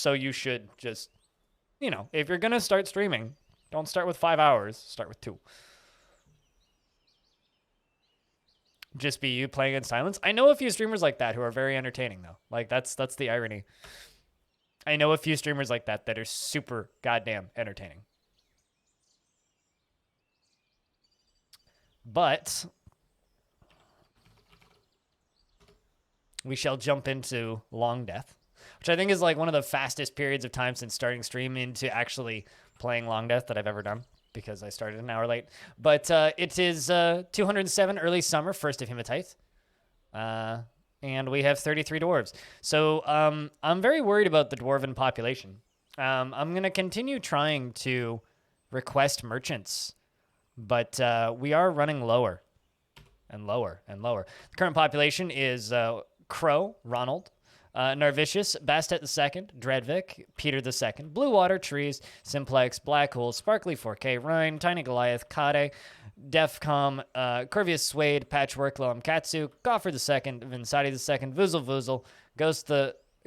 So you should just, if you're going to start streaming, don't start with 5 hours, start with 2. Just be you playing in silence. I know a few streamers like that who are very entertaining though. Like that's the irony. I know a few streamers like that that are super goddamn entertaining. But we shall jump into Longdeath, which I think is like one of the fastest periods of time since starting stream into actually playing Longdeath that I've ever done, because I started an hour late. But it is 207 early summer, first of Hematite. And we have 33 dwarves. So I'm very worried about the dwarven population. I'm going to continue trying to request merchants, but we are running lower and lower and lower. The current population is Crow, Ronald, Narvicius, Bastet II, Dredvik, Peter II, Blue Water, Trees, Simplex, Black Hole, Sparkly 4K, Rhine, Tiny Goliath, Kade, Defcom, Corvius Suede, Patchwork, Loam Katsu, Goffer II, Vinsati II, Vuzel Vuzel,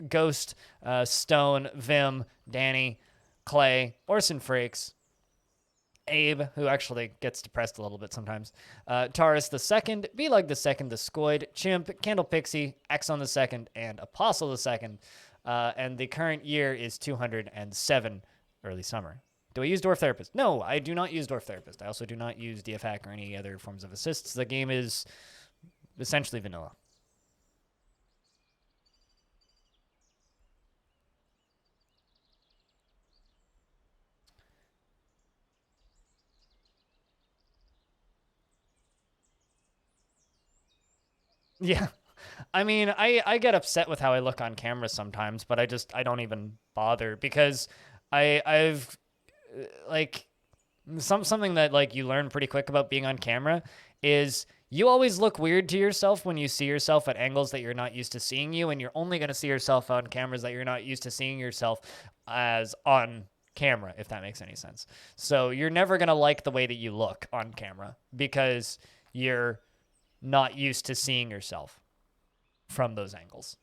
Ghost, Stone, Vim, Danny, Clay, Orson Frakes, Abe, who actually gets depressed a little bit sometimes, Taurus II, Belag II, the Scoid, Chimp, Candle Pixie, Exxon II, and Apostle II. And the current year is 207 early summer. Do I use Dwarf Therapist? No, I do not use Dwarf Therapist. I also do not use DFHack or any other forms of assists. The game is essentially vanilla. Yeah. I mean, I get upset with how I look on camera sometimes, but I don't even bother, because I've like something that like you learn pretty quick about being on camera is you always look weird to yourself when you see yourself at angles that you're not used to seeing you, and you're only going to see yourself on cameras that you're not used to seeing yourself as on camera, if that makes any sense. So you're never going to like the way that you look on camera because you're not used to seeing yourself from those angles.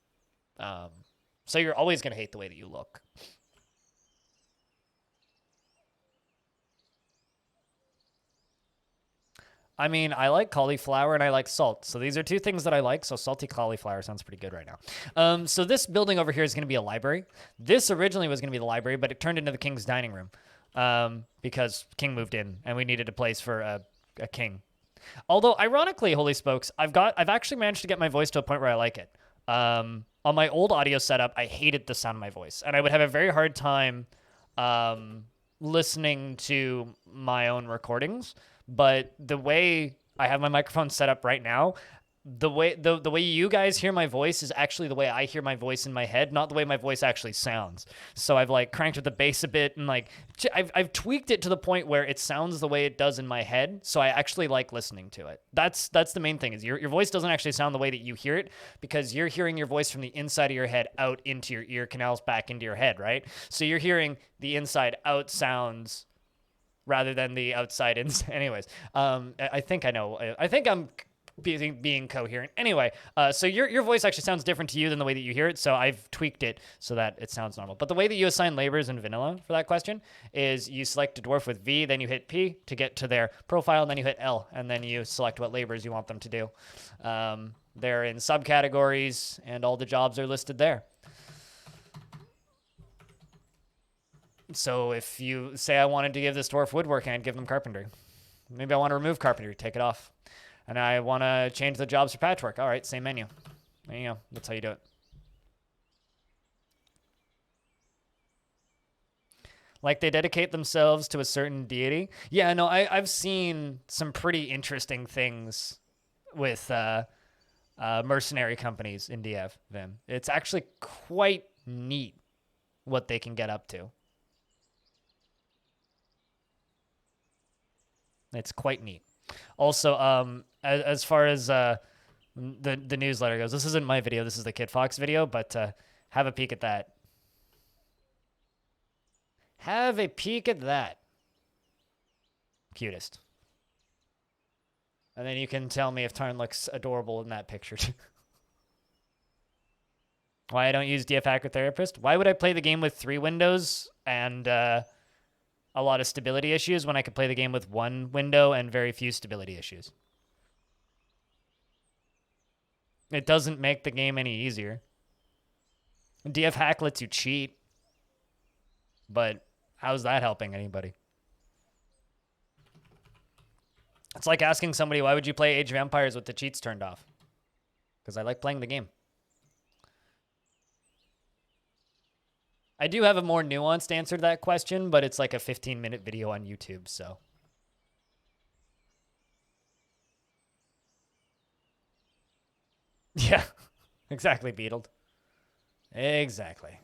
So you're always going to hate the way that you look. I mean, I like cauliflower and I like salt. So these are two things that I like. So salty cauliflower sounds pretty good right now. So this building over here is going to be a library. This originally was going to be the library, but it turned into the king's dining room because king moved in and we needed a place for a king. Although, ironically, Holy Spokes, I've actually managed to get my voice to a point where I like it. On my old audio setup, I hated the sound of my voice, and I would have a very hard time listening to my own recordings. But the way I have my microphone set up right now, the way you guys hear my voice is actually the way I hear my voice in my head, not the way my voice actually sounds. So I've like cranked up the bass a bit, and like I've tweaked it to the point where it sounds the way it does in my head. So I actually like listening to it. That's the main thing, is your voice doesn't actually sound the way that you hear it, because you're hearing your voice from the inside of your head out into your ear canals back into your head, right? So you're hearing the inside out sounds rather than the outside in. Anyways, I think I know. I think I'm being coherent. Anyway, so your voice actually sounds different to you than the way that you hear it, so I've tweaked it so that it sounds normal. But the way that you assign labors in vanilla for that question is you select a dwarf with V, then you hit P to get to their profile, and then you hit L, and then you select what labors you want them to do. They're in subcategories, and all the jobs are listed there. So if you say I wanted to give this dwarf woodworking, I'd give them carpentry. Maybe I want to remove carpentry, take it off. And I want to change the jobs for patchwork. All right, same menu. There you go. That's how you do it. Like they dedicate themselves to a certain deity. Yeah, no, I've seen some pretty interesting things with mercenary companies in DF, Vim. It's actually quite neat what they can get up to. It's quite neat. Also, as far as the newsletter goes, this isn't my video. This is the Kid Fox video, but have a peek at that. Have a peek at that. Cutest. And then you can tell me if Tarn looks adorable in that picture. Why I don't use DF Hack or Therapist? Why would I play the game with 3 windows and a lot of stability issues when I could play the game with 1 window and very few stability issues? It doesn't make the game any easier. DF Hack lets you cheat, but how's that helping anybody? It's like asking somebody, why would you play Age of Empires with the cheats turned off? Because I like playing the game. I do have a more nuanced answer to that question, but it's like a 15-minute video on YouTube, so. Yeah, exactly, Beetled. Exactly.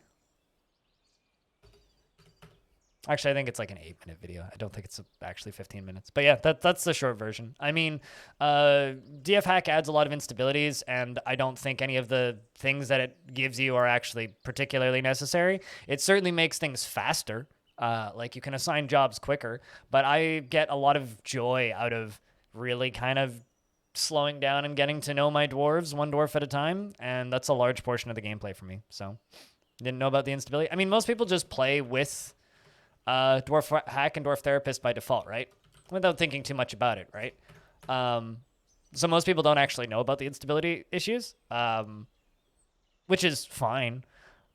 Actually, I think it's like an 8-minute video. I don't think it's actually 15 minutes. But yeah, that's the short version. I mean, DF Hack adds a lot of instabilities, and I don't think any of the things that it gives you are actually particularly necessary. It certainly makes things faster. Like you can assign jobs quicker, but I get a lot of joy out of really kind of slowing down and getting to know my dwarves 1 dwarf at a time, and that's a large portion of the gameplay for me. So, didn't know about the instability. I mean, most people just play with Dwarf Hack and Dwarf Therapist by default, right? Without thinking too much about it, right? So most people don't actually know about the instability issues, which is fine.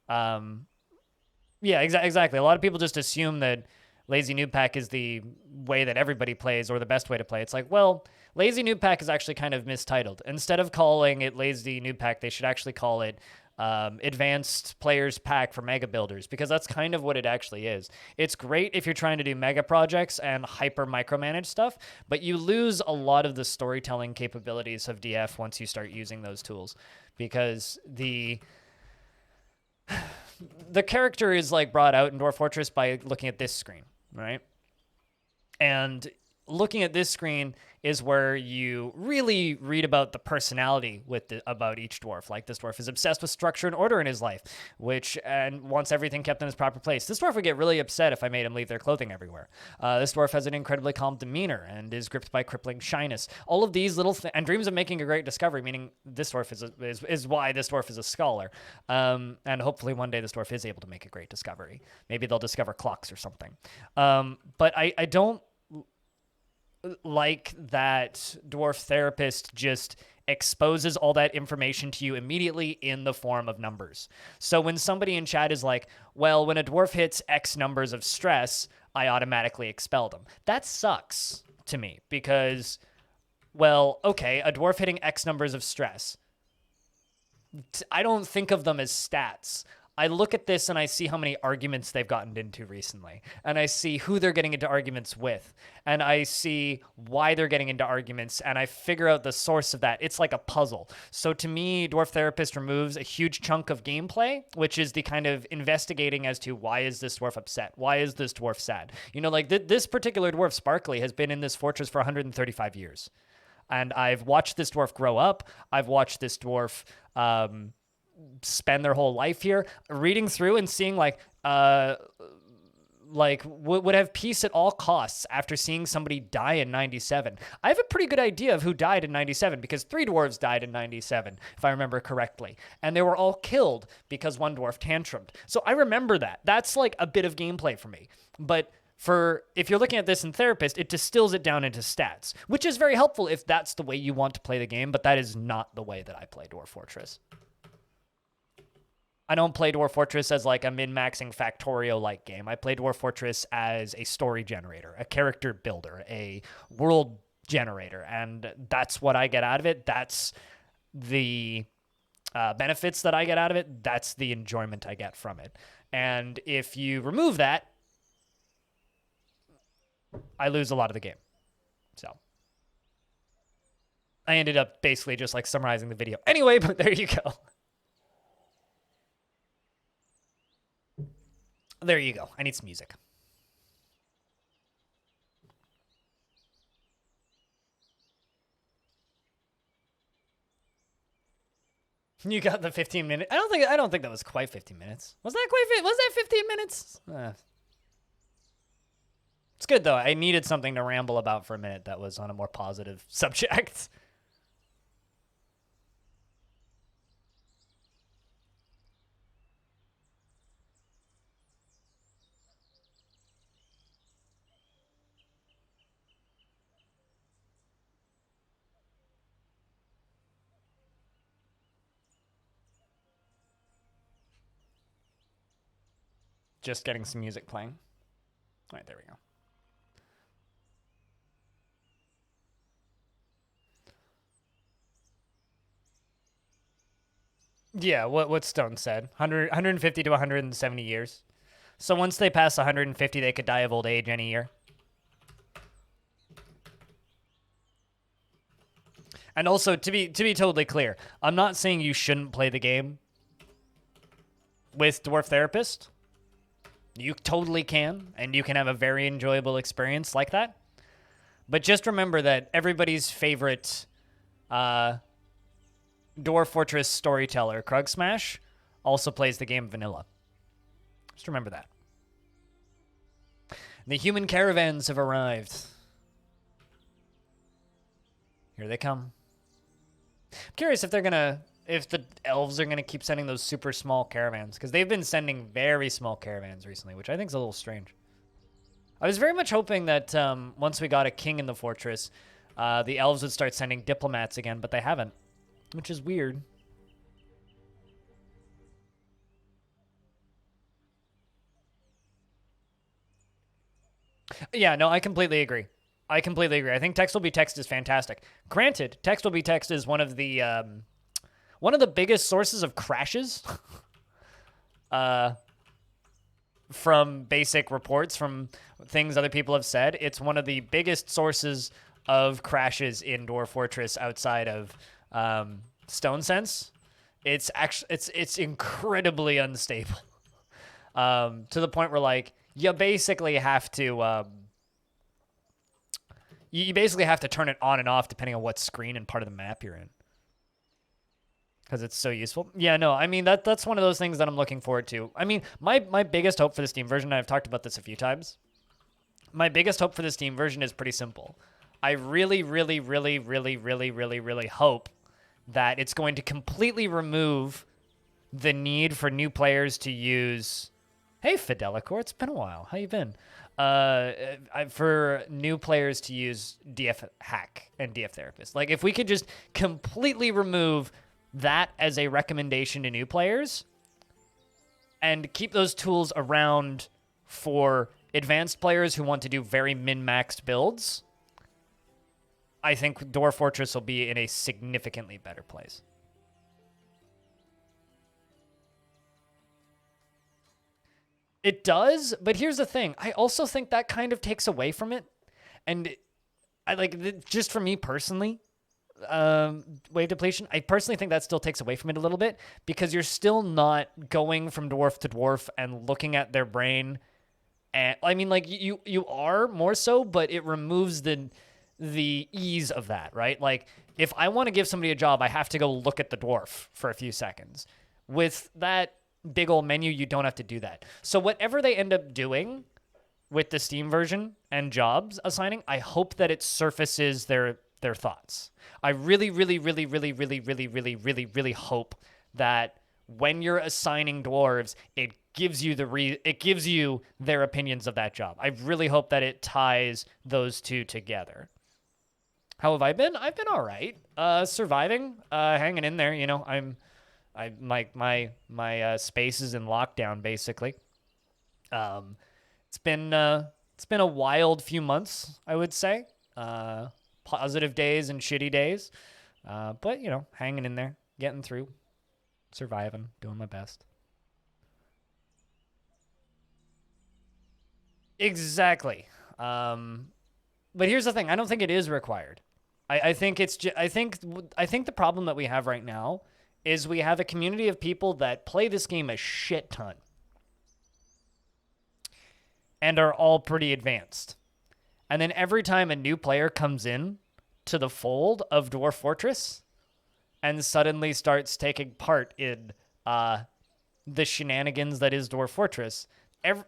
Yeah, exactly. A lot of people just assume that Lazy Noob Pack is the way that everybody plays or the best way to play. It's like, well, Lazy Noob Pack is actually kind of mistitled. Instead of calling it Lazy Noob Pack, they should actually call it Advanced Players Pack for Mega Builders, because that's kind of what it actually is. It's great if you're trying to do mega projects and hyper micromanage stuff, but you lose a lot of the storytelling capabilities of DF once you start using those tools, because the character is like brought out in Dwarf Fortress by looking at this screen, right? And looking at this screen is where you really read about the personality about each dwarf. Like, this dwarf is obsessed with structure and order in his life, and wants everything kept in its proper place. This dwarf would get really upset if I made him leave their clothing everywhere. This dwarf has an incredibly calm demeanor and is gripped by crippling shyness. All of these little and dreams of making a great discovery, meaning this dwarf is why this dwarf is a scholar. And hopefully one day this dwarf is able to make a great discovery. Maybe they'll discover clocks or something. But I don't like that Dwarf Therapist just exposes all that information to you immediately in the form of numbers. So when somebody in chat is like, well, when a dwarf hits X numbers of stress, I automatically expel them. That sucks to me because, well, okay, a dwarf hitting X numbers of stress, I don't think of them as stats. I look at this and I see how many arguments they've gotten into recently, and I see who they're getting into arguments with, and I see why they're getting into arguments, and I figure out the source of that. It's like a puzzle. So to me, Dwarf Therapist removes a huge chunk of gameplay, which is the kind of investigating as to why is this dwarf upset? Why is this dwarf sad? You know, like this particular dwarf, Sparkly, has been in this fortress for 135 years. And I've watched this dwarf grow up. I've watched this dwarf spend their whole life here, reading through and seeing would have peace at all costs after seeing somebody die in 97. I have a pretty good idea of who died in 97 because 3 dwarves died in 97, if I remember correctly. And they were all killed because 1 dwarf tantrumed. So I remember that. That's like a bit of gameplay for me. But if you're looking at this in Therapist, it distills it down into stats, which is very helpful if that's the way you want to play the game, but that is not the way that I play Dwarf Fortress. I don't play Dwarf Fortress as like a min-maxing Factorio-like game. I play Dwarf Fortress as a story generator, a character builder, a world generator, and that's what I get out of it. That's the benefits that I get out of it. That's the enjoyment I get from it. And if you remove that, I lose a lot of the game. So I ended up basically just like summarizing the video. Anyway, but there you go. There you go. I need some music. You got the 15 minute. I don't think that was quite 15 minutes. Was that 15 minutes? It's good though. I needed something to ramble about for a minute that was on a more positive subject. Just getting some music playing. All right, there we go. Yeah, what Stone said. 150 to 170 years. So once they pass 150, they could die of old age any year. And also, to be totally clear, I'm not saying you shouldn't play the game with Dwarf Therapist. You totally can, and you can have a very enjoyable experience like that. But just remember that everybody's favorite Dwarf Fortress storyteller, Krug Smash, also plays the game vanilla. Just remember that. The human caravans have arrived. Here they come. I'm curious if if the elves are gonna keep sending those super small caravans, because they've been sending very small caravans recently, which I think is a little strange. I was very much hoping that once we got a king in the fortress, the elves would start sending diplomats again, but they haven't, which is weird. Yeah, no, I completely agree. I think text will be text is fantastic. Granted, text will be text is one of the biggest sources of crashes from basic reports, from things other people have said. It's one of the biggest sources of crashes in Dwarf Fortress outside of Stone Sense. It's actually it's incredibly unstable to the point where like you basically have to turn it on and off depending on what screen and part of the map you're in, because it's so useful. Yeah, no, I mean that's one of those things that I'm looking forward to. I mean, my biggest hope for the Steam version, and I've talked about this a few times. My biggest hope for the Steam version is pretty simple. I really, really, really, really, really, really, really hope that it's going to completely remove the need for new players to use. Hey, Fidelicor, it's been a while. How you been? For new players to use DF Hack and DF Therapist. Like, if we could just completely remove that as a recommendation to new players and keep those tools around for advanced players who want to do very min-maxed builds, I think Dwarf Fortress will be in a significantly better place. It does, but here's the thing. I also think that kind of takes away from it. And I like, just for me personally, wave depletion, I personally think that still takes away from it a little bit, because you're still not going from dwarf to dwarf and looking at their brain. And I mean, like, you are more so, but it removes the ease of that, right? Like, if I want to give somebody a job, I have to go look at the dwarf for a few seconds. With that big old menu, you don't have to do that. So whatever they end up doing with the Steam version and jobs assigning, I hope that it surfaces their thoughts. I really, really, really, really, really, really, really, really, really hope that when you're assigning dwarves, it gives you their opinions of that job. I really hope that it ties those two together. How have I been? I've been all right. Surviving, hanging in there. You know, my space is in lockdown basically. It's been a wild few months, I would say. Positive days and shitty days, but you know, hanging in there, getting through, surviving, doing my best. Exactly. But here's the thing: I don't think it is required. I think it's I think the problem that we have right now is we have a community of people that play this game a shit ton and are all pretty advanced. And then every time a new player comes in to the fold of Dwarf Fortress and suddenly starts taking part in the shenanigans that is Dwarf Fortress,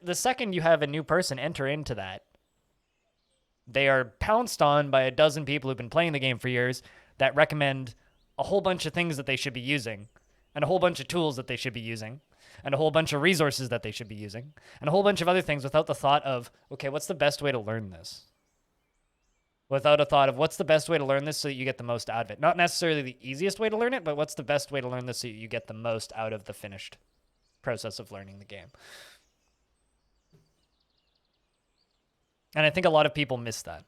the second you have a new person enter into that, they are pounced on by a dozen people who've been playing the game for years that recommend a whole bunch of things that they should be using, and a whole bunch of tools that they should be using, and a whole bunch of resources that they should be using, and a whole bunch of other things without the thought of, okay, what's the best way to learn this? Without a thought of what's the best way to learn this so that you get the most out of it. Not necessarily the easiest way to learn it, but what's the best way to learn this so you get the most out of the finished process of learning the game. And I think a lot of people miss that.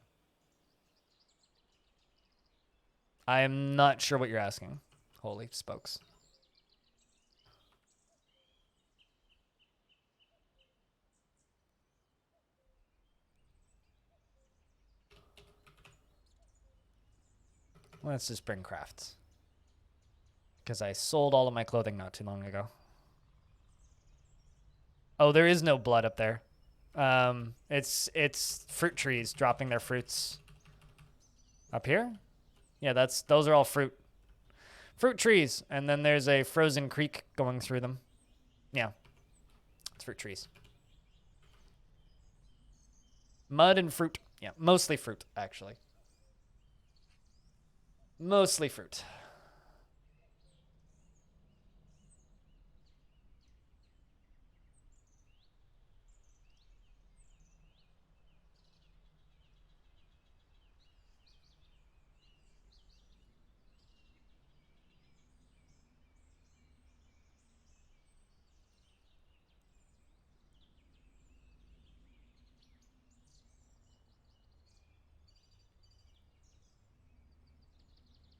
I am not sure what you're asking. Holy spokes. Let's just bring crafts. Because I sold all of my clothing not too long ago. Oh, there is no blood up there. It's fruit trees dropping their fruits. Up here? Yeah, those are all fruit. Fruit trees. And then there's a frozen creek going through them. Yeah. It's fruit trees. Mud and fruit. Yeah, mostly fruit, actually. Mostly fruit.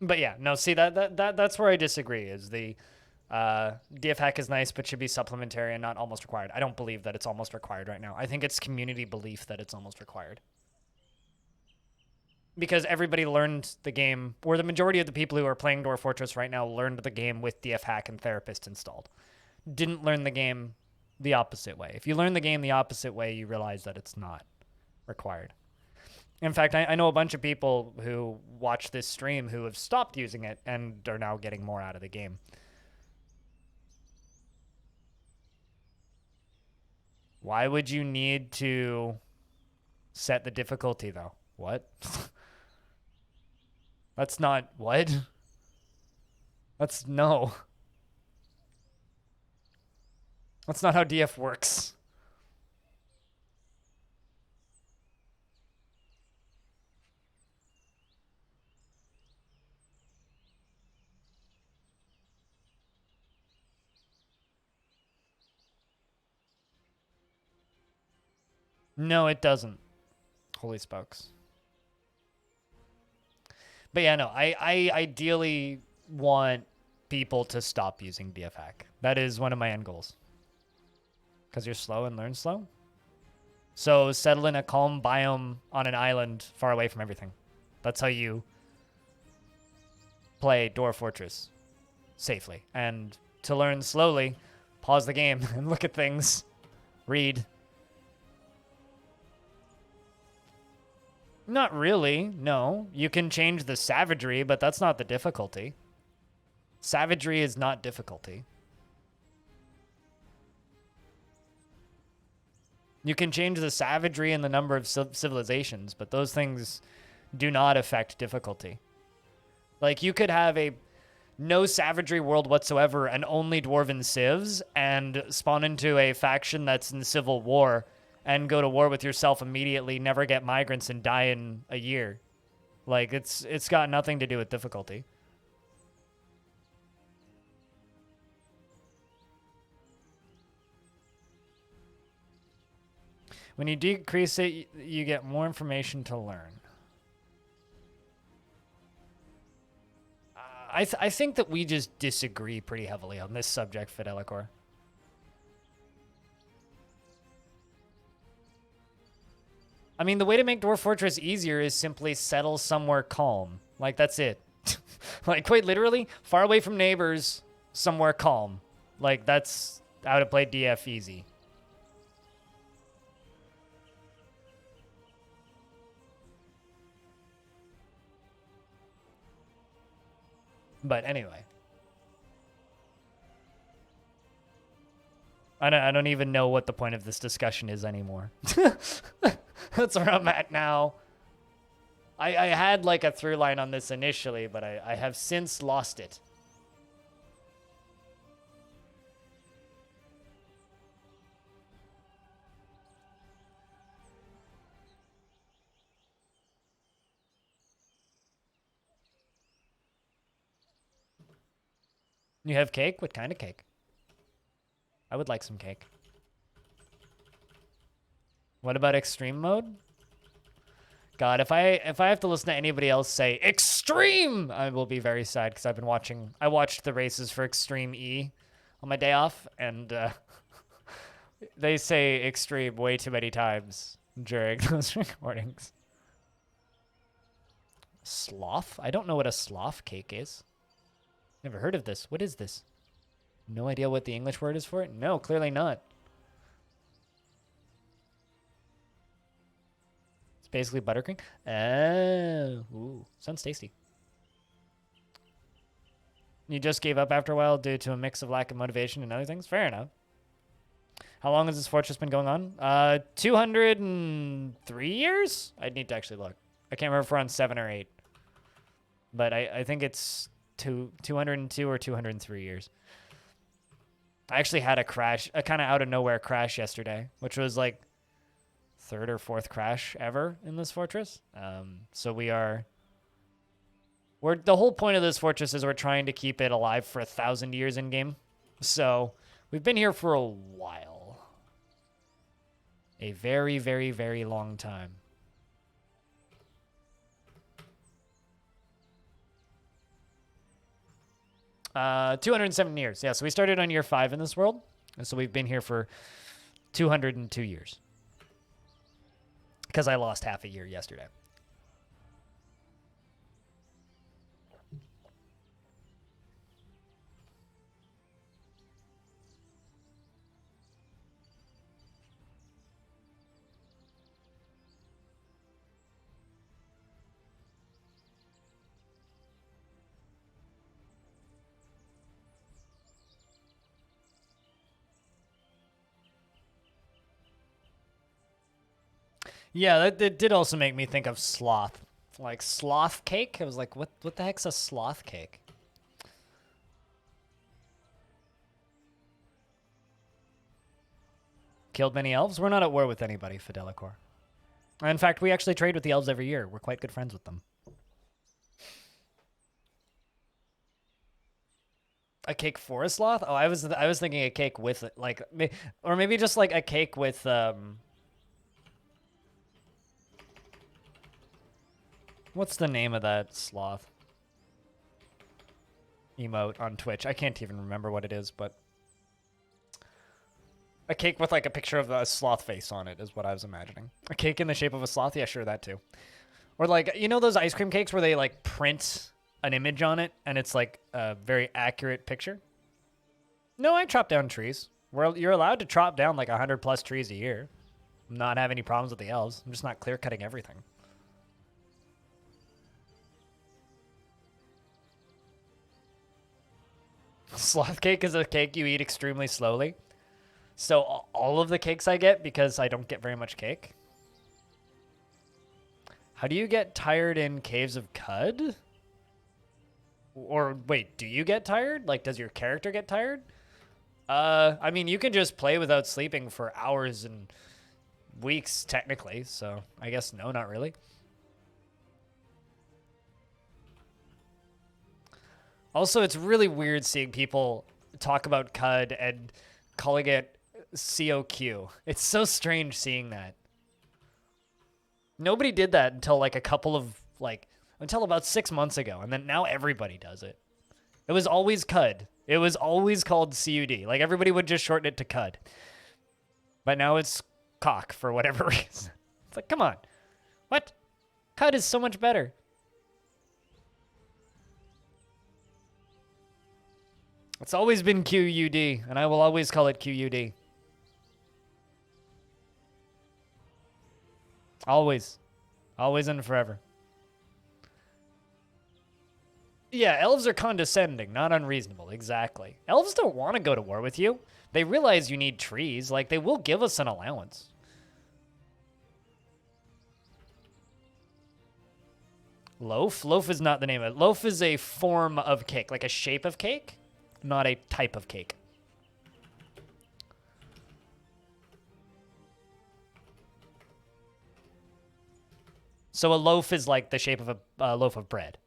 But yeah, no, see that's where I disagree. Is the DF hack is nice, but should be supplementary and not almost required. I don't believe that it's almost required right now. I think it's community belief that it's almost required. Because everybody learned the game, or the majority of the people who are playing Dwarf Fortress right now learned the game with DF hack and Therapist installed. Didn't learn the game the opposite way. If you learn the game the opposite way, you realize that it's not required. In fact, I know a bunch of people who watch this stream who have stopped using it and are now getting more out of the game. Why would you need to set the difficulty, though? What? That's not... What? That's... No. That's not how DF works. No, it doesn't. Holy spokes. But yeah, no, I ideally want people to stop using DF hack. That is one of my end goals. Because you're slow and learn slow. So settle in a calm biome on an island far away from everything. That's how you play Dwarf Fortress safely. And to learn slowly, pause the game and look at things. Read. Not really, no. You can change the savagery, but that's not the difficulty. Savagery is not difficulty. You can change the savagery and the number of civilizations, but those things do not affect difficulty. Like, you could have a no savagery world whatsoever and only dwarven civs and spawn into a faction that's in civil war and go to war with yourself immediately, never get migrants, and die in a year. Like, it's got nothing to do with difficulty. When you decrease it, you get more information to learn. I think that we just disagree pretty heavily on this subject, Fidelicor. I mean, the way to make Dwarf Fortress easier is simply settle somewhere calm. Like, that's it. Like, quite literally, far away from neighbors, somewhere calm. Like, that's how to play DF easy. But anyway. I don't even know what the point of this discussion is anymore. That's where I'm at now. I had like a through line on this initially, but I have since lost it. You have cake? What kind of cake? I would like some cake. What about extreme mode? God, if I have to listen to anybody else say extreme, I will be very sad because I watched the races for Extreme E on my day off, and they say extreme way too many times during those recordings. Sloth? I don't know what a sloth cake is. Never heard of this. What is this? No idea what the English word is for it? No, clearly not. It's basically buttercream. Oh, ooh, sounds tasty. You just gave up after a while due to a mix of lack of motivation and other things? Fair enough. How long has this fortress been going on? 203 years? I'd need to actually look. I can't remember if we're on 7 or 8. But I think it's 202 or 203 years. I actually had a crash, a kind of out of nowhere crash yesterday, which was like 3rd or 4th crash ever in this fortress. So the whole point of this fortress is we're trying to keep it alive for 1,000 years in game. So we've been here for a while. A very, very, very long time. 207 years. Yeah, so we started on year 5 in this world. And so we've been here for 202 years. Because I lost half a year yesterday. Yeah, that did also make me think of sloth. Like sloth cake? I was like, what the heck's a sloth cake? Killed many elves? We're not at war with anybody, Fidelicor. In fact, we actually trade with the elves every year. We're quite good friends with them. A cake for a sloth? Oh, I was thinking a cake with like, or maybe just like a cake with what's the name of that sloth emote on Twitch? I can't even remember what it is, but a cake with like a picture of a sloth face on it is what I was imagining. A cake in the shape of a sloth? Yeah, sure, that too. Or like, you know those ice cream cakes where they like print an image on it and it's like a very accurate picture? No, I chop down trees. You're allowed to chop down like 100+ trees a year. Not have any problems with the elves. I'm just not clear cutting everything. Sloth cake is a cake you eat extremely slowly. So all of the cakes I get, because I don't get very much cake. How do you get tired in Caves of Cud? Or wait, do you get tired? Like, does your character get tired? I mean, you can just play without sleeping for hours and weeks, technically. So I guess no, not really. Also, it's really weird seeing people talk about CUD and calling it COQ. It's so strange seeing that. Nobody did that until like until about 6 months ago, and then now everybody does it. It was always CUD. It was always called CUD. Like everybody would just shorten it to CUD. But now it's cock for whatever reason. It's like, come on. What? CUD is so much better. It's always been QUD, and I will always call it QUD. Always. Always and forever. Yeah, elves are condescending, not unreasonable. Exactly. Elves don't want to go to war with you. They realize you need trees. Like, they will give us an allowance. Loaf? Loaf is not the name of it. Loaf is a form of cake, like a shape of cake, not a type of cake. So a loaf is like the shape of a loaf of bread.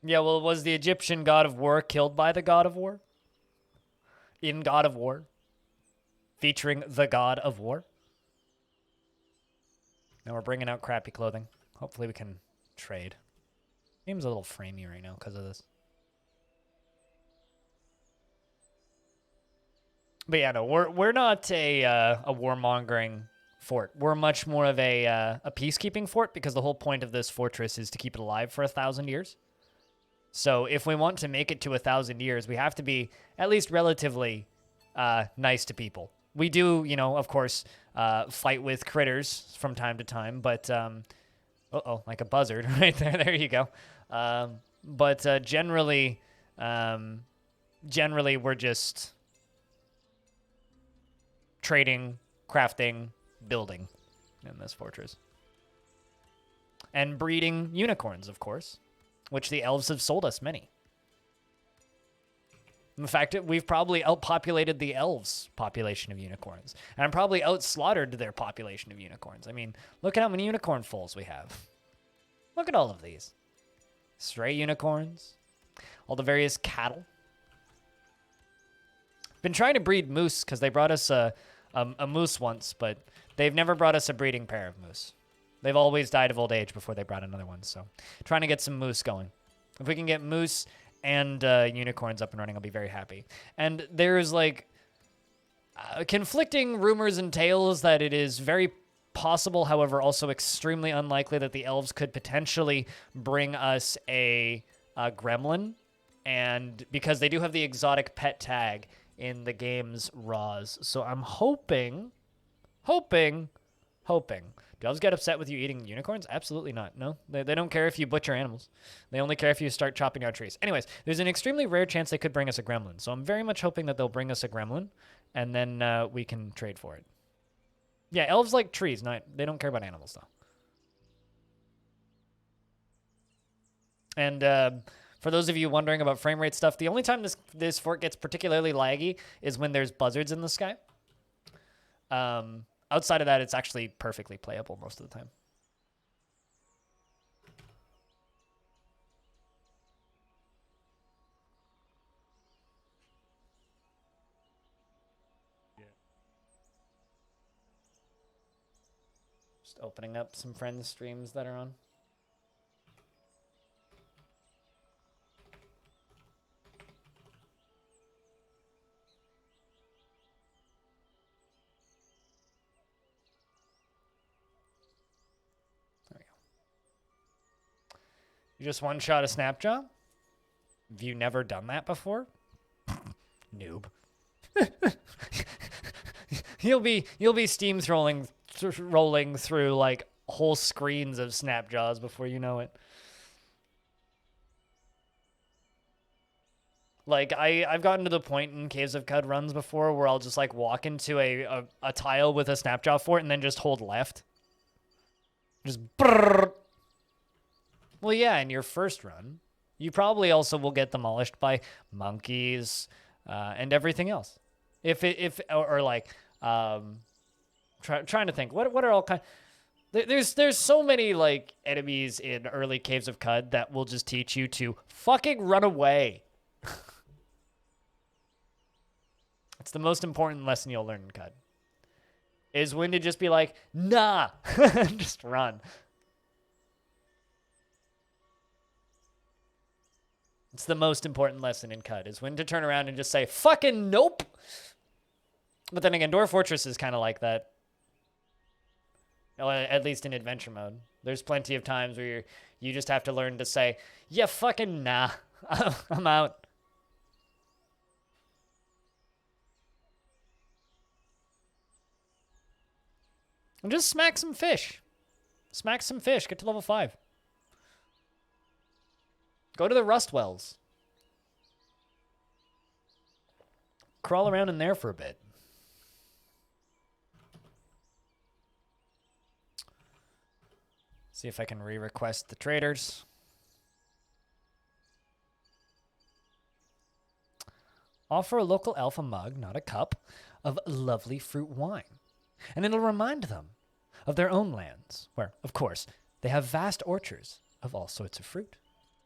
Yeah, well, was the Egyptian god of war killed by the god of war? In God of War? Featuring the god of war? Now we're bringing out crappy clothing. Hopefully we can trade. Game's a little framey right now because of this. But yeah, no, we're not a warmongering fort. We're much more of a peacekeeping fort because the whole point of this fortress is to keep it alive for 1,000 years. So if we want to make it to 1,000 years, we have to be at least relatively nice to people. We do, you know, of course, fight with critters from time to time, but like a buzzard right there. There you go. But generally, we're just trading, crafting, building in this fortress, and breeding unicorns, of course, which the elves have sold us many. In fact, we've probably outpopulated the elves' population of unicorns, and probably outslaughtered their population of unicorns. I mean, look at how many unicorn foals we have. Look at all of these. Stray unicorns, all the various cattle. Been trying to breed moose because they brought us a moose once, but they've never brought us a breeding pair of moose. They've always died of old age before they brought another one, so trying to get some moose going. If we can get moose and unicorns up and running, I'll be very happy. And there's like conflicting rumors and tales that it is very possible, however, also extremely unlikely that the elves could potentially bring us a gremlin, and because they do have the exotic pet tag in the game's raws. So I'm hoping. Do elves get upset with you eating unicorns? Absolutely not. No, they don't care if you butcher animals. They only care if you start chopping down trees. Anyways, there's an extremely rare chance they could bring us a gremlin. So I'm very much hoping that they'll bring us a gremlin, and then we can trade for it. Yeah, elves like trees. They don't care about animals, though. And for those of you wondering about frame rate stuff, the only time this fort gets particularly laggy is when there's buzzards in the sky. Outside of that, it's actually perfectly playable most of the time. Yeah. Just opening up some friends' streams that are on. You just one-shot a Snapjaw? Have you never done that before? Noob. You'll be steam rolling through like whole screens of Snapjaws before you know it. Like I've gotten to the point in Caves of Cud runs before where I'll just like walk into a tile with a Snapjaw fort and then just hold left. Just brrr. Well, yeah, in your first run, you probably also will get demolished by monkeys and everything else. Trying to think, what are all kind? There's so many like enemies in early Caves of Cud that will just teach you to fucking run away. It's the most important lesson you'll learn in Cud. Is when to just be like, nah, just run. It's the most important lesson in Cud, is when to turn around and just say, fucking nope. But then again, Dwarf Fortress is kind of like that. At least in adventure mode. There's plenty of times where you just have to learn to say, yeah, fucking nah. I'm out. And just smack some fish. Smack some fish. Get to level 5. Go to the Rust Wells. Crawl around in there for a bit. See if I can re-request the traders. Offer a local elf a mug, not a cup, of lovely fruit wine. And it'll remind them of their own lands, where, of course, they have vast orchards of all sorts of fruit.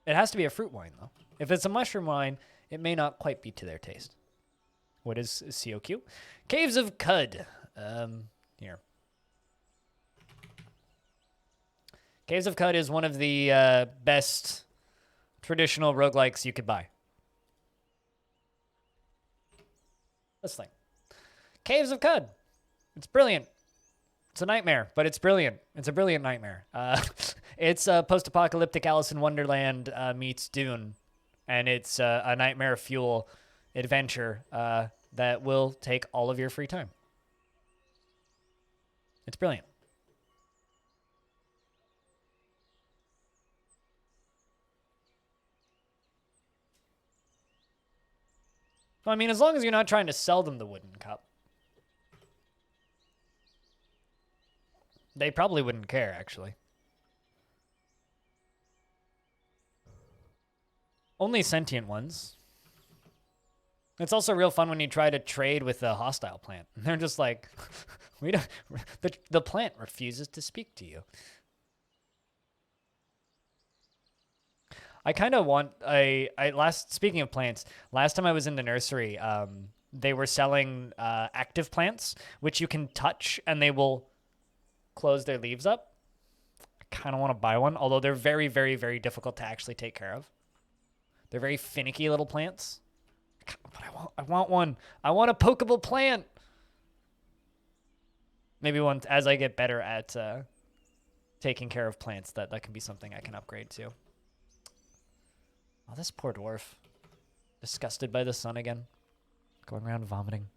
It has to be a fruit wine, though. If it's a mushroom wine, it may not quite be to their taste. What is COQ? Caves of Cud. Here. Caves of Cud is one of the best traditional roguelikes you could buy. This thing. Caves of Cud. It's brilliant. It's a nightmare, but it's brilliant. It's a brilliant nightmare. It's a post-apocalyptic Alice in Wonderland meets Dune, and it's a nightmare fuel adventure that will take all of your free time. It's brilliant. Well, I mean, as long as you're not trying to sell them the wooden cup. They probably wouldn't care, actually. Only sentient ones. It's also real fun when you try to trade with a hostile plant. They're just like, we don't. The plant refuses to speak to you. I kind of want speaking of plants, last time I was in the nursery, they were selling active plants, which you can touch and they will close their leaves up. I kind of want to buy one, although they're very, very, very difficult to actually take care of. They're very finicky little plants. But I want one. I want a pokeable plant. Maybe once as I get better at taking care of plants, that can be something I can upgrade to. Oh, this poor dwarf. Disgusted by the sun again. Going around vomiting.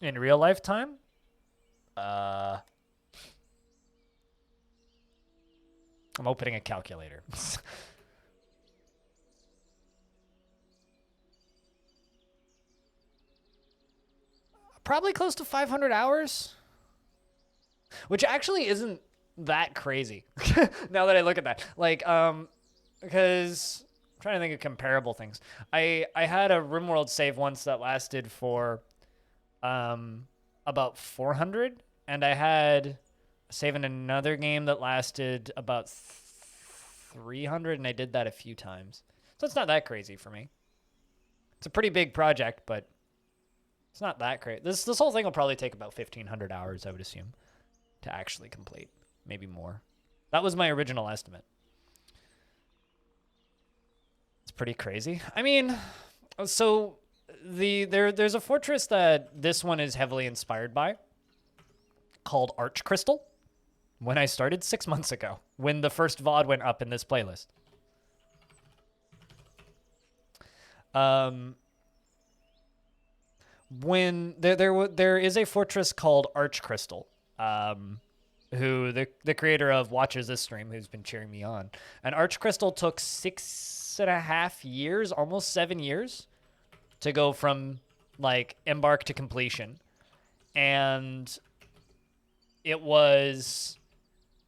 In real life time? I'm opening a calculator. Probably close to 500 hours. Which actually isn't that crazy. Now that I look at that. Like, because I'm trying to think of comparable things. I had a RimWorld save once that lasted for about 400, and I had a save in another game that lasted about 300, and I did that a few times. So it's not that crazy for me. It's a pretty big project, but it's not that great. This whole thing will probably take about 1,500 hours, I would assume, to actually complete. Maybe more. That was my original estimate. It's pretty crazy. I mean, so there's a fortress that this one is heavily inspired by called Arch Crystal. When I started 6 months ago, when the first VOD went up in this playlist. When there is a fortress called Arch Crystal, who the creator of watches this stream, who's been cheering me on, and Arch Crystal took 6.5 years, almost 7 years, to go from like embark to completion, and it was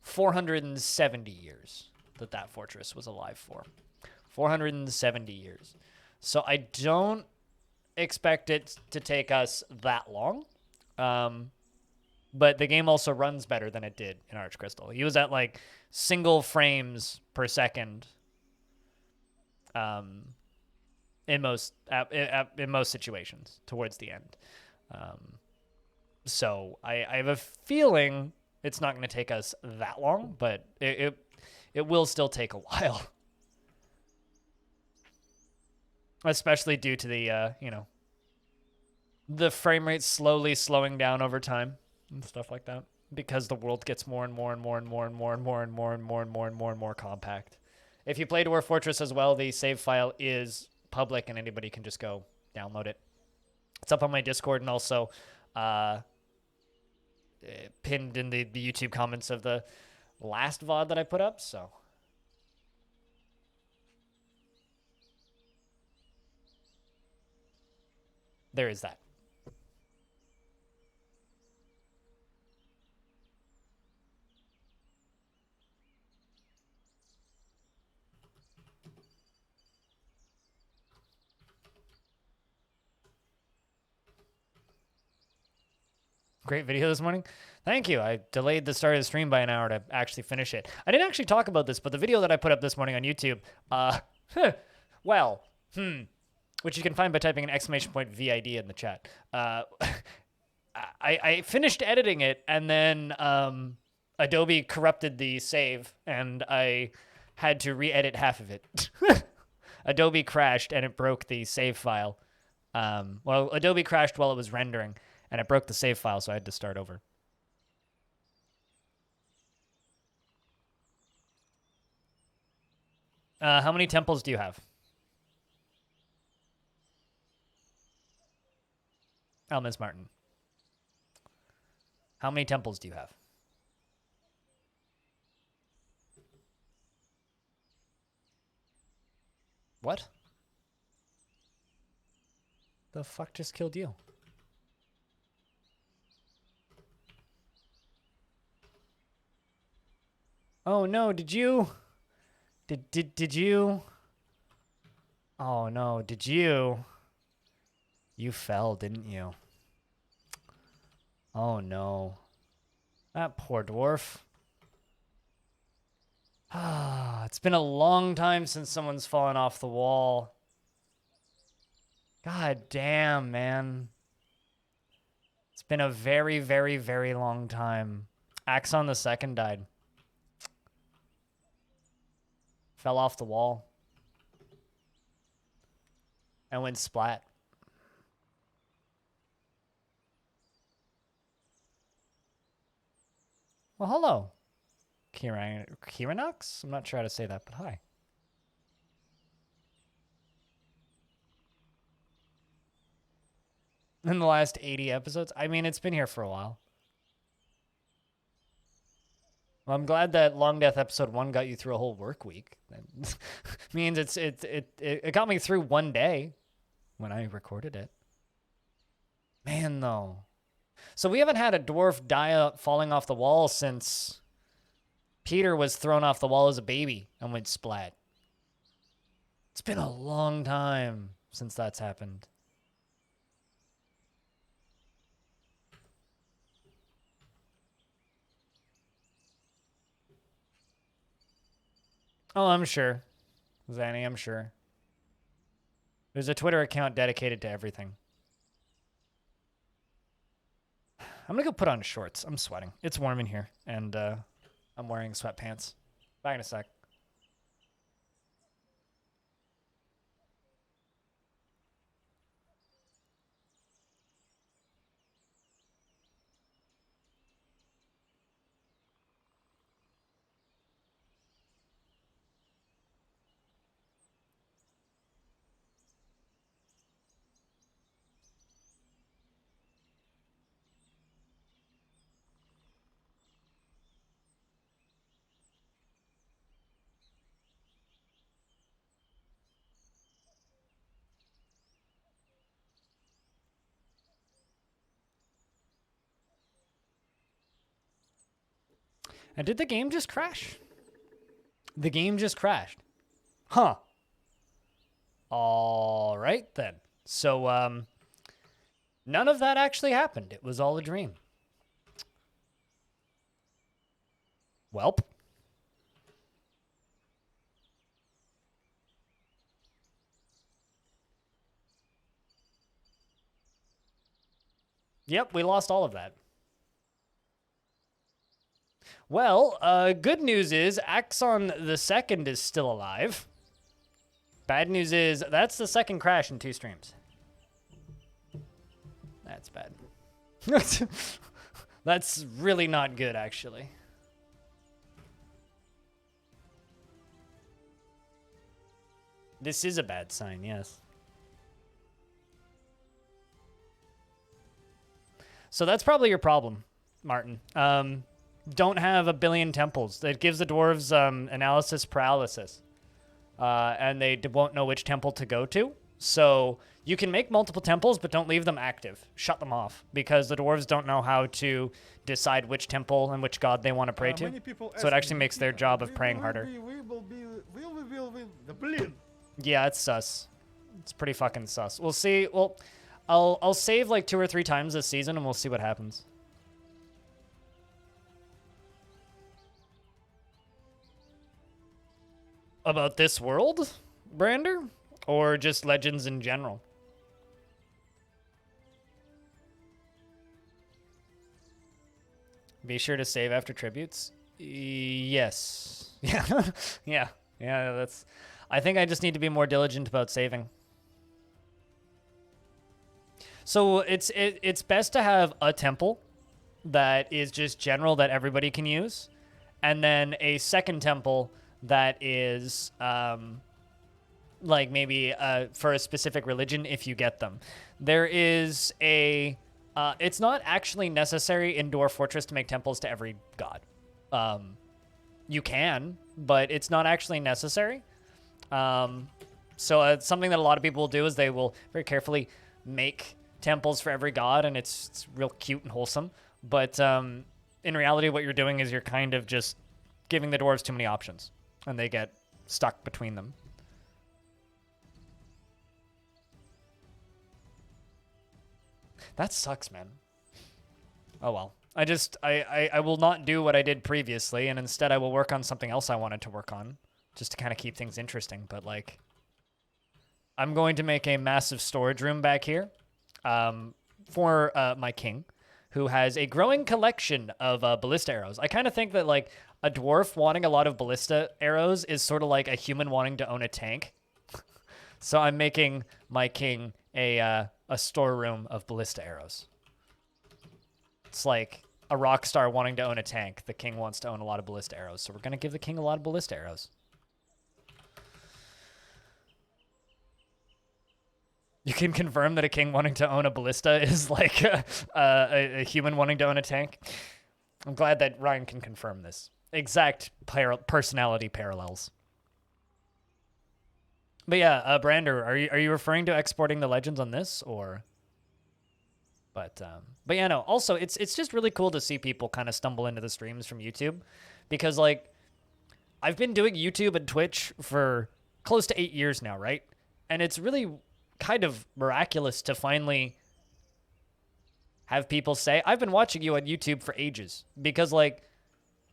470 years that fortress was alive for. 470 years. So I don't expect it to take us that long. But the game also runs better than it did in Arch Crystal. He was at like single frames per second in most situations towards the end. So I have a feeling it's not going to take us that long, but it will still take a while. Especially due to the, the frame rate slowing down over time and stuff like that. Because the world gets more and more and more and more and more and more and more and more and more and more and more compact. If you play Dwarf Fortress as well, the save file is public and anybody can just go download it. It's up on my Discord and also pinned in the YouTube comments of the last VOD that I put up, so... there is that. Great video this morning. Thank you. I delayed the start of the stream by an hour to actually finish it. I didn't actually talk about this, but the video that I put up this morning on YouTube, which you can find by typing an exclamation point VID in the chat. I finished editing it, and then Adobe corrupted the save, and I had to re-edit half of it. Adobe crashed, and it broke the save file. Well, Adobe crashed while it was rendering, and it broke the save file, so I had to start over. How many temples do you have? Oh, Ms. Martin. How many temples do you have? What? The fuck just killed you? Oh no, did you? Did you? Oh no, did you? You fell, didn't you? Oh no. That poor dwarf. Ah, it's been a long time since someone's fallen off the wall. God damn, man. It's been a very, very, very long time. Axon the Second died. Fell off the wall. And went splat. Well, hello. Kiranox? I'm not sure how to say that, but hi. In the last 80 episodes? I mean, it's been here for a while. Well, I'm glad that Longdeath episode 1 got you through a whole work week. That means it got me through one day when I recorded it. Man, though. So we haven't had a dwarf die out falling off the wall since Peter was thrown off the wall as a baby and went splat. It's been a long time since that's happened. Oh, I'm sure. Zanny, I'm sure. There's a Twitter account dedicated to everything. I'm gonna go put on shorts. I'm sweating. It's warm in here, and I'm wearing sweatpants. Back in a sec. And did the game just crash? The game just crashed. Huh. All right, then. So, none of that actually happened. It was all a dream. Welp. Yep, we lost all of that. Well, good news is Axon the Second is still alive. Bad news is that's the second crash in 2 streams. That's bad. That's really not good, actually. This is a bad sign, yes. So that's probably your problem, Martin. Don't have a billion temples. It gives the dwarves analysis paralysis. And they won't know which temple to go to. So you can make multiple temples, but don't leave them active. Shut them off, because the dwarves don't know how to decide which temple and which god they want to pray to. So it actually makes their job of praying harder. Yeah, it's sus. It's pretty fucking sus. We'll see. Well, I'll save like 2 or 3 times this season, and we'll see what happens. About this world, Brander? Or just Legends in general? Be sure to save after tributes. Yes. Yeah. Yeah. Yeah, that's... I think I just need to be more diligent about saving. So it's best to have a temple that is just general that everybody can use, and then a second temple that is like maybe for a specific religion if you get them. There is a it's not actually necessary in Dwarf Fortress to make temples to every god. You can, but it's not actually necessary. So something that a lot of people will do is they will very carefully make temples for every god, and it's real cute and wholesome. But in reality, what you're doing is you're kind of just giving the dwarves too many options, and they get stuck between them. That sucks, man. Oh well. I will not do what I did previously, and instead I will work on something else I wanted to work on, just to kind of keep things interesting. But like, I'm going to make a massive storage room back here for my king, who has a growing collection of ballista arrows. I kind of think that like a dwarf wanting a lot of ballista arrows is sort of like a human wanting to own a tank. So I'm making my king a storeroom of ballista arrows. It's like a rock star wanting to own a tank. The king wants to own a lot of ballista arrows, so we're going to give the king a lot of ballista arrows. You can confirm that a king wanting to own a ballista is like a human wanting to own a tank. I'm glad that Ryan can confirm this. Exact personality parallels. But yeah, Brander, are you referring to exporting the legends on this, or? But yeah, no. Also, it's just really cool to see people kind of stumble into the streams from YouTube, because like I've been doing YouTube and Twitch for close to 8 years now, right? And it's really kind of miraculous to finally have people say, "I've been watching you on YouTube for ages," because like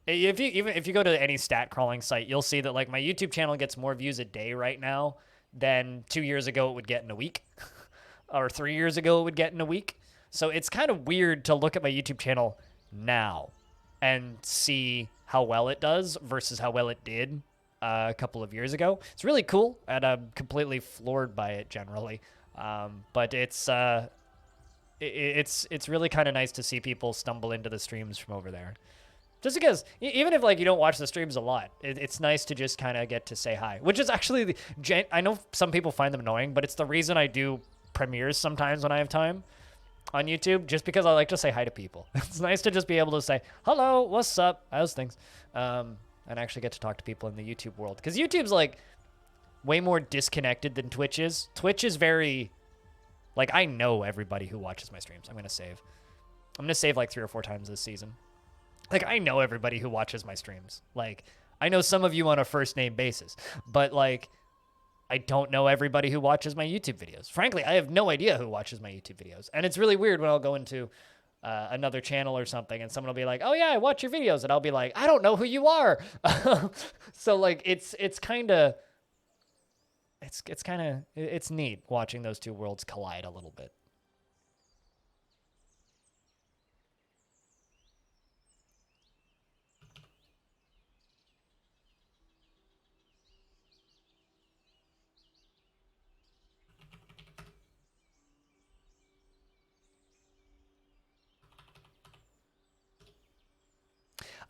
if you go to any stat crawling site, you'll see that like my YouTube channel gets more views a day right now than 2 years ago it would get in a week, or 3 years ago it would get in a week. So it's kind of weird to look at my YouTube channel now and see how well it does versus how well it did a couple of years ago. It's really cool, and I'm completely floored by it generally. But it's really kind of nice to see people stumble into the streams from over there. Just because, even if like you don't watch the streams a lot, it's nice to just kind of get to say hi. Which is actually, I know some people find them annoying, but it's the reason I do premieres sometimes when I have time on YouTube, just because I like to say hi to people. It's nice to just be able to say, hello, what's up, how's things? And actually get to talk to people in the YouTube world. Because YouTube's like way more disconnected than Twitch is. Twitch is very, like, I know everybody who watches my streams. I'm going to save like 3 or 4 times this season. Like, I know everybody who watches my streams. Like, I know some of you on a first name basis, but like, I don't know everybody who watches my YouTube videos. Frankly, I have no idea who watches my YouTube videos. And it's really weird when I'll go into another channel or something and someone will be like, oh yeah, I watch your videos. And I'll be like, I don't know who you are. So like, it's neat watching those two worlds collide a little bit.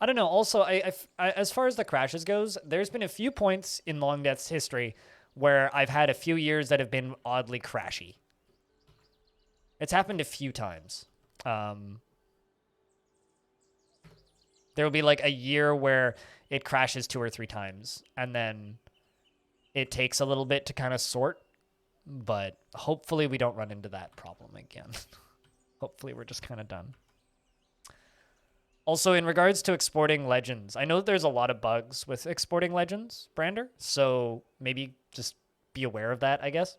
I don't know. Also, I as far as the crashes goes, there's been a few points in Longdeath's history where I've had a few years that have been oddly crashy. It's happened a few times. There will be like a year where it crashes 2 or 3 times, and then it takes a little bit to kind of sort. but hopefully we don't run into that problem again. Hopefully we're just kind of done. Also, in regards to exporting legends, I know that there's a lot of bugs with exporting legends, Brander, so maybe just be aware of that, I guess.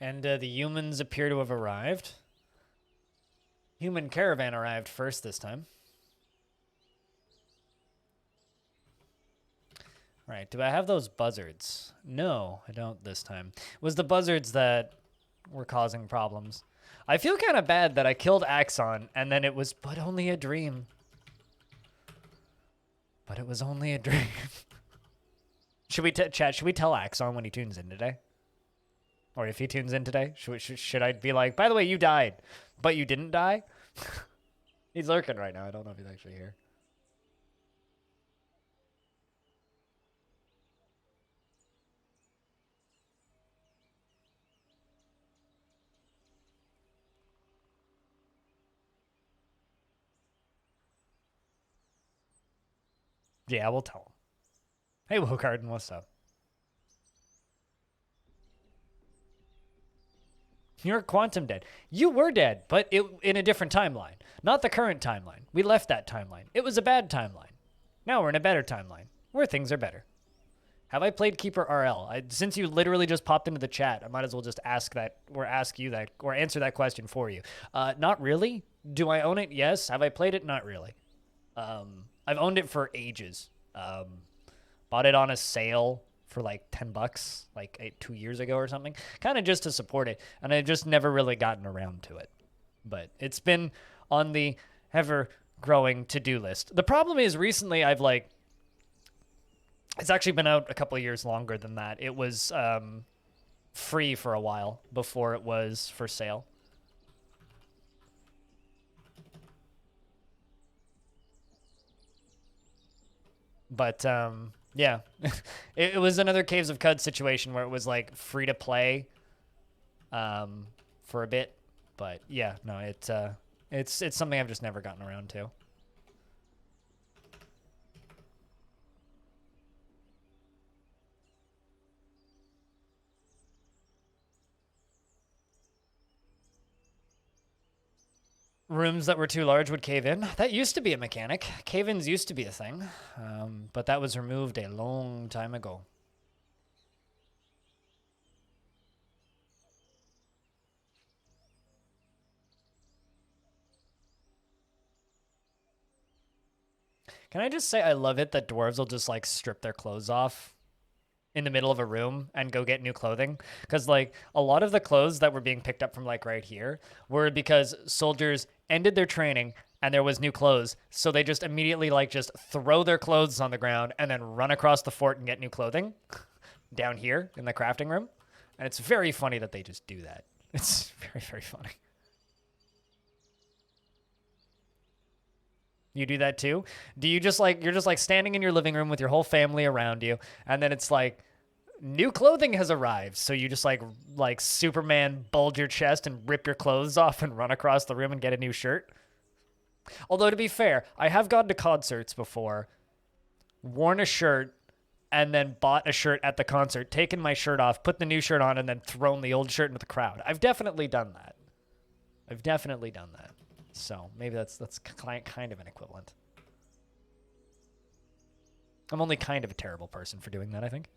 And the humans appear to have arrived. Human caravan arrived first this time. Right, do I have those buzzards? No, I don't this time. It was the buzzards that were causing problems. I feel kind of bad that I killed Axon, and then it was but only a dream. But it was only a dream. Should we chat? Should we tell Axon when he tunes in today? Or if he tunes in today? Should I be like, by the way, you died, but you didn't die? He's lurking right now. I don't know if he's actually here. Yeah, we'll tell him. Hey, Wogarden, what's up? You're quantum dead. You were dead, but in a different timeline. Not the current timeline. We left that timeline. It was a bad timeline. Now we're in a better timeline, where things are better. Have I played Keeper RL? Since you literally just popped into the chat, I might as well just ask that, or ask you that, or answer that question for you. Not really. Do I own it? Yes. Have I played it? Not really. I've owned it for ages. Bought it on a sale for like 10 bucks, like 2 years ago or something, kind of just to support it. And I've just never really gotten around to it. But it's been on the ever growing to-do list. The problem is recently I've like, it's actually been out a couple of years longer than that. It was free for a while before it was for sale. But yeah, it was another Caves of Cud situation where it was like free to play for a bit. But yeah, no, it's something I've just never gotten around to. Rooms that were too large would cave in. That used to be a mechanic. Cave-ins used to be a thing, but that was removed a long time ago. Can I just say I love it that dwarves will just like strip their clothes off in the middle of a room and go get new clothing? Because like a lot of the clothes that were being picked up from like right here were because soldiers ended their training and there was new clothes, so they just immediately like just throw their clothes on the ground and then run across the fort and get new clothing down here in the crafting room. And it's very funny that they just do that. It's very, very funny. You do that too? Do you just like, you're just like standing in your living room with your whole family around you, and then it's like, new clothing has arrived. So you just like Superman bulge your chest and rip your clothes off and run across the room and get a new shirt? Although to be fair, I have gone to concerts before, worn a shirt, and then bought a shirt at the concert, taken my shirt off, put the new shirt on, and then thrown the old shirt into the crowd. I've definitely done that. I've definitely done that. So maybe that's kind of an equivalent. I'm only kind of a terrible person for doing that, I think.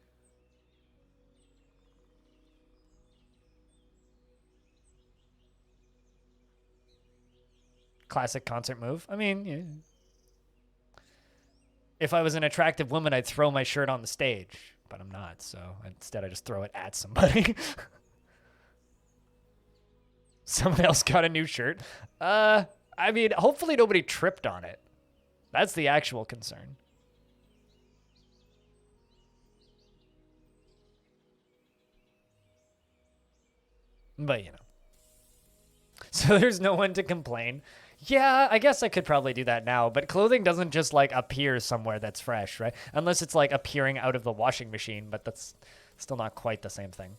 Classic concert move. I mean, yeah. If I was an attractive woman, I'd throw my shirt on the stage, but I'm not, so instead I just throw it at somebody. Someone else got a new shirt. I mean, hopefully nobody tripped on it. That's the actual concern. But, you know. So there's no one to complain. Yeah, I guess I could probably do that now, but clothing doesn't just like appear somewhere that's fresh, right? Unless it's like appearing out of the washing machine, but that's still not quite the same thing.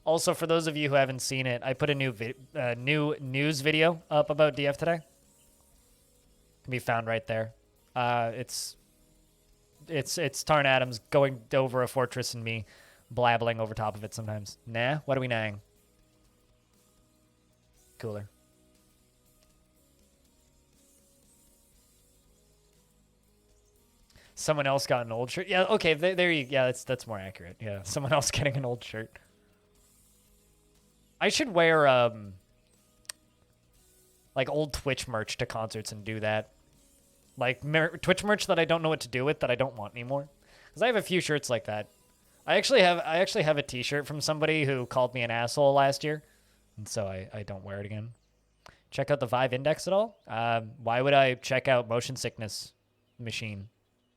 Also, for those of you who haven't seen it, I put a new news video up about DF today. Can be found right there. It's Tarn Adams going over a fortress and me blabbling over top of it sometimes. Nah, what are we nang? Cooler. Someone else got an old shirt. Yeah, okay, there you. Yeah, that's more accurate. Yeah, someone else getting an old shirt. I should wear like old Twitch merch to concerts and do that. Like Twitch merch that I don't know what to do with, that I don't want anymore. Because I have a few shirts like that. I actually have a T-shirt from somebody who called me an asshole last year, and so I don't wear it again. Check out the Vive Index at all? Why would I check out Motion Sickness Machine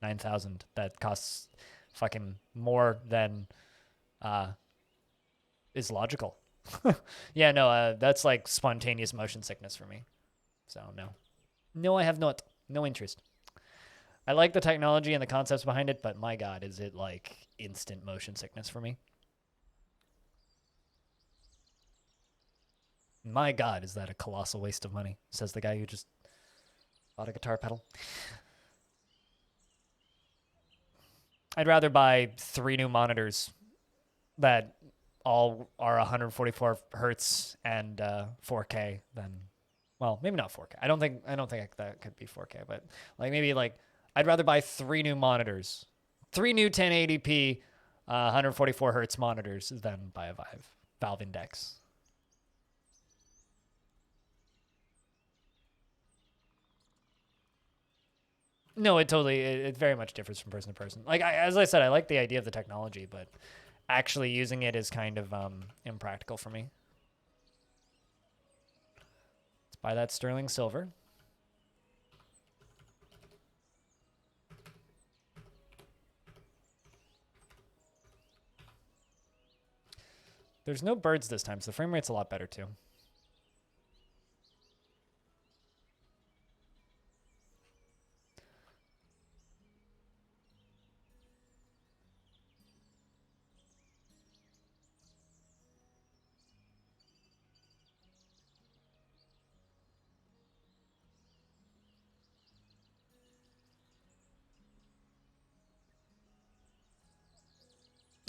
9000 that costs fucking more than is logical? Yeah, no, that's like spontaneous motion sickness for me. So no, I have not. No interest. I like the technology and the concepts behind it, but my God, is it like instant motion sickness for me? My God, is that a colossal waste of money, says the guy who just bought a guitar pedal. I'd rather buy 3 new monitors that all are 144 hertz and 4K than, well, maybe not 4K. I don't think that could be 4K, but like maybe like I'd rather buy 3 new monitors, 3 new 1080p 144 hertz monitors than buy a Valve Index. No, it very much differs from person to person. Like as I said, I like the idea of the technology, but actually using it is kind of impractical for me. Let's buy that sterling silver. There's no birds this time, so the frame rate's a lot better too.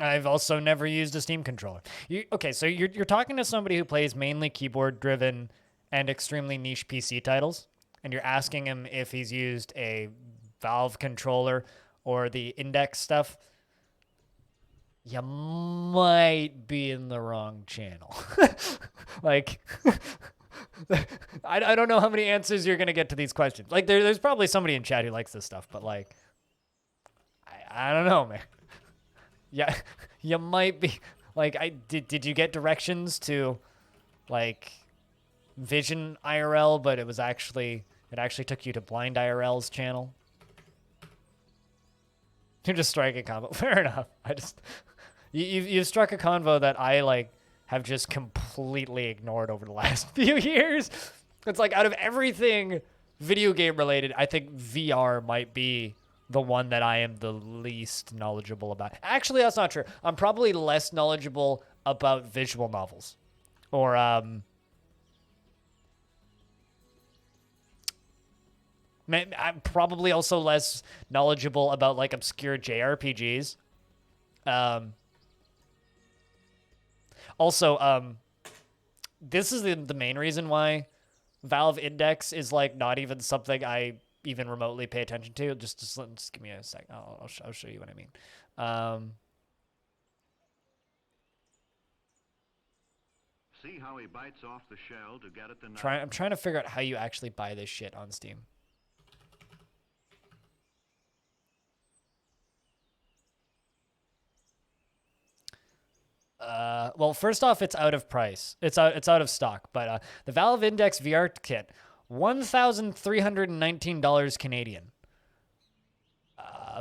I've also never used a Steam controller. Okay, so you're talking to somebody who plays mainly keyboard-driven and extremely niche PC titles, and you're asking him if he's used a Valve controller or the Index stuff. You might be in the wrong channel. Like, I don't know how many answers you're going to get to these questions. Like, there's probably somebody in chat who likes this stuff, but, like, I don't know, man. Yeah, you might be like did you get directions to like Vision IRL, but it actually took you to Blind IRL's channel? You're just striking a combo. Fair enough. You've struck a convo that I like have just completely ignored over the last few years. It's like out of everything video game related, I think VR might be the one that I am the least knowledgeable about. Actually, that's not true. I'm probably less knowledgeable about visual novels. Or, I'm probably also less knowledgeable about, like, obscure JRPGs. Also, this is the main reason why Valve Index is, like, not even something I even remotely pay attention to. Just give me a sec. I'll show you what I mean. See how he bites off the shell to get at the nut. I'm trying to figure out how you actually buy this shit on Steam. Well, first off, it's out of price. It's out of stock. But the Valve Index VR kit, $1,319 Canadian.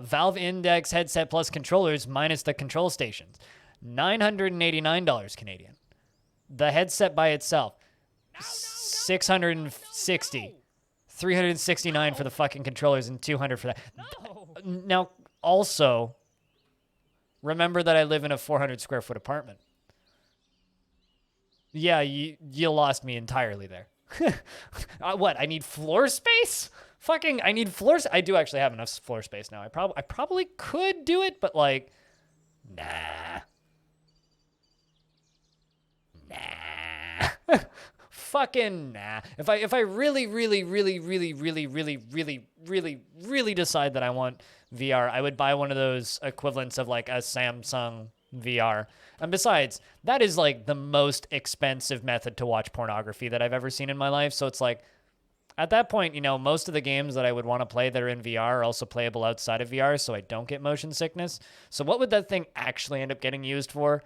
Valve Index headset plus controllers minus the control stations. $989 Canadian. The headset by itself, $660. $369 for the fucking controllers and $200 for that. Now, also, remember that I live in a 400 square foot apartment. Yeah, you lost me entirely there. What? I need floor space? Fucking, I need floor. I do actually have enough floor space now. I probably could do it, but like, nah. Fucking nah. If I really decide that I want VR, I would buy one of those equivalents of like a Samsung VR. And besides, that is like the most expensive method to watch pornography that I've ever seen in my life. So it's like, at that point, you know, most of the games that I would want to play that are in VR are also playable outside of VR, so I don't get motion sickness. So what would that thing actually end up getting used for?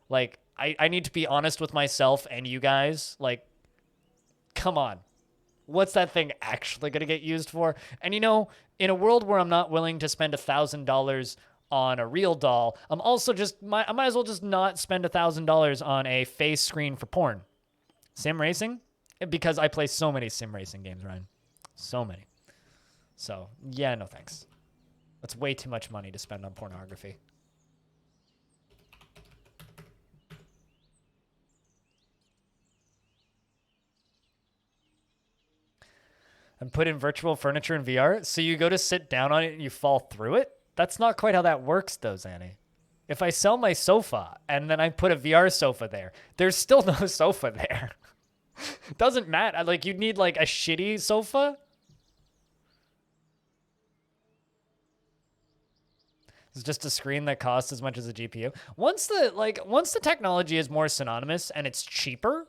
Like, I need to be honest with myself and you guys. Like, come on. What's that thing actually going to get used for? And, you know, in a world where I'm not willing to spend $1,000 on a real doll, I'm also just, I might as well just not spend $1,000 on a face screen for porn. Sim racing? Because I play so many sim racing games, Ryan. So many. So, yeah, no thanks. That's way too much money to spend on pornography. And put in virtual furniture in VR? So you go to sit down on it and you fall through it? That's not quite how that works, though, Zanny. If I sell my sofa and then I put a VR sofa there, there's still no sofa there. Doesn't matter. Like, you'd need, like, a shitty sofa. It's just a screen that costs as much as a GPU. Once the technology is more synonymous and it's cheaper,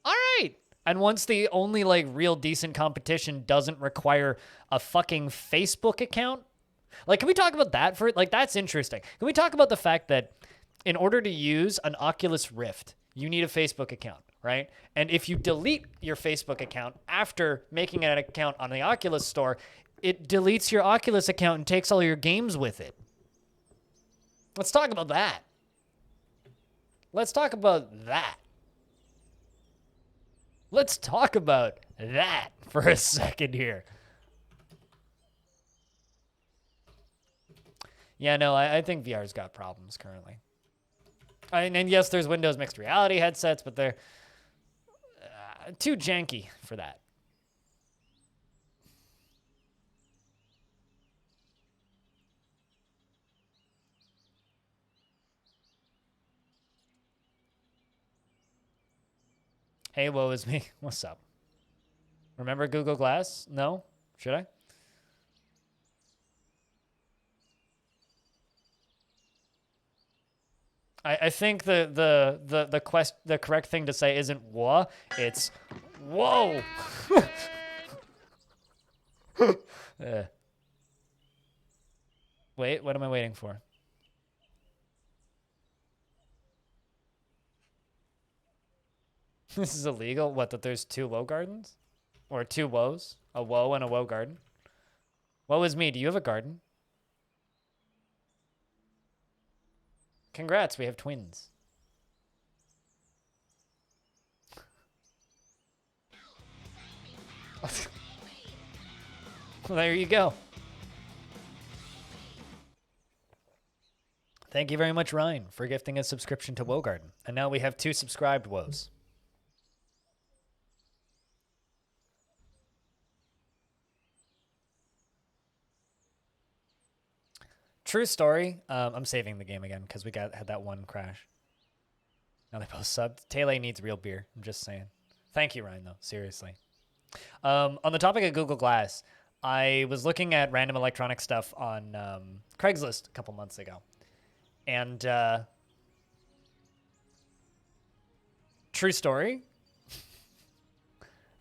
all right. And once the only, like, real decent competition doesn't require a fucking Facebook account, like, can we talk about that for, like, that's interesting. Can we talk about the fact that in order to use an Oculus Rift, you need a Facebook account, right? And if you delete your Facebook account after making an account on the Oculus store, it deletes your Oculus account and takes all your games with it. Let's talk about that. Let's talk about that. Let's talk about that for a second here. Yeah, no, I think VR's got problems currently. And yes, there's Windows mixed reality headsets, but they're too janky for that. Hey, woe is me. What's up? Remember Google Glass? No? Should I? I think the correct thing to say isn't whoa, it's whoa. Wait, what am I waiting for? This is illegal? What, that there's two woe gardens? Or two woes? A woe and a woe garden? Woe is me, do you have a garden? Congrats, we have twins. Well, there you go. Thank you very much, Ryan, for gifting a subscription to Woe Garden. And now we have 2 subscribed woes. True story. I'm saving the game again because we had that one crash. Now they both subbed. Tele needs real beer. I'm just saying. Thank you, Ryan, though. Seriously. On the topic of Google Glass, I was looking at random electronic stuff on Craigslist a couple months ago. And true story,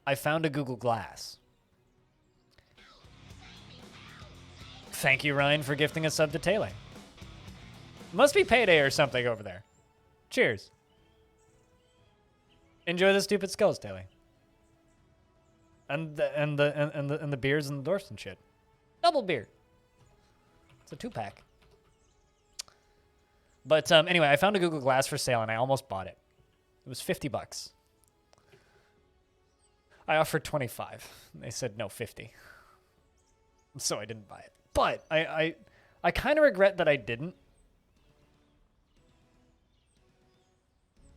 I found a Google Glass. Thank you, Ryan, for gifting a sub to Tele. Must be payday or something over there. Cheers. Enjoy the stupid skulls, Tele. And the beers and the dwarfs and shit. Double beer. It's a 2-pack. But anyway, I found a Google Glass for sale, and I almost bought it. It was $50. I offered 25. They said no, 50. So I didn't buy it. But I kind of regret that I didn't.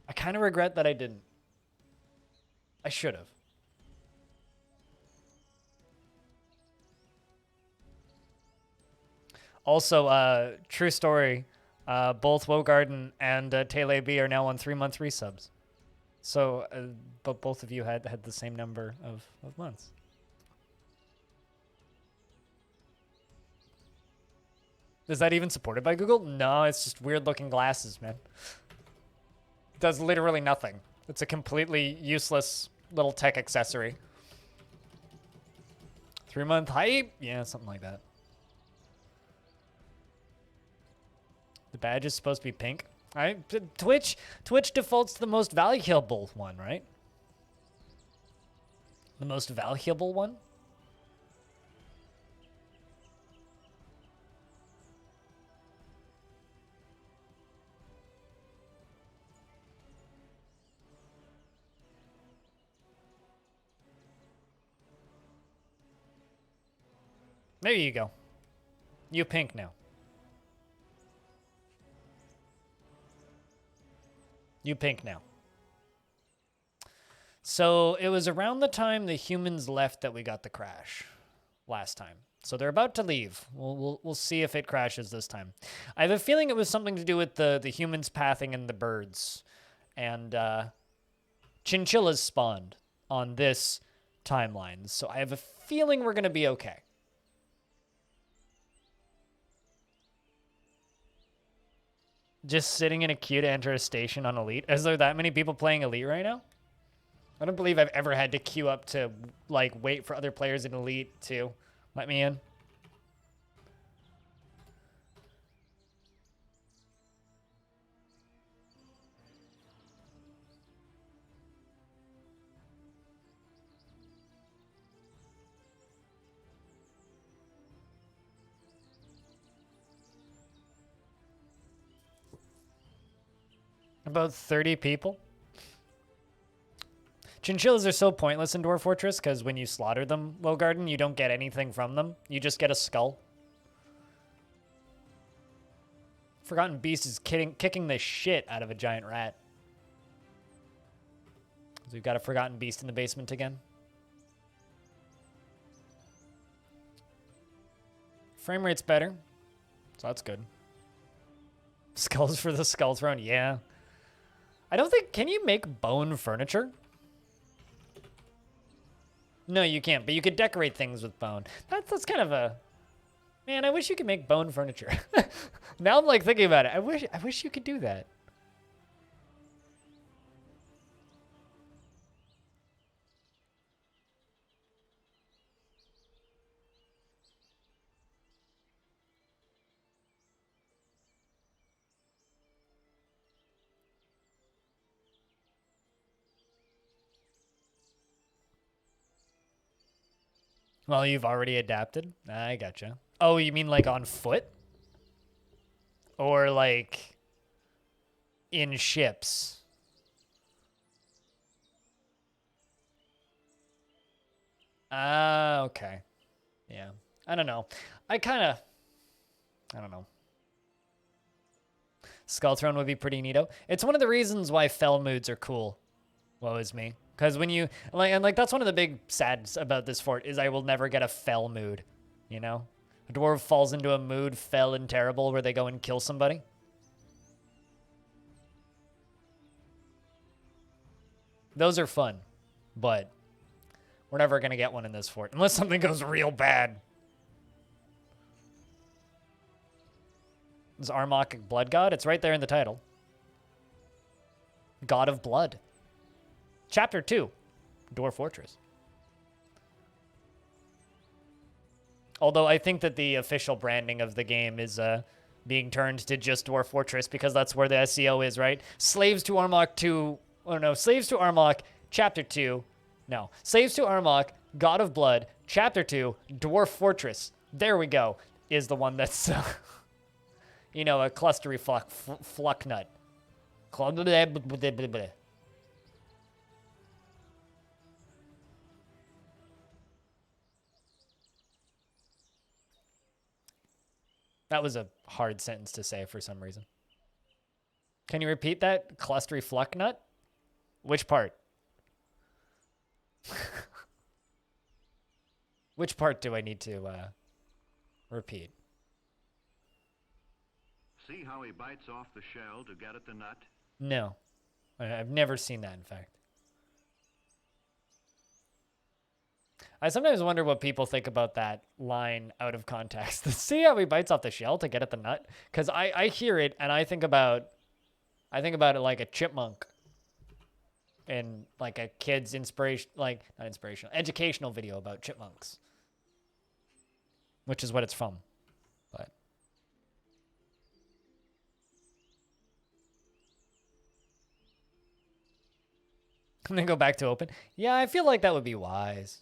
I kind of regret that I didn't. I should have. Also, true story, both Wogarden and Tele B are now on 3-month resubs. So, but both of you had the same number of months. Is that even supported by Google? No, it's just weird looking glasses, man. It does literally nothing. It's a completely useless little tech accessory. 3-month hype? Yeah, something like that. The badge is supposed to be pink. Twitch defaults to the most valuable one, right? The most valuable one? There you go. You pink now. You pink now. So it was around the time the humans left that we got the crash last time. So they're about to leave. We'll see if it crashes this time. I have a feeling it was something to do with the humans pathing and the birds. And chinchillas spawned on this timeline. So I have a feeling we're going to be okay. Just sitting in a queue to enter a station on Elite. Is there that many people playing Elite right now? I don't believe I've ever had to queue up to, like, wait for other players in Elite to let me in. About 30 people. Chinchillas are so pointless in Dwarf Fortress because when you slaughter them, Wogarden, you don't get anything from them. You just get a skull. Forgotten Beast is kicking the shit out of a giant rat. So we've got a Forgotten Beast in the basement again. Frame rate's better, so that's good. Skulls for the Skull Throne, yeah. I don't think... Can you make bone furniture? No, you can't, but you could decorate things with bone. That's kind of a... Man, I wish you could make bone furniture. Now I'm, like, thinking about it. I wish you could do that. Well, you've already adapted? I gotcha. Oh, you mean like on foot? Or like in ships? Ah, okay. Yeah. I don't know. I don't know. Skull Throne would be pretty neato. It's one of the reasons why fell moods are cool. Woe is me. Because when you, like, that's one of the big sads about this fort, is I will never get a fell mood, you know? A dwarf falls into a mood, fell and terrible, where they go and kill somebody. Those are fun, but we're never going to get one in this fort, unless something goes real bad. Is Armok a blood god? It's right there in the title. God of Blood. Chapter 2, Dwarf Fortress. Although I think that the official branding of the game is being turned to just Dwarf Fortress because that's where the SEO is, right? Slaves to Armok 2, oh no, Slaves to Armok, Chapter 2, no. Slaves to Armok, God of Blood, Chapter 2, Dwarf Fortress. There we go. is the one that's, you know, a clustery fluck nut. That was a hard sentence to say for some reason. Can you repeat that? Clustery fluck nut? Which part? Which part do I need to repeat? See how he bites off the shell to get at the nut? No. I've never seen that, in fact. I sometimes wonder what people think about that line out of context. See how he bites off the shell to get at the nut? Because I hear it and I think about it like a chipmunk in like a kid's inspiration, like not inspirational, educational video about chipmunks, which is what it's from. But and then go back to open. Yeah, I feel like that would be wise.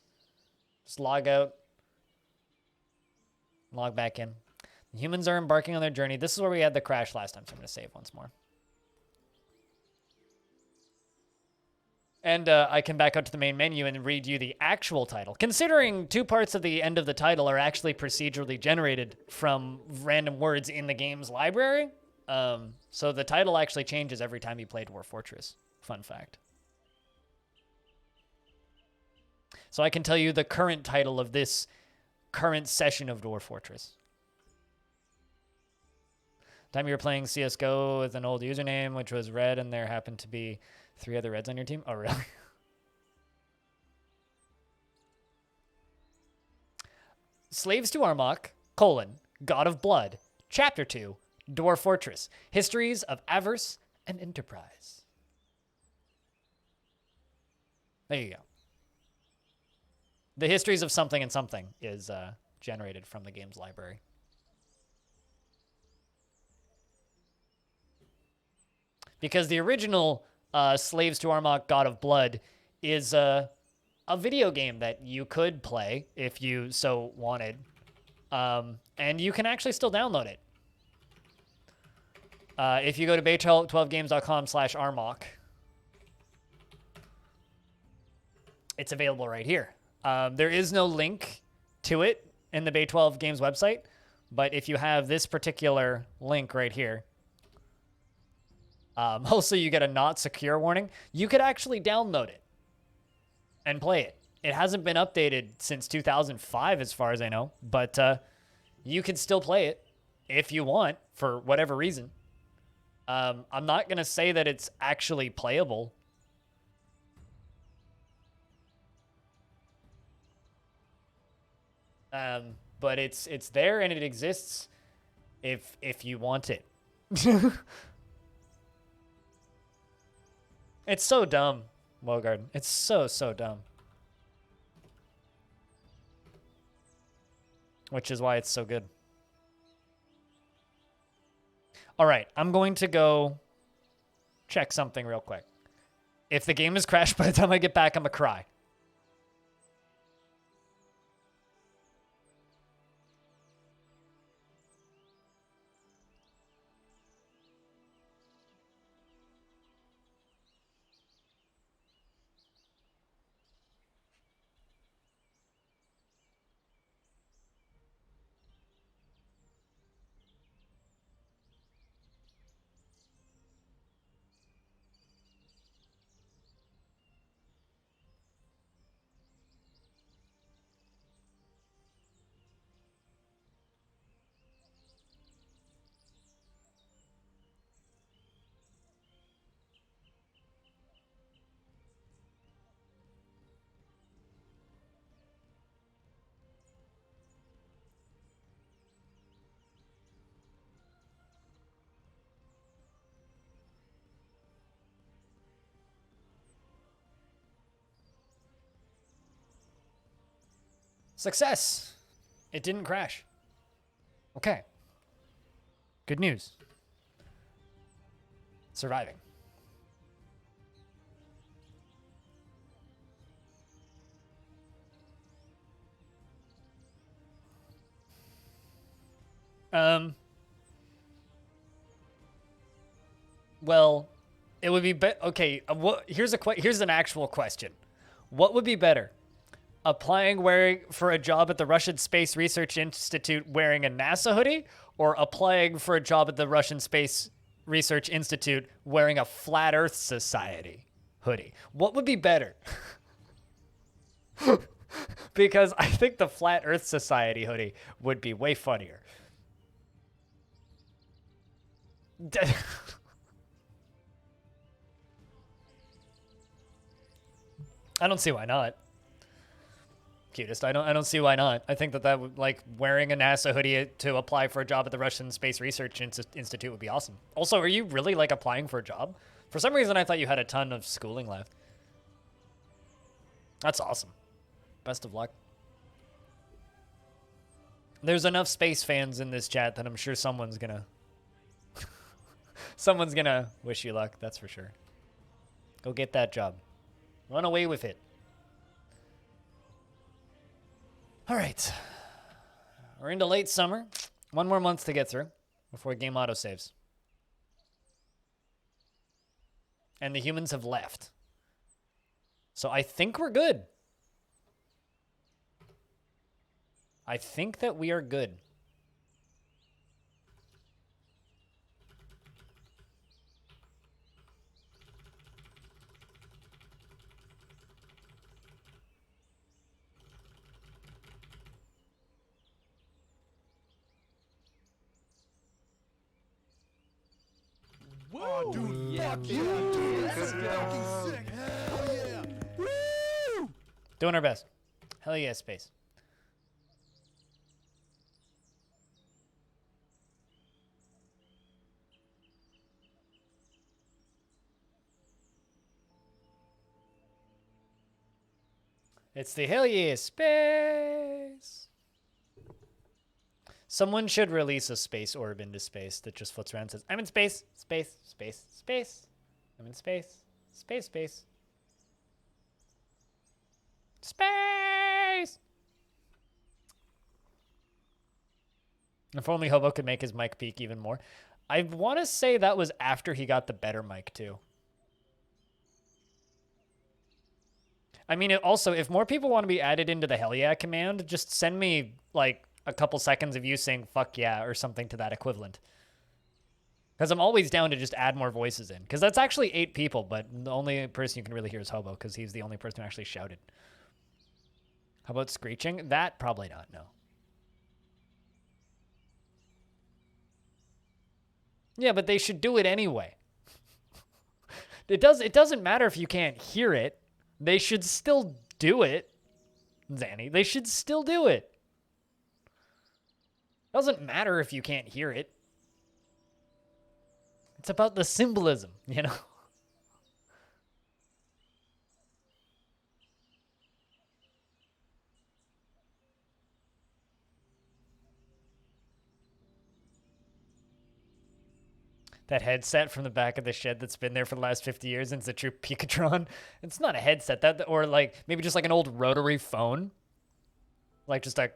Just log out. Log back in. The humans are embarking on their journey. This is where we had the crash last time, so I'm going to save once more. And I can back out to the main menu and read you the actual title. Considering 2 parts of the end of the title are actually procedurally generated from random words in the game's library. So the title actually changes every time you play Dwarf Fortress. Fun fact. So I can tell you the current title of this current session of Dwarf Fortress. Time you were playing CSGO with an old username, which was red, and there happened to be 3 other reds on your team? Oh, really? Slaves to Armok, God of Blood, Chapter 2, Dwarf Fortress, Histories of Avarice and Enterprise. There you go. The histories of something and something is generated from the game's library. Because the original Slaves to Armok, God of Blood is a video game that you could play if you so wanted. And you can actually still download it. If you go to bay12games.com/armok, it's available right here. There is no link to it in the Bay 12 Games website, but if you have this particular link right here, also you get a not secure warning. You could actually download it and play it. It hasn't been updated since 2005 as far as I know, but you can still play it if you want for whatever reason. I'm not going to say that it's actually playable. But it's there and it exists if you want it. It's so dumb, Wogard. It's so dumb. Which is why it's so good. All right, I'm going to go check something real quick. If the game is crashed by the time I get back, I'm gonna cry. Success! It didn't crash. Okay. Good news. Surviving. Well, it would be okay. Here's an actual question. What would be better? Applying for a job at the Russian Space Research Institute wearing a NASA hoodie, or applying for a job at the Russian Space Research Institute wearing a Flat Earth Society hoodie? What would be better? Because I think the Flat Earth Society hoodie would be way funnier. I don't see why not. Cutest. I don't see why not. I think that would, like, wearing a NASA hoodie to apply for a job at the Russian Space Research Institute would be awesome. Also, are you really, like, applying for a job? For some reason, I thought you had a ton of schooling left. That's awesome. Best of luck. There's enough space fans in this chat that I'm sure someone's gonna someone's gonna wish you luck, that's for sure. Go get that job. Run away with it. All right. We're into late summer. One more month to get through before game auto saves. And the humans have left. So I think we're good. I think that we are good. Woo! Oh, dude, yeah, fuck yeah, dude. That's fucking sick. Hell yeah. Woo! Doing our best. Hell yeah, space. It's the hell yeah space. Someone should release a space orb into space that just floats around and says, I'm in space, space, space, space. I'm in space, space, space. Space! If only Hobo could make his mic peak even more. I want to say that was after he got the better mic, too. I mean, also, if more people want to be added into the hell yeah command, just send me, like, a couple seconds of you saying fuck yeah or something to that equivalent. Because I'm always down to just add more voices in. Because that's actually 8 people, but the only person you can really hear is Hobo, because he's the only person who actually shouted. How about screeching? That, probably not, no. Yeah, but they should do it anyway. It doesn't matter if you can't hear it. They should still do it, Zanny. They should still do it. Doesn't matter if you can't hear it. It's about the symbolism, you know? That headset from the back of the shed that's been there for the last 50 years and it's a true Pikatron. It's not a headset, or like maybe just like an old rotary phone. Like just a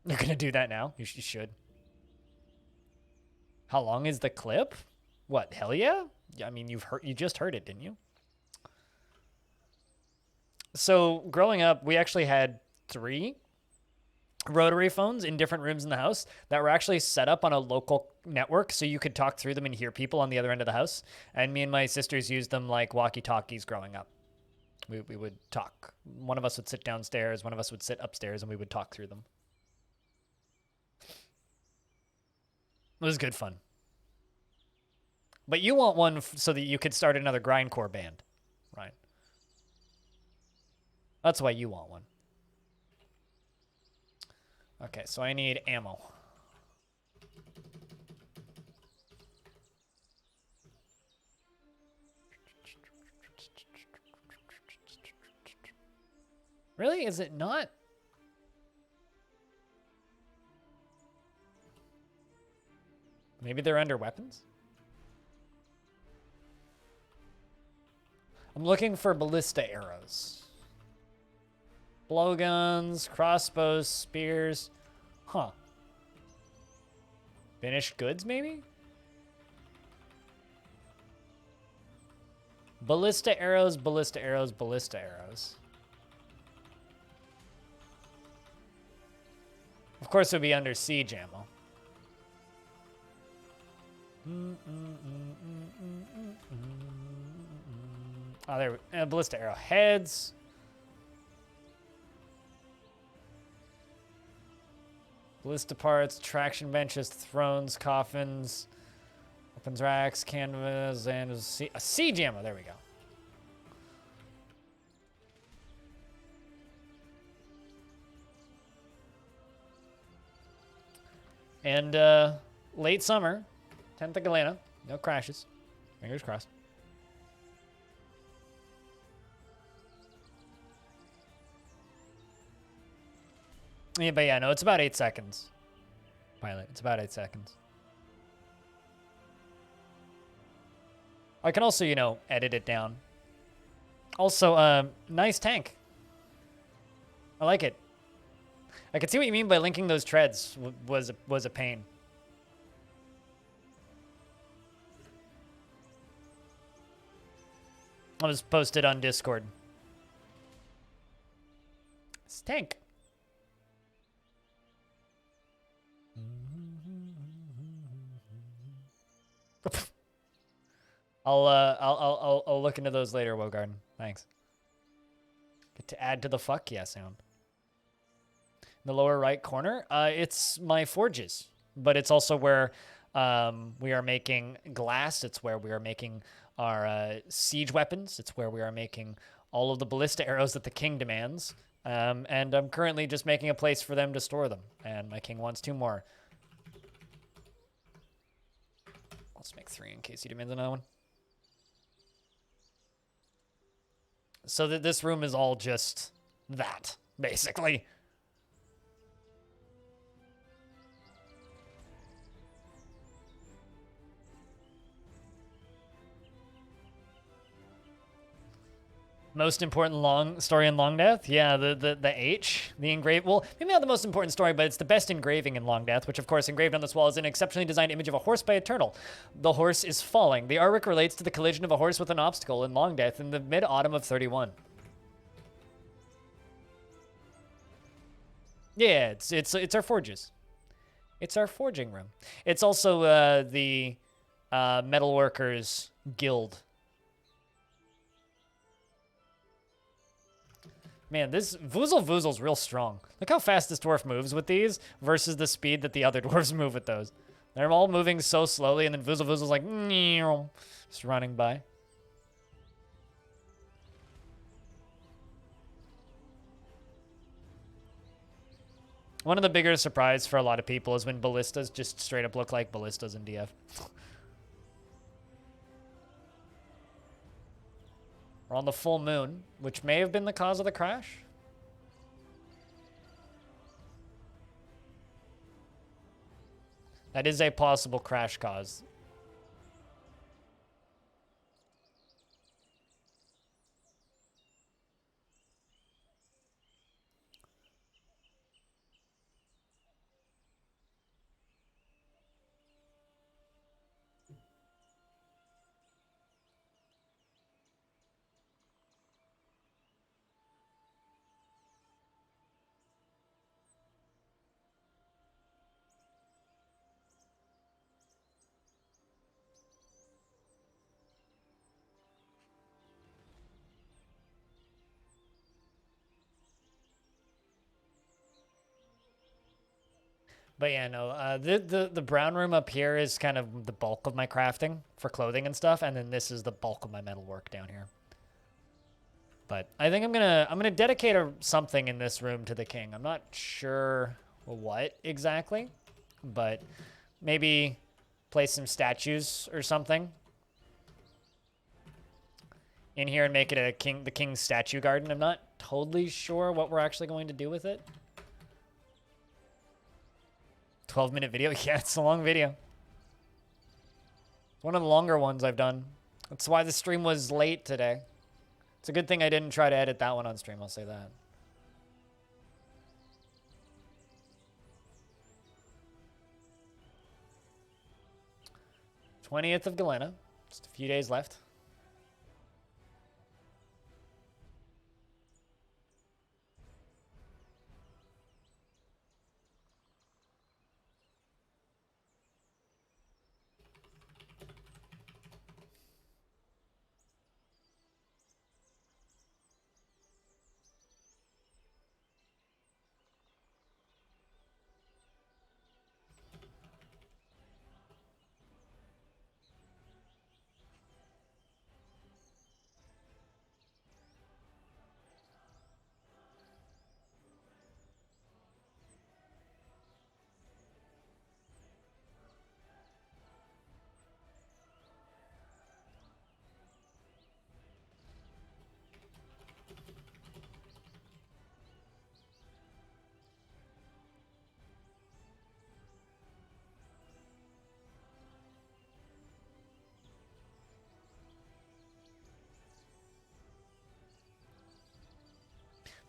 You're gonna do that now? You should. How long is the clip? What, hell yeah? I mean, you just heard it, didn't you? So growing up, we actually had 3 rotary phones in different rooms in the house that were actually set up on a local network so you could talk through them and hear people on the other end of the house. And me and my sisters used them like walkie-talkies growing up. We would talk. One of us would sit downstairs, one of us would sit upstairs, and we would talk through them. It was good fun. But you want one so that you could start another grindcore band, right? That's why you want one. Okay, so I need ammo. Really? Is it not? Maybe they're under weapons? I'm looking for ballista arrows. Blowguns, crossbows, spears. Huh. Finished goods, maybe? Ballista arrows, ballista arrows, ballista arrows. Of course, it would be under siege ammo. Oh, there. Ballista arrow heads. Ballista parts, traction benches, thrones, coffins, weapons racks, canvas, and a siege ammo. There we go. And late summer, 10th of Galena, no crashes. Fingers crossed. Yeah, but yeah, no, it's about 8 seconds. Pilot, it's about 8 seconds. I can also, you know, edit it down. Also, nice tank. I like it. I can see what you mean by linking those treads was a pain. I was posted on Discord. It's tank. I'll look into those later, Wogarden. Thanks. Get to add to the fuck yeah sound. In the lower right corner, it's my forges, but it's also where we are making glass. It's where we are making our siege weapons. It's where we are making all of the ballista arrows that the king demands. And I'm currently just making a place for them to store them. And my king wants 2 more. Let's make 3 in case he demands another one. So that this room is all just that, basically. Most important long story in Longdeath? Yeah, the H, the engraved. Well, maybe not the most important story, but it's the best engraving in Longdeath, which of course engraved on this wall is an exceptionally designed image of a horse by Eternal. The horse is falling. The artwork relates to the collision of a horse with an obstacle in Longdeath in the mid-autumn of 31. Yeah, it's our forges. It's our forging room. It's also the metalworkers guild. Man, this Voozle Voozle's real strong. Look how fast this dwarf moves with these versus the speed that the other dwarves move with those. They're all moving so slowly, and then Voozle Voozle's like, just running by. One of the bigger surprises for a lot of people is when ballistas just straight up look like ballistas in DF. We're on the full moon, which may have been the cause of the crash. That is a possible crash cause. But yeah, no, the brown room up here is kind of the bulk of my crafting for clothing and stuff, and then this is the bulk of my metal work down here. But I think I'm gonna dedicate something in this room to the king. I'm not sure what exactly, but maybe place some statues or something in here and make it the king's statue garden. I'm not totally sure what we're actually going to do with it. 12-minute video? Yeah, it's a long video. It's one of the longer ones I've done. That's why the stream was late today. It's a good thing I didn't try to edit that one on stream, I'll say that. '20th of Galena. Just a few days left.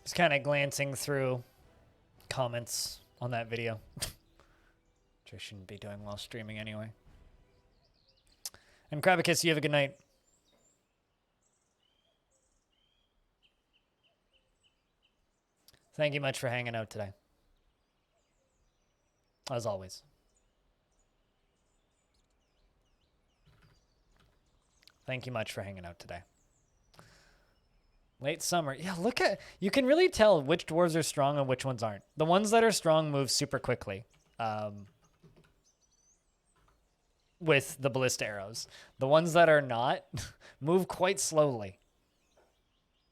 Just kind of glancing through comments on that video. Which I shouldn't be doing while streaming anyway. And Krabicus, you have a good night. Thank you much for hanging out today. As always. Thank you much for hanging out today. Late summer. Yeah, look at... You can really tell which dwarves are strong and which ones aren't. The ones that are strong move super quickly. With the ballista arrows. The ones that are not move quite slowly.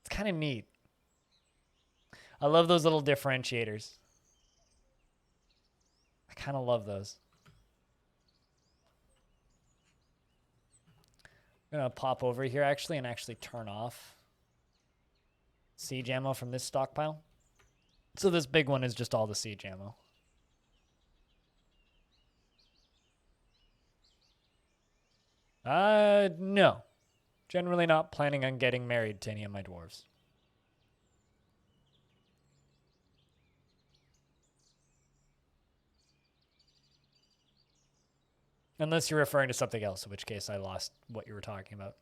It's kind of neat. I love those little differentiators. I kind of love those. I'm going to pop over here actually and actually turn off siege ammo from this stockpile. So this big one is just all the siege ammo. No. Generally not planning on getting married to any of my dwarves. Unless you're referring to something else, in which case I lost what you were talking about.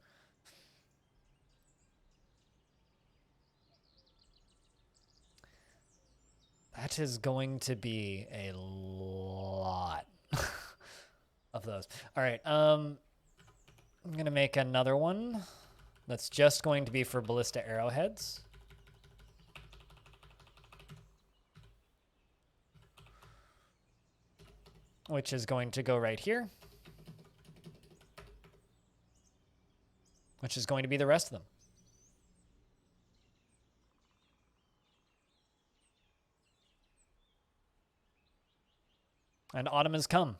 That is going to be a lot of those. All right, I'm going to make another one that's just going to be for ballista arrowheads. Which is going to go right here. Which is going to be the rest of them. And autumn has come,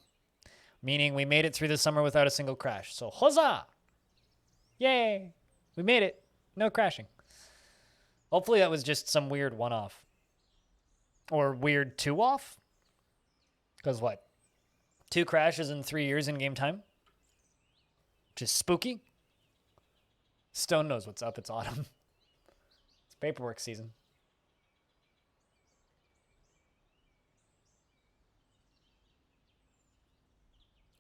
meaning we made it through the summer without a single crash. So huzzah! Yay! We made it. No crashing. Hopefully that was just some weird one-off. Or weird two-off? Because what? 2 crashes in 3 years in game time? Which is spooky. Stone knows what's up. It's autumn. It's paperwork season.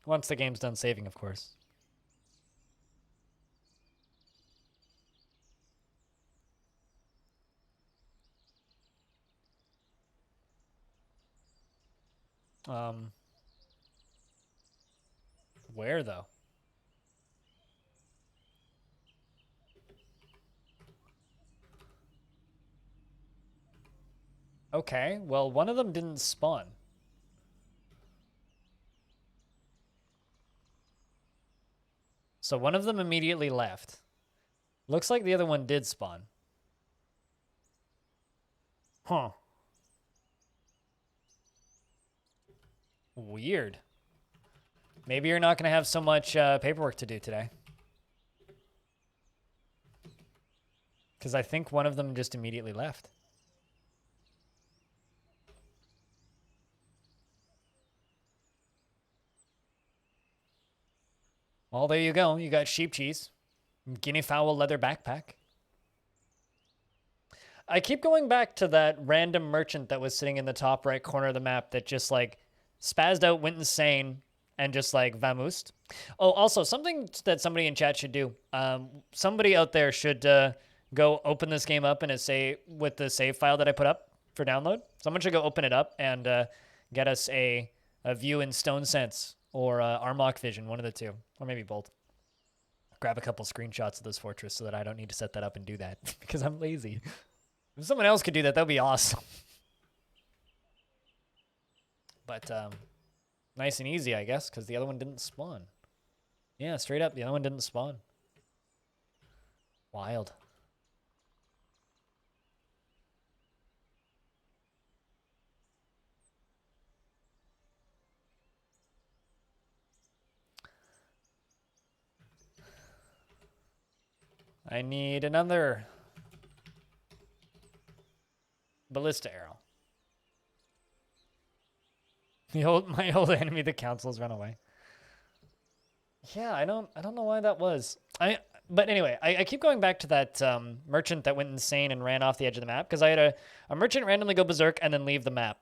Once the game's done saving, of course. Where, though? Okay, well, one of them didn't spawn. So one of them immediately left. Looks like the other one did spawn. Huh. Weird. Maybe you're not going to have so much paperwork to do today. Because I think one of them just immediately left. Well, there you go. You got sheep cheese, guinea fowl leather backpack. I keep going back to that random merchant that was sitting in the top right corner of the map that just like spazzed out, went insane, and just like vamoosed. Oh, also something that somebody in chat should do. Somebody out there should go open this game up in a save with the save file that I put up for download. Someone should go open it up and get us a view in Stone Sense or Armlock Vision, one of the two, or maybe both. Grab a couple screenshots of this fortress so that I don't need to set that up and do that because I'm lazy. If someone else could do that, that'd be awesome. But nice and easy, I guess, because the other one didn't spawn. Yeah, straight up, the other one didn't spawn. Wild. I need another ballista arrow. My old enemy, the council's run away. Yeah, I don't know why that was. But anyway, I keep going back to that merchant that went insane and ran off the edge of the map because I had a merchant randomly go berserk and then leave the map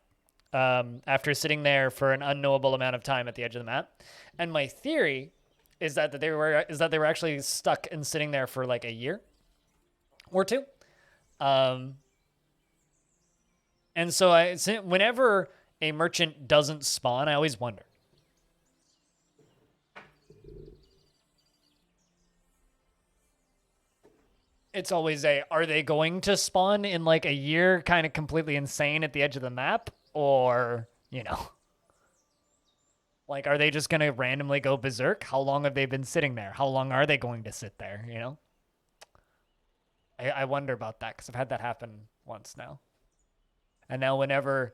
after sitting there for an unknowable amount of time at the edge of the map. And my theory is that they were actually stuck and sitting there for like a year or two. And so whenever a merchant doesn't spawn, I always wonder. It's always are they going to spawn in like a year kind of completely insane at the edge of the map? Or, like, are they just going to randomly go berserk? How long have they been sitting there? How long are they going to sit there, I wonder about that because I've had that happen once now. And now whenever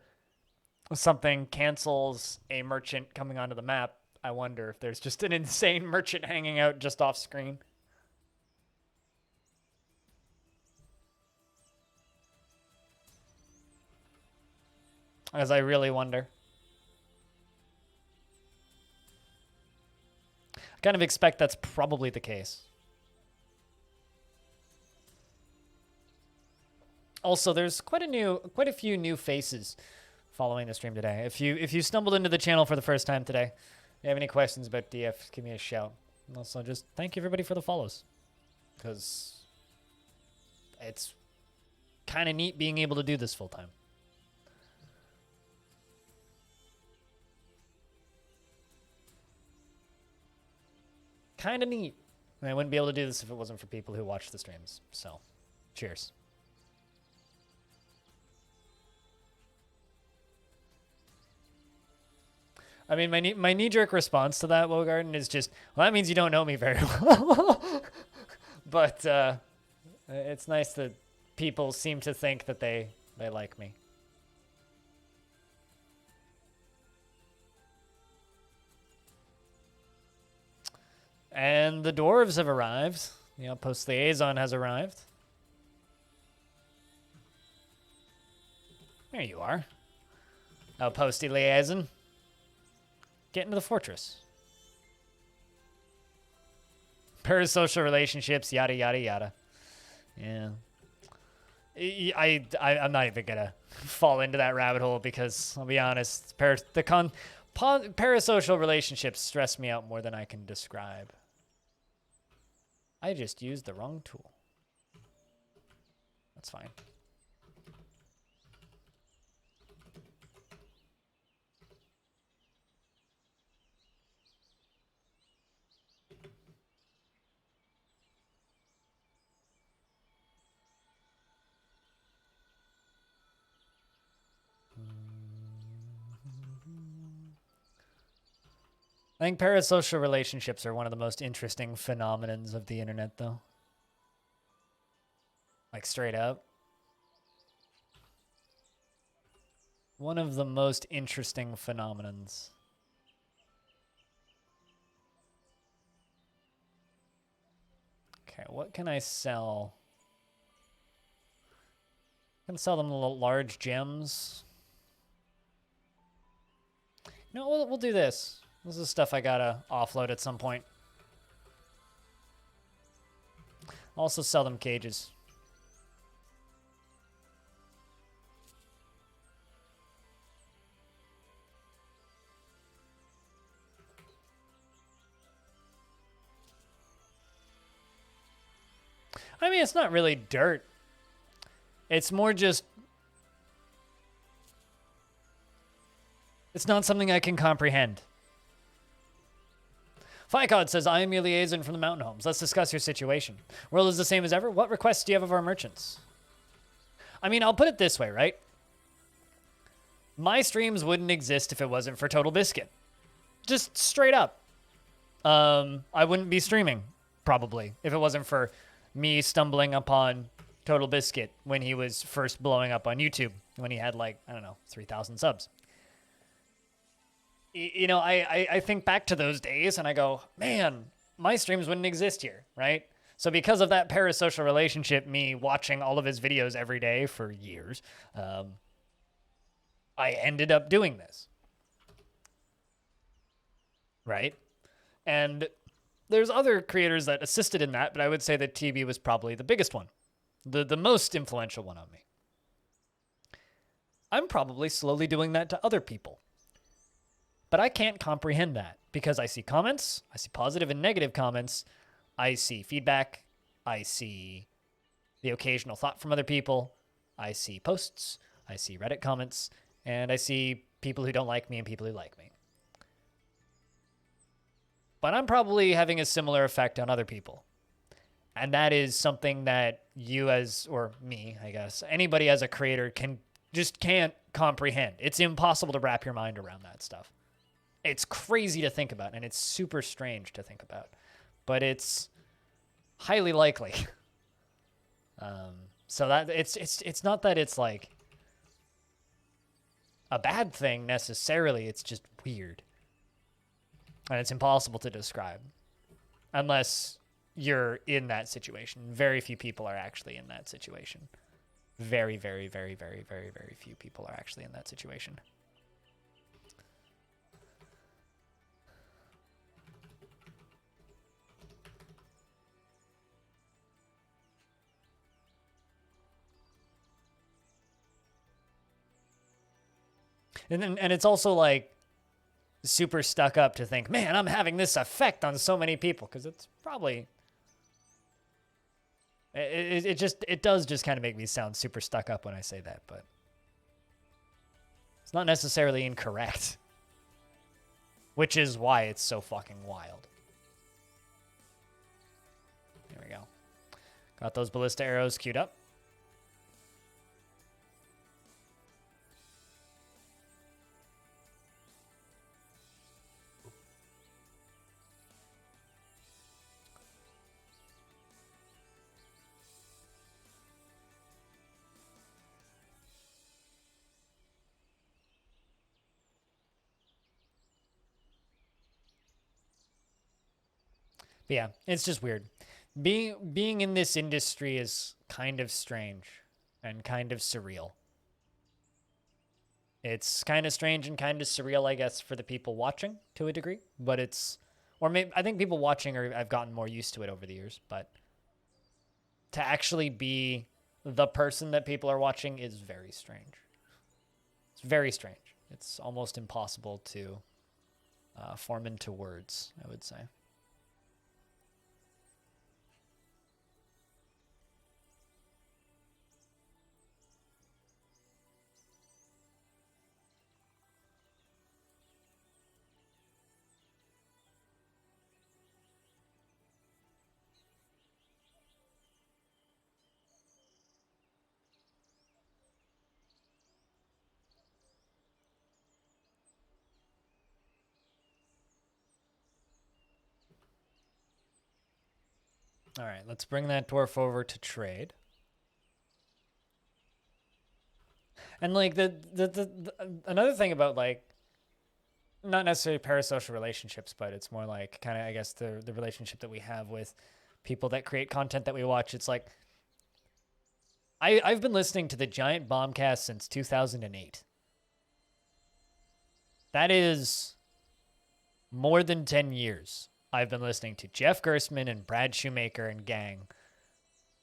something cancels a merchant coming onto the map, I wonder if there's just an insane merchant hanging out just off screen. As I really wonder. I kind of expect that's probably the case. Also, there's quite a few new faces following the stream today. If you stumbled into the channel for the first time today, if you have any questions about DF, give me a shout. And also, just thank you everybody for the follows, because it's kind of neat being able to do this full time. Kind of neat. And I wouldn't be able to do this if it wasn't for people who watch the streams. So, cheers. I mean, my knee-jerk response to that, Wogarden, is just, well, that means you don't know me very well. But it's nice that people seem to think that they like me. And the dwarves have arrived. The outpost liaison has arrived. There you are. Outposty liaison. Get into the fortress. Parasocial relationships, yada, yada, yada. Yeah. I'm not even going to fall into that rabbit hole because, I'll be honest, parasocial relationships stress me out more than I can describe. I just used the wrong tool. That's fine. I think parasocial relationships are one of the most interesting phenomenons of the internet, though. Like, straight up. One of the most interesting phenomenons. Okay, what can I sell? I can sell them little large gems. No, we'll do this. This is stuff I gotta offload at some point. Also sell them cages. I mean, it's not really dirt. It's more just... It's not something I can comprehend. Ficod says, I am your liaison from the mountain homes. Let's discuss your situation. World is the same as ever. What requests do you have of our merchants? I mean, I'll put it this way, right? My streams wouldn't exist if it wasn't for Total Biscuit. Just straight up. I wouldn't be streaming, probably, if it wasn't for me stumbling upon Total Biscuit when he was first blowing up on YouTube, when he had, like, I don't know, 3,000 subs. You know, I think back to those days and I go, man, my streams wouldn't exist here, right? So because of that parasocial relationship, me watching all of his videos every day for years, I ended up doing this. Right? And there's other creators that assisted in that, but I would say that TB was probably the biggest one, the most influential one on me. I'm probably slowly doing that to other people. But I can't comprehend that because I see comments, I see positive and negative comments, I see feedback, I see the occasional thought from other people, I see posts, I see Reddit comments, and I see people who don't like me and people who like me. But I'm probably having a similar effect on other people. And that is something that you as, or me, I guess, anybody as a creator can't comprehend. It's impossible to wrap your mind around that stuff. It's crazy to think about, and it's super strange to think about, but it's highly likely. So that it's not that it's like a bad thing necessarily. It's just weird, and it's impossible to describe unless you're in that situation. Very few people are actually in that situation. Very, very, very, very, very, very few people are actually in that situation. And it's also like super stuck up to think, man, I'm having this effect on so many people, because it's probably it does just kind of make me sound super stuck up when I say that, but it's not necessarily incorrect, which is why it's so fucking wild. There we go. Got those ballista arrows queued up. Yeah, it's just weird. Being in this industry is kind of strange and kind of surreal. It's kind of strange and kind of surreal, I guess, for the people watching to a degree, but I think people watching I've gotten more used to it over the years, but to actually be the person that people are watching is very strange. It's very strange. It's almost impossible to form into words, I would say. All right, let's bring that dwarf over to trade. And like another thing about like not necessarily parasocial relationships, but it's more like kind of I guess the relationship that we have with people that create content that we watch. It's like I've been listening to the Giant Bombcast since 2008. That is more than 10 years. I've been listening to Jeff Gerstmann and Brad Shoemaker and gang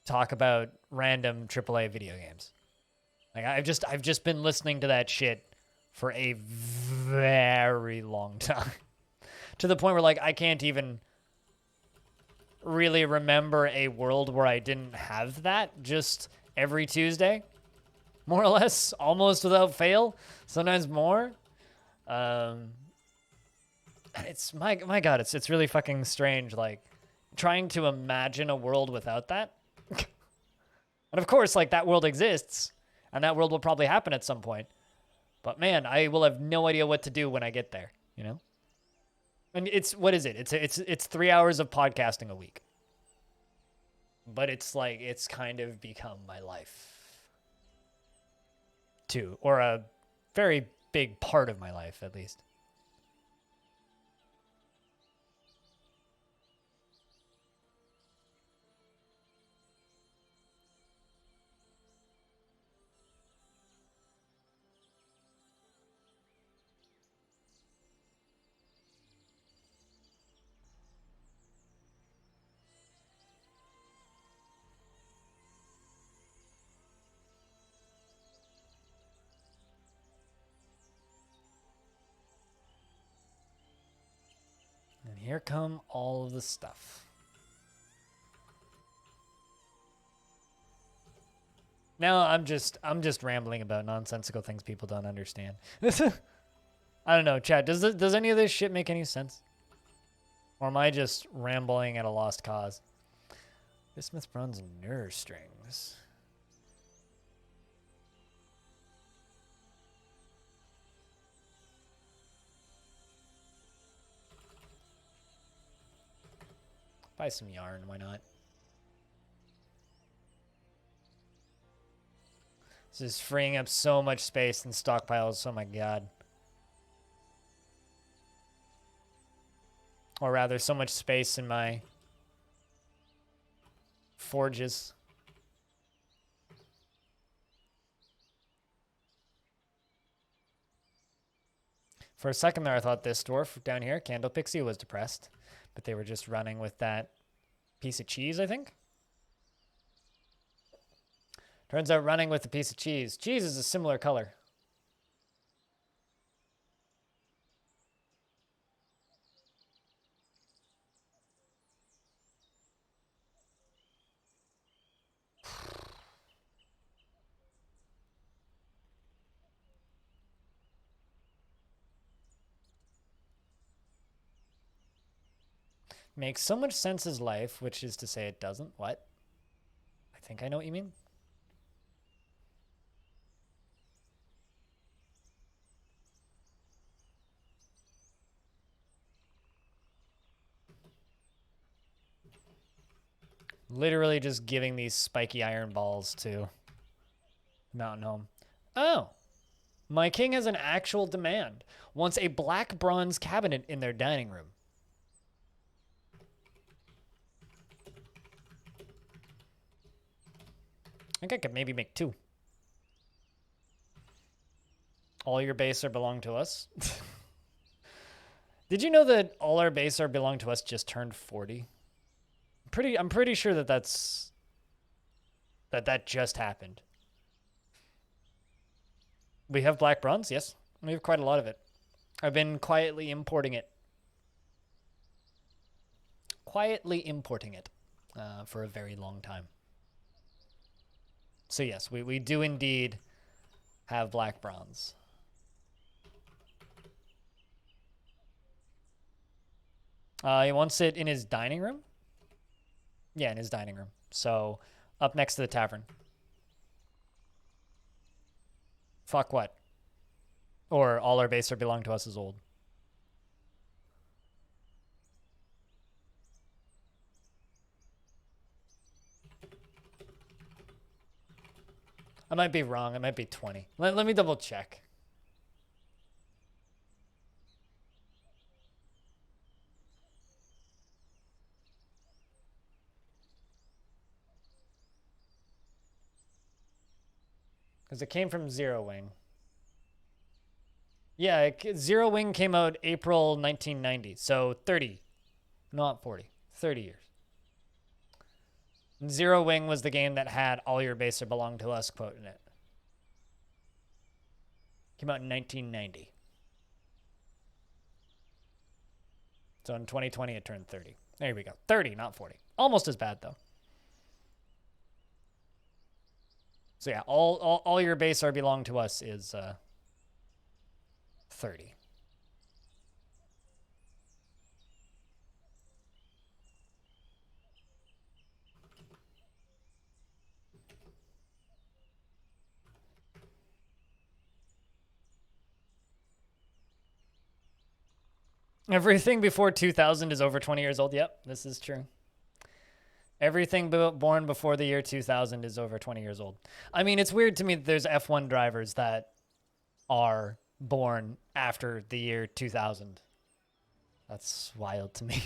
talk about random AAA video games. Like I've just been listening to that shit for a very long time. To the point where like I can't even really remember a world where I didn't have that just every Tuesday, more or less, almost without fail, sometimes more. It's my God, it's really fucking strange, like trying to imagine a world without that. And of course, like that world exists, and that world will probably happen at some point. But man, I will have no idea what to do when I get there, you know? And it's, what is it? It's 3 hours of podcasting a week. But it's like, it's kind of become my life too, or a very big part of my life, at least. And here come all of the stuff. Now I'm just rambling about nonsensical things people don't understand. I don't know, chat. Does any of this shit make any sense? Or am I just rambling at a lost cause? Bismuth, bronze, and nerve strings. Buy some yarn, why not? This is freeing up so much space in stockpiles, oh my god. Or rather, so much space in my forges. For a second there, I thought this dwarf down here, Candle Pixie, was depressed. But they were just running with that piece of cheese, I think. Turns out running with a piece of cheese. Cheese is a similar color. Makes so much sense as life, which is to say it doesn't. What? I think I know what you mean. Literally just giving these spiky iron balls to Mountain Home. Oh, my king has an actual demand. Wants a black bronze cabinet in their dining room. I think I could maybe make 2. All your base are belong to us. Did you know that all our base are belong to us just turned 40? I'm pretty sure that that just happened. We have black bronze, yes. We have quite a lot of it. I've been quietly importing it. For a very long time. So yes, we do indeed have black bronze. He wants it in his dining room? Yeah, in his dining room. So, up next to the tavern. Fuck what? Or all our base are belong to us is old. I might be wrong. It might be 20. Let me double check. Because it came from Zero Wing. Yeah, Zero Wing came out April 1990. So 30. Not 40. 30 years. Zero Wing was the game that had all your base belong to us quote in it. Came out in 1990. So in 2020 it turned 30. There we go. 30, not 40. Almost as bad, though. So yeah, all your base are belong to us is 30. Everything before 2000 is over 20 years old. Yep, this is true. Everything born before the year 2000 is over 20 years old. I mean, it's weird to me that there's F1 drivers that are born after the year 2000. That's wild to me.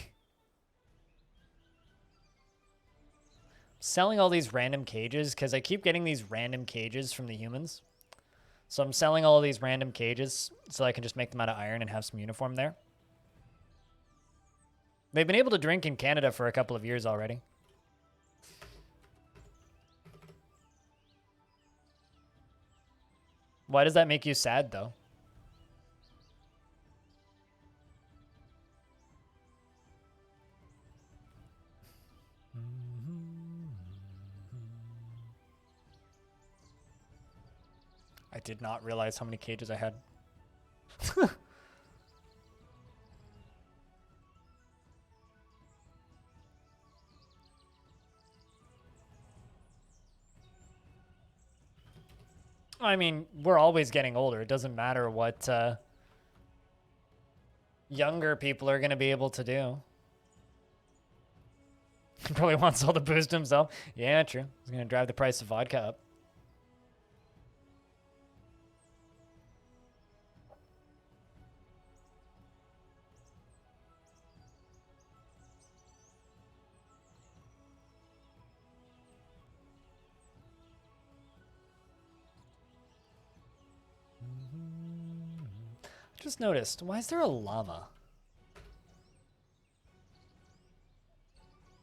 Selling all these random cages because I keep getting these random cages from the humans. So I'm selling all of these random cages so I can just make them out of iron and have some uniform there. They've been able to drink in Canada for a couple of years already. Why does that make you sad, though? I did not realize how many cages I had. I mean, we're always getting older. It doesn't matter what younger people are going to be able to do. He probably wants all the boost himself. Yeah, true. He's going to drive the price of vodka up. Just noticed, why is there a llama?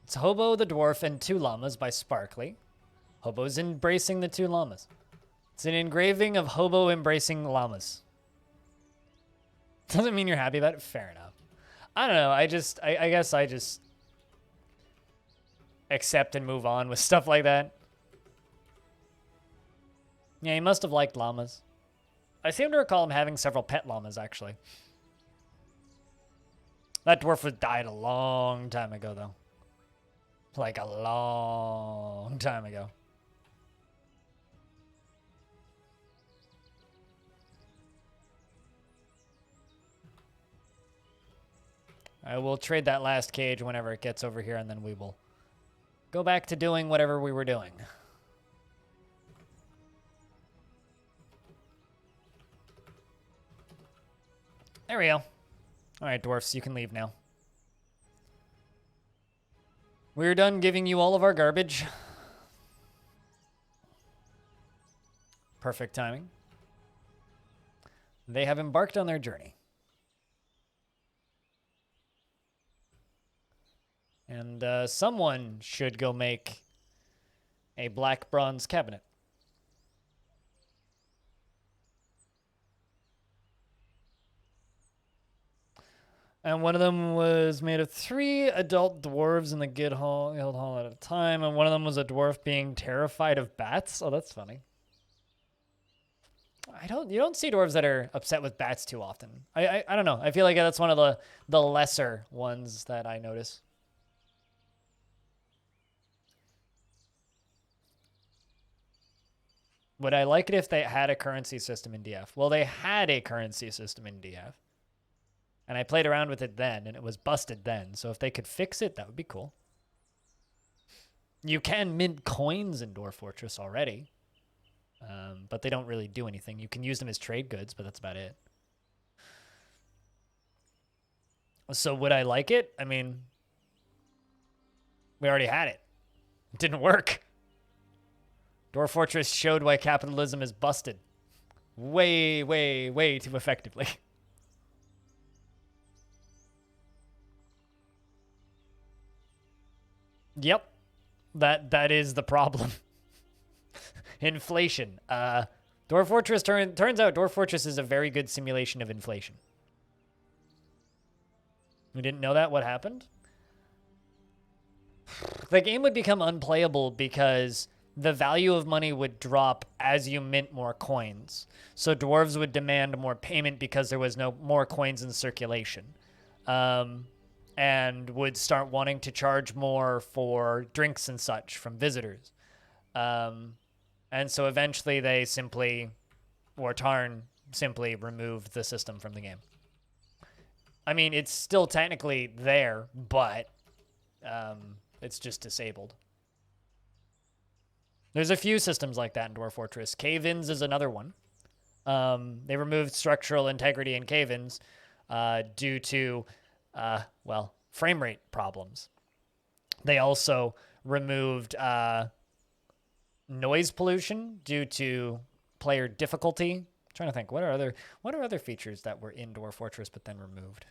It's Hobo the Dwarf and Two Llamas by Sparkly. Hobo's embracing the two llamas. It's an engraving of Hobo embracing llamas. Doesn't mean you're happy about it? Fair enough. I don't know, I guess I just accept and move on with stuff like that. Yeah, he must have liked llamas. I seem to recall him having several pet llamas, actually. That dwarf died a long time ago, though. Like a long time ago. I will trade that last cage whenever it gets over here, and then we will go back to doing whatever we were doing. There we go. All right, dwarfs, you can leave now. We're done giving you all of our garbage. Perfect timing. They have embarked on their journey. And someone should go make a black bronze cabinet. And one of them was made of 3 adult dwarves in the guild hall at a time. And one of them was a dwarf being terrified of bats. Oh, that's funny. You don't see dwarves that are upset with bats too often. I don't know. I feel like that's one of the lesser ones that I notice. Would I like it if they had a currency system in DF? Well, they had a currency system in DF. And I played around with it then, and it was busted then. So if they could fix it, that would be cool. You can mint coins in Dwarf Fortress already. But they don't really do anything. You can use them as trade goods, but that's about it. So would I like it? I mean, we already had it. It didn't work. Dwarf Fortress showed why capitalism is busted. Way, way, way too effectively. Yep, that is the problem. Inflation. Dwarf Fortress turns out Dwarf Fortress is a very good simulation of inflation. You didn't know that? What happened? the game would become unplayable because the value of money would drop as you mint more coins. So dwarves would demand more payment because there was no more coins in circulation, and would start wanting to charge more for drinks and such from visitors. And so eventually they simply, or Tarn simply removed the system from the game. I mean, it's still technically there, but it's just disabled. There's a few systems like that in Dwarf Fortress. Cave-ins is another one. They removed structural integrity in cave-ins due to, well, frame rate problems. They also removed noise pollution due to player difficulty. I'm trying to think, what are other features that were in Dwarf Fortress but then removed?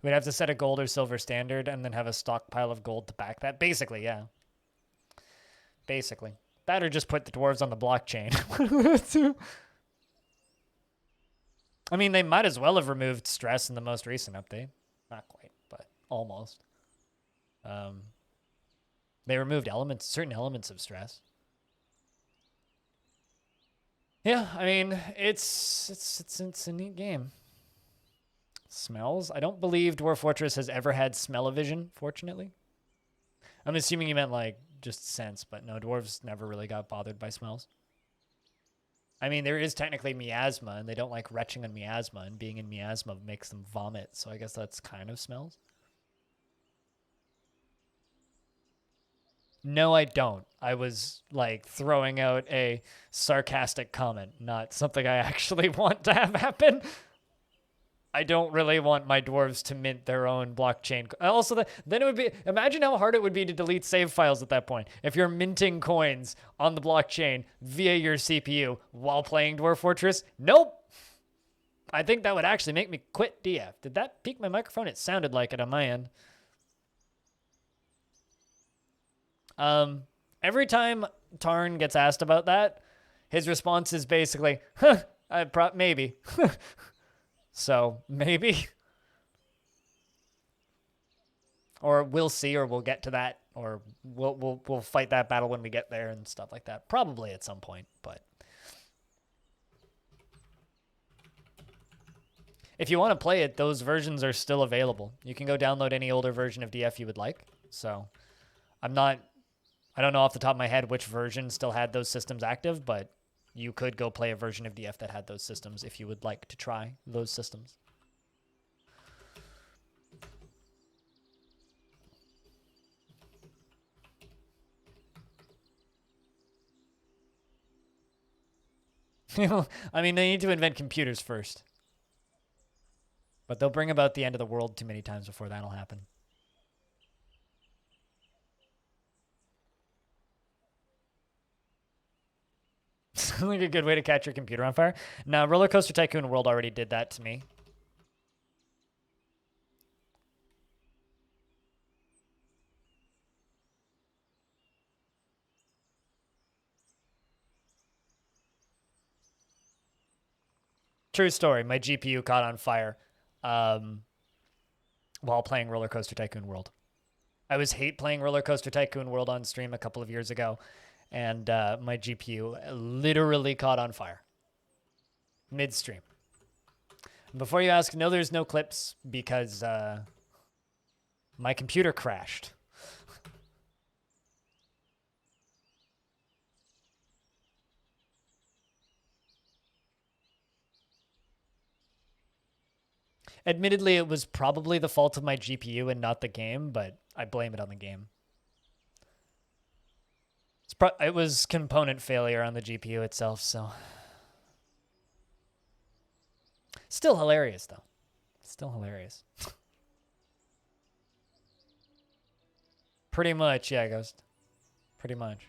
We'd have to set a gold or silver standard and then have a stockpile of gold to back that. Basically, yeah. Basically. That or just put the dwarves on the blockchain. I mean, they might as well have removed stress in the most recent update. Not quite, but almost. They removed certain elements of stress. Yeah, I mean, it's a neat game. Smells? I don't believe Dwarf Fortress has ever had smell-o-vision, fortunately. I'm assuming you meant, like, just sense, but no, dwarves never really got bothered by smells. I mean, there is technically miasma, and they don't like retching on miasma, and being in miasma makes them vomit, so I guess that's kind of smells. No, I don't. I was, like, throwing out a sarcastic comment, not something I actually want to have happen. I don't really want my dwarves to mint their own blockchain. Also, then it would be, imagine how hard it would be to delete save files at that point. If you're minting coins on the blockchain via your CPU while playing Dwarf Fortress, nope. I think that would actually make me quit DF. Did that peak my microphone? It sounded like it on my end. Every time Tarn gets asked about that, his response is basically, huh, maybe. So maybe, or we'll see, or we'll get to that, or we'll fight that battle when we get there and stuff like that. Probably at some point, but if you want to play it, those versions are still available. You can go download any older version of DF you would like. So I don't know off the top of my head which version still had those systems active, but you could go play a version of DF that had those systems if you would like to try those systems. I mean, they need to invent computers first. But they'll bring about the end of the world too many times before that'll happen. Like a good way to catch your computer on fire. Now, Roller Coaster Tycoon World already did that to me. True story. My GPU caught on fire while playing Roller Coaster Tycoon World. I was hate playing Roller Coaster Tycoon World on stream a couple of years ago, and my GPU literally caught on fire mid-stream. Before you ask, no, there's no clips because my computer crashed. Admittedly, it was probably the fault of my GPU and not the game, but I blame it on the game. It was component failure on the GPU itself, so. Still hilarious, though. Still hilarious. Pretty much, yeah, Ghost. Pretty much.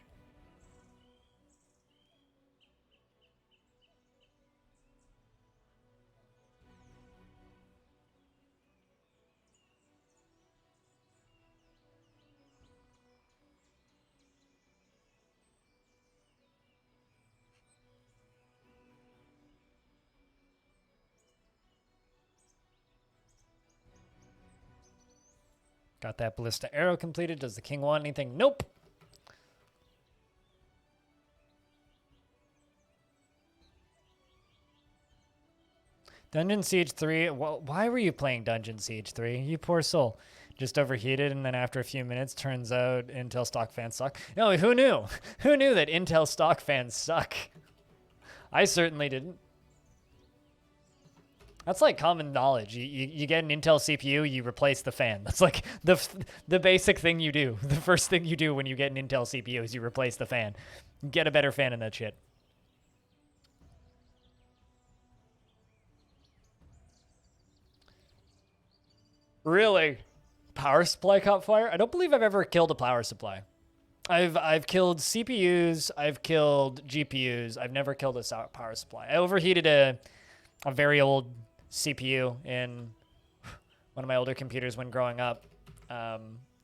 Got that ballista arrow completed. Does the king want anything? Nope. Dungeon Siege 3. Well, why were you playing Dungeon Siege 3? You poor soul. Just overheated, and then after a few minutes, turns out Intel stock fans suck. No, who knew? Who knew that Intel stock fans suck? I certainly didn't. That's like common knowledge. You get an Intel CPU, you replace the fan. That's like the basic thing you do. The first thing you do when you get an Intel CPU is you replace the fan. Get a better fan in that shit. Really? Power supply caught fire? I don't believe I've ever killed a power supply. I've killed CPUs, I've killed GPUs, I've never killed a power supply. I overheated a very old CPU in one of my older computers when growing up. Yeah,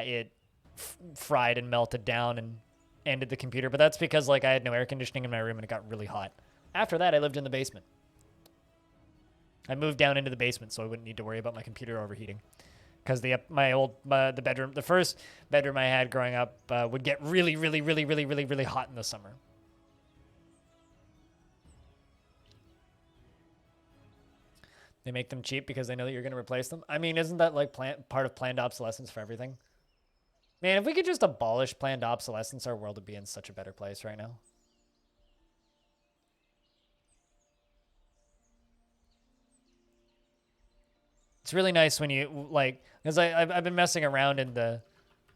it fried and melted down and ended the computer. But that's because like I had no air conditioning in my room and it got really hot. After that, I lived in the basement. I moved down into the basement so I wouldn't need to worry about my computer overheating. Because the bedroom, the first bedroom I had growing up would get really, really, really, really, really, really hot in the summer. They make them cheap because they know that you're going to replace them. I mean, isn't that like part of planned obsolescence for everything? Man, if we could just abolish planned obsolescence, our world would be in such a better place right now. It's really nice when you, like, because I've been messing around in the,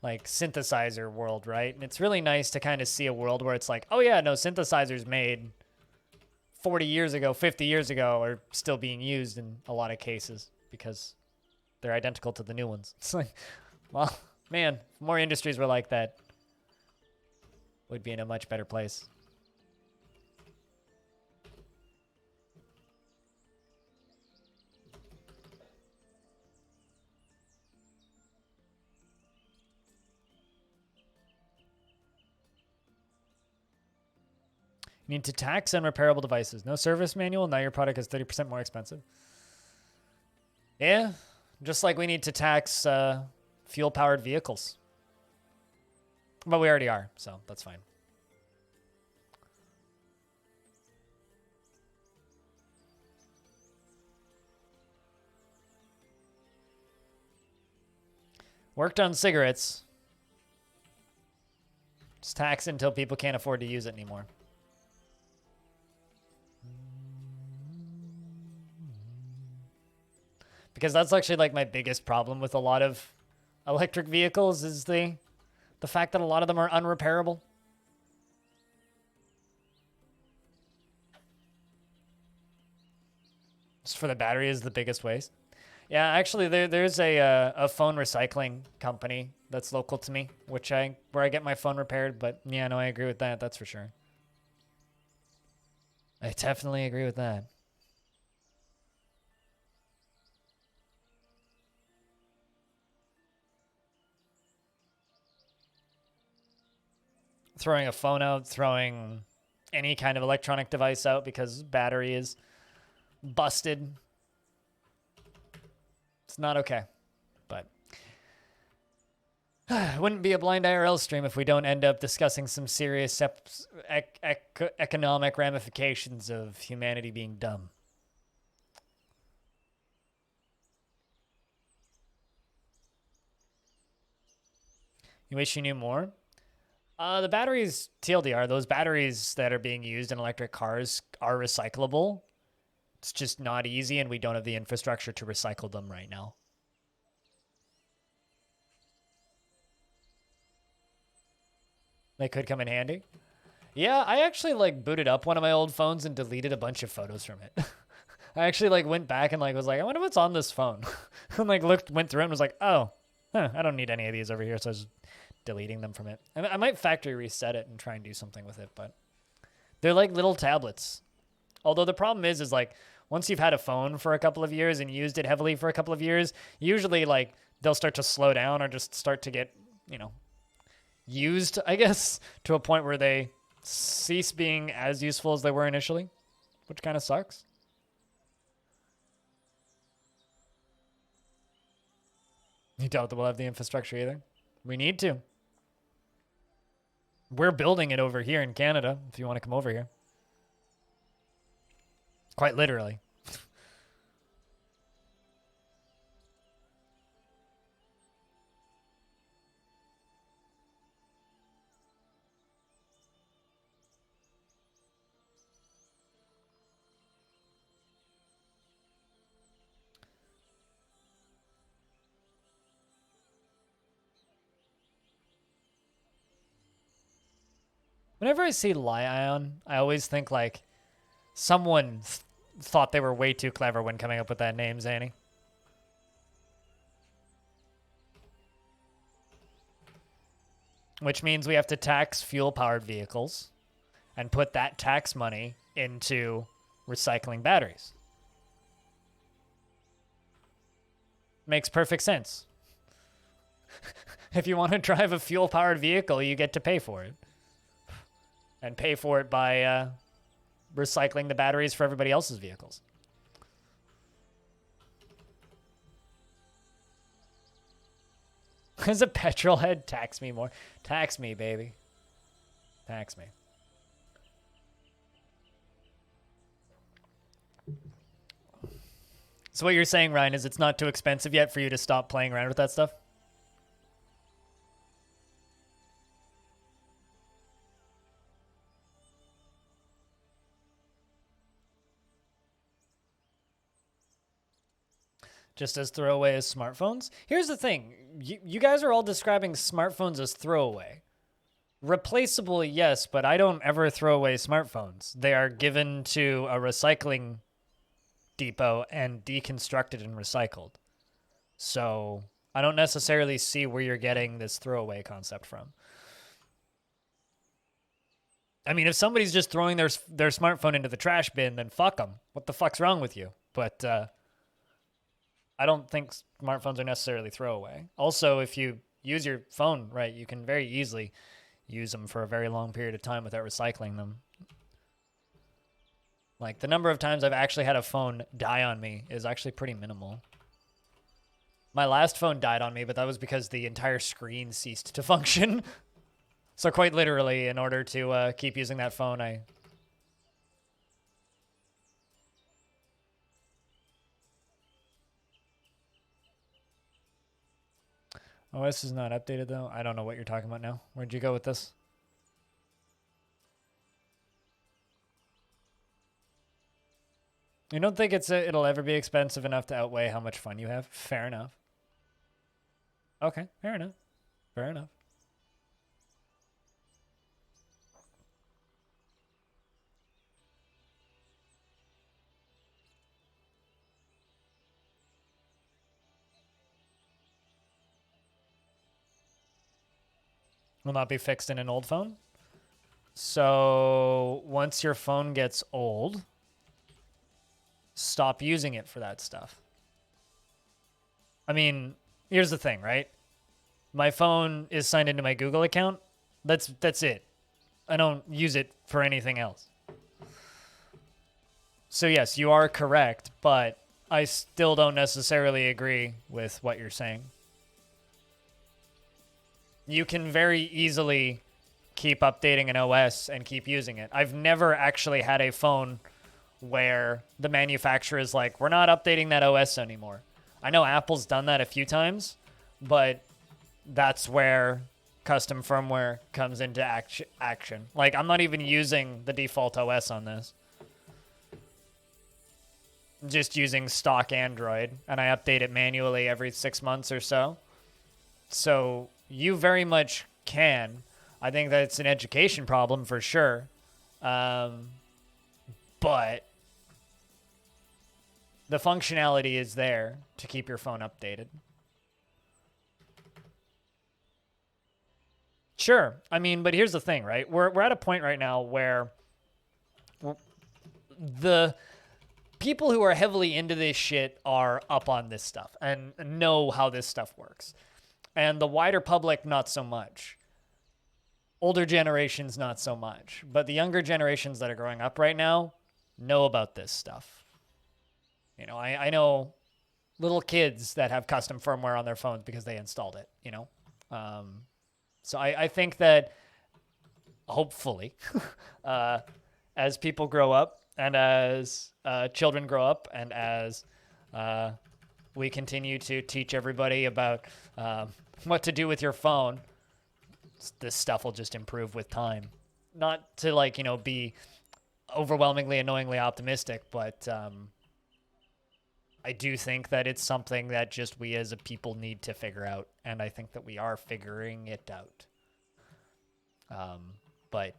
like, synthesizer world, right? And it's really nice to kind of see a world where it's like, oh yeah, no, synthesizers made 40 years ago, 50 years ago are still being used in a lot of cases because they're identical to the new ones. It's like, well, man, if more industries were like that, we'd be in a much better place. You need to tax unrepairable devices. No service manual. Now your product is 30% more expensive. Yeah, just like we need to tax fuel-powered vehicles. But we already are, so that's fine. Worked on cigarettes. Just tax until people can't afford to use it anymore. Because that's actually like my biggest problem with a lot of electric vehicles is the fact that a lot of them are unrepairable. Just for the battery is the biggest waste. Yeah, actually there's a phone recycling company that's local to me, where I get my phone repaired, but yeah, no, I agree with that, that's for sure. I definitely agree with that. Throwing a phone out, throwing any kind of electronic device out because battery is busted. It's not okay, but it wouldn't be a blind IRL stream if we don't end up discussing some serious economic ramifications of humanity being dumb. You wish you knew more? The batteries, TLDR, those batteries that are being used in electric cars are recyclable. It's just not easy, and we don't have the infrastructure to recycle them right now. They could come in handy. Yeah, I actually like booted up one of my old phones and deleted a bunch of photos from it. I actually like went back and like was like, I wonder what's on this phone. And like went through it and was like, oh, I don't need any of these over here, so I was deleting them from it. I might factory reset it and try and do something with it, but they're like little tablets. Although the problem is like once you've had a phone for a couple of years and used it heavily for a couple of years, usually like they'll start to slow down or just start to get, used, I guess, to a point where they cease being as useful as they were initially, which kind of sucks. You doubt that we'll have the infrastructure either? We need to. We're building it over here in Canada, if you want to come over here. Quite literally. Whenever I see Lion, I always think like someone thought they were way too clever when coming up with that name, Zanny. Which means we have to tax fuel-powered vehicles and put that tax money into recycling batteries. Makes perfect sense. If you want to drive a fuel-powered vehicle, you get to pay for it. And pay for it by recycling the batteries for everybody else's vehicles. As a petrol head, tax me more. Tax me, baby. Tax me. So what you're saying, Ryan, is it's not too expensive yet for you to stop playing around with that stuff? Just as throwaway as smartphones? Here's the thing. You guys are all describing smartphones as throwaway. Replaceable, yes, but I don't ever throw away smartphones. They are given to a recycling depot and deconstructed and recycled. So I don't necessarily see where you're getting this throwaway concept from. I mean, if somebody's just throwing their smartphone into the trash bin, then fuck them. What the fuck's wrong with you? But I don't think smartphones are necessarily throwaway. Also, if you use your phone right, you can very easily use them for a very long period of time without recycling them. Like, the number of times I've actually had a phone die on me is actually pretty minimal. My last phone died on me, but that was because the entire screen ceased to function. So quite literally, in order to keep using that phone, OS is not updated, though. I don't know what you're talking about now. Where'd you go with this? You don't think it'll ever be expensive enough to outweigh how much fun you have? Fair enough. Okay, fair enough. Fair enough. Will not be fixed in an old phone. So once your phone gets old, stop using it for that stuff. I mean, here's the thing, right? My phone is signed into my Google account. That's it. I don't use it for anything else. So yes, you are correct, but I still don't necessarily agree with what you're saying. You can very easily keep updating an OS and keep using it. I've never actually had a phone where the manufacturer is like, we're not updating that OS anymore. I know Apple's done that a few times, but that's where custom firmware comes into action. Like, I'm not even using the default OS on this. I'm just using stock Android, and I update it manually every 6 months or so. So you very much can. I think that it's an education problem for sure. But the functionality is there to keep your phone updated. Sure. I mean, but here's the thing, right? We're at a point right now where the people who are heavily into this shit are up on this stuff and know how this stuff works. And the wider public, not so much. Older generations, not so much. But the younger generations that are growing up right now know about this stuff. You know, I know little kids that have custom firmware on their phones because they installed it, So I think that hopefully, as people grow up and as children grow up and as we continue to teach everybody about what to do with your phone, this stuff will just improve with time. Not to be overwhelmingly, annoyingly optimistic, but I do think that it's something that just we as a people need to figure out, and I think that we are figuring it out. But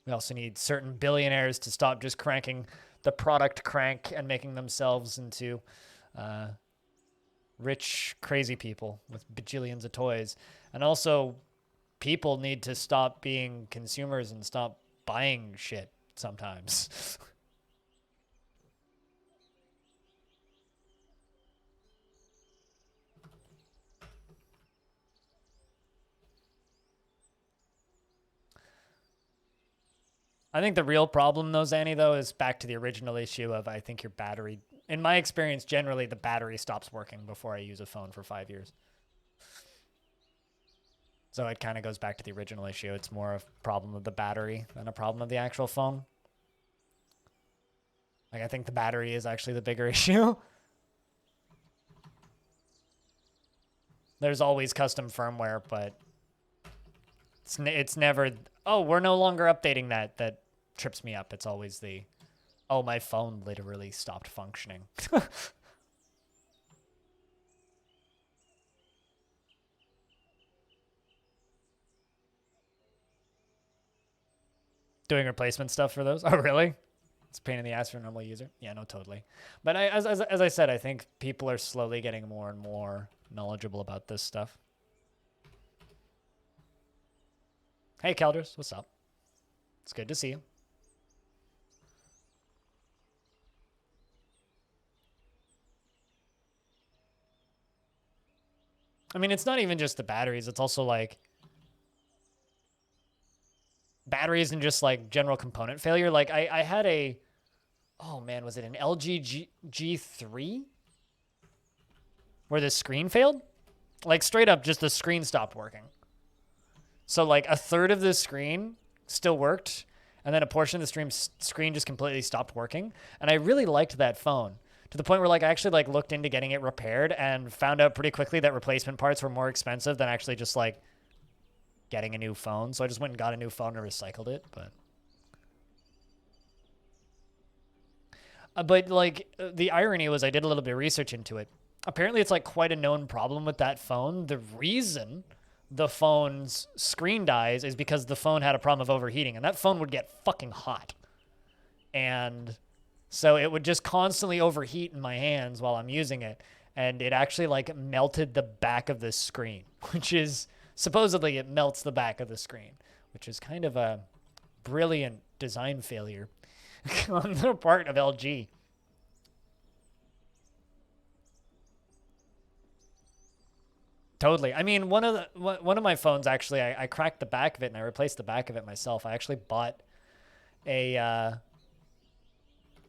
we also need certain billionaires to stop just cranking the product crank and making themselves into rich, crazy people with bajillions of toys. And also, people need to stop being consumers and stop buying shit sometimes. I think the real problem, though, Zanny, is back to the original issue of I think your battery. In my experience, generally, the battery stops working before I use a phone for 5 years. So it kind of goes back to the original issue. It's more a problem of the battery than a problem of the actual phone. Like, I think the battery is actually the bigger issue. There's always custom firmware, but it's never, oh, we're no longer updating that trips me up. It's always the, oh, my phone literally stopped functioning. Doing replacement stuff for those? Oh, really? It's a pain in the ass for a normal user? Yeah, no, totally. But as I said, I think people are slowly getting more and more knowledgeable about this stuff. Hey, Kelders, what's up? It's good to see you. I mean, it's not even just the batteries. It's also like batteries and just like general component failure. Like I had a, oh man, was it an LG G3 where the screen failed? Like straight up, just the screen stopped working. So like a third of the screen still worked, and then a portion of the screen just completely stopped working. And I really liked that phone to the point where like I actually like looked into getting it repaired and found out pretty quickly that replacement parts were more expensive than actually just like getting a new phone. So I just went and got a new phone and recycled it. But like the irony was I did a little bit of research into it. Apparently it's like quite a known problem with that phone. The reason the phone's screen dies is because the phone had a problem of overheating, and that phone would get fucking hot. And so it would just constantly overheat in my hands while I'm using it. And it actually like melted the back of the screen, which is supposedly it melts the back of the screen, which is kind of a brilliant design failure on the part of LG. Totally. I mean, one of my phones actually, I cracked the back of it and I replaced the back of it myself. I actually bought a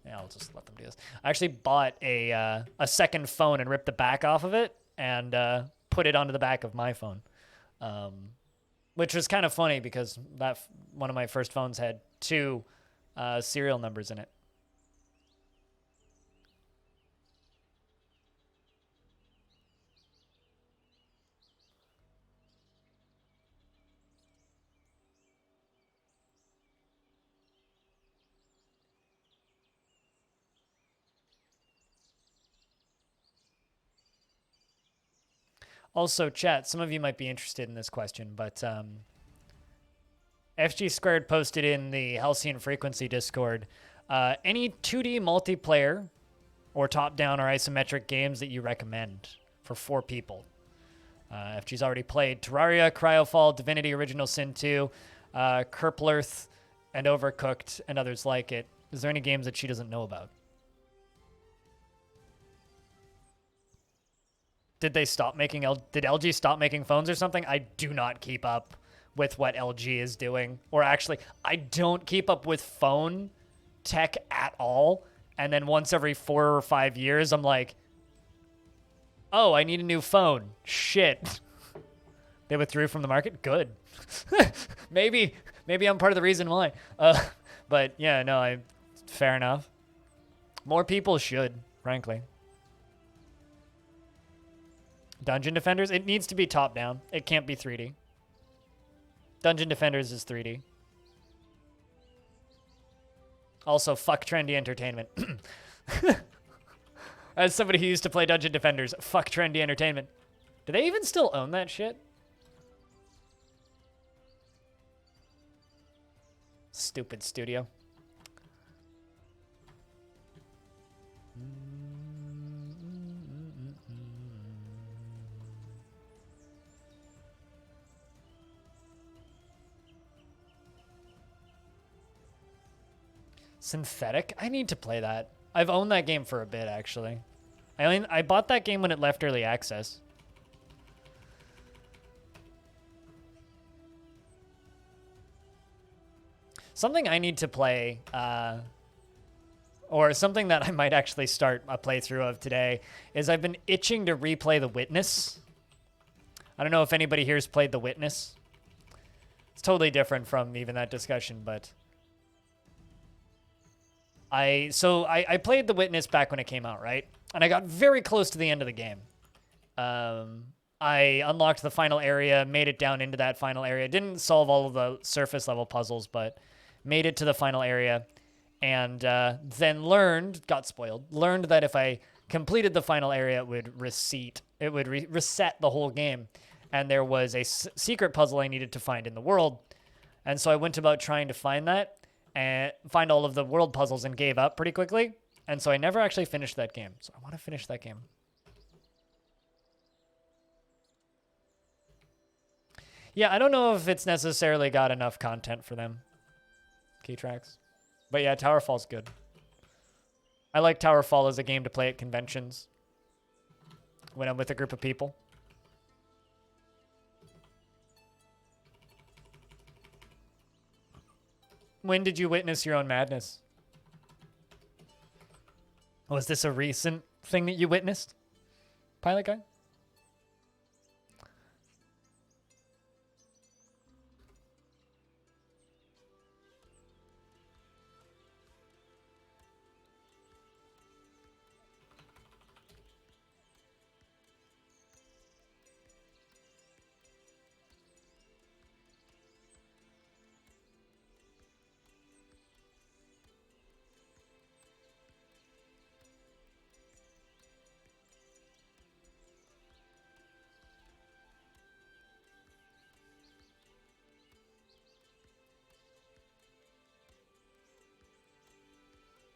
yeah, I'll just let them do this. I actually bought a second phone and ripped the back off of it and put it onto the back of my phone, which was kind of funny because that one of my first phones had 2 serial numbers in it. Also, chat, some of you might be interested in this question, but FG Squared posted in the Halcyon Frequency Discord, any 2D multiplayer or top-down or isometric games that you recommend for 4 people? FG's already played Terraria, Cryofall, Divinity Original Sin 2, Kerplurth, and Overcooked, and others like it. Is there any games that she doesn't know about? Did they stop making did LG stop making phones or something? I do not keep up with what LG is doing. Or actually, I don't keep up with phone tech at all. And then once every 4 or 5 years, I'm like, Oh, I need a new phone. Shit. They withdrew from the market? Good. maybe I'm part of the reason why. But yeah, no, fair enough. More people should, frankly. Dungeon Defenders? It needs to be top-down. It can't be 3D. Dungeon Defenders is 3D. Also, fuck trendy entertainment. As somebody who used to play Dungeon Defenders, fuck trendy entertainment. Do they even still own that shit? Stupid studio. Synthetic? I need to play that. I've owned that game for a bit, actually. I bought that game when it left early access. Something I need to play, or something that I might actually start a playthrough of today, is I've been itching to replay The Witness. I don't know if anybody here's played The Witness. It's totally different from even that discussion, but... I played The Witness back when it came out, right? And I got very close to the end of the game. I unlocked the final area, made it down into that final area. Didn't solve all of the surface level puzzles, but made it to the final area. And then got spoiled, learned that if I completed the final area, it would reset the whole game. And there was a secret puzzle I needed to find in the world. And so I went about trying to find that and find all of the world puzzles and gave up pretty quickly. And so I never actually finished that game. So I want to finish that game. Yeah, I don't know if it's necessarily got enough content for them. Key tracks. But yeah, Towerfall's good. I like Towerfall as a game to play at conventions when I'm with a group of people. When did you witness your own madness? Was this a recent thing that you witnessed, Pilot Guy?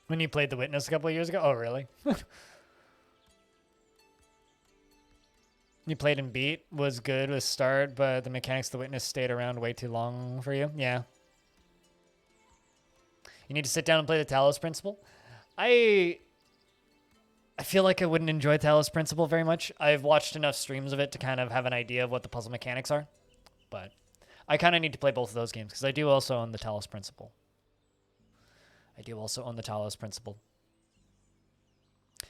When you played The Witness a couple of years ago? Oh, really? You played and beat, was good with start, but the mechanics of The Witness stayed around way too long for you? Yeah. You need to sit down and play the Talos Principle? I feel like I wouldn't enjoy Talos Principle very much. I've watched enough streams of it to kind of have an idea of what the puzzle mechanics are. But I kind of need to play both of those games because I do also own the Talos Principle.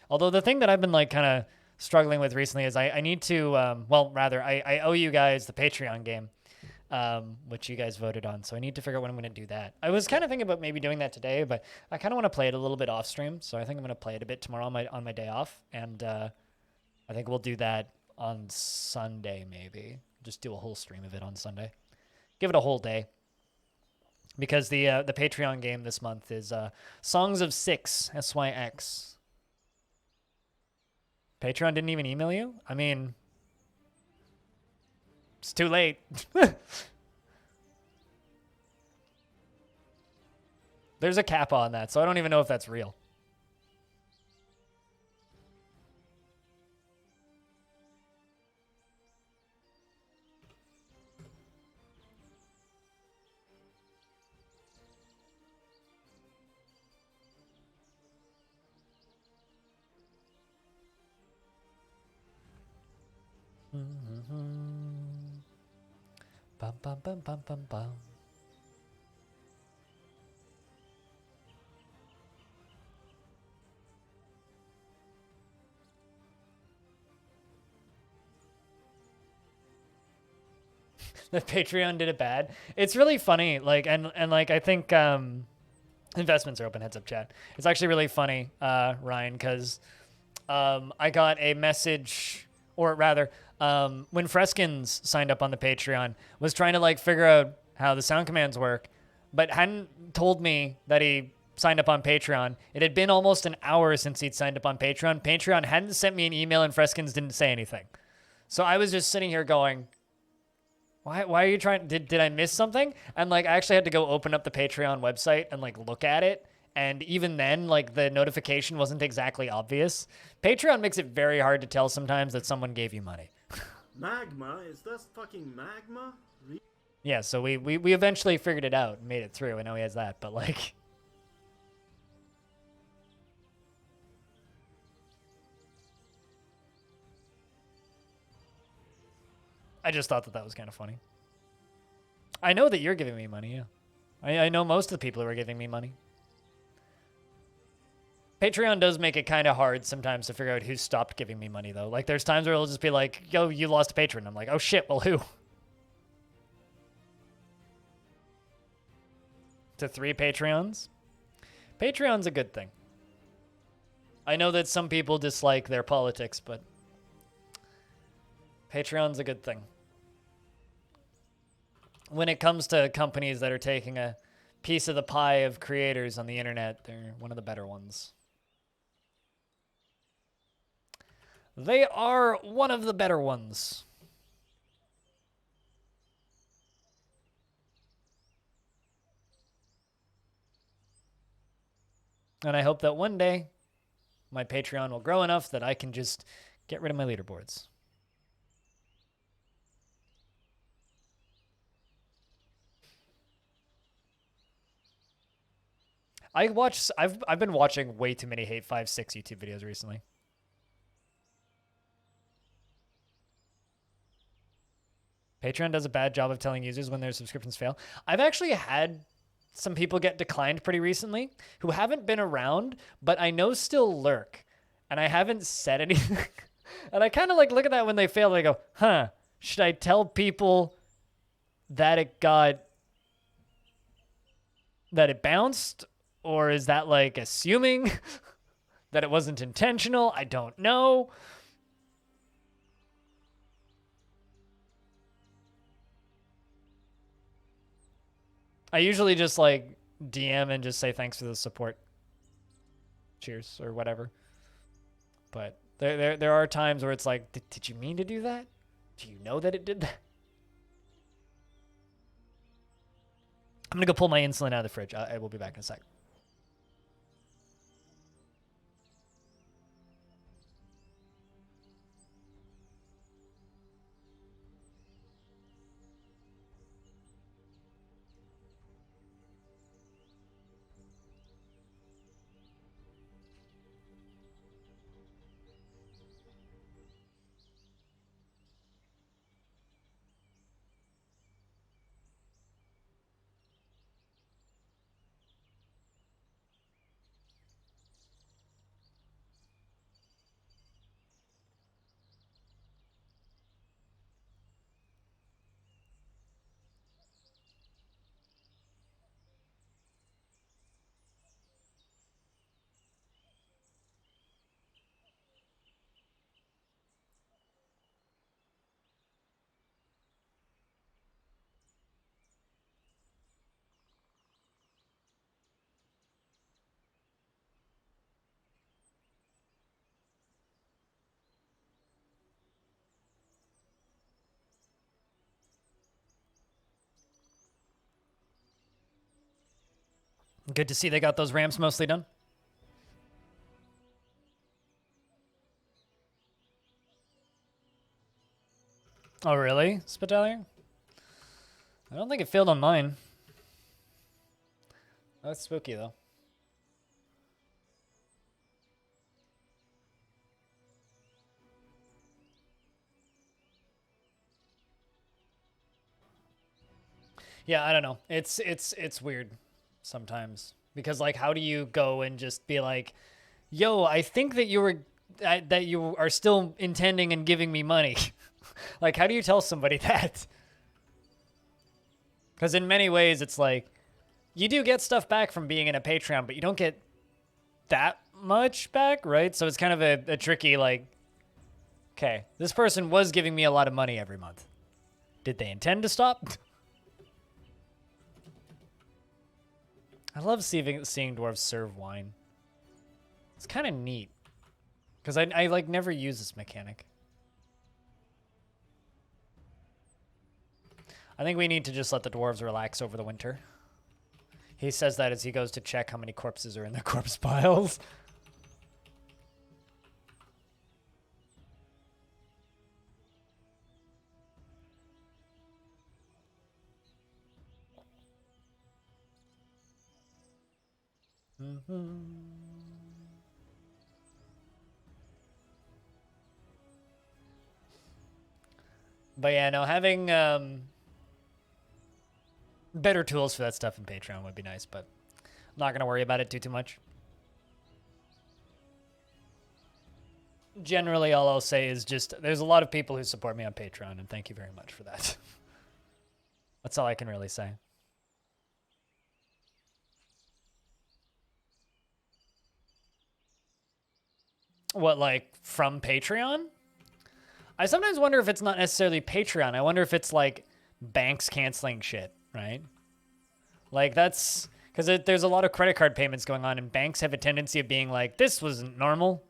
Although the thing that I've been like kind of struggling with recently is I need to, I owe you guys the Patreon game, which you guys voted on. So I need to figure out when I'm going to do that. I was kind of thinking about maybe doing that today, but I kind of want to play it a little bit off stream. So I think I'm going to play it a bit tomorrow on my day off. And I think we'll do that on Sunday, maybe. Just do a whole stream of it on Sunday. Give it a whole day. Because the Patreon game this month is Songs of Six, SYX. Patreon didn't even email you? I mean, it's too late. There's a cap on that, so I don't even know if that's real. Bum, bum, bum, bum, bum, bum. that Patreon did it bad. It's really funny. Like, and like, I think, investments are open, heads up chat. It's actually really funny, Ryan, because, I got a message, or rather, when Freskins signed up on the Patreon, was trying to like figure out how the sound commands work, but hadn't told me that he signed up on Patreon. It had been almost an hour since he'd signed up on Patreon. Patreon hadn't sent me an email and Freskins didn't say anything. So I was just sitting here going, why are you trying? Did I miss something? And like, I actually had to go open up the Patreon website and like look at it. And even then, like the notification wasn't exactly obvious. Patreon makes it very hard to tell sometimes that someone gave you money. Magma? Is that fucking magma? Yeah, so we eventually figured it out and made it through. I know he has that, but like... I just thought that was kind of funny. I know that you're giving me money, yeah. I know most of the people who are giving me money. Patreon does make it kind of hard sometimes to figure out who stopped giving me money, though. Like, there's times where it'll just be like, yo, you lost a patron. I'm like, oh shit, well, who? To 3 Patreons? Patreon's a good thing. I know that some people dislike their politics, but Patreon's a good thing. When it comes to companies that are taking a piece of the pie of creators on the internet, they're one of the better ones. They are one of the better ones. And I hope that one day my Patreon will grow enough that I can just get rid of my leaderboards. I've been watching way too many Hate 5-6 YouTube videos recently. Patreon does a bad job of telling users when their subscriptions fail. I've actually had some people get declined pretty recently who haven't been around, but I know still lurk. And I haven't said anything. And I kind of like look at that when they fail and I go, huh, should I tell people that it bounced? Or is that like assuming that it wasn't intentional? I don't know. I usually just like DM and just say thanks for the support. Cheers or whatever. But there are times where it's like, did you mean to do that? Do you know that it did that? I'm gonna go pull my insulin out of the fridge. I will be back in a sec. Good to see they got those ramps mostly done. Oh, really, Spitalier? I don't think it failed on mine. That's spooky, though. Yeah, I don't know. It's weird sometimes because like, how do you go and just be like, "Yo, I think that you are still intending and giving me money." Like, how do you tell somebody that? Because in many ways, it's like, you do get stuff back from being in a Patreon, but you don't get that much back, right? So it's kind of a tricky, like, okay, this person was giving me a lot of money every month. Did they intend to stop? I love seeing dwarves serve wine. It's kind of neat. Because I like never use this mechanic. I think we need to just let the dwarves relax over the winter. He says that as he goes to check how many corpses are in their corpse piles. But yeah, no, having better tools for that stuff in Patreon would be nice, but I'm not going to worry about it too much. Generally, all I'll say is just there's a lot of people who support me on Patreon, and thank you very much for that. That's all I can really say. What, like, from Patreon? I sometimes wonder if it's not necessarily Patreon. I wonder if it's, like, banks canceling shit, right? Like, that's... Because there's a lot of credit card payments going on, and banks have a tendency of being like, this wasn't normal.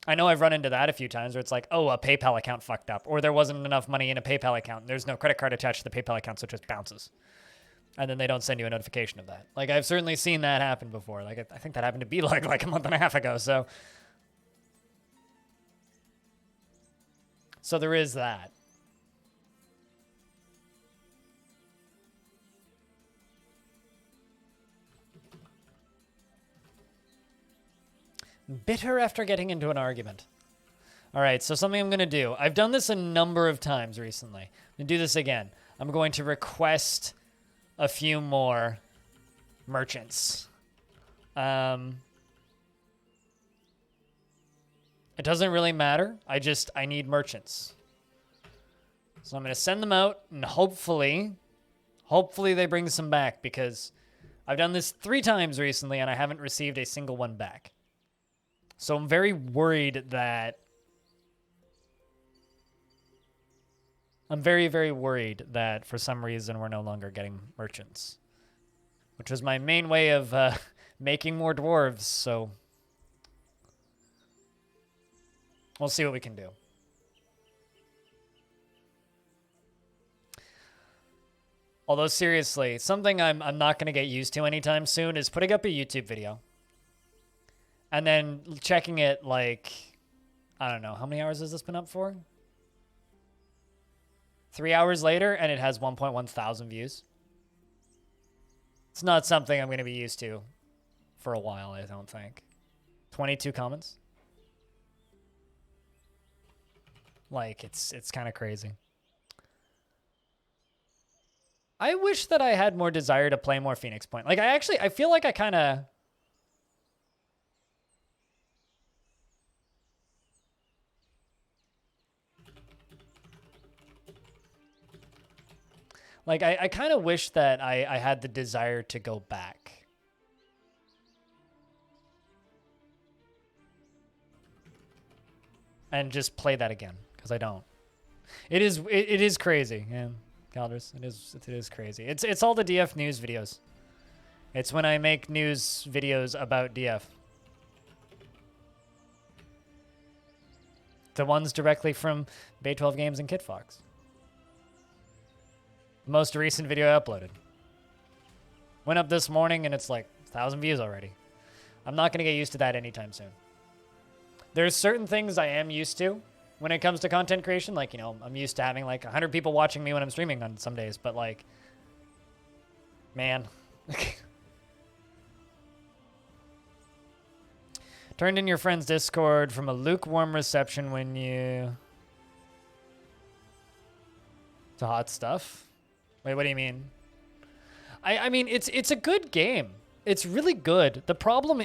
I know I've run into that a few times where it's like, oh, a PayPal account fucked up, or there wasn't enough money in a PayPal account. There's no credit card attached to the PayPal account, so it just bounces. And then they don't send you a notification of that. Like, I've certainly seen that happen before. Like, I think that happened to be like a month and a half ago, so... So there is that. Bitter after getting into an argument. All right, so something I'm going to do. I've done this a number of times recently. I'm going to do this again. I'm going to request a few more merchants. It doesn't really matter. I need merchants. So I'm going to send them out, and hopefully they bring some back, because I've done this 3 times recently, and I haven't received a single one back. So I'm very worried that... I'm very, very worried that for some reason we're no longer getting merchants. Which was my main way of making more dwarves, so... We'll see what we can do. Although, seriously, something I'm not going to get used to anytime soon is putting up a YouTube video. And then checking it, like, I don't know, how many hours has this been up for? 3 hours later, and it has 1.1 thousand views. It's not something I'm going to be used to for a while, I don't think. 22 comments. Like, it's kind of crazy. I wish that I had more desire to play more Phoenix Point. Like, I feel like I kind of... Like, I kind of wish that I had the desire to go back. And just play that again, because I don't. It is crazy, yeah, Calders. It is crazy. It's all the DF news videos. It's when I make news videos about DF. The ones directly from Bay 12 Games and KitFox. Most recent video I uploaded. Went up this morning and it's like 1,000 views already. I'm not going to get used to that anytime soon. There's certain things I am used to when it comes to content creation. Like, you know, I'm used to having like 100 people watching me when I'm streaming on some days. But like, man. Turned in your friend's Discord from a lukewarm reception when you... to hot stuff. Wait, what do you mean? I mean, it's a good game. It's really good. The problem...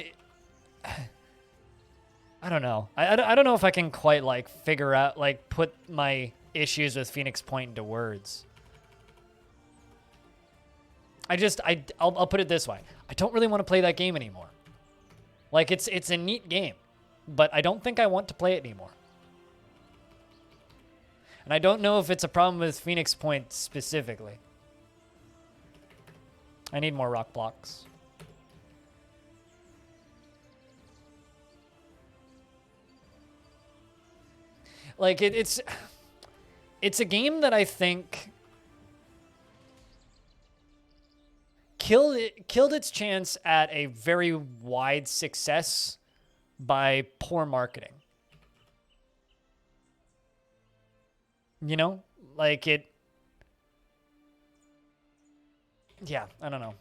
I don't know. I don't know if I can quite, like, figure out, like, put my issues with Phoenix Point into words. I'll put it this way. I don't really want to play that game anymore. Like, it's a neat game, but I don't think I want to play it anymore. And I don't know if it's a problem with Phoenix Point specifically. I need more rock blocks. Like, it's a game that I think killed its chance at a very wide success by poor marketing. You know, like yeah, I don't know.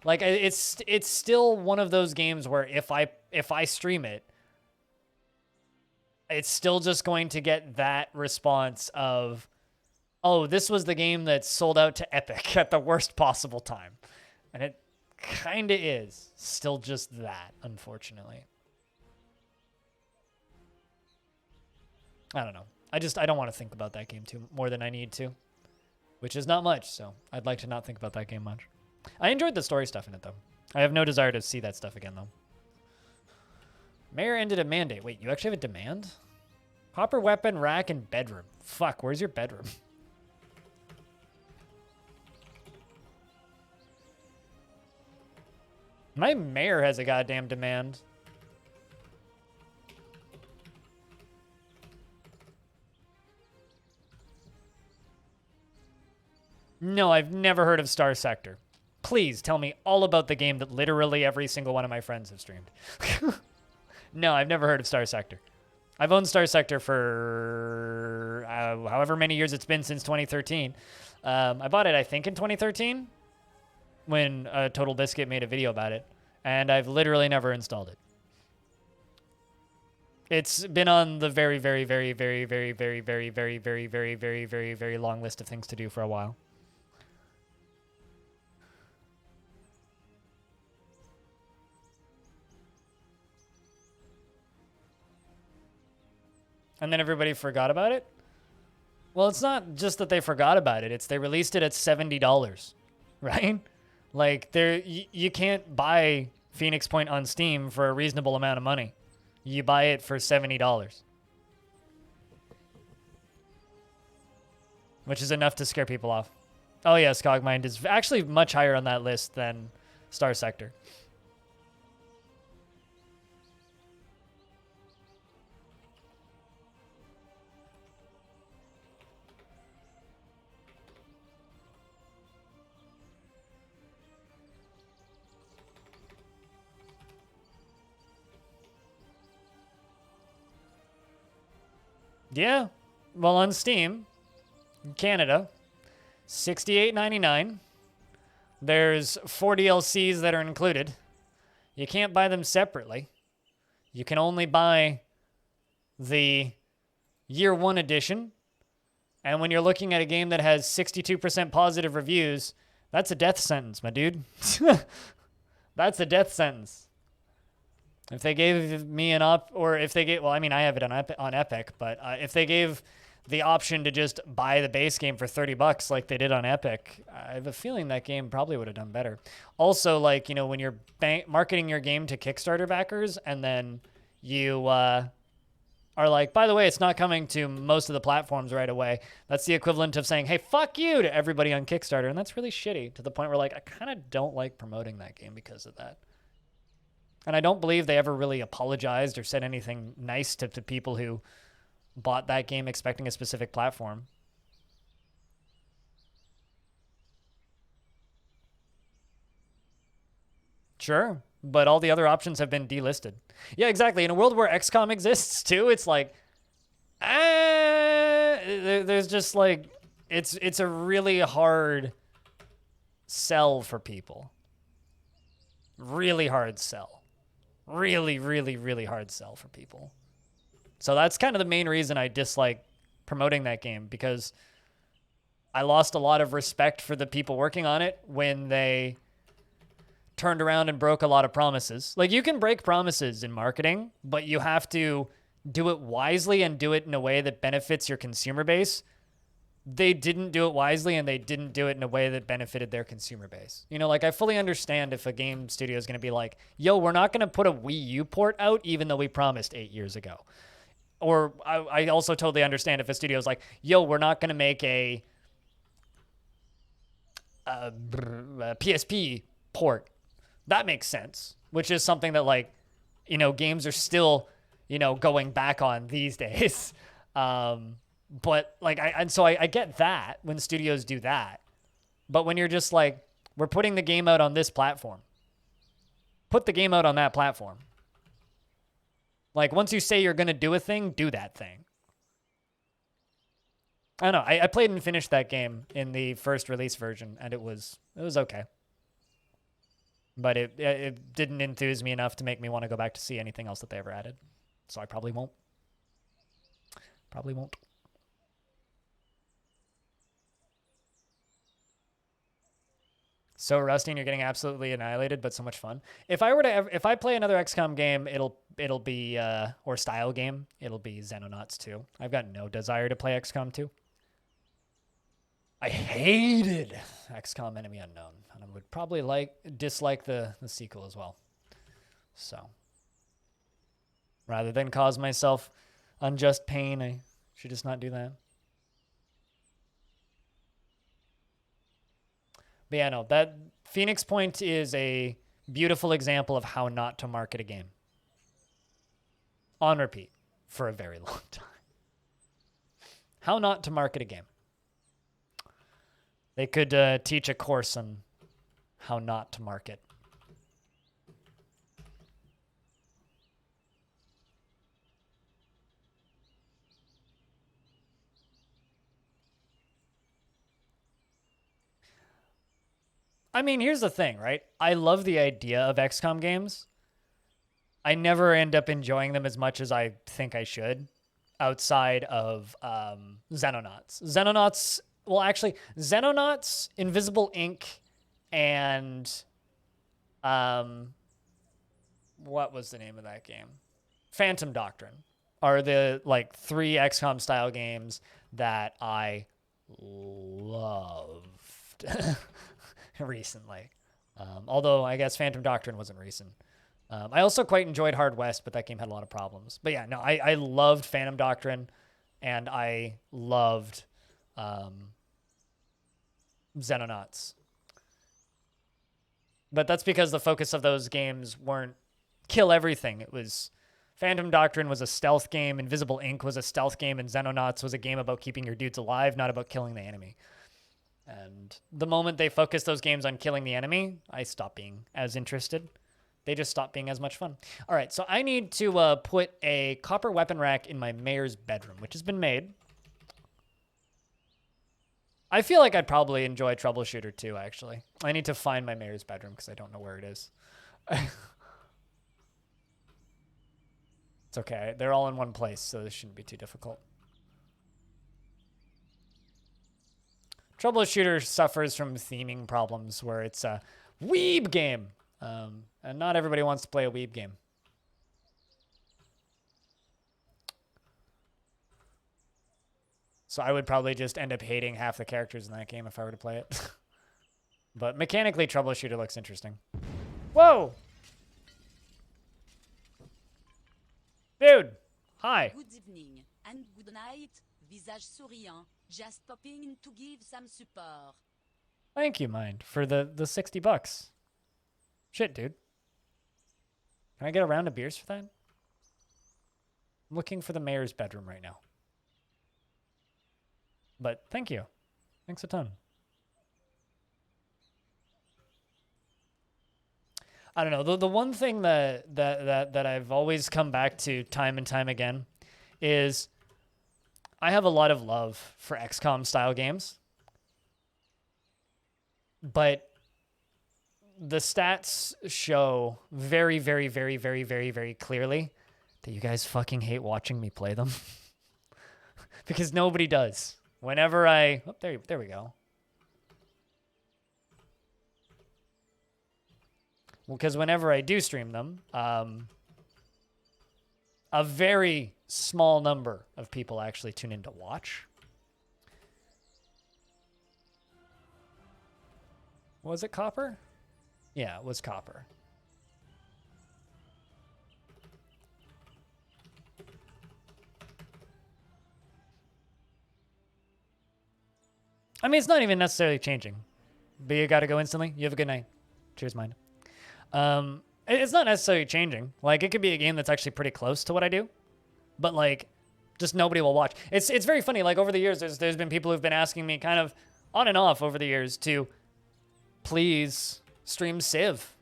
Like, it's still one of those games where if I stream it, it's still just going to get that response of, oh, this was the game that sold out to Epic at the worst possible time. And it kind of is still just that, unfortunately. I don't know. I don't want to think about that game more than I need to, which is not much. So I'd like to not think about that game much. I enjoyed the story stuff in it, though. I have no desire to see that stuff again, though. Mayor ended a mandate. Wait, you actually have a demand? Hopper, weapon, rack, and bedroom. Fuck, where's your bedroom? My mayor has a goddamn demand. No, I've never heard of Star Sector. Please tell me all about the game that literally every single one of my friends have streamed. No, I've never heard of Star Sector. I've owned Star Sector for however many years it's been since 2013. I bought it, I think, in 2013 when Total Biscuit made a video about it, and I've literally never installed it. It's been on the very, very, very, very, very, very, very, very, very, very, very, very, very long list of things to do for a while. And then everybody forgot about it? Well, it's not just that they forgot about it. It's they released it at $70, right? Like, you can't buy Phoenix Point on Steam for a reasonable amount of money. You buy it for $70. Which is enough to scare people off. Oh yeah, Skogmind is actually much higher on that list than Star Sector. Yeah, well, on Steam, in Canada, $68.99. There's 4 DLCs that are included. You can't buy them separately. You can only buy the Year 1 edition. And when you're looking at a game that has 62% positive reviews, that's a death sentence, my dude. That's a death sentence. If they gave me an well, I mean, I have it on Epic, but if they gave the option to just buy the base game for $30 like they did on Epic, I have a feeling that game probably would have done better. Also, like, you know, when you're marketing your game to Kickstarter backers and then you are like, by the way, it's not coming to most of the platforms right away. That's the equivalent of saying, hey, fuck you to everybody on Kickstarter. And that's really shitty to the point where, like, I kind of don't like promoting that game because of that. And I don't believe they ever really apologized or said anything nice to people who bought that game expecting a specific platform. Sure, but all the other options have been delisted. Yeah, exactly. In a world where XCOM exists too, it's like, there's just like, it's a really hard sell for people. Really hard sell. Really, really, really hard sell for people. So that's kind of the main reason I dislike promoting that game, because I lost a lot of respect for the people working on it when they turned around and broke a lot of promises. Like, you can break promises in marketing, but you have to do it wisely and do it in a way that benefits your consumer base. they didn't do it wisely and they didn't do it in a way that benefited their consumer base. You know, like I fully understand if a game studio is going to be like, yo, we're not going to put a Wii U port out even though we promised 8 years ago. Or I also totally understand if a studio is like, yo, we're not going to make a PSP port. That makes sense, which is something that, like, you know, games are still, you know, going back on these days. But like, I get that when studios do that. But when you're just like, we're putting the game out on this platform, put the game out on that platform. Like, once you say you're going to do a thing, do that thing. I don't know. I played and finished that game in the first release version, and it was okay. But it didn't enthuse me enough to make me want to go back to see anything else that they ever added. So I probably won't. Probably won't. So rusty and you're getting absolutely annihilated, but so much fun. If I play another XCOM game, it'll be or style game, it'll be Xenonauts 2. I've got no desire to play XCOM 2. I hated XCOM Enemy Unknown, and I would probably dislike the sequel as well. So rather than cause myself unjust pain, I should just not do that. But yeah, no, that Phoenix Point is a beautiful example of how not to market a game. On repeat for a very long time. How not to market a game. They could teach a course on how not to market. I mean, here's the thing, right? I love the idea of XCOM games. I never end up enjoying them as much as I think I should outside of Xenonauts. Xenonauts, Invisible Ink, and what was the name of that game? Phantom Doctrine are the like 3 XCOM style games that I loved recently. Although I guess Phantom Doctrine wasn't recent. I also quite enjoyed Hard West, but that game had a lot of problems. But yeah, no, I loved Phantom Doctrine, and I loved Xenonauts. But that's because the focus of those games weren't kill everything. It was Phantom Doctrine was a stealth game, Invisible Ink was a stealth game, and Xenonauts was a game about keeping your dudes alive, not about killing the enemy. And the moment they focused those games on killing the enemy, I stopped being as interested. They just stopped being as much fun. All right, so I need to put a copper weapon rack in my mayor's bedroom, which has been made. I feel like I'd probably enjoy Troubleshooter too, actually. I need to find my mayor's bedroom because I don't know where it is. It's okay. They're all in one place, so this shouldn't be too difficult. Troubleshooter suffers from theming problems where it's a weeb game. And not everybody wants to play a weeb game. So I would probably just end up hating half the characters in that game if I were to play it. But mechanically, Troubleshooter looks interesting. Whoa! Dude, hi. Good evening and good night, visage souriant, just popping in to give some support. Thank you, Mind, for the $60. Shit, dude. Can I get a round of beers for that? I'm looking for the mayor's bedroom right now. But thank you. Thanks a ton. I don't know. The one thing that I've always come back to time and time again is I have a lot of love for XCOM style games. But the stats show very, very, very, very, very, very clearly that you guys fucking hate watching me play them. Because nobody does. Whenever I... Oh, there we go. Well, because whenever I do stream them, a very small number of people actually tune in to watch. Was it copper? Yeah, it was copper. I mean, it's not even necessarily changing. But you gotta go instantly. You have a good night. Cheers, mind. It's not necessarily changing. Like, it could be a game that's actually pretty close to what I do. But, like, just nobody will watch. It's very funny. Like, over the years, there's been people who've been asking me kind of on and off over the years to please stream Civ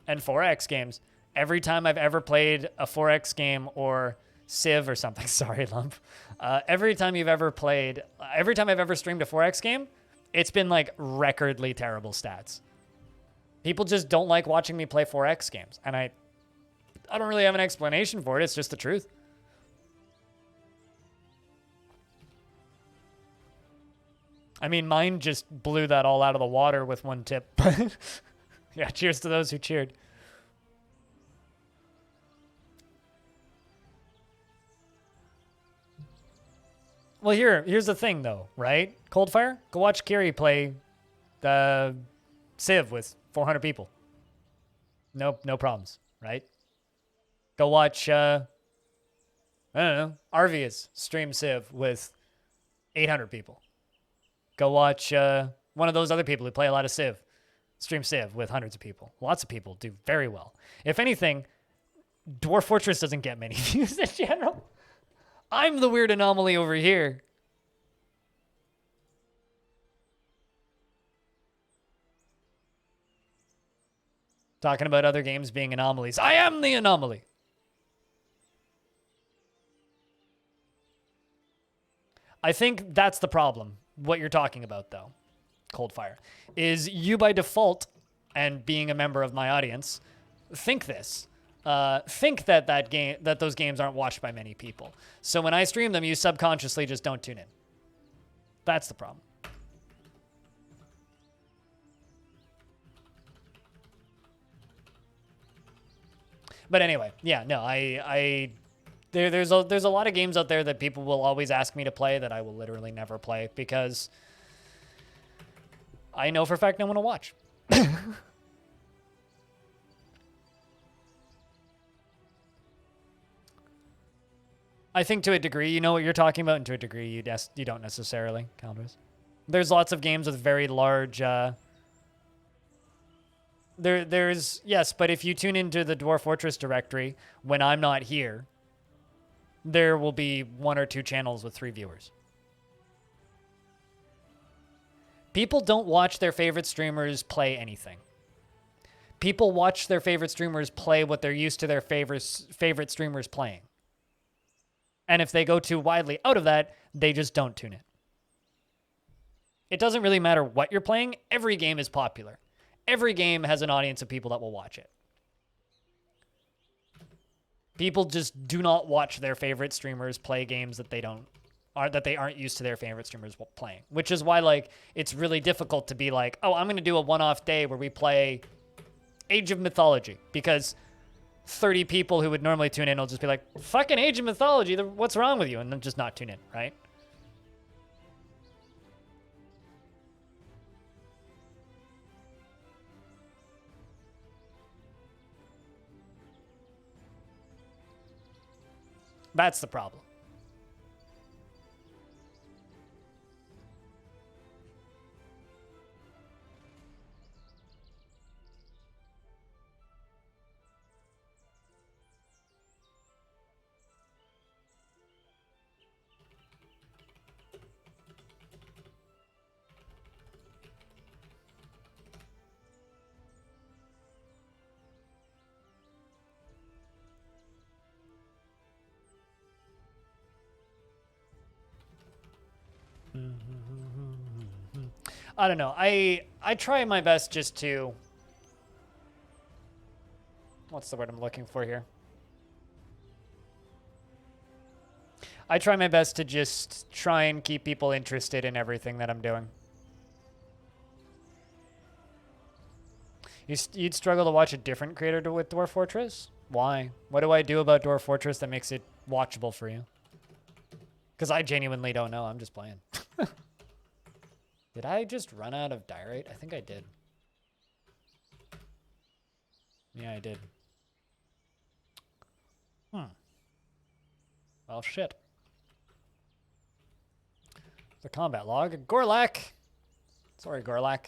and 4X games. Every time I've ever played a 4X game or Civ or something, sorry, Lump. Every time I've ever streamed a 4X game, it's been like recordly terrible stats. People just don't like watching me play 4X games. And I don't really have an explanation for it. It's just the truth. I mean, mine just blew that all out of the water with one tip. Yeah, cheers to those who cheered. Well, here's the thing, though, right? Coldfire, go watch Kiri play the Civ with 400 people. No problems, right? Go watch, I don't know, Arvius stream Civ with 800 people. Go watch one of those other people who play a lot of Civ stream Civ with hundreds of people. Lots of people do very well. If anything, Dwarf Fortress doesn't get many views in general. I'm the weird anomaly over here. Talking about other games being anomalies. I am the anomaly. I think that's the problem. What you're talking about, though, Coldfire, is you by default, and being a member of my audience, think this. Think that those games aren't watched by many people. So when I stream them, you subconsciously just don't tune in. That's the problem. But anyway, yeah, no, there's a lot of games out there that people will always ask me to play that I will literally never play because I know for a fact no one will watch. I think to a degree, you know what you're talking about, and to a degree, you don't necessarily, Calvus. There's lots of games with very large... Yes, but if you tune into the Dwarf Fortress directory, when I'm not here, there will be 1 or 2 channels with 3 viewers. People don't watch their favorite streamers play anything. People watch their favorite streamers play what they're used to their favorite streamers playing. And if they go too widely out of that, they just don't tune in. It doesn't really matter what you're playing. Every game is popular. Every game has an audience of people that will watch it. People just do not watch their favorite streamers play games that they aren't used to their favorite streamers playing. Which is why, like, it's really difficult to be like, oh, I'm going to do a one-off day where we play Age of Mythology, because 30 people who would normally tune in will just be like, fucking Age of Mythology, what's wrong with you? And then just not tune in, right? That's the problem. I don't know. I try my best just to... What's the word I'm looking for here? I try my best to just try and keep people interested in everything that I'm doing. You'd struggle to watch a different creator with Dwarf Fortress? Why? What do I do about Dwarf Fortress that makes it watchable for you? Because I genuinely don't know. I'm just playing. Did I just run out of diorite? I think I did. Yeah, I did. Well, shit. The combat log. Gorlak! Sorry, Gorlak.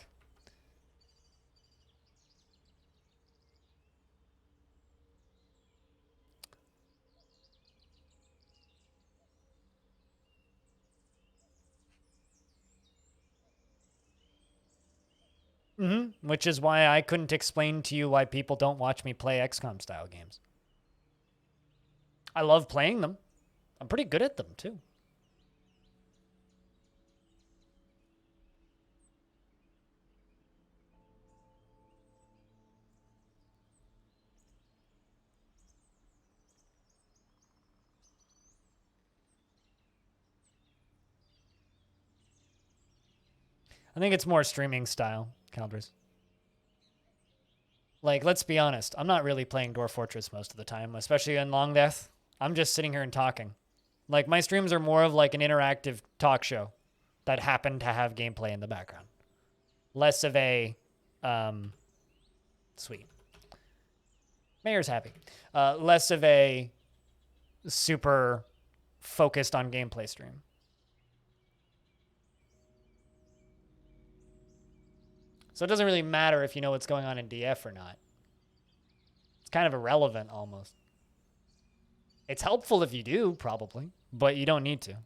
Which is why I couldn't explain to you why people don't watch me play XCOM style games. I love playing them. I'm pretty good at them, too. I think it's more streaming style, Caldris. Like, let's be honest. I'm not really playing Dwarf Fortress most of the time, especially in Longdeath. I'm just sitting here and talking. Like, my streams are more of like an interactive talk show that happen to have gameplay in the background. Less of a, sweet. Mayor's happy. Less of a super focused on gameplay stream. So it doesn't really matter if you know what's going on in DF or not. It's kind of irrelevant almost. It's helpful if you do, probably, but you don't need to.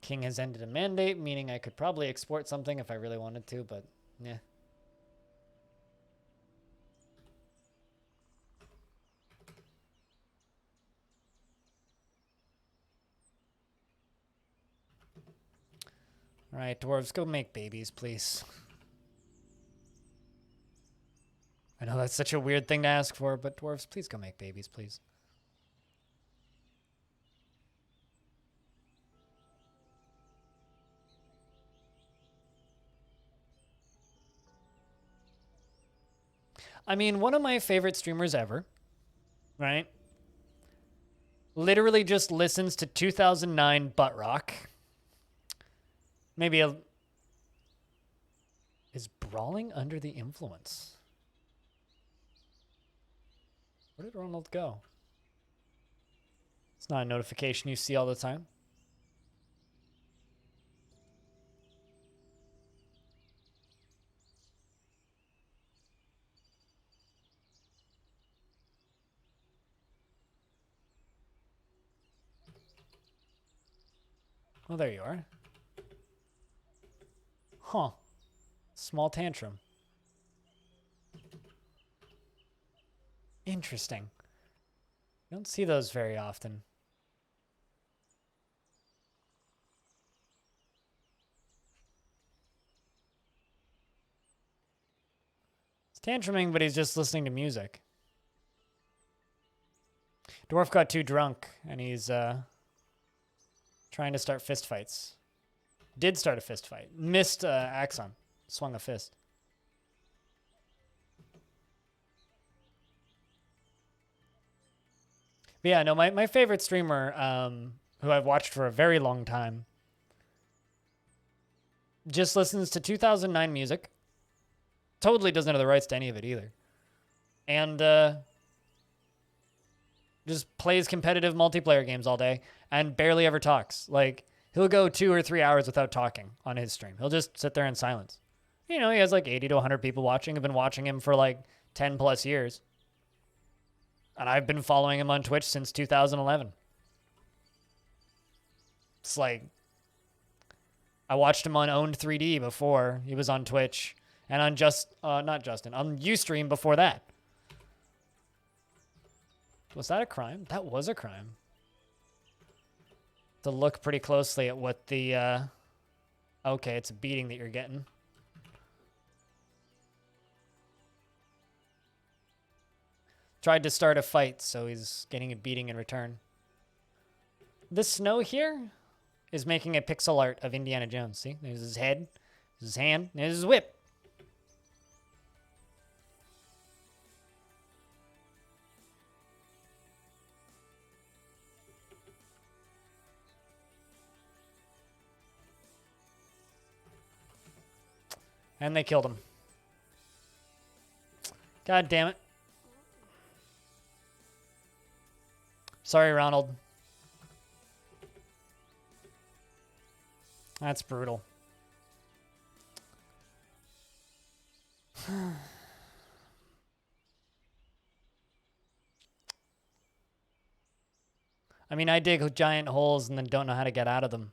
King has ended a mandate, meaning I could probably export something if I really wanted to, but yeah. All right, dwarves, go make babies, please. I know that's such a weird thing to ask for, but dwarves, please go make babies, please. I mean, one of my favorite streamers ever, right? Literally just listens to 2009 butt rock. Maybe is brawling under the influence. Where did Ronald go? It's not a notification you see all the time. Oh, there you are. Huh. Small tantrum. Interesting. You don't see those very often. He's tantruming, but he's just listening to music. Dwarf got too drunk, and he's trying to start fist fights. Did start a fist fight. Missed Axon. Swung a fist. But yeah, no, my favorite streamer, who I've watched for a very long time, just listens to 2009 music. Totally doesn't have the rights to any of it either. And just plays competitive multiplayer games all day and barely ever talks. Like, he'll go 2 or 3 hours without talking on his stream. He'll just sit there in silence. You know, he has like 80 to 100 people watching. I've been watching him for like 10 plus years. And I've been following him on Twitch since 2011. It's like, I watched him on Owned 3D before he was on Twitch. And on on Ustream before that. Was that a crime? That was a crime. To look pretty closely at what the, okay, it's a beating that you're getting. Tried to start a fight, so he's getting a beating in return. This snow here is making a pixel art of Indiana Jones. See? There's his head, there's his hand, there's his whip. And they killed him. God damn it. Sorry, Ronald. That's brutal. I mean, I dig giant holes and then don't know how to get out of them.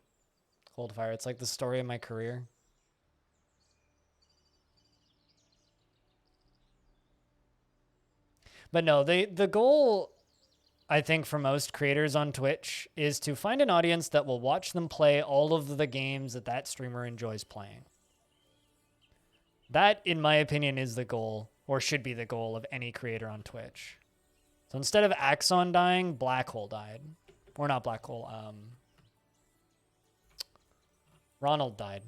Coldfire, it's like the story of my career. But no, the goal, I think, for most creators on Twitch is to find an audience that will watch them play all of the games that that streamer enjoys playing. That, in my opinion, is the goal, or should be the goal of any creator on Twitch. So instead of Axon dying, Black Hole died. Or not Black Hole, Ronald died.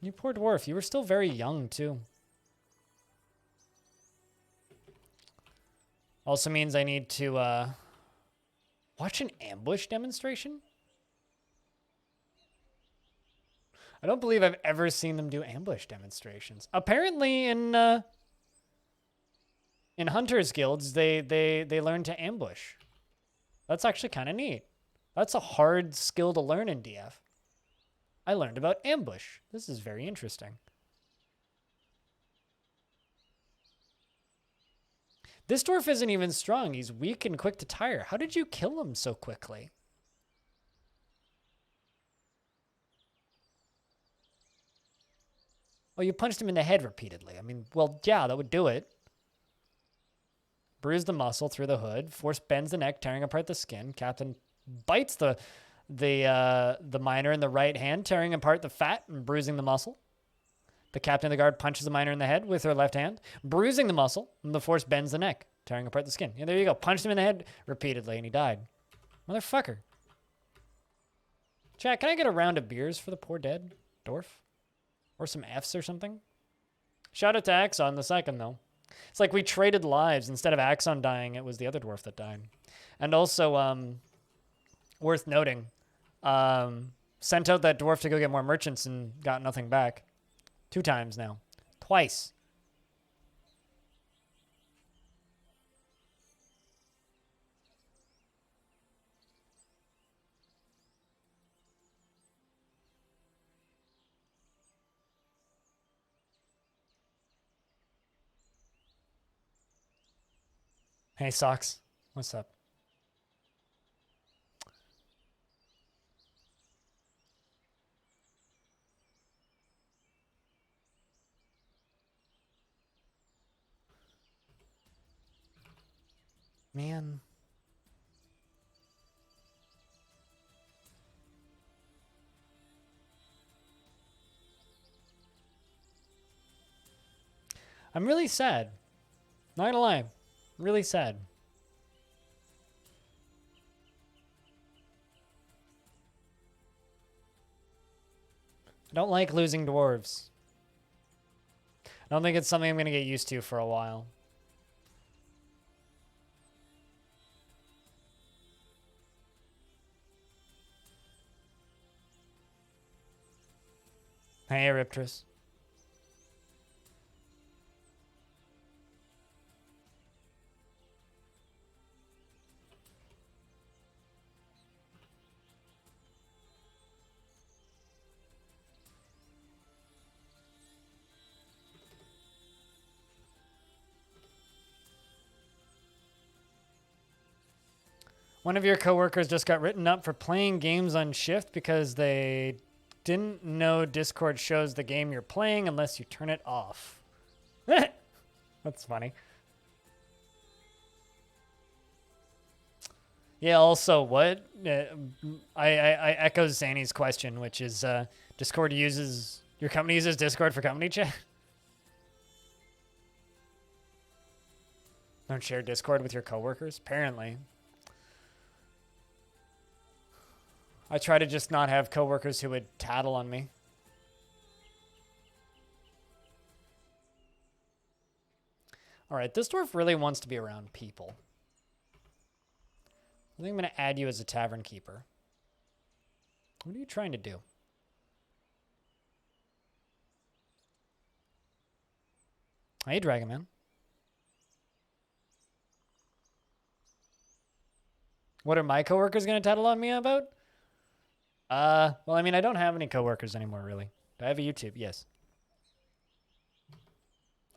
You poor dwarf, you were still very young, too. Also means I need to watch an ambush demonstration? I don't believe I've ever seen them do ambush demonstrations. Apparently in hunters guilds, they learn to ambush. That's actually kind of neat. That's a hard skill to learn in DF. I learned about ambush. This is very interesting. This dwarf isn't even strong. He's weak and quick to tire. How did you kill him so quickly? Oh, you punched him in the head repeatedly. I mean, well, yeah, that would do it. Bruise the muscle through the hood. Force bends the neck, tearing apart the skin. Captain bites the miner in the right hand, tearing apart the fat and bruising the muscle. The captain of the guard punches the miner in the head with her left hand, bruising the muscle, and the force bends the neck, tearing apart the skin. Yeah, there you go. Punched him in the head repeatedly, and he died. Motherfucker. Chat, can I get a round of beers for the poor dead dwarf? Or some Fs or something? Shout out to Axon the second, though. It's like we traded lives. Instead of Axon dying, it was the other dwarf that died. And also, worth noting, sent out that dwarf to go get more merchants and got nothing back. 2 times now. Twice. Hey, Socks. What's up? Man. I'm really sad. Not gonna lie. I'm really sad. I don't like losing dwarves. I don't think it's something I'm gonna get used to for a while. Hey, Eriptrus. One of your coworkers just got written up for playing games on shift because they didn't know Discord shows the game you're playing unless you turn it off. That's funny. Yeah, also, what? I echo Zanny's question, which is Discord uses... Your company uses Discord for company chat? Don't share Discord with your coworkers? Apparently. I try to just not have coworkers who would tattle on me. All right, this dwarf really wants to be around people. I think I'm going to add you as a tavern keeper. What are you trying to do? Hey, Dragon Man. What are my coworkers going to tattle on me about? Well, I mean, I don't have any coworkers anymore, really. Do I have a YouTube? Yes.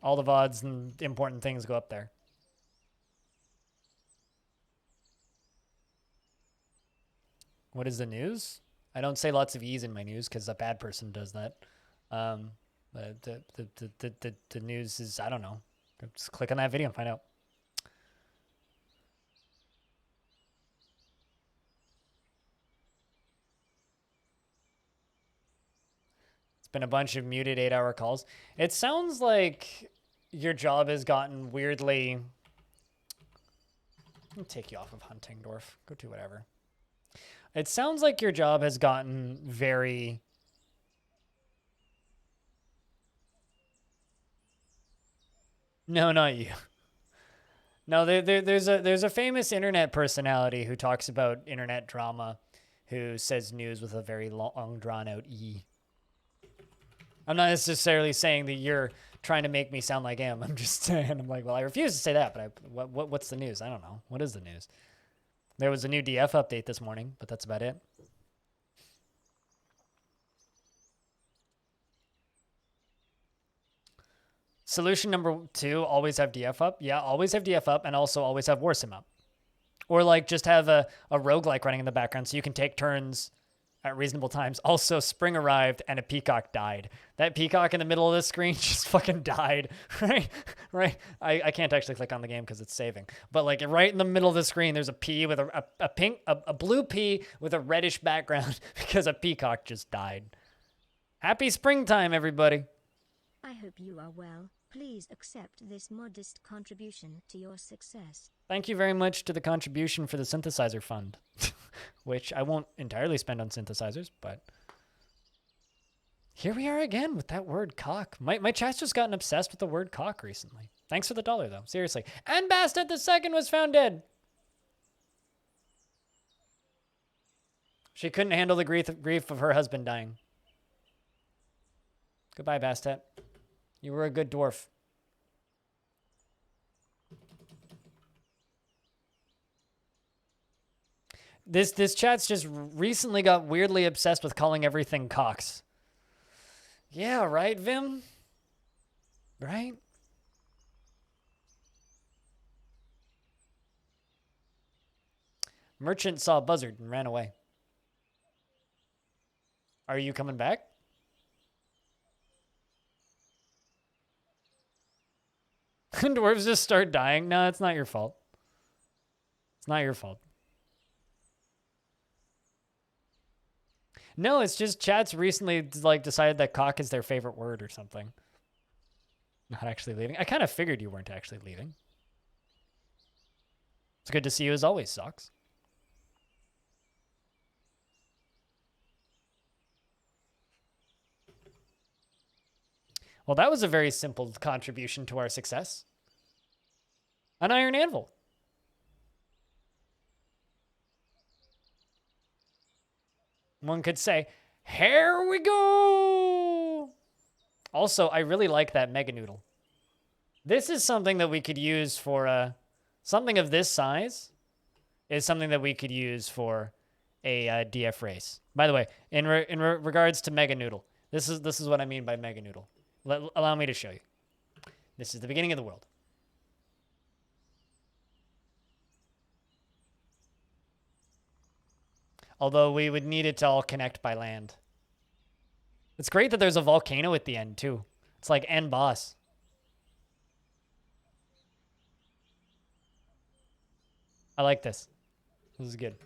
All the VODs and important things go up there. What is the news? I don't say lots of E's in my news because a bad person does that. But the news is, I don't know. Just click on that video and find out. It's been a bunch of muted 8-hour calls. It sounds like your job has gotten weirdly... Let me take you off of hunting, Dwarf. Go do whatever. It sounds like your job has gotten very... No, not you. No, there's a famous internet personality who talks about internet drama, who says news with a very long, drawn-out E. I'm not necessarily saying that you're trying to make me sound like him. I'm just saying, I'm like, well, I refuse to say that, but what's the news? I don't know. What is the news? There was a new DF update this morning, but that's about it. Solution number 2, always have DF up. Yeah, always have DF up and also always have Warsim up. Or like just have a roguelike running in the background so you can take turns at reasonable times. Also, spring arrived and a peacock died. That peacock in the middle of the screen just fucking died, right? Right? I can't actually click on the game because it's saving. But like right in the middle of the screen, there's a pea with a blue pea with a reddish background because a peacock just died. Happy springtime, everybody. I hope you are well. Please accept this modest contribution to your success. Thank you very much to the contribution for the synthesizer fund, which I won't entirely spend on synthesizers, but here we are again with that word cock. My chat's just gotten obsessed with the word cock recently. Thanks for the $1, though. Seriously. And Bastet II was found dead. She couldn't handle the grief of her husband dying. Goodbye, Bastet. You were a good dwarf. This chat's just recently got weirdly obsessed with calling everything cocks. Yeah, right, Vim? Right? Merchant saw a buzzard and ran away. Are you coming back? Dwarves just start dying. No, it's not your fault. It's not your fault. No, it's just chat's recently like decided that cock is their favorite word or something. Not actually leaving. I kind of figured you weren't actually leaving. It's good to see you as always, Socks. Well, that was a very simple contribution to our success. An iron anvil. One could say, here we go. Also, I really like that mega noodle. This is something that we could use for something of this size is something that we could use for a DF race. By the way, in regards to mega noodle, this is what I mean by mega noodle. Allow me to show you. This is the beginning of the world. Although we would need it to all connect by land. It's great that there's a volcano at the end, too. It's like end boss. I like this. This is good.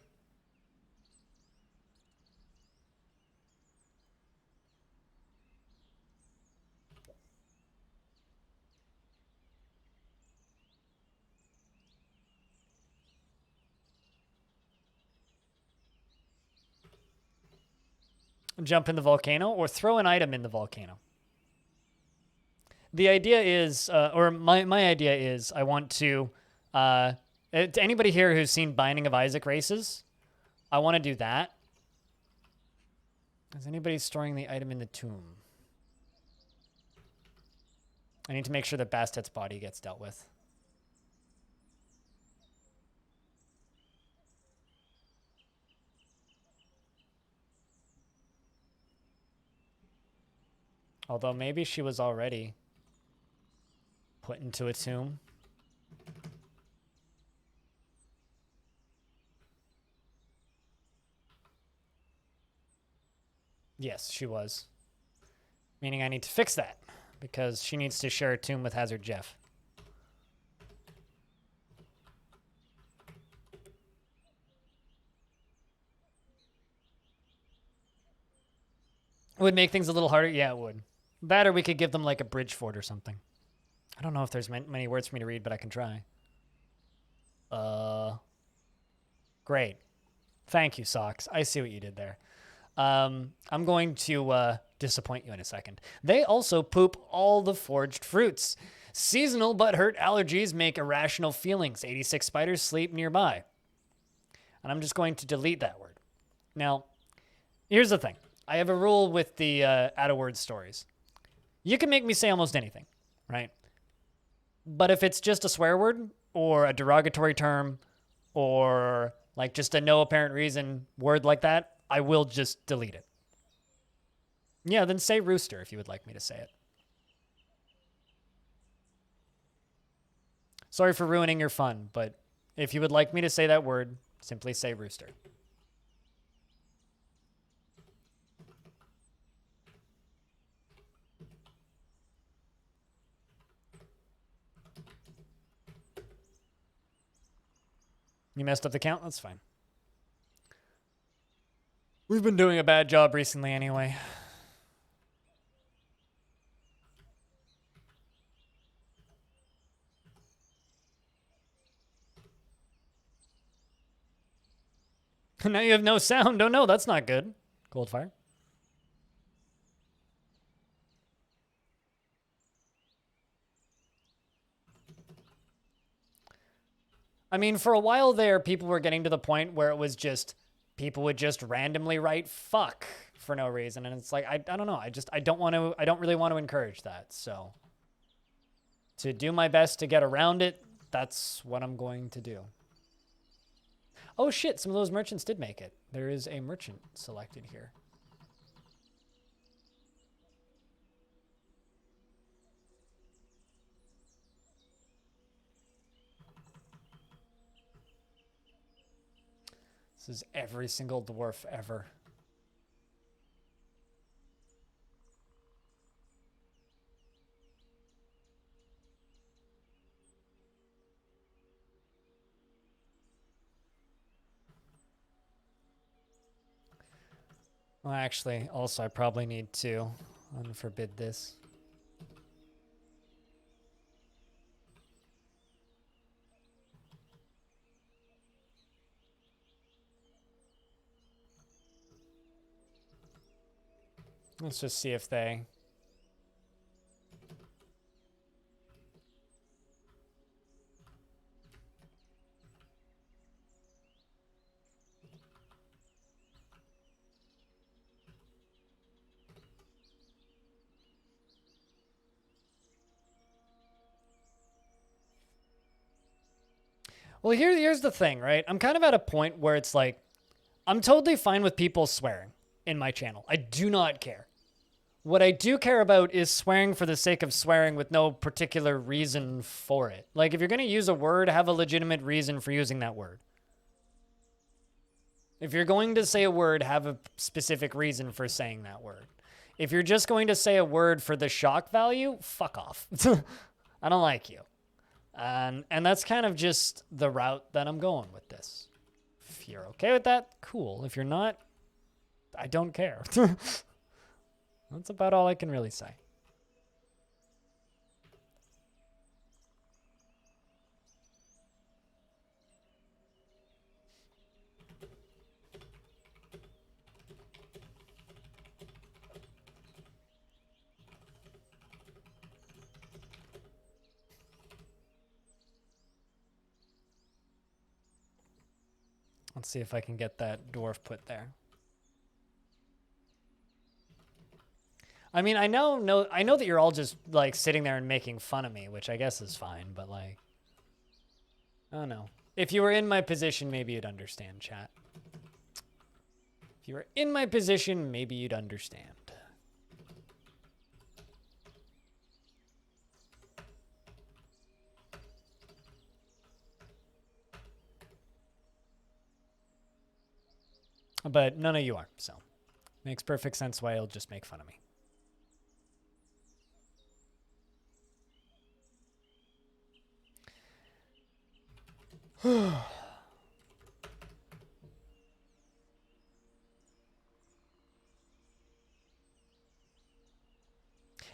Jump in the volcano or throw an item in the volcano. The idea is, or my idea is, I want to anybody here who's seen Binding of Isaac races, I want to do that. Is anybody storing the item in the tomb? I need to make sure that Bastet's body gets dealt with. Although maybe she was already put into a tomb. Yes, she was. Meaning I need to fix that, because she needs to share a tomb with Hazard Jeff. It would make things a little harder. Yeah, it would. That, or we could give them like a bridge fort or something. I don't know if there's many words for me to read, but I can try. Great. Thank you, Socks. I see what you did there. I'm going to disappoint you in a second. They also poop all the forged fruits. Seasonal but hurt allergies make irrational feelings. 86 spiders sleep nearby. And I'm just going to delete that word. Now, here's the thing. I have a rule with the out-of-word stories. You can make me say almost anything, right? But if it's just a swear word or a derogatory term or like just a no apparent reason word like that, I will just delete it. Yeah, then say rooster if you would like me to say it. Sorry for ruining your fun, but if you would like me to say that word, simply say rooster. You messed up the count? That's fine. We've been doing a bad job recently anyway. Now you have no sound. Oh no, that's not good. Goldfire. I mean, for a while there, people were getting to the point where it was just, people would just randomly write fuck for no reason. And it's like, I don't know. I don't really want to encourage that. So to do my best to get around it, that's what I'm going to do. Oh shit, some of those merchants did make it. There is a merchant selected here. This is every single dwarf ever. Well, actually, also I probably need to unforbid this. Let's just see if they... Well, here's the thing, right? I'm kind of at a point where it's like, I'm totally fine with people swearing in my channel. I do not care. What I do care about is swearing for the sake of swearing with no particular reason for it. Like, if you're going to use a word, have a legitimate reason for using that word. If you're going to say a word, have a specific reason for saying that word. If you're just going to say a word for the shock value, fuck off. I don't like you. And that's kind of just the route that I'm going with this. If you're okay with that, cool. If you're not, I don't care. That's about all I can really say. Let's see if I can get that dwarf put there. I mean, I know that you're all just like sitting there and making fun of me, which I guess is fine, but like, I don't know. If you were in my position, maybe you'd understand, chat. If you were in my position, maybe you'd understand. But none of you are, so makes perfect sense why you'll just make fun of me.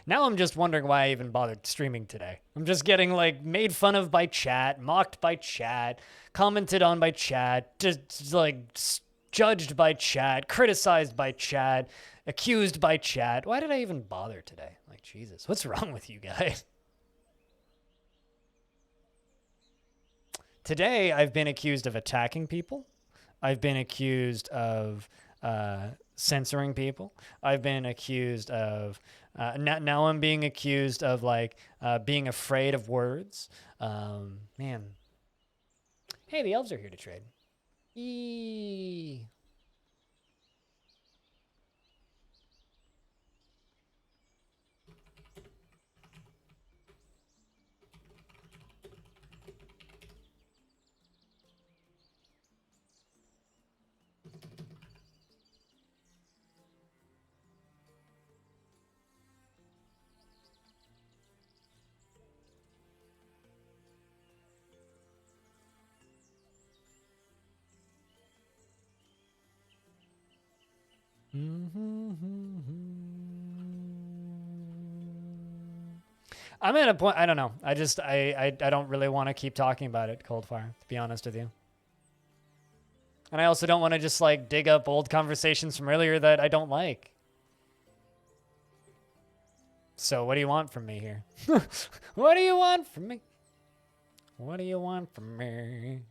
Now I'm just wondering why I even bothered streaming today. I'm just getting like made fun of by chat, mocked by chat, commented on by chat, just like judged by chat, criticized by chat, accused by chat. Why did I even bother today? Like, Jesus, what's wrong with you guys? Today, I've been accused of attacking people. I've been accused of censoring people. I've been accused of... now I'm being accused of, like, being afraid of words. Man. Hey, the elves are here to trade. Eee. I'm at a point, I don't know. I don't really want to keep talking about it, Coldfire, to be honest with you. And I also don't want to just like dig up old conversations from earlier that I don't like. So what do you want from me here? What do you want from me? What do you want from me?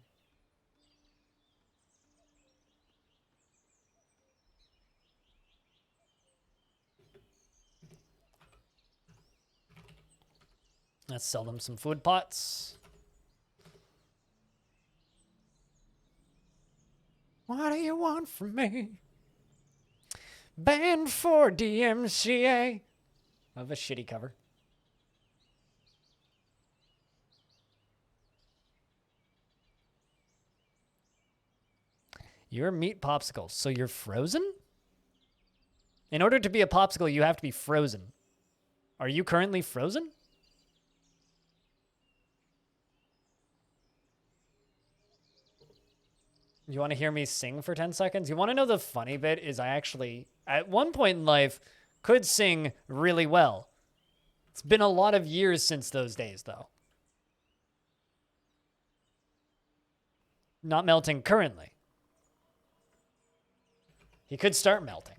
Let's sell them some food pots. What do you want from me? Band for DMCA. Of a shitty cover. You're meat popsicles, so you're frozen? In order to be a popsicle, you have to be frozen. Are you currently frozen? You want to hear me sing for 10 seconds? You want to know the funny bit is I actually, at one point in life, could sing really well. It's been a lot of years since those days, though. Not melting currently. He could start melting.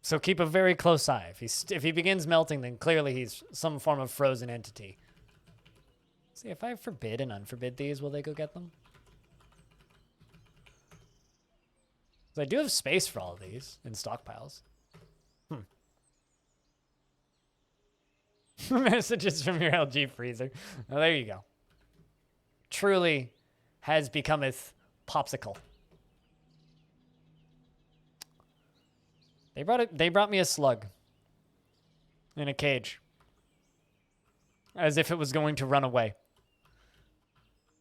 So keep a very close eye. If he begins melting, then clearly he's some form of frozen entity. See, if I forbid and unforbid these, will they go get them? So I do have space for all of these in stockpiles. Messages from your LG freezer. Oh, there you go. Truly has becometh popsicle. They brought me a slug in a cage. As if it was going to run away.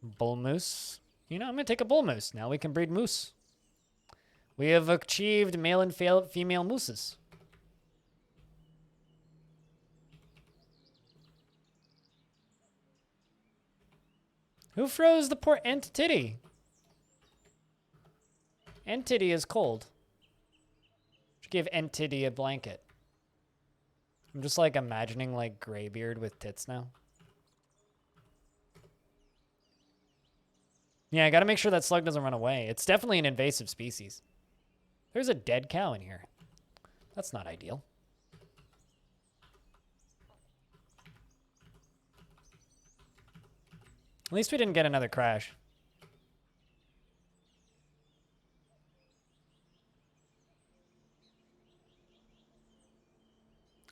Bull moose. You know, I'm going to take a bull moose. Now we can breed moose. We have achieved male and female mooses. Who froze the poor entity? Entity is cold. Should give entity a blanket. I'm just like imagining like Greybeard with tits now. Yeah, I gotta make sure that slug doesn't run away. It's definitely an invasive species. There's a dead cow in here. That's not ideal. At least we didn't get another crash.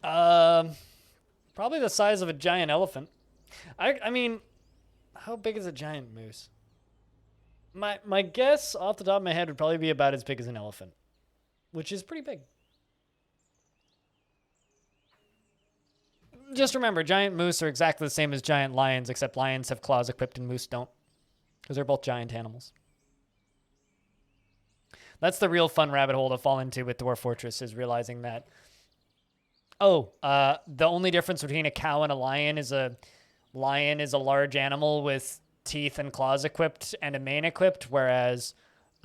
Probably the size of a giant elephant. I mean, how big is a giant moose? My guess off the top of my head would probably be about as big as an elephant, which is pretty big. Just remember, giant moose are exactly the same as giant lions, except lions have claws equipped and moose don't, because they're both giant animals. That's the real fun rabbit hole to fall into with Dwarf Fortress, is realizing that, the only difference between a cow and a lion is a large animal with teeth and claws equipped and a mane equipped, whereas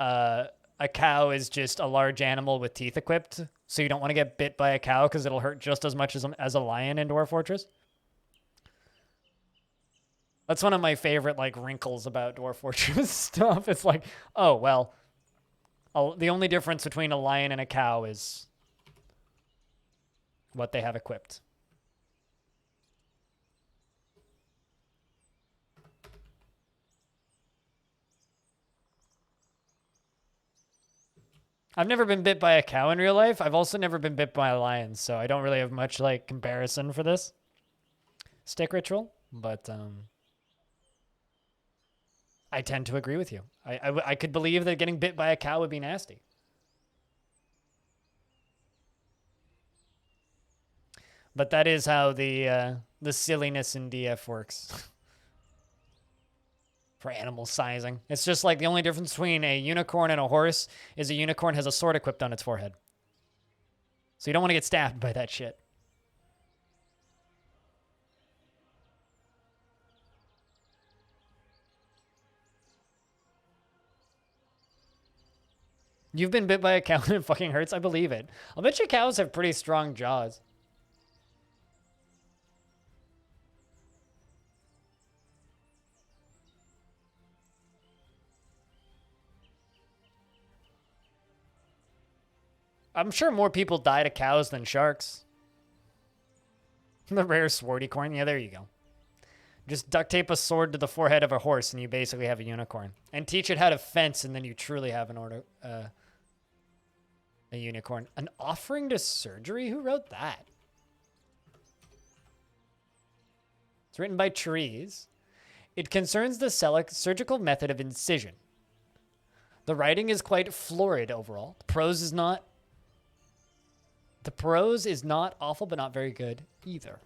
a cow is just a large animal with teeth equipped. So you don't want to get bit by a cow because it'll hurt just as much as a lion in Dwarf Fortress. That's one of my favorite like wrinkles about Dwarf Fortress stuff. It's like, oh, well, the only difference between a lion and a cow is what they have equipped. I've never been bit by a cow in real life. I've also never been bit by a lion, so I don't really have much like comparison for this stick ritual, but I tend to agree with you. I could believe that getting bit by a cow would be nasty. But that is how the silliness in DF works. For animal sizing. It's just like the only difference between a unicorn and a horse is a unicorn has a sword equipped on its forehead. So you don't want to get stabbed by that shit. You've been bit by a cow and it fucking hurts? I believe it. I'll bet you cows have pretty strong jaws. I'm sure more people die to cows than sharks. The rare swordy corn. Yeah, there you go. Just duct tape a sword to the forehead of a horse and you basically have a unicorn. And teach it how to fence and then you truly have a unicorn. An offering to surgery? Who wrote that? It's written by Trees. It concerns the surgical method of incision. The writing is quite florid overall. The prose is not awful, but not very good either.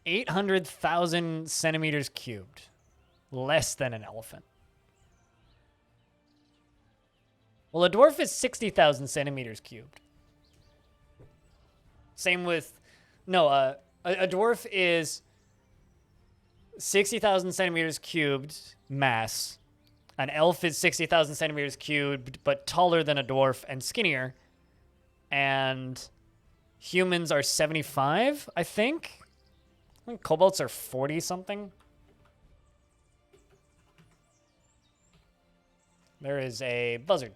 $800,000 centimeters cubed. Less than an elephant. Well, a dwarf is 60,000 centimeters cubed. Same with... No, a dwarf is 60,000 centimeters cubed mass. An elf is 60,000 centimeters cubed, but taller than a dwarf and skinnier. And humans are 75, I think. I think kobolds are 40-something. There is a buzzard.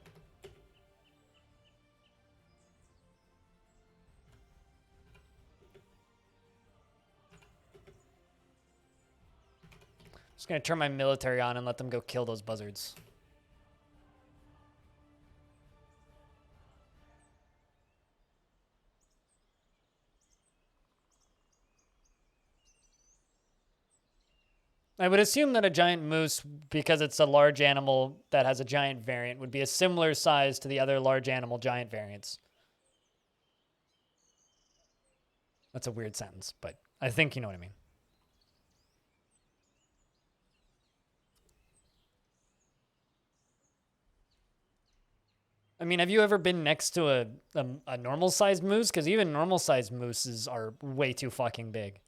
Just gonna turn my military on and let them go kill those buzzards. I would assume that a giant moose, because it's a large animal that has a giant variant, would be a similar size to the other large animal giant variants. That's a weird sentence, but I think you know what I mean. I mean, have you ever been next to a normal-sized moose? Because even normal-sized mooses are way too fucking big.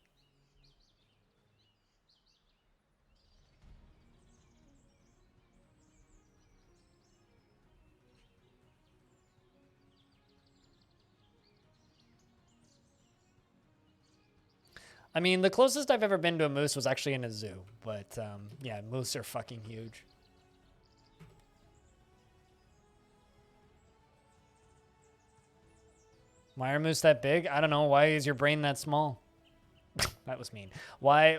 I mean, the closest I've ever been to a moose was actually in a zoo. But, yeah, moose are fucking huge. Why are moose that big? I don't know. Why is your brain that small? That was mean. Why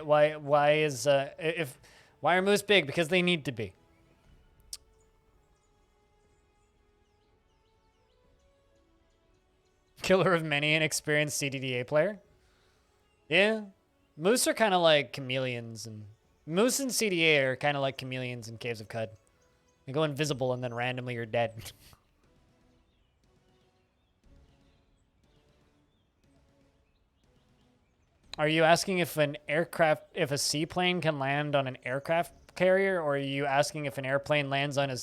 is why are moose big? Because they need to be. Killer of many an experienced CDDA player. Yeah. Moose are kind of like chameleons, and moose and CDA are kind of like chameleons in Caves of Cud. They go invisible and then randomly you're dead. Are you asking if if a seaplane can land on an aircraft carrier, or are you asking if an airplane lands on an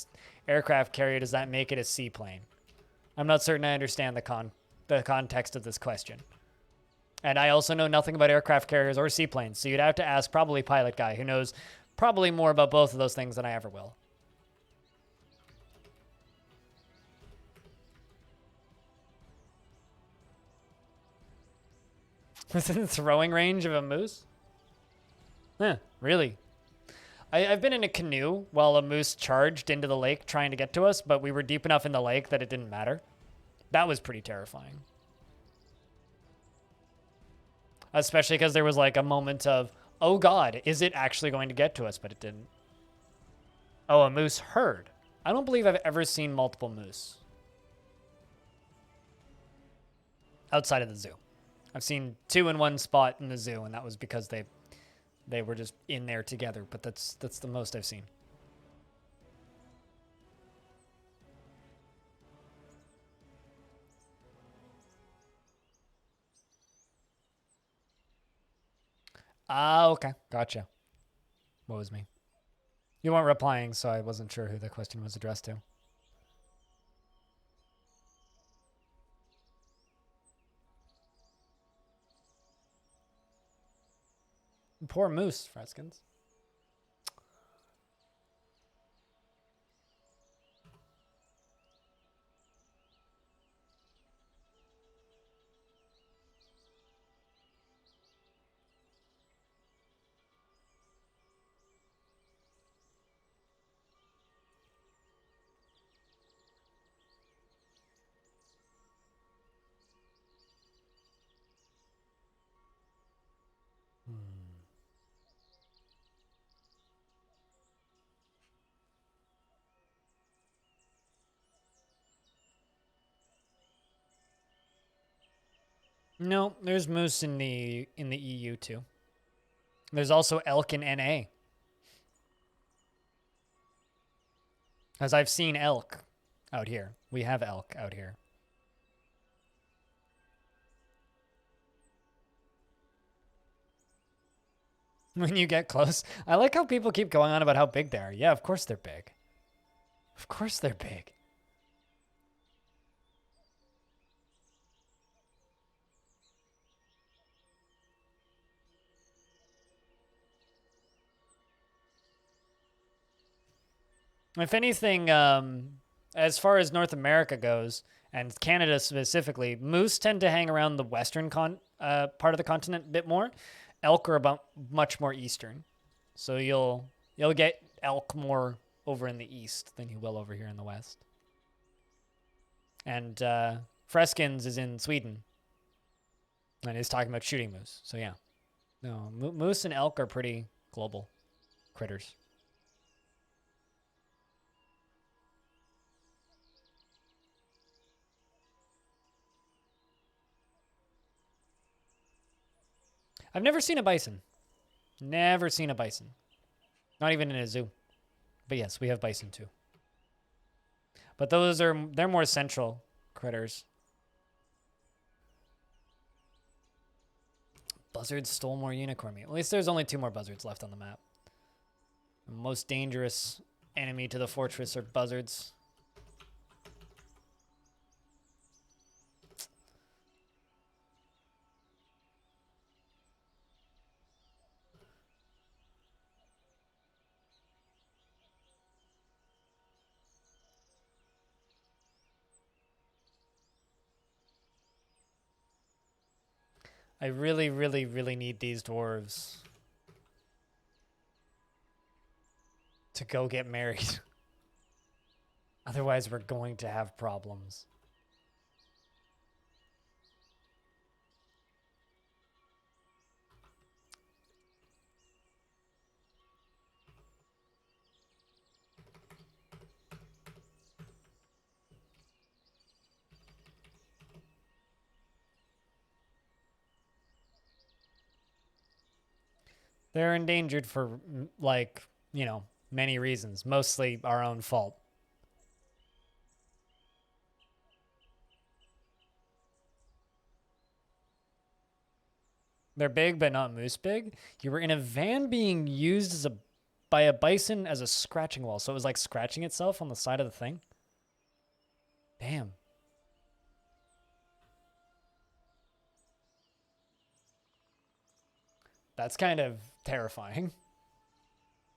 aircraft carrier, does that make it a seaplane? I'm not certain I understand the context of this question. And I also know nothing about aircraft carriers or seaplanes, so you'd have to ask probably Pilot Guy, who knows probably more about both of those things than I ever will. Within the throwing range of a moose? Huh, really? I've been in a canoe while a moose charged into the lake trying to get to us, but we were deep enough in the lake that it didn't matter. That was pretty terrifying. Especially because there was like a moment of, oh God, is it actually going to get to us? But it didn't. Oh, a moose herd. I don't believe I've ever seen multiple moose outside of the zoo. I've seen 2 in one spot in the zoo, and that was because they were just in there together, but that's the most I've seen. Ah, okay. Gotcha. What was me? You weren't replying, so I wasn't sure who the question was addressed to. Poor moose, Freskins. No, there's moose in the EU too. There's also elk in NA. As I've seen elk out here. We have elk out here. When you get close. I like how people keep going on about how big they are. Yeah, of course they're big. Of course they're big. If anything, as far as North America goes, and Canada specifically, moose tend to hang around the western part of the continent a bit more. Elk are about much more eastern, so you'll get elk more over in the east than you will over here in the west. And Freskins is in Sweden, and he's talking about shooting moose. So yeah, no, moose and elk are pretty global critters. I've never seen a bison. Never seen a bison. Not even in a zoo. But yes, we have bison too. But they're more central critters. Buzzards stole more unicorn meat. At least there's only 2 more buzzards left on the map. The most dangerous enemy to the fortress are buzzards. I really, really, really need these dwarves to go get married. Otherwise, we're going to have problems. They're endangered for, like, you know, many reasons, mostly our own fault. They're big, but not moose big. You were in a van being used as by a bison as a scratching wall. So it was like scratching itself on the side of the thing. Damn. That's kind of terrifying.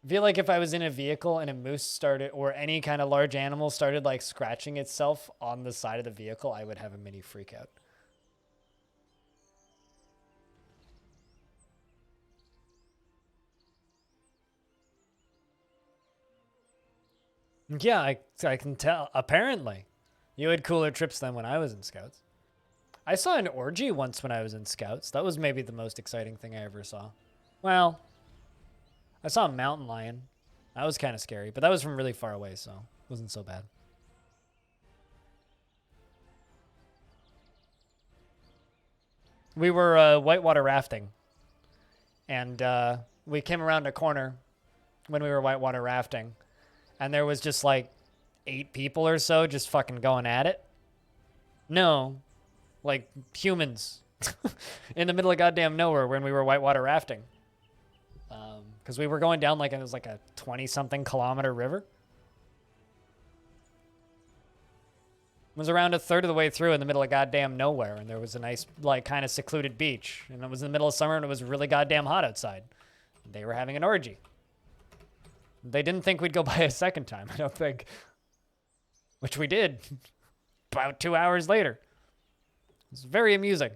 I feel like if I was in a vehicle and a moose started, or any kind of large animal started like scratching itself on the side of the vehicle, I would have a mini freak out. Yeah, I can tell. Apparently, you had cooler trips than when I was in Scouts. I saw an orgy once when I was in Scouts. That was maybe the most exciting thing I ever saw. Well, I saw a mountain lion. That was kind of scary, but that was from really far away, so it wasn't so bad. We were whitewater rafting, and we came around a corner when we were whitewater rafting, and there was just like 8 people or so just fucking going at it. No, like humans in the middle of goddamn nowhere when we were whitewater rafting. Because we were going down like it was like a 20-something kilometer river. It was around a third of the way through in the middle of goddamn nowhere, and there was a nice, like, kind of secluded beach. And it was in the middle of summer, and it was really goddamn hot outside. They were having an orgy. They didn't think we'd go by a second time, I don't think. Which we did. About 2 hours later. It was very amusing.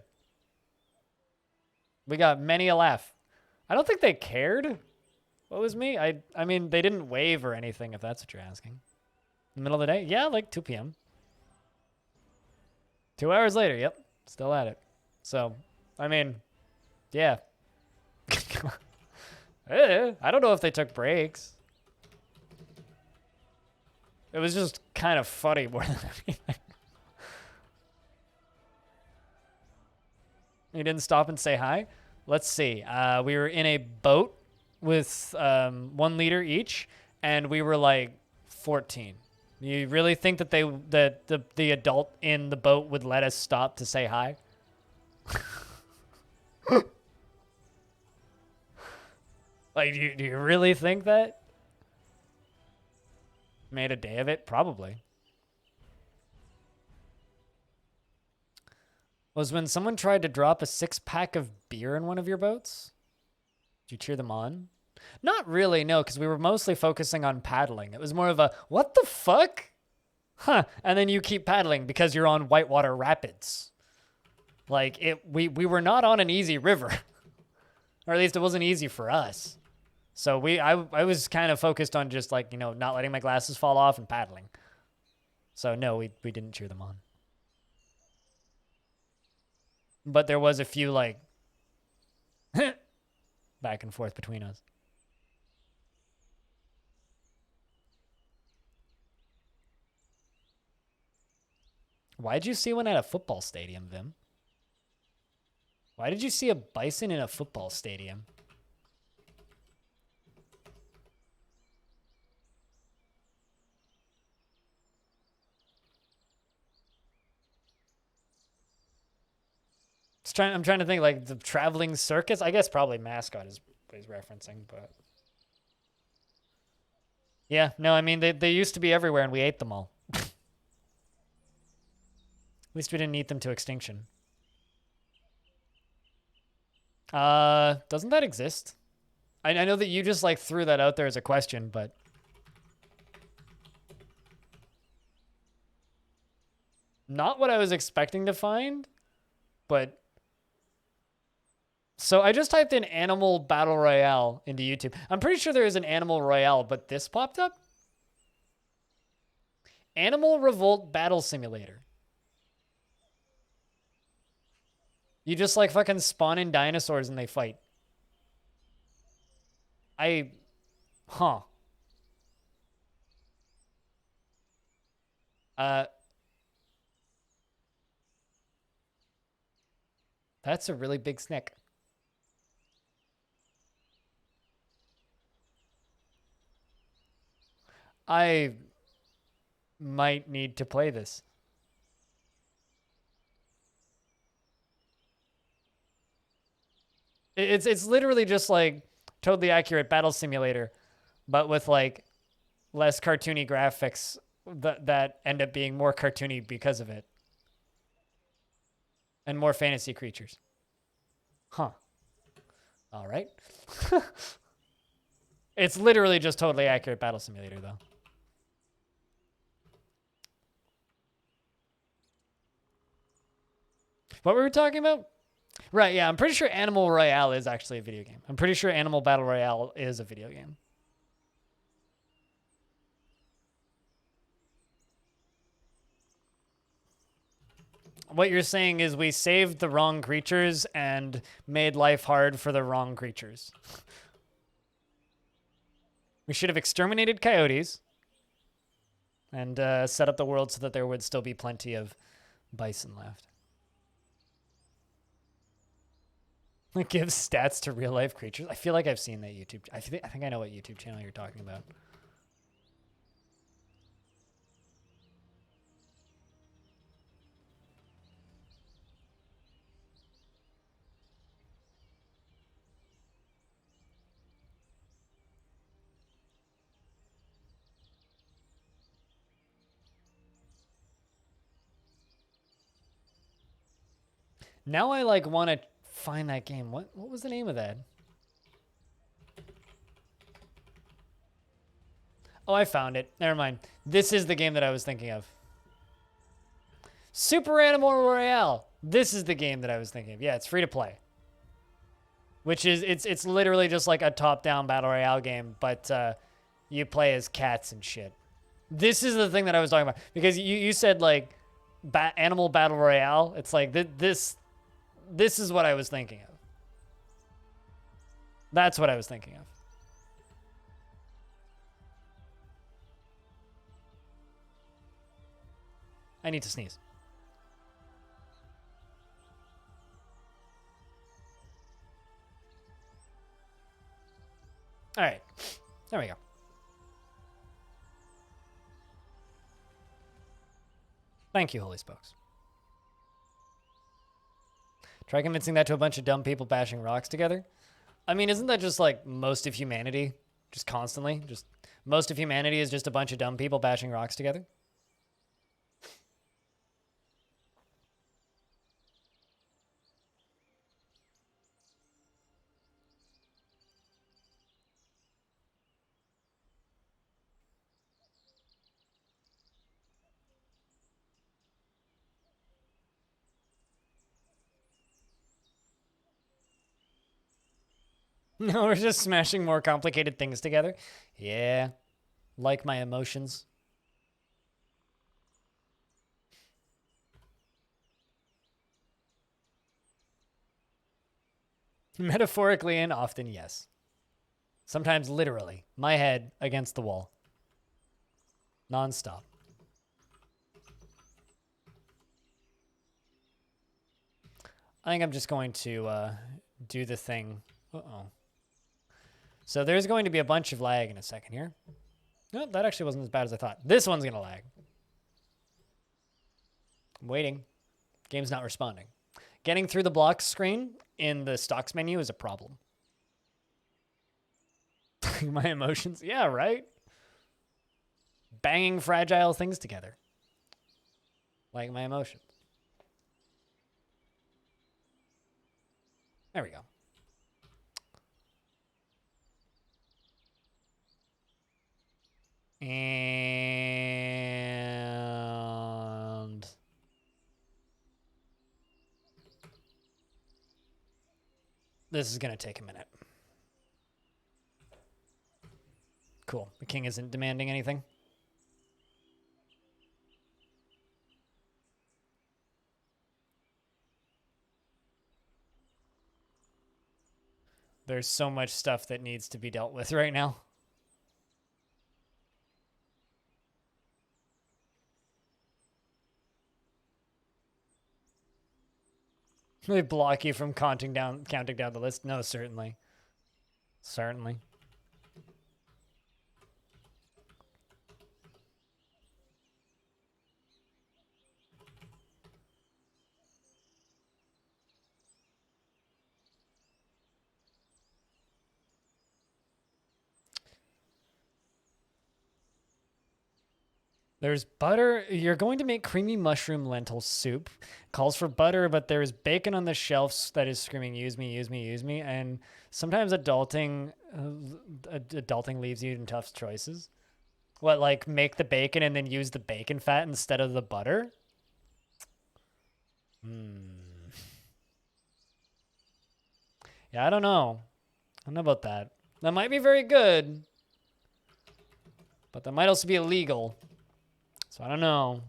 We got many a laugh. I don't think they cared. What was me? I mean, they didn't wave or anything, if that's what you're asking. In the middle of the day? Yeah, like 2 p.m. 2 hours later, yep. Still at it. So, I mean, yeah. I don't know if they took breaks. It was just kind of funny more than anything. You didn't stop and say hi? Let's see. We were in a boat with 1 liter each, and we were like 14. You really think that the adult in the boat would let us stop to say hi? Like, do you really think that? Made a day of it? Probably. Was when someone tried to drop a 6-pack of beer in one of your boats? Did you cheer them on? Not really, no, because we were mostly focusing on paddling. It was more of a, what the fuck? Huh. And then you keep paddling because you're on whitewater rapids. Like, we were not on an easy river. Or at least it wasn't easy for us. So I was kind of focused on just, like, you know, not letting my glasses fall off and paddling. So no, we didn't cheer them on. But there was a few, like, back and forth between us. Why'd you see one at a football stadium, Vim? Why did you see a bison in a football stadium? I'm trying to think, like, the traveling circus. I guess probably mascot is what he's referencing, but yeah, no, I mean they used to be everywhere, and we ate them all. At least we didn't eat them to extinction. Doesn't that exist? I know that you just like threw that out there as a question, but not what I was expecting to find, but. So I just typed in Animal Battle Royale into YouTube. I'm pretty sure there is an Animal Royale, but this popped up. Animal Revolt Battle Simulator. You just like fucking spawn in dinosaurs and they fight. Huh. That's a really big snick. I might need to play this. It's literally just like totally accurate battle simulator, but with like less cartoony graphics that end up being more cartoony because of it. And more fantasy creatures. Huh. All right. It's literally just totally accurate battle simulator, though. What were we talking about? Right, yeah, I'm pretty sure Animal Royale is actually a video game. I'm pretty sure Animal Battle Royale is a video game. What you're saying is we saved the wrong creatures and made life hard for the wrong creatures. We should have exterminated coyotes and set up the world so that there would still be plenty of bison left. It gives stats to real life creatures. I feel like I've seen that YouTube. I think I know what YouTube channel you're talking about. Now I like want to find that game. What was the name of that? Oh, I found it. Never mind. This is the game that I was thinking of. Super Animal Royale. This is the game that I was thinking of. Yeah, it's free to play. Which is it's literally just like a top-down battle royale game, but you play as cats and shit. This is the thing that I was talking about because you said like Animal Battle Royale. It's like this is what I was thinking of. That's what I was thinking of. I need to sneeze. All right. There we go. Thank you, Holy Spokes. Try convincing that to a bunch of dumb people bashing rocks together. I mean, isn't that just like most of humanity? Just constantly? Just most of humanity is just a bunch of dumb people bashing rocks together? No, we're just smashing more complicated things together. Yeah. Like my emotions. Metaphorically and often, yes. Sometimes literally. My head against the wall. Non-stop. I think I'm just going to do the thing. Uh-oh. So there's going to be a bunch of lag in a second here. No, that actually wasn't as bad as I thought. This one's going to lag. I'm waiting. Game's not responding. Getting through the blocks screen in the stocks menu is a problem. My emotions. Yeah, right? Banging fragile things together. Like my emotions. There we go. And this is going to take a minute. Cool. The king isn't demanding anything. There's so much stuff that needs to be dealt with right now. They block you from counting down the list? No, certainly. Certainly. There's butter. You're going to make creamy mushroom lentil soup. Calls for butter, but there's bacon on the shelves that is screaming, use me, use me, use me. And sometimes adulting leaves you in tough choices. What, like make the bacon and then use the bacon fat instead of the butter? Yeah, I don't know. I don't know about that. That might be very good, but that might also be illegal. So I don't know.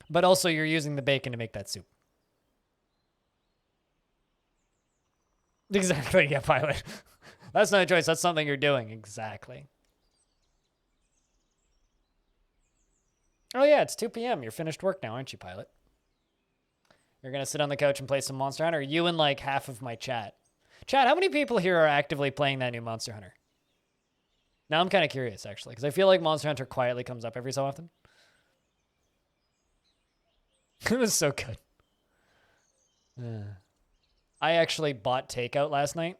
But also you're using the bacon to make that soup. Exactly, yeah, Pilot. That's not a choice. That's something you're doing. Exactly. Oh yeah, it's 2 p.m. You're finished work now, aren't you, Pilot? You're going to sit on the couch and play some Monster Hunter? You and like half of my chat. Chat, how many people here are actively playing that new Monster Hunter? Now I'm kind of curious, actually, because I feel like Monster Hunter quietly comes up every so often. It was so good. I actually bought takeout last night.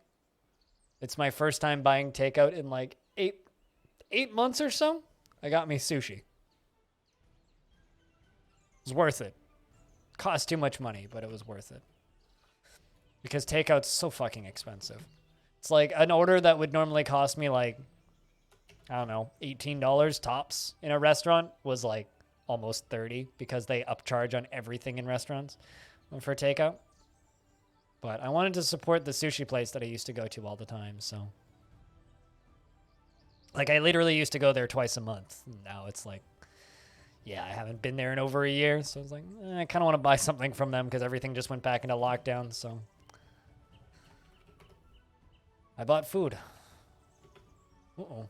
It's my first time buying takeout in like eight months or so. I got me sushi. It was worth it. Cost too much money, but it was worth it. Because takeout's so fucking expensive. It's like an order that would normally cost me like, I don't know, $18 tops in a restaurant was like almost 30 because they upcharge on everything in restaurants for takeout. But I wanted to support the sushi place that I used to go to all the time, so. Like I literally used to go there twice a month. Now it's like, yeah, I haven't been there in over a year, so I was like, I kind of want to buy something from them because everything just went back into lockdown, so. I bought food. Uh-oh.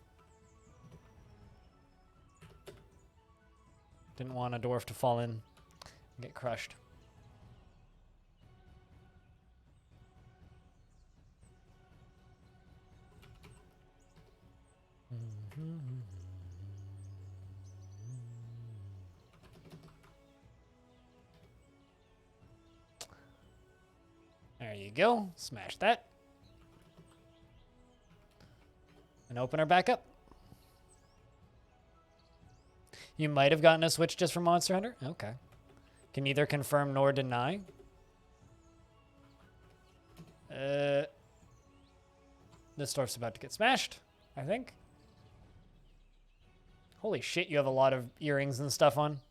Didn't want a dwarf to fall in and get crushed. There you go. Smash that. And open her back up. You might have gotten a Switch just from Monster Hunter? Okay. Can neither confirm nor deny. This dwarf's about to get smashed, I think. Holy shit, you have a lot of earrings and stuff on.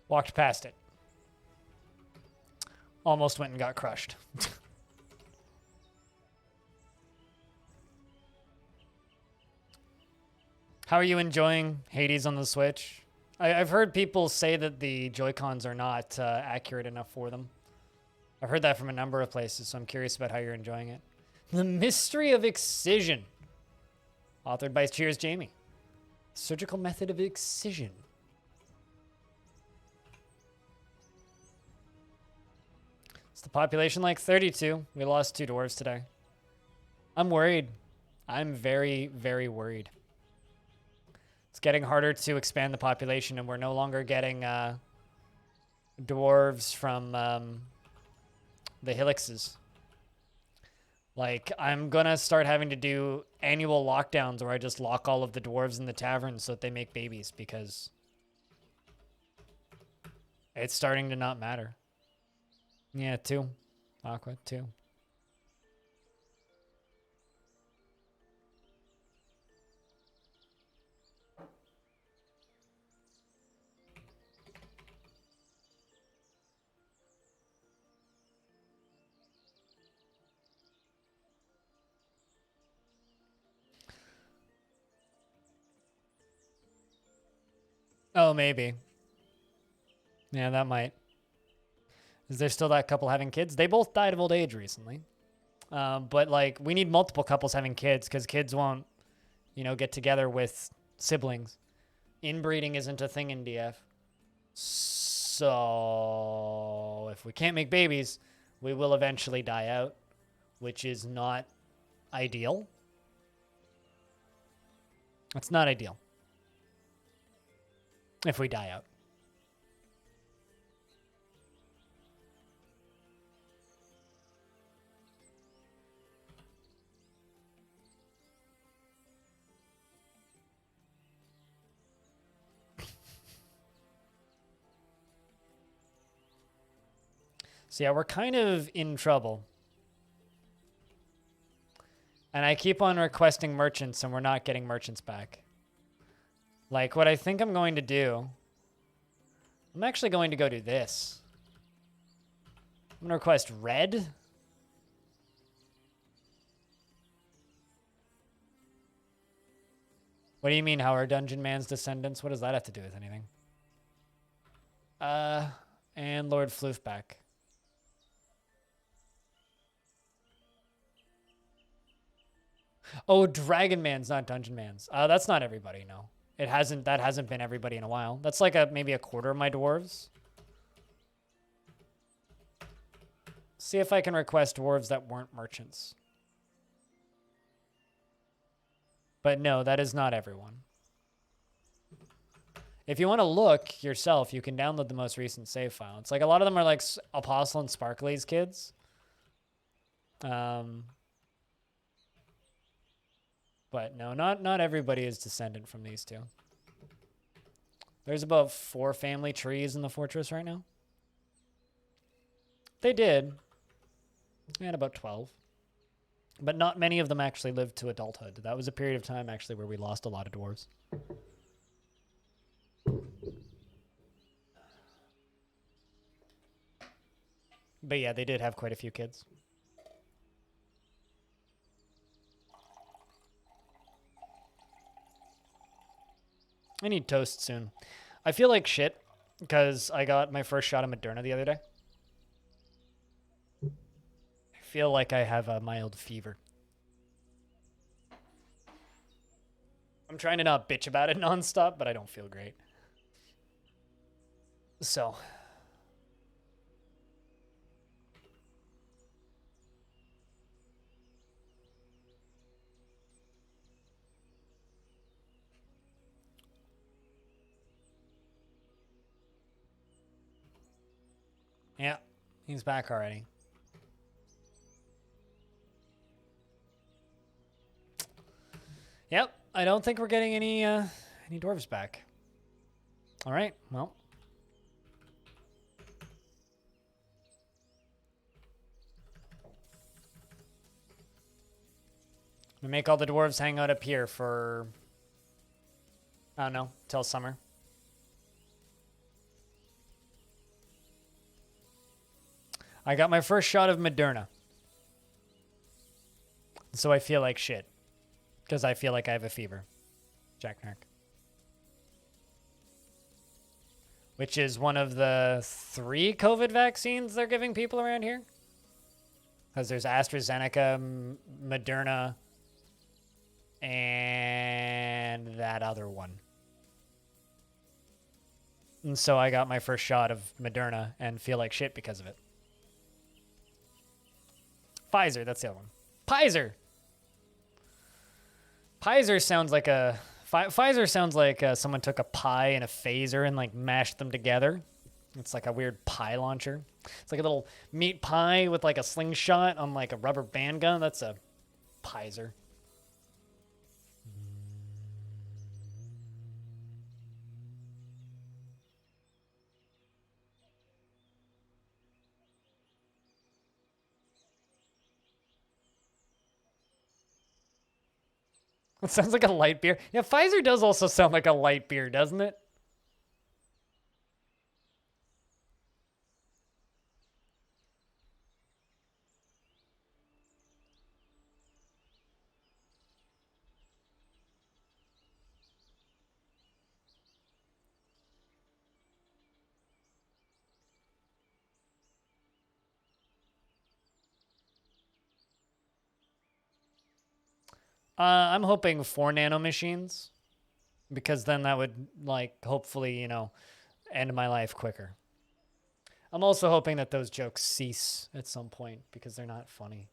Walked past it. Almost went and got crushed. How are you enjoying Hades on the Switch? I've heard people say that the Joy-Cons are not accurate enough for them. I've heard that from a number of places, so I'm curious about how you're enjoying it. The Mystery of Excision. Authored by Cheers Jamie. Surgical method of excision. Is the population like 32? We lost 2 dwarves today. I'm worried. I'm very, very worried. It's getting harder to expand the population, and we're no longer getting dwarves from the Helixes. Like, I'm gonna start having to do annual lockdowns where I just lock all of the dwarves in the tavern so that they make babies, because it's starting to not matter. Yeah, 2. Aqua, 2. Oh, maybe. Yeah, that might. Is there still that couple having kids? They both died of old age recently. But, like, we need multiple couples having kids because kids won't, you know, get together with siblings. Inbreeding isn't a thing in DF. So, if we can't make babies, we will eventually die out. which is not ideal. It's not ideal if we die out. So yeah, we're kind of in trouble. And I keep on requesting merchants and we're not getting merchants back. Like what I think I'm going to do, I'm actually going to go do this. I'm going to request red. What do you mean, how are Dungeon Man's descendants? What does that have to do with anything? And Lord Floofback. Oh, Dragon Man's, not Dungeon Man's. That's not everybody, no. That hasn't been everybody in a while. That's like maybe a quarter of my dwarves. See if I can request dwarves that weren't merchants. But no, that is not everyone. If you want to look yourself, you can download the most recent save file. It's like a lot of them are like Apostle and Sparkly's kids. But no, not everybody is descendant from these two. There's about 4 family trees in the fortress right now. They did. They had about 12. But not many of them actually lived to adulthood. That was a period of time actually where we lost a lot of dwarves. But yeah, they did have quite a few kids. I need toast soon. I feel like shit because I got my first shot of Moderna the other day. I feel like I have a mild fever. I'm trying to not bitch about it nonstop, but I don't feel great. So. Yeah, he's back already. Yep, I don't think we're getting any dwarves back. All right, well. We make all the dwarves hang out up here for, I don't know, till summer. I got my first shot of Moderna. So I feel like shit. Because I feel like I have a fever. Jack Nark. Which is one of the 3 COVID vaccines they're giving people around here. Because there's AstraZeneca, Moderna, and that other one. And so I got my first shot of Moderna and feel like shit because of it. Pfizer, that's the other one. Pfizer! Pfizer sounds like a... Pfizer sounds like someone took a pie and a phaser and like mashed them together. It's like a weird pie launcher. It's like a little meat pie with like a slingshot on like a rubber band gun. That's a Pfizer. It sounds like a light beer. Yeah, Pfizer does also sound like a light beer, doesn't it? I'm hoping 4 nano machines, because then that would, like, hopefully, you know, end my life quicker. I'm also hoping that those jokes cease at some point, because they're not funny.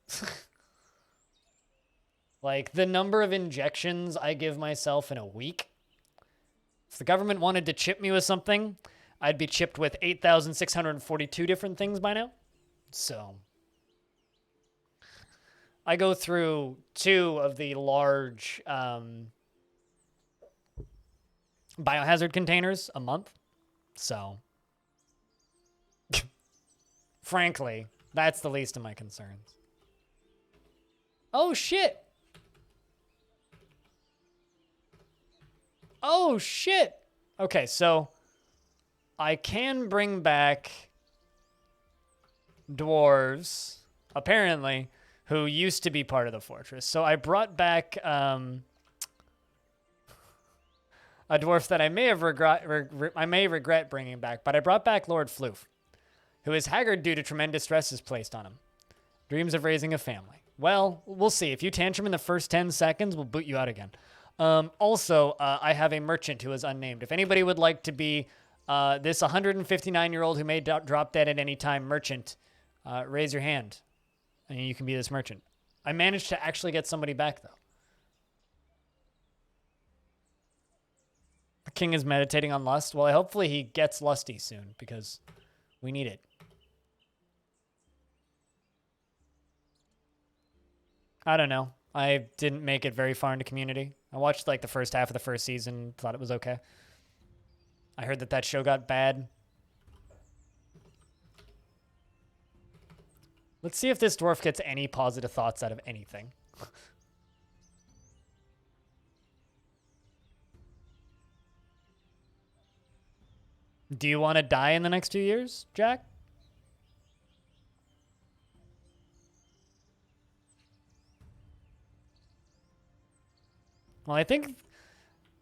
Like, the number of injections I give myself in a week. If the government wanted to chip me with something, I'd be chipped with 8,642 different things by now. So I go through 2 of the large biohazard containers a month. So frankly, that's the least of my concerns. Oh, shit. Oh, shit. Okay, so I can bring back dwarves, apparently, who used to be part of the fortress. So I brought back a dwarf that I may have regret bringing back, but I brought back Lord Floof, who is haggard due to tremendous stresses placed on him. Dreams of raising a family. Well, we'll see. If you tantrum in the first 10 seconds, we'll boot you out again. Also, I have a merchant who is unnamed. If anybody would like to be this 159-year-old who may drop dead at any time merchant, raise your hand, and you can be this merchant. I managed to actually get somebody back, though. The king is meditating on lust. Well, hopefully he gets lusty soon, because we need it. I don't know. I didn't make it very far into Community. I watched like the first half of the first season, thought it was okay. I heard that show got bad. Let's see if this dwarf gets any positive thoughts out of anything. Do you want to die in the next 2 years, Jack? Well, I think...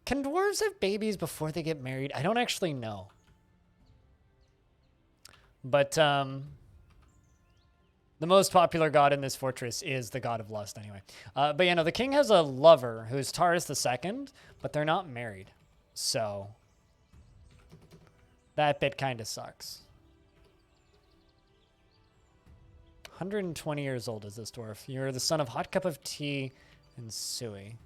Can dwarves have babies before they get married? I don't actually know. But, the most popular god in this fortress is the god of lust, anyway. But, you know, the king has a lover who's Taurus II, but they're not married. So, that bit kind of sucks. 120 years old is this dwarf. You're the son of Hot Cup of Tea and Sui.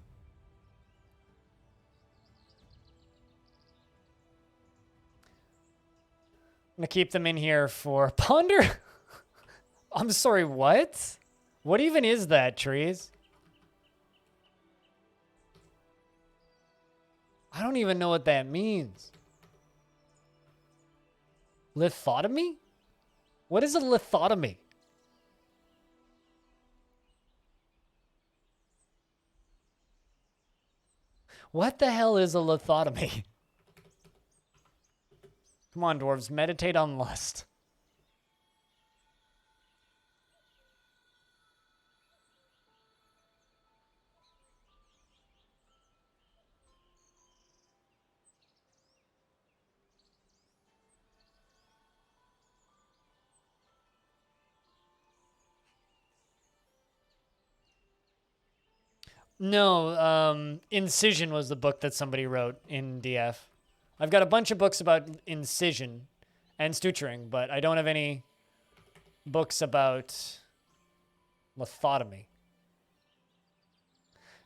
I'm gonna keep them in here for Ponder. I'm sorry, what? What even is that, trees? I don't even know what that means. Lithotomy? What is a lithotomy? What the hell is a lithotomy? Come on, dwarves, meditate on lust. No, Incision was the book that somebody wrote in DF. I've got a bunch of books about incision and suturing, but I don't have any books about lithotomy.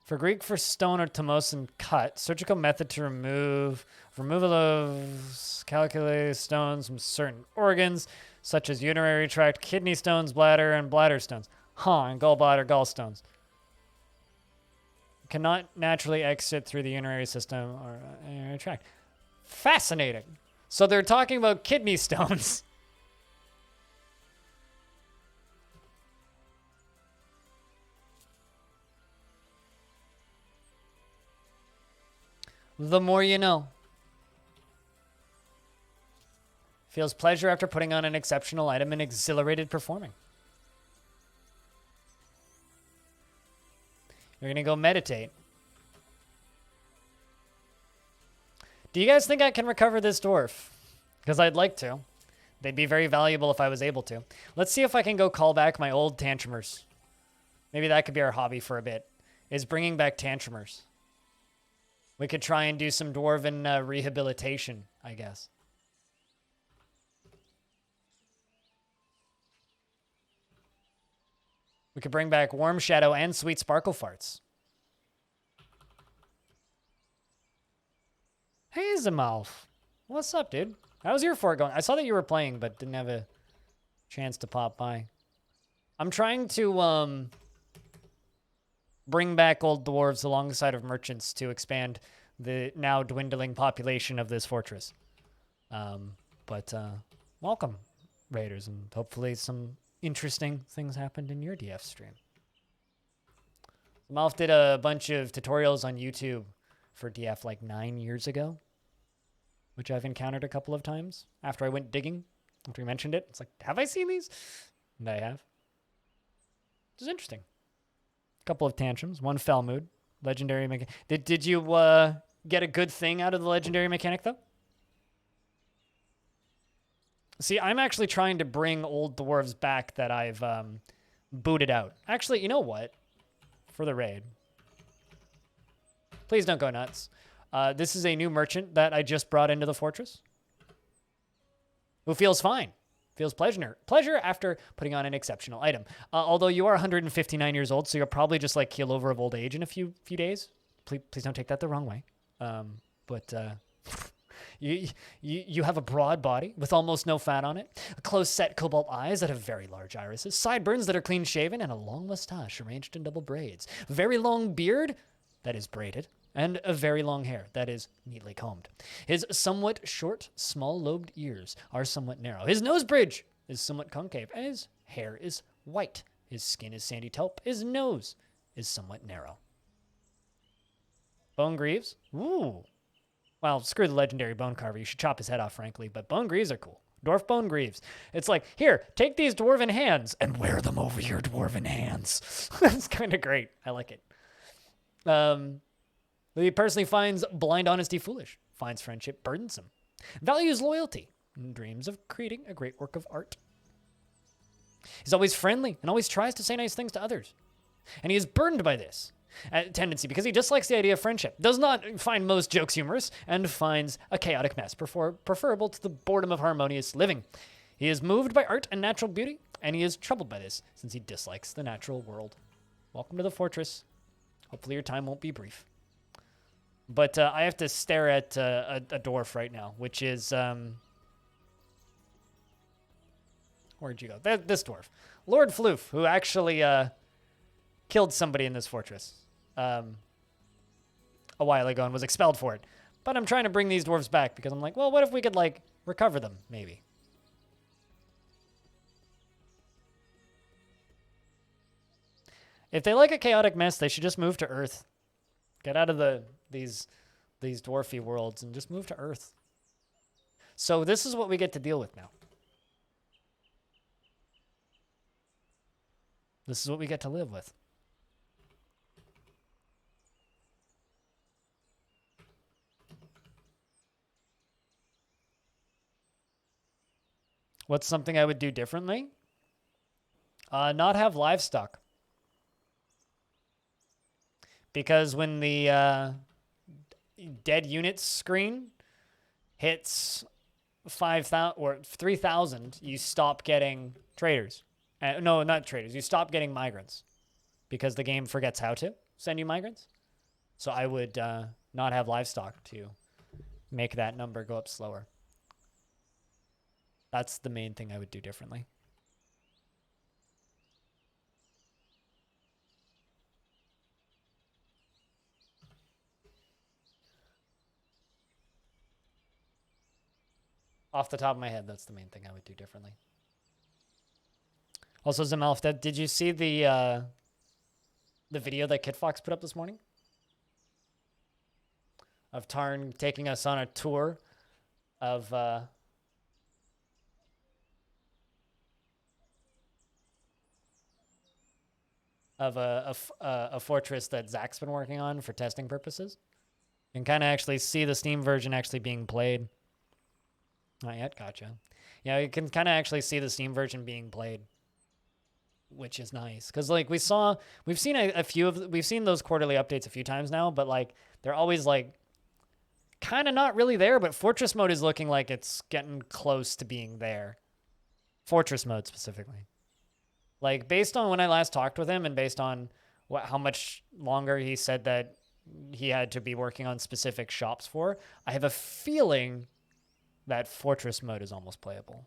For Greek, for stone or tomosin cut, surgical method to removal of calculated stones from certain organs, such as urinary tract, kidney stones, bladder, and bladder stones. And gallbladder, gallstones. Cannot naturally exit through the urinary system or urinary tract. Fascinating. So they're talking about kidney stones. The more you know. Feels pleasure after putting on an exceptional item and exhilarated performing. You're going to go meditate. Do you guys think I can recover this dwarf? Because I'd like to. They'd be very valuable if I was able to. Let's see if I can go call back my old tantrumers. Maybe that could be our hobby for a bit, is bringing back tantrumers. We could try and do some dwarven rehabilitation, I guess. We could bring back Warm Shadow and Sweet Sparkle Farts. Hey, Zamalf. What's up, dude? How's your fort going? I saw that you were playing, but didn't have a chance to pop by. I'm trying to bring back old dwarves alongside of merchants to expand the now dwindling population of this fortress. But welcome, raiders, and hopefully some interesting things happened in your DF stream. Malf did a bunch of tutorials on YouTube for DF like 9 years ago, which I've encountered a couple of times after I went digging, after we mentioned it. It's like, have I seen these? And I have. This is interesting. A couple of tantrums, one fell mood, legendary mechanic. Did you get a good thing out of the legendary mechanic, though? See, I'm actually trying to bring old dwarves back that I've booted out. Actually, you know what? For the raid. Please don't go nuts. This is a new merchant that I just brought into the fortress, who feels fine. Feels pleasure after putting on an exceptional item. Although you are 159 years old, so you'll probably just like keel over of old age in a few days. Please don't take that the wrong way. But you have a broad body with almost no fat on it, close-set cobalt eyes that have very large irises, sideburns that are clean-shaven, and a long mustache arranged in double braids. Very long beard that is braided, and a very long hair that is neatly combed. His somewhat short, small-lobed ears are somewhat narrow. His nose bridge is somewhat concave, and his hair is white. His skin is sandy taupe. His nose is somewhat narrow. Bone Greaves? Ooh. Well, screw the legendary Bone Carver. You should chop his head off, frankly, but Bone Greaves are cool. Dwarf Bone Greaves. It's like, here, take these dwarven hands and wear them over your dwarven hands. That's kind of great. I like it. He personally finds blind honesty foolish, finds friendship burdensome, values loyalty, and dreams of creating a great work of art. He's always friendly and always tries to say nice things to others. And he is burdened by this tendency because he dislikes the idea of friendship, does not find most jokes humorous, and finds a chaotic mess preferable to the boredom of harmonious living. He is moved by art and natural beauty, and he is troubled by this since he dislikes the natural world. Welcome to the fortress. Hopefully your time won't be brief. But I have to stare at a dwarf right now, which is... where'd you go? This dwarf. Lord Floof, who actually killed somebody in this fortress a while ago and was expelled for it. But I'm trying to bring these dwarves back because I'm like, well, what if we could, like, recover them, maybe? If they like a chaotic mess, they should just move to Earth. Get out of these dwarfy worlds and just move to Earth. So this is what we get to deal with now. This is what we get to live with. What's something I would do differently? Not have livestock. Because when the dead units screen hits 5,000 or 3,000, you stop getting traders. No, not traders. You stop getting migrants because the game forgets how to send you migrants. So I would not have livestock to make that number go up slower. That's the main thing I would do differently. Off the top of my head, that's the main thing I would do differently. Also, Zamalf, did you see the video that KitFox put up this morning? Of Tarn taking us on a tour of a fortress that Zach's been working on for testing purposes. You can kind of actually see the Steam version actually being played. Not yet, gotcha. Yeah, you can kind of actually see the Steam version being played, which is nice. Because, like, we've seen we've seen those quarterly updates a few times now, but, like, they're always, like, kind of not really there, but Fortress mode is looking like it's getting close to being there. Fortress mode, specifically. Like, based on when I last talked with him and based on how much longer he said that he had to be working on specific shops for. I have a feeling that Fortress mode is almost playable.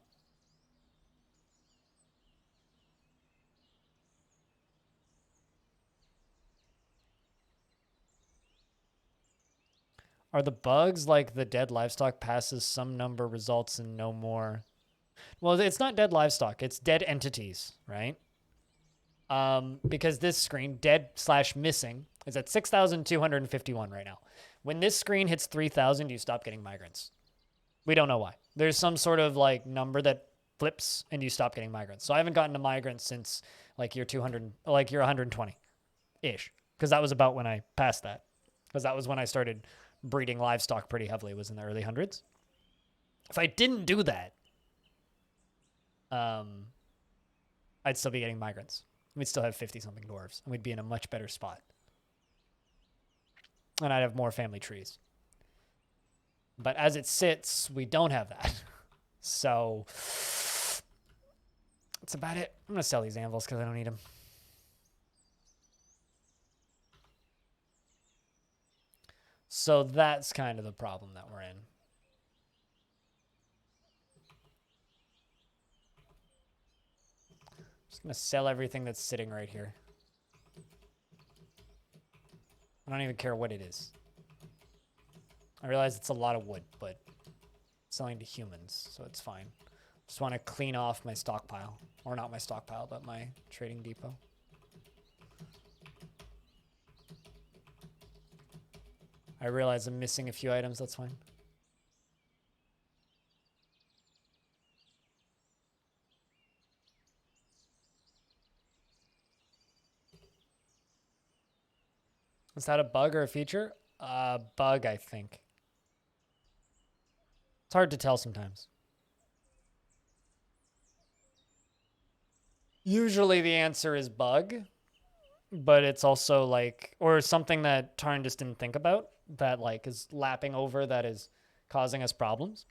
Are the bugs like the dead livestock passes some number results in no more? Well, it's not dead livestock. It's dead entities, right? Because this screen, dead/missing, is at 6,251 right now. When this screen hits 3,000, you stop getting migrants. We don't know why. There's some sort of like number that flips and you stop getting migrants. So I haven't gotten a migrant since like year 200, like year 120-ish. Because that was about when I passed that. Because that was when I started breeding livestock pretty heavily. It was in the early hundreds. If I didn't do that, I'd still be getting migrants. We'd still have 50-something dwarves, and we'd be in a much better spot. And I'd have more family trees. But as it sits, we don't have that. So that's about it. I'm going to sell these anvils because I don't need them. So that's kind of the problem that we're in. Just going to sell everything that's sitting right here. I don't even care what it is. I realize it's a lot of wood, but selling to humans, so it's fine. Just want to clean off my stockpile. Or not my stockpile, but my trading depot. I realize I'm missing a few items, that's fine. Is that a bug or a feature? Bug, I think. It's hard to tell sometimes. Usually the answer is bug, but it's also like, or something that Tarn just didn't think about that like is lapping over that is causing us problems.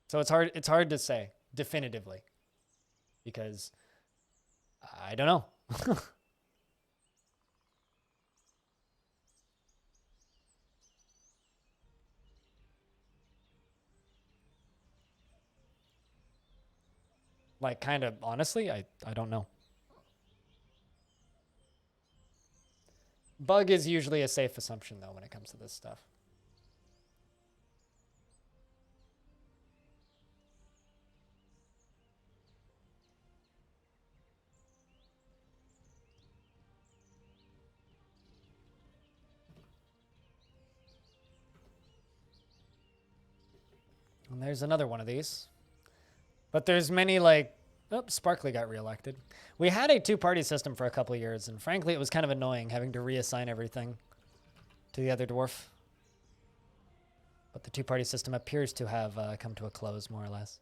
So it's hard to say definitively because I don't know. Like, kind of, honestly, I don't know. Bug is usually a safe assumption, though, when it comes to this stuff. And there's another one of these. But there's many, like... Oh, Sparkly got reelected. We had a two-party system for a couple of years, and frankly, it was kind of annoying having to reassign everything to the other dwarf. But the two-party system appears to have come to a close, more or less.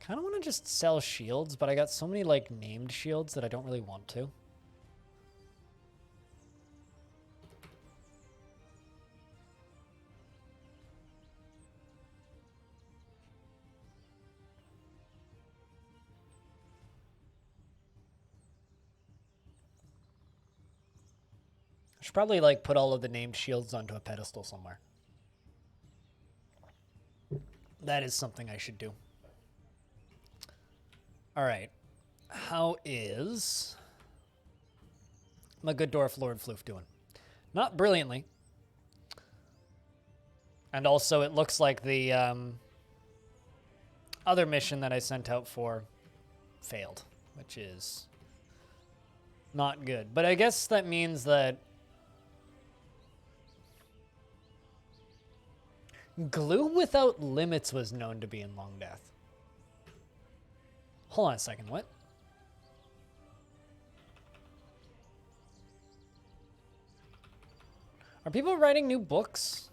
Kind of want to just sell shields, but I got so many, like, named shields that I don't really want to. I should probably like put all of the named shields onto a pedestal somewhere. That is something I should do. All right. How is my good dwarf Lord Floof doing? Not brilliantly. And also it looks like the other mission that I sent out for failed, which is not good. But I guess that means that Gloom Without Limits was known to be in Longdeath. Hold on a second, what? Are people writing new books?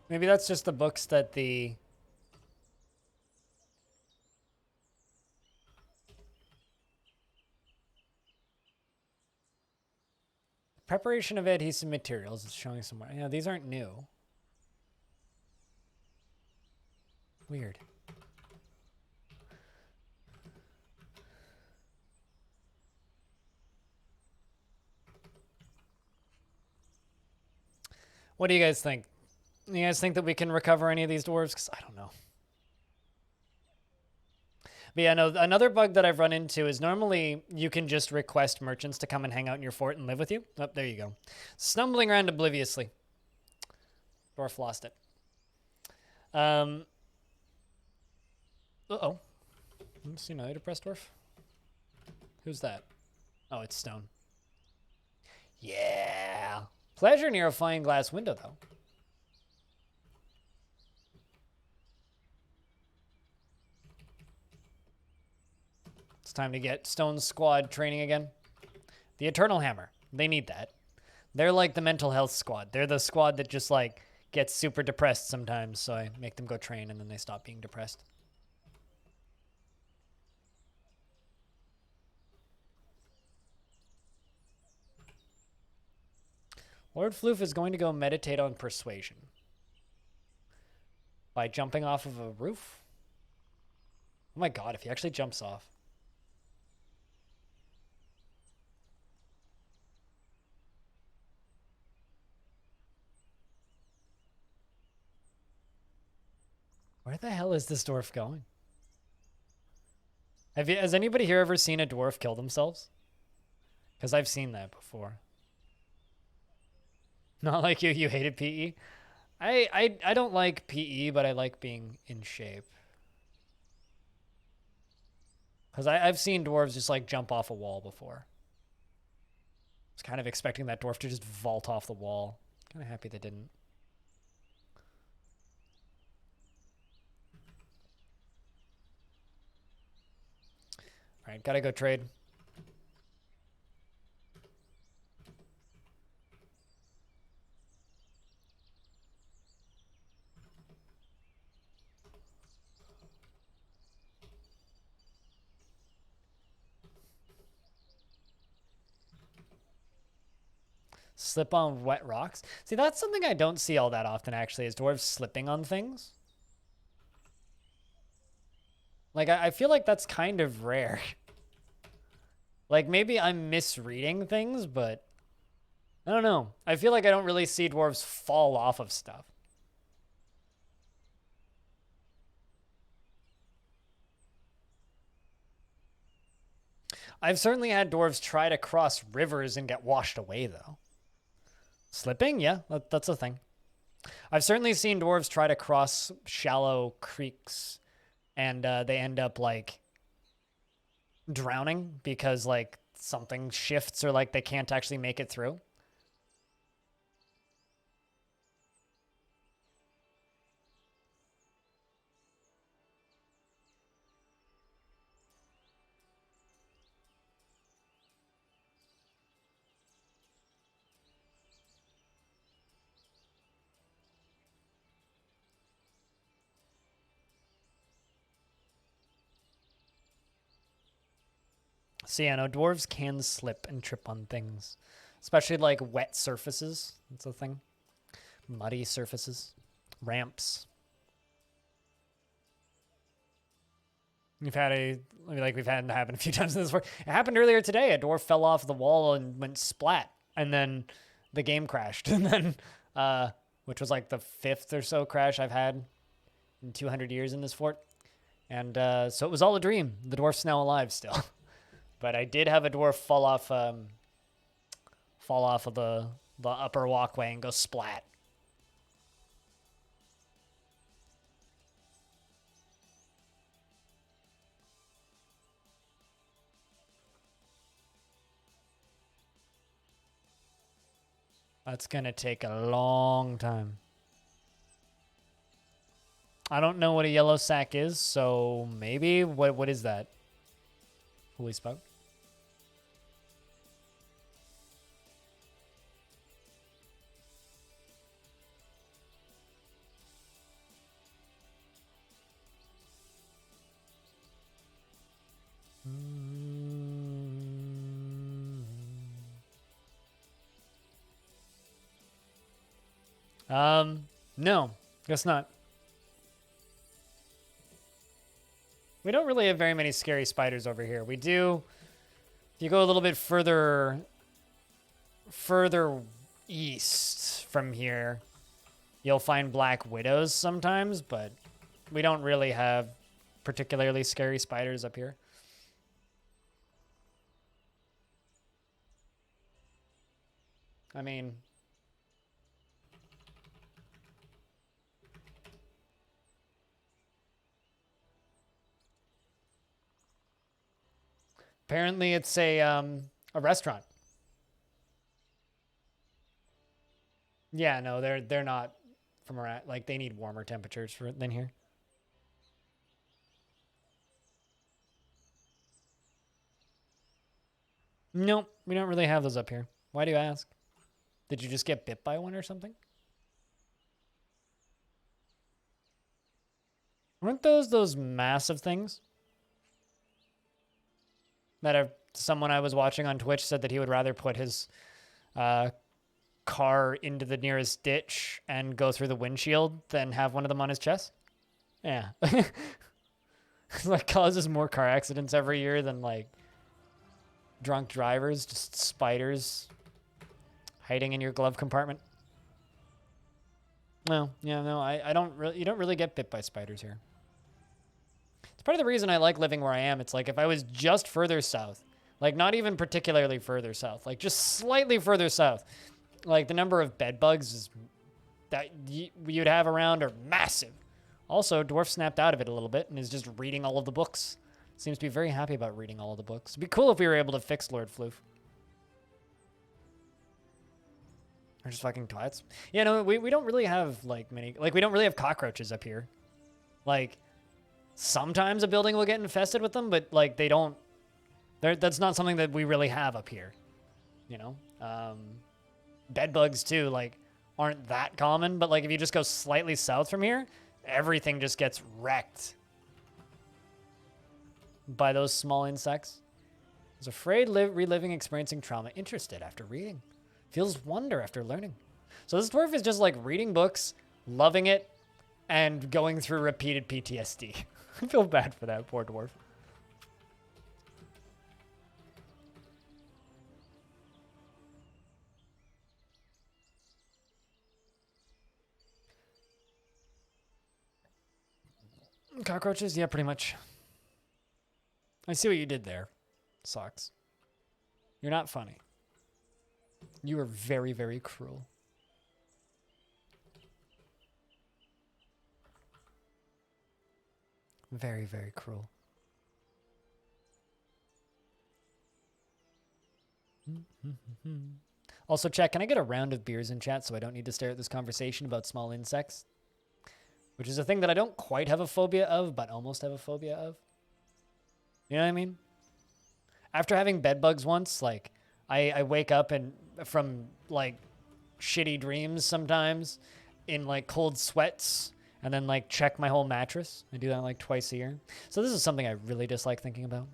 Maybe that's just the books that the... Preparation of adhesive materials is showing somewhere. Yeah, these aren't new. Weird. What do you guys think? You guys think that we can recover any of these dwarves? Because I don't know. But yeah, no, another bug that I've run into is normally you can just request merchants to come and hang out in your fort and live with you. Oh, there you go. Stumbling around obliviously. Dwarf lost it. Uh-oh. See another depressed dwarf? Who's that? Oh, it's Stone. Yeah. Pleasure near a flying glass window, though. It's time to get Stone's squad training again. The Eternal Hammer. They need that. They're like the mental health squad. They're the squad that just like gets super depressed sometimes, so I make them go train and then they stop being depressed. Lord Floof is going to go meditate on persuasion. By jumping off of a roof? Oh my god, if he actually jumps off. Where the hell is this dwarf going? Has anybody here ever seen a dwarf kill themselves? Because I've seen that before. Not like you hated PE. I don't like PE, but I like being in shape. Because I've seen dwarves just like jump off a wall before. I was kind of expecting that dwarf to just vault off the wall. Kind of happy they didn't. Alright, gotta go trade. Slip on wet rocks. See, that's something I don't see all that often, actually, is dwarves slipping on things. Like, I feel like that's kind of rare. Like, maybe I'm misreading things, but I don't know. I feel like I don't really see dwarves fall off of stuff. I've certainly had dwarves try to cross rivers and get washed away, though. Slipping? Yeah, that's a thing. I've certainly seen dwarves try to cross shallow creeks and they end up like drowning because like something shifts or like they can't actually make it through. So yeah, no, dwarves can slip and trip on things. Especially like wet surfaces. That's a thing. Muddy surfaces. Ramps. We've had it happen a few times in this work. It happened earlier today. A dwarf fell off the wall and went splat. And then the game crashed. And then, which was like the 5th or so crash I've had in 200 years in this fort. And so it was all a dream. The dwarf's now alive still. But I did have a dwarf fall off of the upper walkway and go splat. That's gonna take a long time. I don't know what a yellow sack is, so maybe what is that? Holy spout. No, guess not. We don't really have very many scary spiders over here. We do. If you go a little bit further east from here, you'll find black widows sometimes, but we don't really have particularly scary spiders up here. I mean, apparently it's a restaurant. Yeah, no, they're not from around, like they need warmer temperatures than here. Nope, we don't really have those up here. Why do you ask? Did you just get bit by one or something? Weren't those massive things? That someone I was watching on Twitch said that he would rather put his car into the nearest ditch and go through the windshield than have one of them on his chest? Yeah. Like causes more car accidents every year than like drunk drivers, just spiders hiding in your glove compartment. No, yeah, no, I don't really, you don't really get bit by spiders here. It's part of the reason I like living where I am. It's like if I was just further south, like not even particularly further south, like just slightly further south, like the number of bed bugs that you'd have around are massive. Also, Dwarf snapped out of it a little bit and is just reading all of the books. Seems to be very happy about reading all of the books. It'd be cool if we were able to fix Lord Floof. They're just fucking twats. Yeah, no, we don't really have like many, like we don't really have cockroaches up here. Like sometimes a building will get infested with them, but like they don't, that's not something that we really have up here. You know? Bed bugs too, like aren't that common, but like if you just go slightly south from here, everything just gets wrecked by those small insects. Was afraid, reliving, experiencing trauma, interested after reading. Feels wonder after learning. So this dwarf is just like reading books, loving it, and going through repeated PTSD. I feel bad for that poor dwarf. Cockroaches? Yeah, pretty much. I see what you did there. Sucks. You're not funny. You are very, very cruel. Very, very cruel. Also, chat, can I get a round of beers in chat so I don't need to stare at this conversation about small insects? Which is a thing that I don't quite have a phobia of, but almost have a phobia of. You know what I mean? After having bed bugs once, like, I wake up and from, like, shitty dreams sometimes in, like, cold sweats and then, like, check my whole mattress. I do that, like, twice a year. So this is something I really dislike thinking about.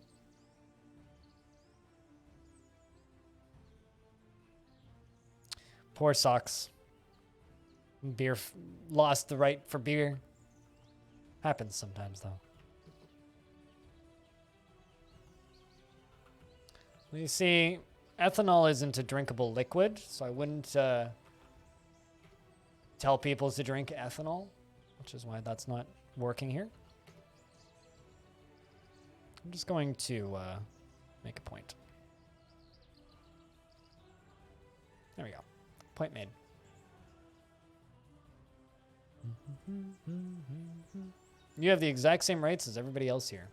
Poor socks. Beer lost the right for beer. Happens sometimes, though. You see, ethanol isn't a drinkable liquid, so I wouldn't tell people to drink ethanol, which is why that's not working here. I'm just going to make a point. There we go. Point made. You have the exact same rights as everybody else here.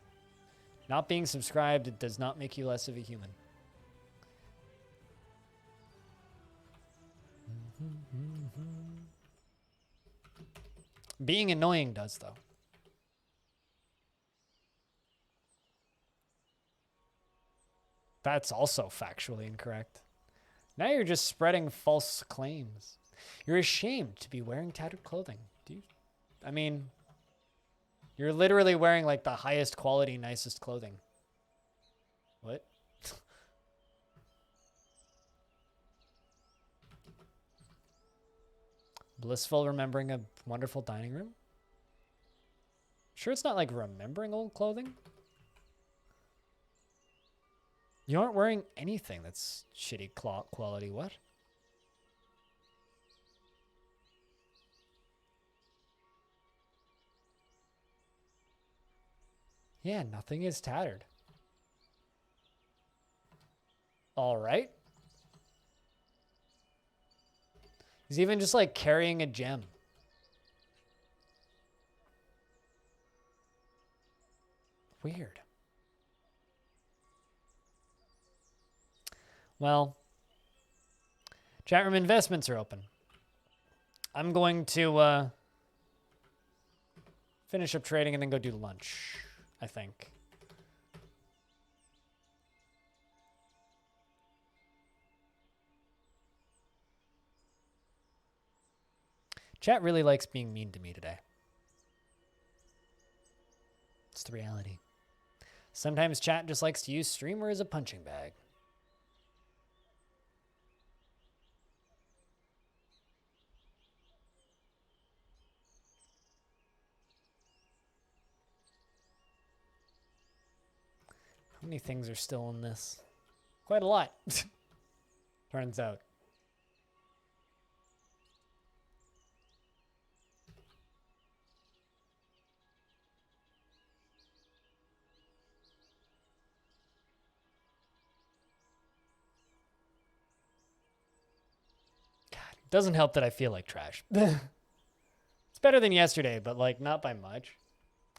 Not being subscribed does not make you less of a human. Being annoying does, though. That's also factually incorrect. Now you're just spreading false claims. You're ashamed to be wearing tattered clothing. Do you? I mean, you're literally wearing like the highest quality, nicest clothing. What? Blissful remembering a wonderful dining room? Sure it's not like remembering old clothing? You aren't wearing anything that's shitty quality, what? Yeah, nothing is tattered. All right. He's even just like carrying a gem. Weird. Well, chat room investments are open. I'm going to finish up trading and then go do lunch, I think. Chat really likes being mean to me today. It's the reality. Sometimes chat just likes to use streamer as a punching bag. How many things are still in this? Quite a lot. Turns out. God, it doesn't help that I feel like trash. It's better than yesterday, but like not by much.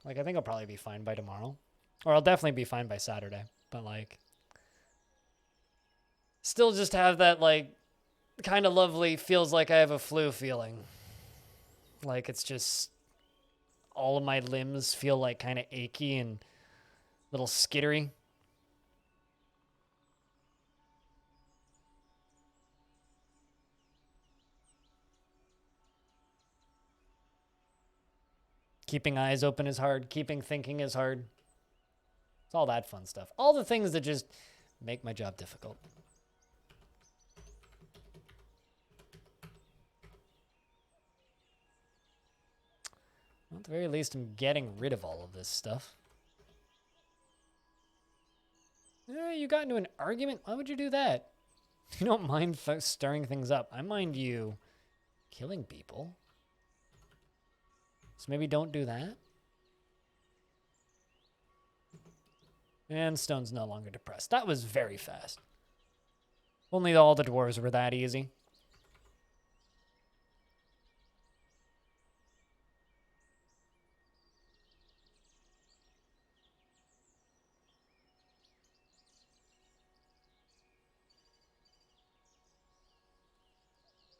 Like I think I'll probably be fine by tomorrow. Or I'll definitely be fine by Saturday. But like still just have that like kind of lovely feels like I have a flu feeling. Like it's just all of my limbs feel like kind of achy and a little skittery. Keeping eyes open is hard. Keeping thinking is hard. It's all that fun stuff. All the things that just make my job difficult. Well, at the very least, I'm getting rid of all of this stuff. You got into an argument? Why would you do that? You don't mind stirring things up. I mind you killing people. So maybe don't do that. And Stone's no longer depressed. That was very fast. Only all the dwarves were that easy.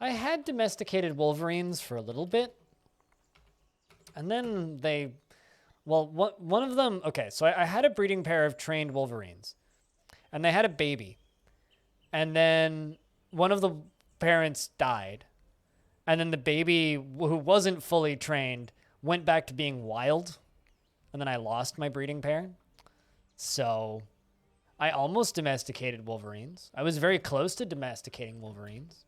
I had domesticated wolverines for a little bit. And then they... Well, one of them... Okay, so I had a breeding pair of trained wolverines. And they had a baby. And then one of the parents died. And then the baby, who wasn't fully trained, went back to being wild. And then I lost my breeding pair. So I almost domesticated wolverines. I was very close to domesticating wolverines.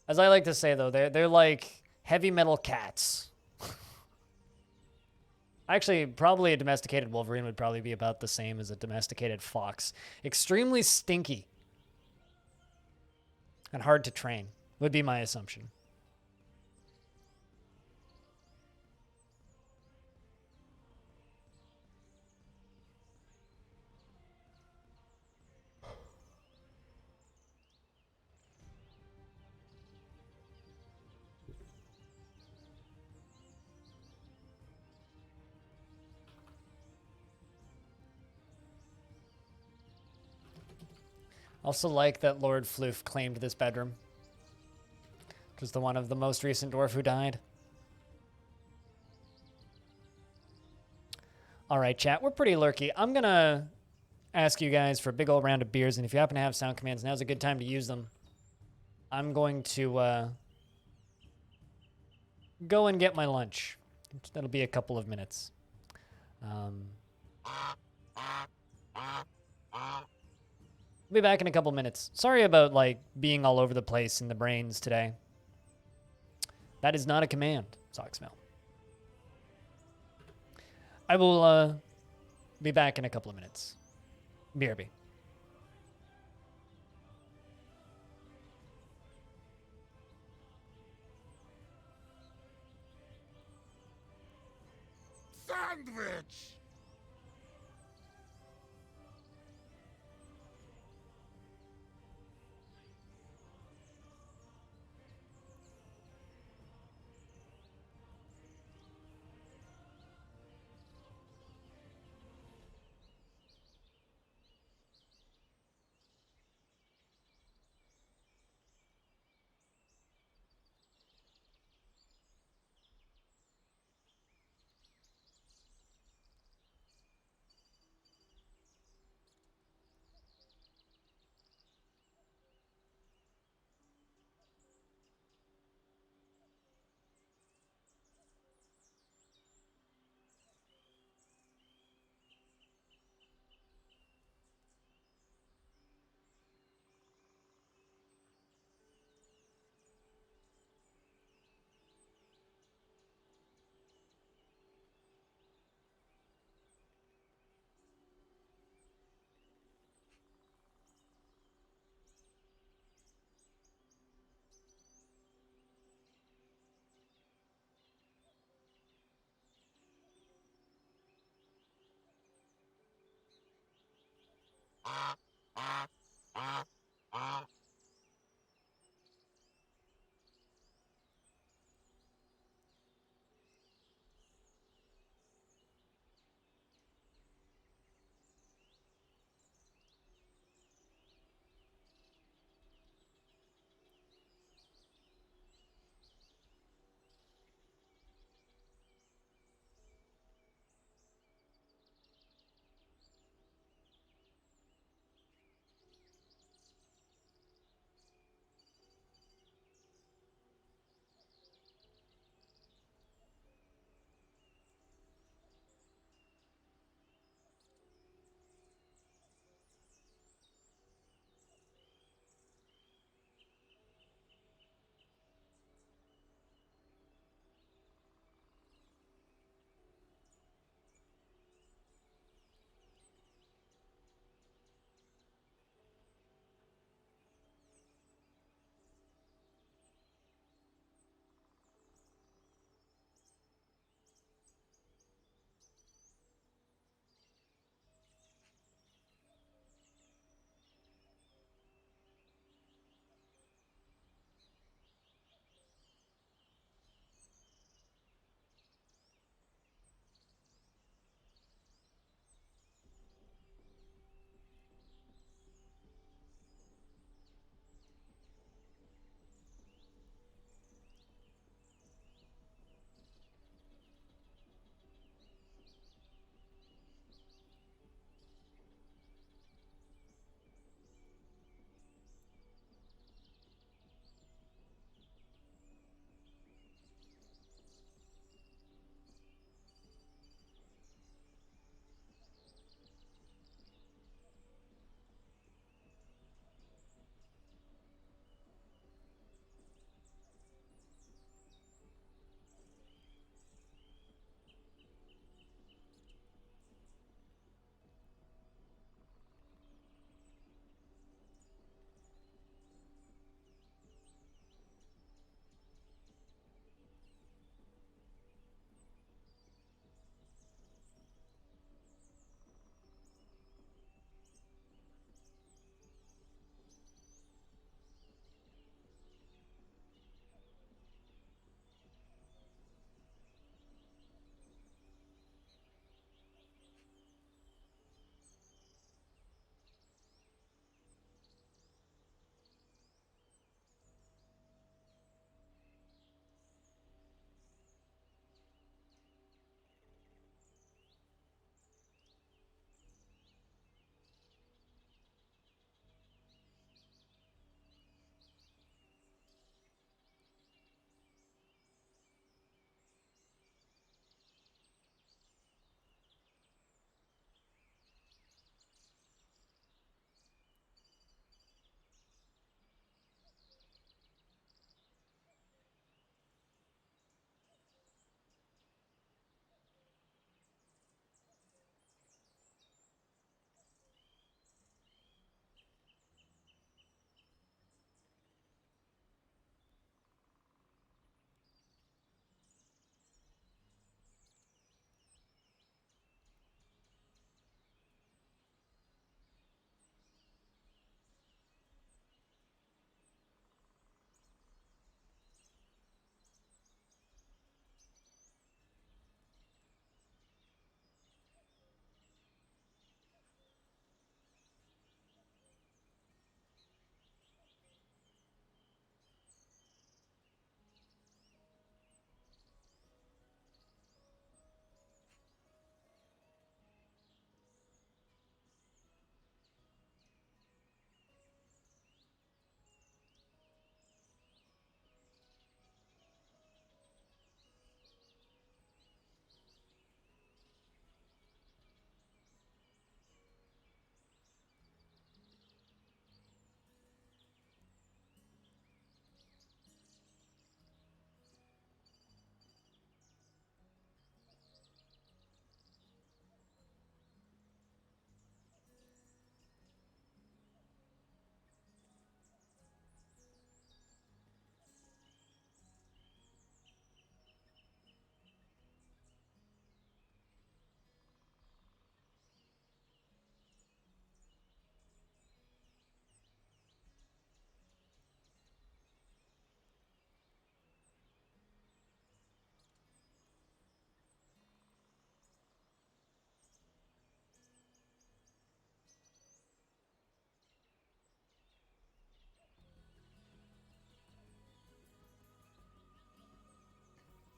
As I like to say, though, they're like heavy metal cats. Actually, probably a domesticated wolverine would probably be about the same as a domesticated fox. Extremely stinky. And hard to train, would be my assumption. Also like that Lord Floof claimed this bedroom. Which was the one of the most recent dwarf who died. Alright, chat, we're pretty lurky. I'm gonna ask you guys for a big old round of beers, and if you happen to have sound commands, now's a good time to use them. I'm going to go and get my lunch. That'll be a couple of minutes. Be back in a couple minutes. Sorry about like being all over the place in the brains today. That is not a command, Socksmell. I will be back in a couple of minutes. BRB. Sandwich!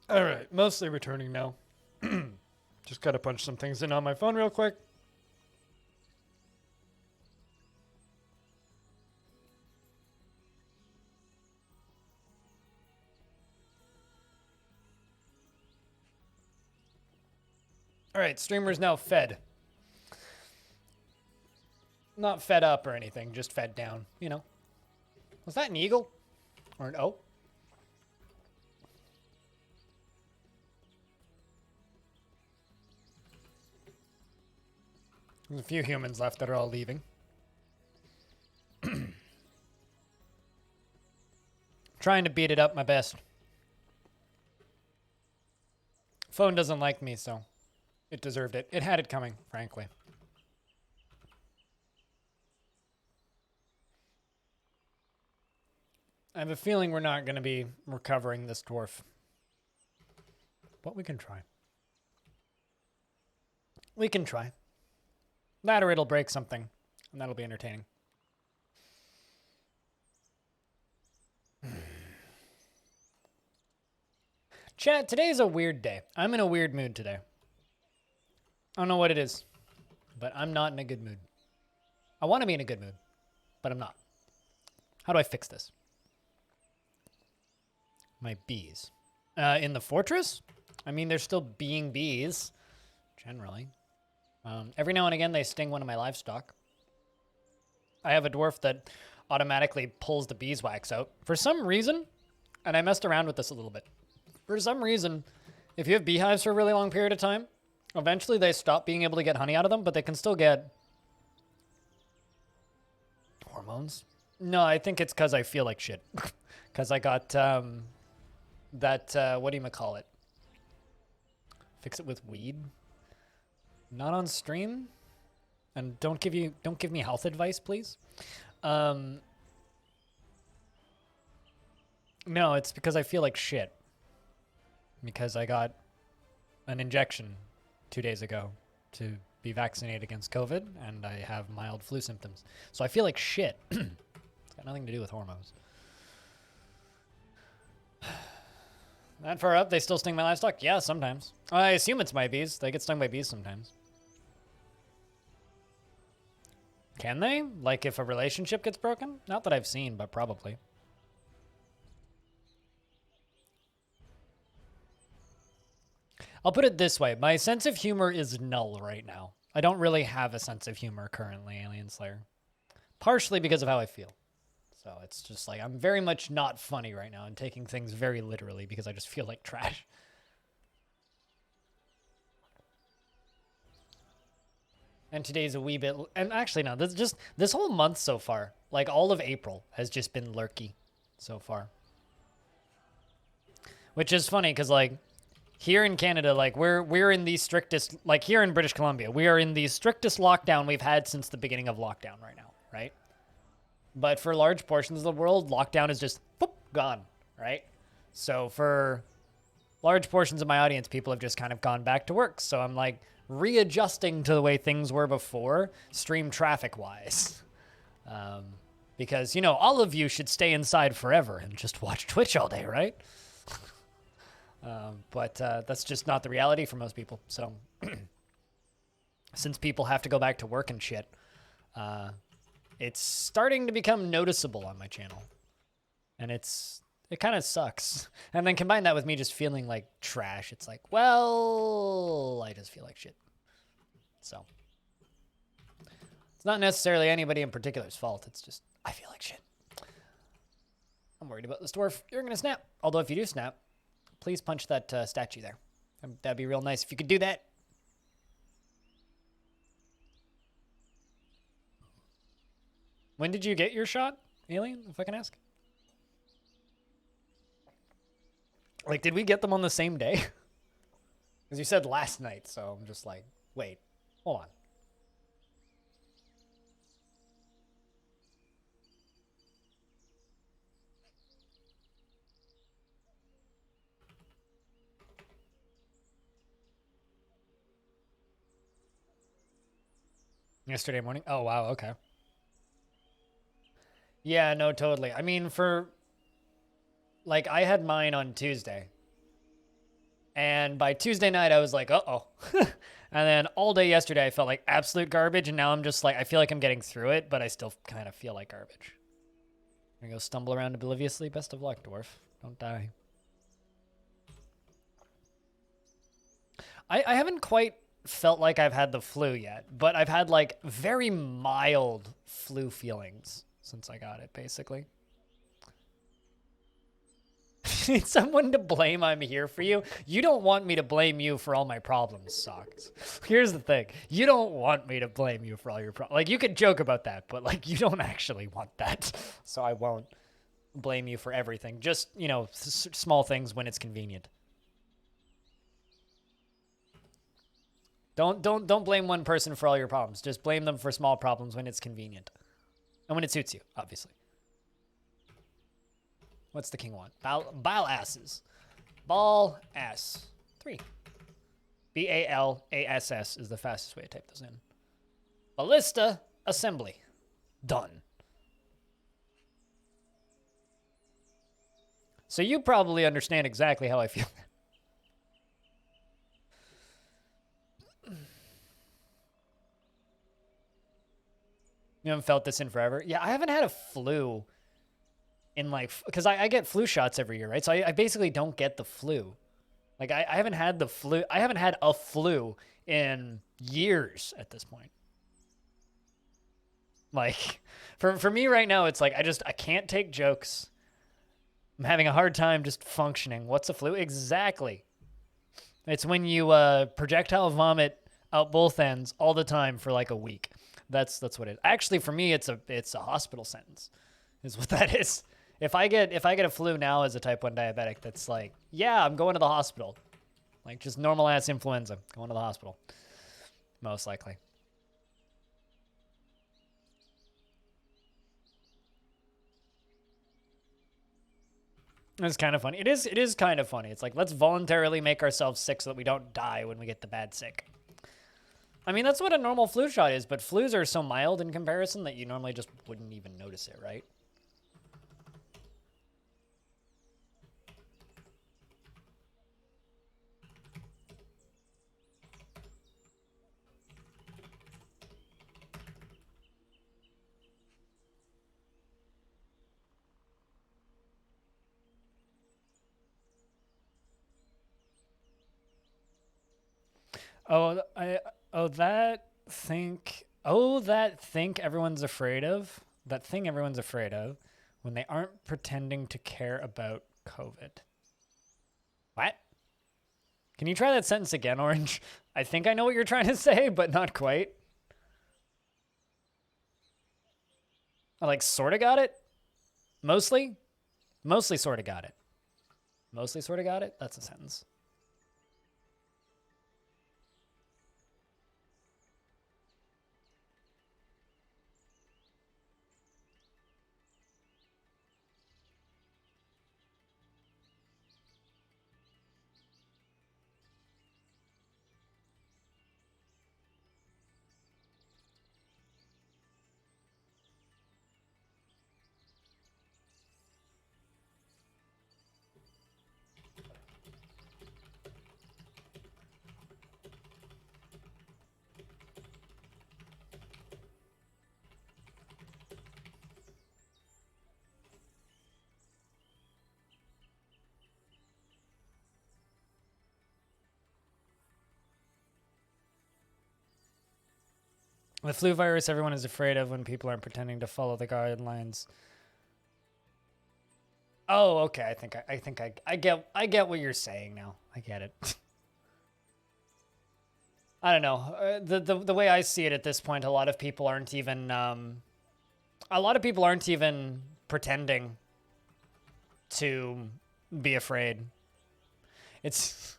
All right, mostly returning now. Just gotta punch some things in on my phone real quick. All right, streamer's now fed. Not fed up or anything, just fed down, you know. Was that an eagle? Or an O? There's a few humans left that are all leaving. Trying to beat it up my best. Phone doesn't like me, so it deserved it. It had it coming, frankly. I have a feeling we're not going to be recovering this dwarf. But we can try. We can try. That or it'll break something, and that'll be entertaining. Chat, today's a weird day. I'm in a weird mood today. I don't know what it is, but I'm not in a good mood. I want to be in a good mood, but I'm not. How do I fix this? My bees. In the fortress? I mean, they're still being bees, generally. Every now and again, they sting one of my livestock. I have a dwarf that automatically pulls the beeswax out. For some reason, and I messed around with this a little bit. For some reason, if you have beehives for a really long period of time, eventually they stop being able to get honey out of them, but they can still get hormones. No, I think it's because I feel like shit. Because I got what do you call it? Fix it with weed. Not on stream, and don't give me health advice, please. No, it's because I feel like shit. Because I got an injection 2 days ago to be vaccinated against COVID, and I have mild flu symptoms. So I feel like shit. It's got nothing to do with hormones. That far up, they still sting my livestock? Yeah, sometimes. I assume it's my bees. They get stung by bees sometimes. Can they? Like if a relationship gets broken? Not that I've seen, but probably. I'll put it this way. My sense of humor is null right now. I don't really have a sense of humor currently, Alien Slayer. Partially because of how I feel. So it's just like, I'm very much not funny right now and taking things very literally because I just feel like trash. And today's a wee bit, and actually no, this whole month so far, like all of April has just been lurky so far. Which is funny because like here in Canada, like we're in the strictest, like here in British Columbia, we are in the strictest lockdown we've had since the beginning of lockdown right now, right? But for large portions of the world, lockdown is just boop, gone, right? So for large portions of my audience, people have just kind of gone back to work. So I'm like readjusting to the way things were before, stream traffic-wise. Because, you know, all of you should stay inside forever and just watch Twitch all day, right? But that's just not the reality for most people. So since people have to go back to work and shit, it's starting to become noticeable on my channel. And it kind of sucks. And then combine that with me just feeling like trash. It's like, well, I just feel like shit. So it's not necessarily anybody in particular's fault. It's just, I feel like shit. I'm worried about this dwarf. You're going to snap. Although if you do snap, please punch that statue there. That'd be real nice if you could do that. When did you get your shot, Alien, if I can ask? Like, did we get them on the same day? Because you said last night, so I'm just like, wait, hold on. Yesterday morning? Oh, wow, okay. Yeah, no, totally. I mean, like, I had mine on Tuesday. And by Tuesday night, I was like, uh-oh. And then all day yesterday, I felt like absolute garbage. And now I'm just like, I feel like I'm getting through it, but I still kind of feel like garbage. I'm gonna go stumble around obliviously. Best of luck, Dwarf. Don't die. I haven't quite felt like I've had the flu yet, but I've had like very mild flu feelings since I got it, basically. Need someone to blame. I'm here for you. You don't want me to blame you for all my problems, Socks. Here's the thing. You don't want me to blame you for all your problems. Like, you could joke about that, but like, you don't actually want that. So I won't blame you for everything. Just, you know, small things when it's convenient. Don't blame one person for all your problems. Just blame them for small problems when it's convenient. And when it suits you, obviously. What's the king want? Bile asses. Ball ass. 3. BALASS is the fastest way to type those in. Ballista assembly. Done. So you probably understand exactly how I feel. You haven't felt this in forever? Yeah, I haven't had a flu in like, because I get flu shots every year, right? So I basically don't get the flu. Like I haven't had the flu. I haven't had a flu in years at this point. Like for me right now, it's like, I can't take jokes. I'm having a hard time just functioning. What's a flu? Exactly. It's when you projectile vomit out both ends all the time for like a week. That's what it is. Actually, for me, it's a hospital sentence, is what that is. If I get a flu now as a type 1 diabetic, that's like, yeah, I'm going to the hospital. Like just normal ass influenza, going to the hospital. Most likely. It's kind of funny. It is kind of funny. It's like, let's voluntarily make ourselves sick so that we don't die when we get the bad sick. I mean, that's what a normal flu shot is, but flus are so mild in comparison that you normally just wouldn't even notice it, right? That thing everyone's afraid of. That thing everyone's afraid of when they aren't pretending to care about COVID. What? Can you try that sentence again, Orange? I think I know what you're trying to say, but not quite. I like sort of got it. Mostly sort of got it. Mostly sort of got it. That's a sentence. The flu virus everyone is afraid of when people aren't pretending to follow the guidelines. Oh, okay. I get what you're saying now. I get it. I don't know. The way I see it at this point, a lot of people aren't even pretending to be afraid. It's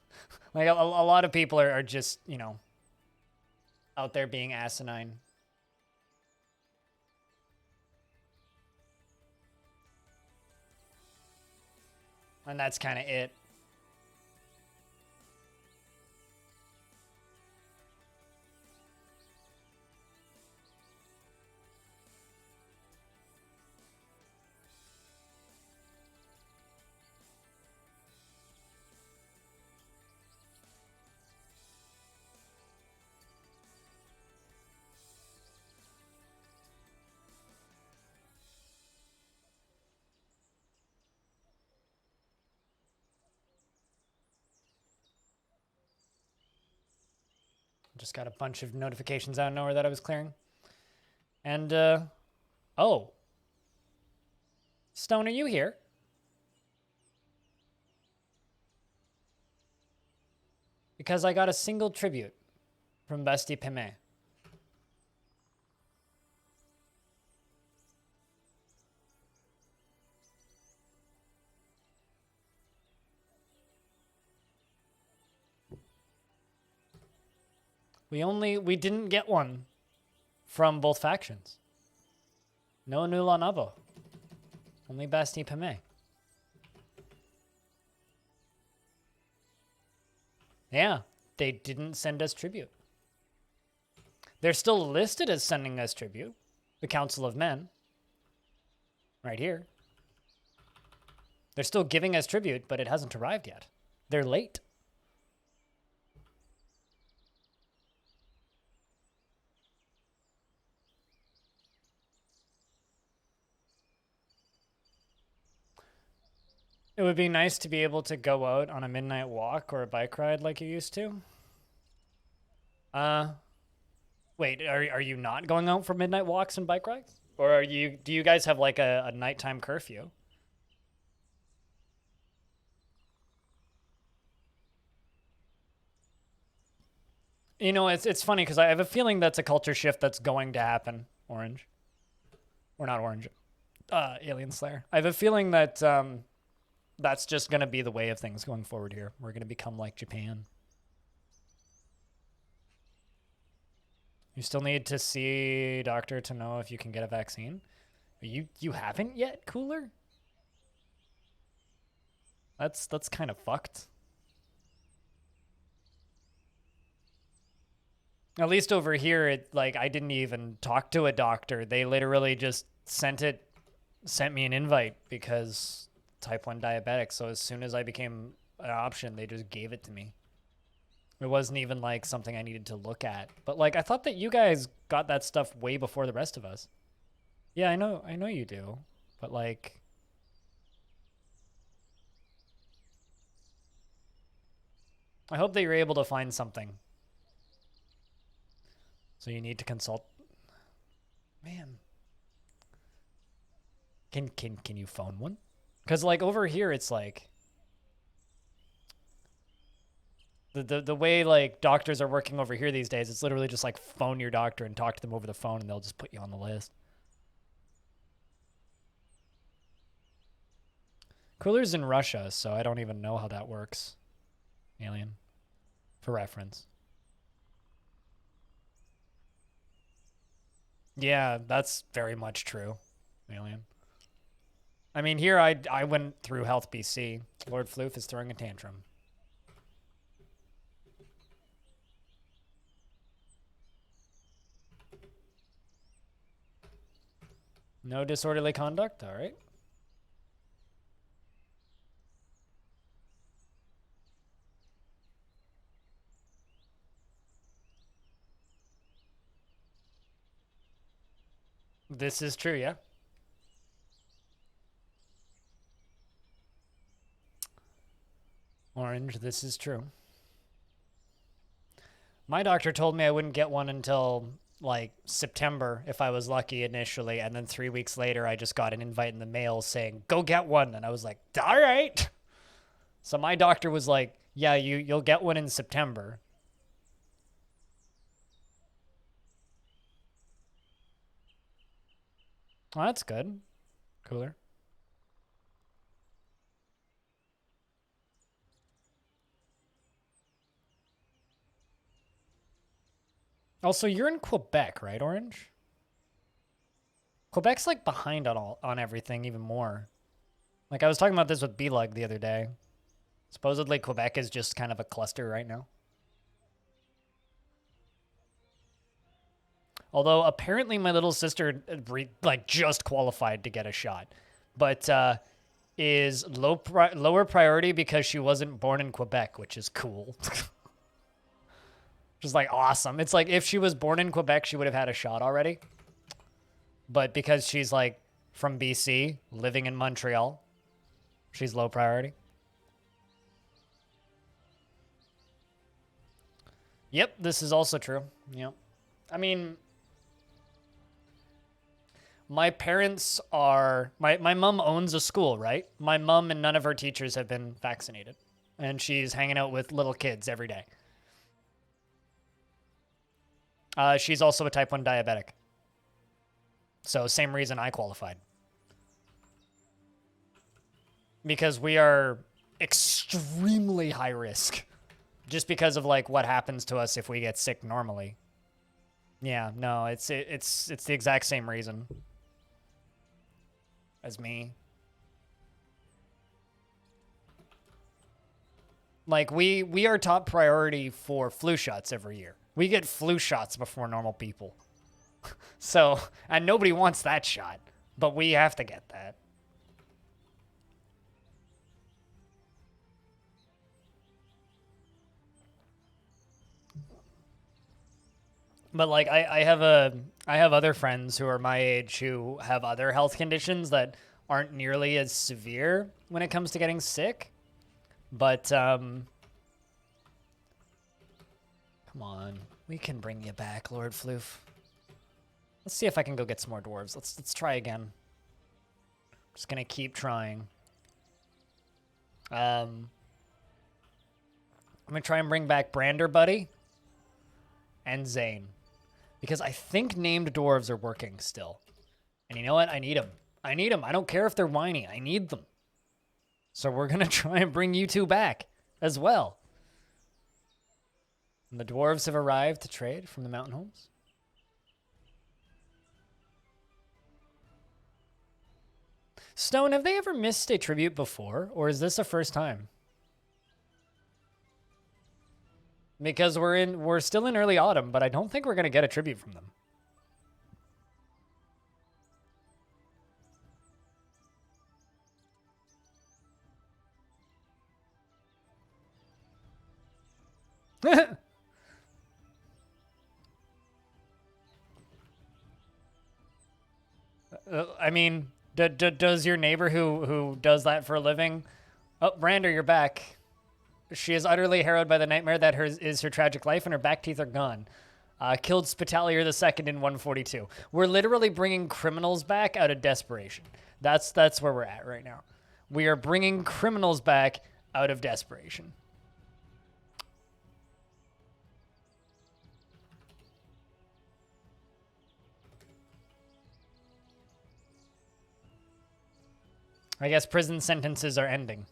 like a lot of people are just, you know, out there being asinine. And that's kind of it. Just got a bunch of notifications out of nowhere that I was clearing. And, oh. Stone, are you here? Because I got a single tribute from Bestie Pime. We didn't get one from both factions. No Nula Nabo. Only Basti Pime. Yeah, they didn't send us tribute. They're still listed as sending us tribute. The Council of Men. Right here. They're still giving us tribute, but it hasn't arrived yet. They're late. It would be nice to be able to go out on a midnight walk or a bike ride like you used to. Wait, are you not going out for midnight walks and bike rides? Or do you guys have like a nighttime curfew? You know, it's funny because I have a feeling that's a culture shift that's going to happen, Orange. Or not Orange. Alien Slayer. I have a feeling that that's just going to be the way of things going forward here. We're going to become like Japan. You still need to see a doctor to know if you can get a vaccine. You haven't yet, Cooler? That's kind of fucked. At least over here, I didn't even talk to a doctor. They literally just sent me an invite because type 1 diabetic. So as soon as I became an option, they just gave it to me. It wasn't even like something I needed to look at. But like, I thought that you guys got that stuff way before the rest of us. Yeah, I know you do. But like, I hope that you're able to find something. So you need to consult. Man. Can you phone one? Because like over here, it's like the way like doctors are working over here these days, it's literally just like phone your doctor and talk to them over the phone and they'll just put you on the list. Cooler's in Russia, so I don't even know how that works. Alien. For reference. Yeah, that's very much true, Alien. I mean, here I went through Health BC. Lord Floof is throwing a tantrum. No disorderly conduct? All right. This is true, yeah. Orange, this is true. My doctor told me I wouldn't get one until like September if I was lucky initially, and then 3 weeks later I just got an invite in the mail saying go get one, and I was like, all right. So my doctor was like, yeah, you'll get one in September. Oh, that's good. Cooler. Also, you're in Quebec, right, Orange? Quebec's like behind on everything even more. Like I was talking about this with B-Lug the other day. Supposedly Quebec is just kind of a cluster right now. Although apparently my little sister like just qualified to get a shot, but is lower priority because she wasn't born in Quebec, which is cool. Just like awesome. It's like if she was born in Quebec, she would have had a shot already. But because she's like from BC, living in Montreal, she's low priority. Yep, this is also true. Yep. I mean, my parents are... My mom owns a school, right? My mom and none of her teachers have been vaccinated. And she's hanging out with little kids every day. She's also a type 1 diabetic. So same reason I qualified. Because we are extremely high risk. Just because of like what happens to us if we get sick normally. Yeah, no, it's the exact same reason as me. Like we are top priority for flu shots every year. We get flu shots before normal people. So, and nobody wants that shot, but we have to get that. But like I have other friends who are my age who have other health conditions that aren't nearly as severe when it comes to getting sick. But come on, we can bring you back, Lord Floof. Let's see if I can go get some more dwarves. Let's try again. Just gonna keep trying. I'm gonna try and bring back Brander Buddy and Zane. Because I think named dwarves are working still. And you know what? I need them. I need them. I don't care if they're whiny. I need them. So we're going to try and bring you two back as well. And the dwarves have arrived to trade from the mountain homes. Stone, have they ever missed a tribute before? Or is this the first time? Because we're still in early autumn, but I don't think we're going to get a tribute from them. I mean, does your neighbor who does that for a living? Oh, Brander, you're back. She is utterly harrowed by the nightmare that is her tragic life, and her back teeth are gone. Killed Spitalier II in 142. We're literally bringing criminals back out of desperation. That's where we're at right now. We are bringing criminals back out of desperation. I guess prison sentences are ending.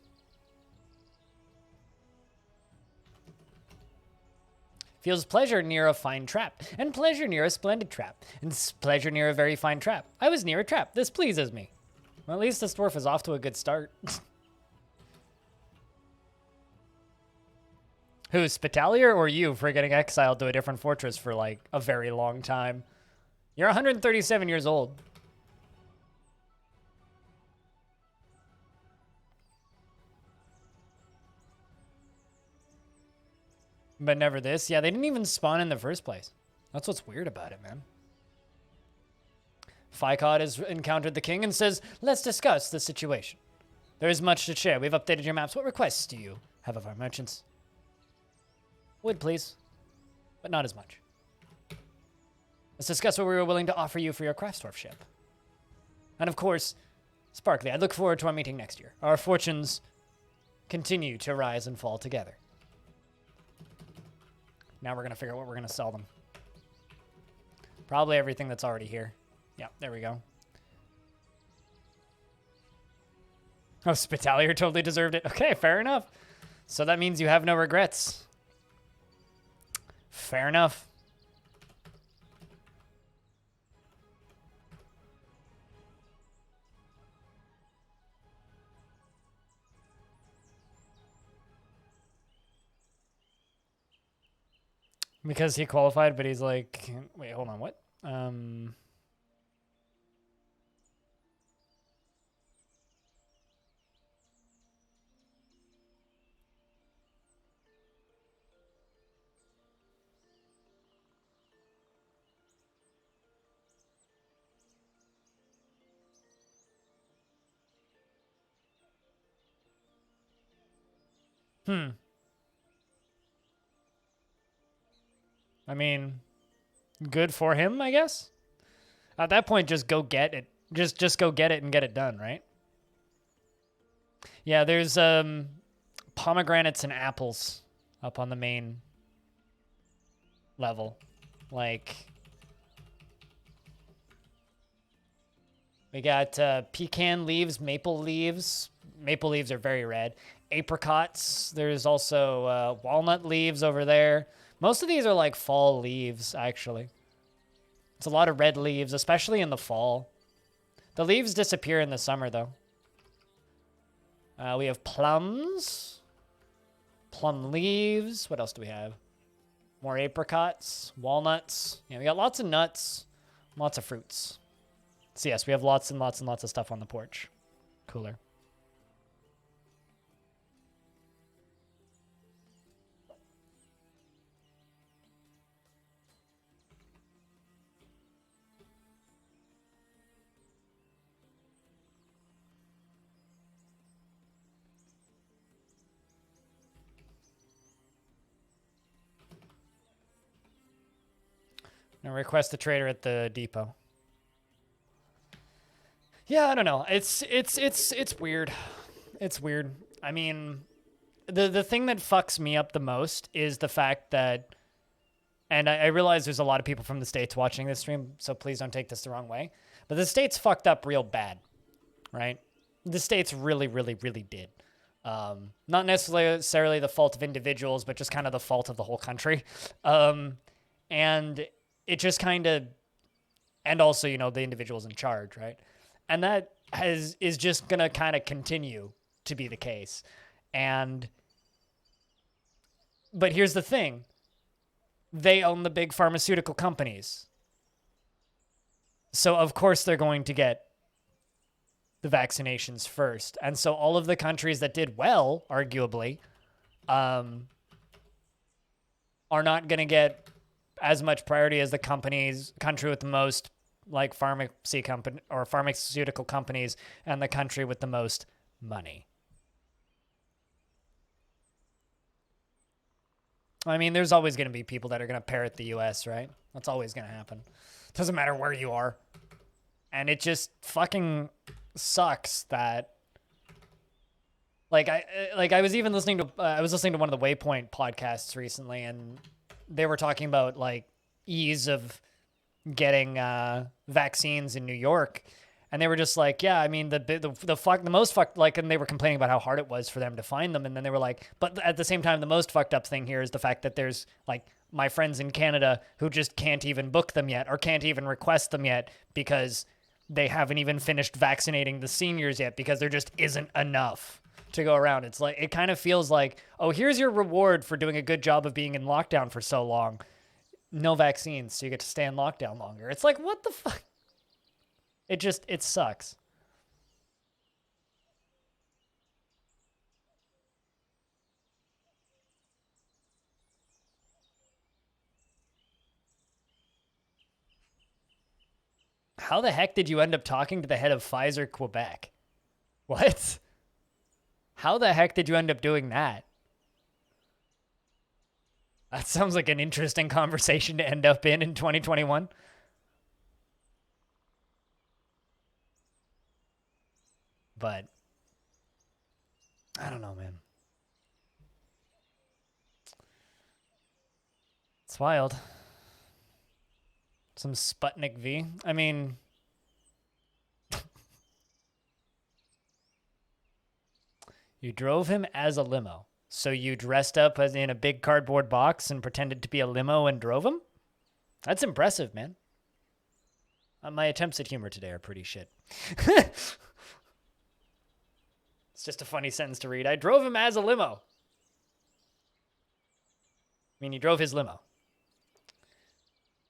Feels pleasure near a fine trap, and pleasure near a splendid trap, and pleasure near a very fine trap. I was near a trap. This pleases me. Well, at least this dwarf is off to a good start. Who, Spitalier or you for getting exiled to a different fortress for, like, a very long time? You're 137 years old. But never this. Yeah, they didn't even spawn in the first place. That's what's weird about it, man. Ficod has encountered the king and says, let's discuss the situation. There is much to share. We've updated your maps. What requests do you have of our merchants? Wood, please. But not as much. Let's discuss what we were willing to offer you for your Craftsdwarf ship. And of course, Sparkly, I look forward to our meeting next year. Our fortunes continue to rise and fall together. Now we're going to figure out what we're going to sell them. Probably everything that's already here. Yeah, there we go. Oh, Spitalier totally deserved it. Okay, fair enough. So that means you have no regrets. Fair enough. Because he qualified, but he's like, wait, hold on, what? I mean, good for him, I guess. At that point, just go get it. Just go get it and get it done, right? Yeah, there's pomegranates and apples up on the main level. Like, we got pecan leaves, maple leaves. Maple leaves are very red. Apricots. There's also walnut leaves over there. Most of these are like fall leaves, actually. It's a lot of red leaves, especially in the fall. The leaves disappear in the summer, though. We have plums. Plum leaves. What else do we have? More apricots. Walnuts. Yeah, we got lots of nuts. Lots of fruits. So yes, we have lots and lots and lots of stuff on the porch. Cooler. And request the trader at the depot. Yeah, I don't know. It's weird. It's weird. I mean, the thing that fucks me up the most is the fact that, and I realize there's a lot of people from the States watching this stream, so please don't take this the wrong way, but the States fucked up real bad, right? The States really, really, really did. Not necessarily the fault of individuals, but just kind of the fault of the whole country. And it just kind of, and also, you know, the individuals in charge, right? And that is just going to kind of continue to be the case. But here's the thing. They own the big pharmaceutical companies. So of course they're going to get the vaccinations first. And so all of the countries that did well, arguably, are not going to get as much priority as the country with the most like pharmaceutical companies and the country with the most money. I mean, there's always going to be people that are going to parrot the US, right? That's always going to happen. Doesn't matter where you are. And it just fucking sucks that I was even listening to I was listening to one of the Waypoint podcasts recently, and they were talking about like ease of getting vaccines in New York, and they were just like, yeah, I mean the most fucked, like, and they were complaining about how hard it was for them to find them, and then they were like, but at the same time, the most fucked up thing here is the fact that there's like my friends in Canada who just can't even book them yet or can't even request them yet because they haven't even finished vaccinating the seniors yet because there just isn't enough to go around. It's like, it kind of feels like, oh, here's your reward for doing a good job of being in lockdown for so long. No vaccines, so you get to stay in lockdown longer. It's like, what the fuck? It sucks. How the heck did you end up talking to the head of Pfizer Quebec? What? How the heck did you end up doing that? That sounds like an interesting conversation to end up in 2021. But I don't know, man. It's wild. Some Sputnik V. I mean, you drove him as a limo. So you dressed up as in a big cardboard box and pretended to be a limo and drove him? That's impressive, man. My attempts at humor today are pretty shit. It's just a funny sentence to read. I drove him as a limo. I mean, you drove his limo.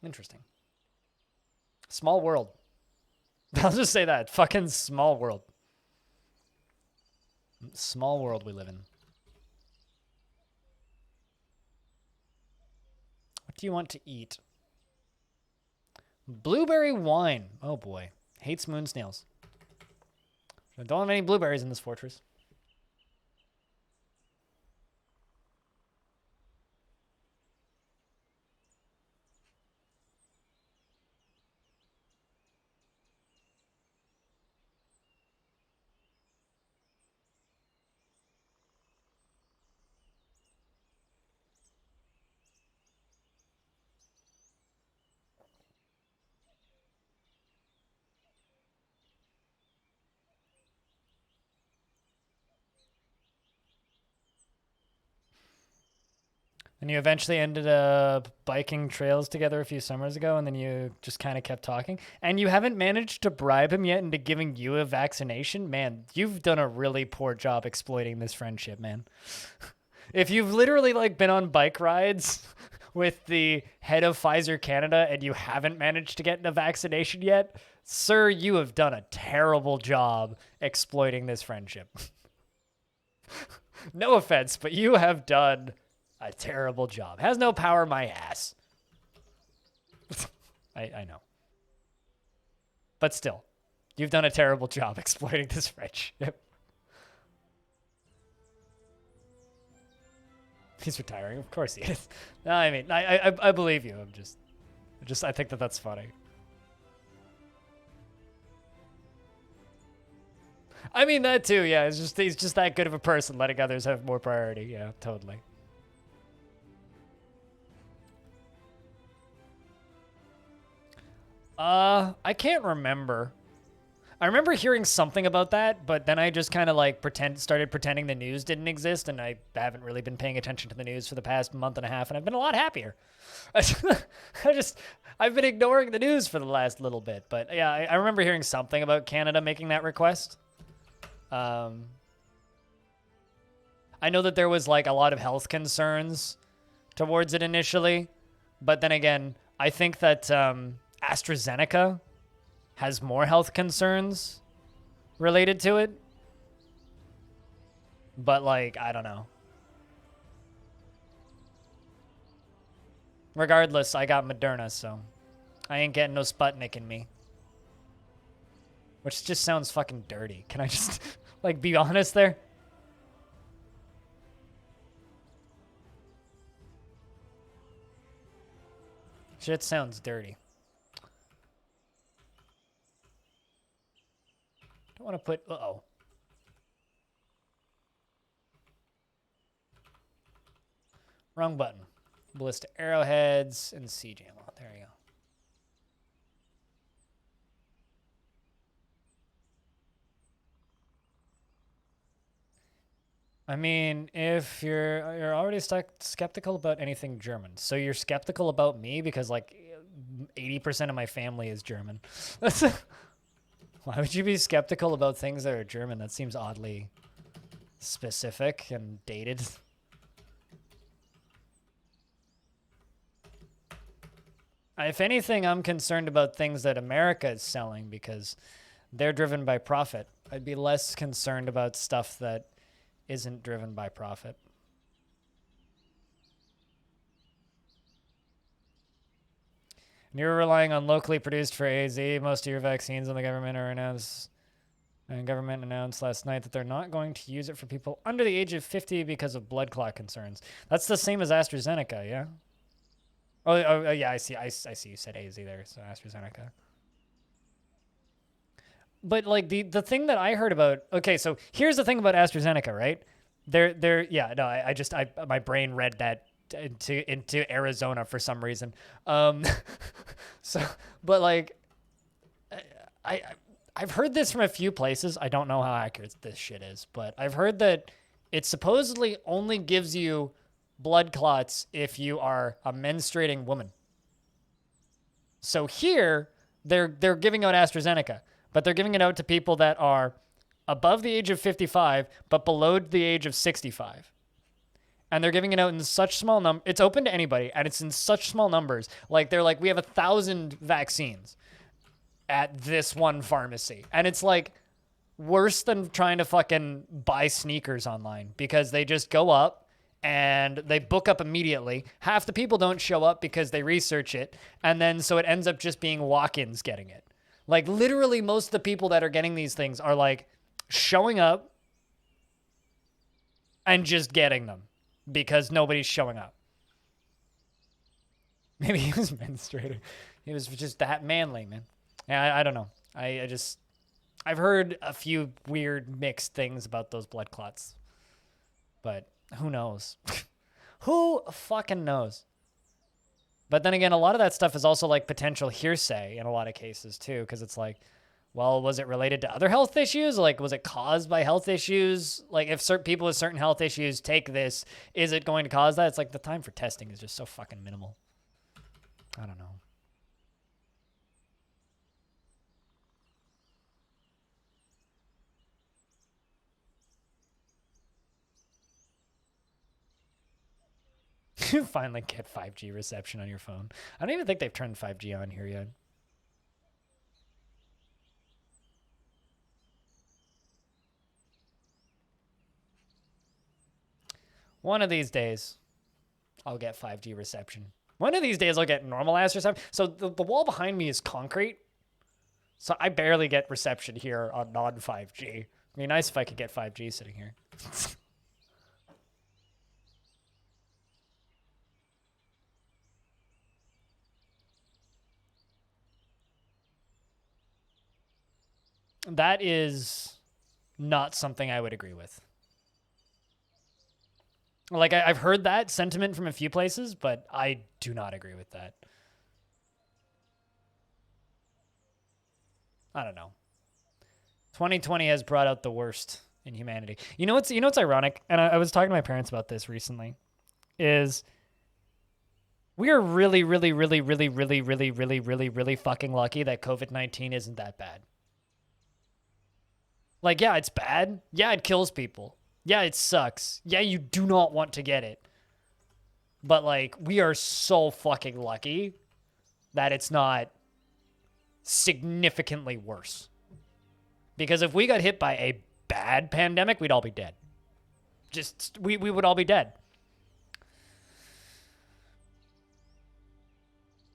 Interesting. Small world. I'll just say that. Fucking small world. Small world we live in. What do you want to eat? Blueberry wine. Oh boy. Hates moon snails. I don't have any blueberries in this fortress. And you eventually ended up biking trails together a few summers ago, and then you just kind of kept talking. And you haven't managed to bribe him yet into giving you a vaccination? Man, you've done a really poor job exploiting this friendship, man. If you've literally like been on bike rides with the head of Pfizer Canada and you haven't managed to get a vaccination yet, sir, you have done a terrible job exploiting this friendship. No offense, but you have done a terrible job. Has no power, my ass. I know. But still, you've done a terrible job exploiting this friendship. He's retiring. Of course he is. No, I mean, I believe you. I think that that's funny. I mean that too. Yeah, he's just that good of a person, letting others have more priority. Yeah, totally. I can't remember. I remember hearing something about that, but then I just kind of like started pretending the news didn't exist, and I haven't really been paying attention to the news for the past month and a half, and I've been a lot happier. I've been ignoring the news for the last little bit, but yeah, I remember hearing something about Canada making that request. I know that there was like a lot of health concerns towards it initially, but then again, I think that AstraZeneca has more health concerns related to it. But like, I don't know. Regardless, I got Moderna, so I ain't getting no Sputnik in me. Which just sounds fucking dirty. Can I just, like, be honest there? Shit sounds dirty. Don't want to put... Uh-oh. Wrong button. Ballista arrowheads and siege ammo. There you go. I mean, if you're already skeptical about anything German, so you're skeptical about me because like 80% of my family is German. Why would you be skeptical about things that are German? That seems oddly specific and dated. If anything, I'm concerned about things that America is selling because they're driven by profit. I'd be less concerned about stuff that isn't driven by profit. And you're relying on locally produced for AZ. Most of your vaccines on the government are announced. And government announced last night that they're not going to use it for people under the age of 50 because of blood clot concerns. That's the same as AstraZeneca, yeah? Oh yeah, I see. I see. You said AZ there, so AstraZeneca. But like the thing that I heard about, okay, so here's the thing about AstraZeneca, right? My brain read that into Arizona for some reason. So, but like, I've heard this from a few places. I don't know how accurate this shit is, but I've heard that it supposedly only gives you blood clots if you are a menstruating woman. So here, they're giving out AstraZeneca, but they're giving it out to people that are above the age of 55, but below the age of 65. And they're giving it out in such small numbers. It's open to anybody, and it's in such small numbers. Like, they're like, we have 1,000 vaccines at this one pharmacy. And it's like worse than trying to fucking buy sneakers online because they just go up and they book up immediately. Half the people don't show up because they research it. And then so it ends up just being walk-ins getting it. Like literally most of the people that are getting these things are like showing up and just getting them because nobody's showing up. Maybe he was menstruating. He was just that manly, man. Yeah, I don't know. I've heard a few weird mixed things about those blood clots. But who knows? Who fucking knows? But then again, a lot of that stuff is also like potential hearsay in a lot of cases too, because it's like, well, was it related to other health issues? Like, was it caused by health issues? Like, if certain people with certain health issues take this, is it going to cause that? It's like the time for testing is just so fucking minimal. I don't know. You finally get 5G reception on your phone. I don't even think they've turned 5G on here yet. One of these days, I'll get 5G reception. One of these days, I'll get normal ass reception. So the wall behind me is concrete. So I barely get reception here on non-5G. It'd be nice if I could get 5G sitting here. That is not something I would agree with. Like, I've heard that sentiment from a few places, but I do not agree with that. I don't know. 2020 has brought out the worst in humanity. You know what's ironic? And I was talking to my parents about this recently, is we are really, really, really, really, really, really, really, really, really fucking lucky that COVID-19 isn't that bad. Like, yeah, it's bad. Yeah, it kills people. Yeah, it sucks. Yeah, you do not want to get it. But, like, we are so fucking lucky that it's not significantly worse. Because if we got hit by a bad pandemic, we'd all be dead. We would all be dead.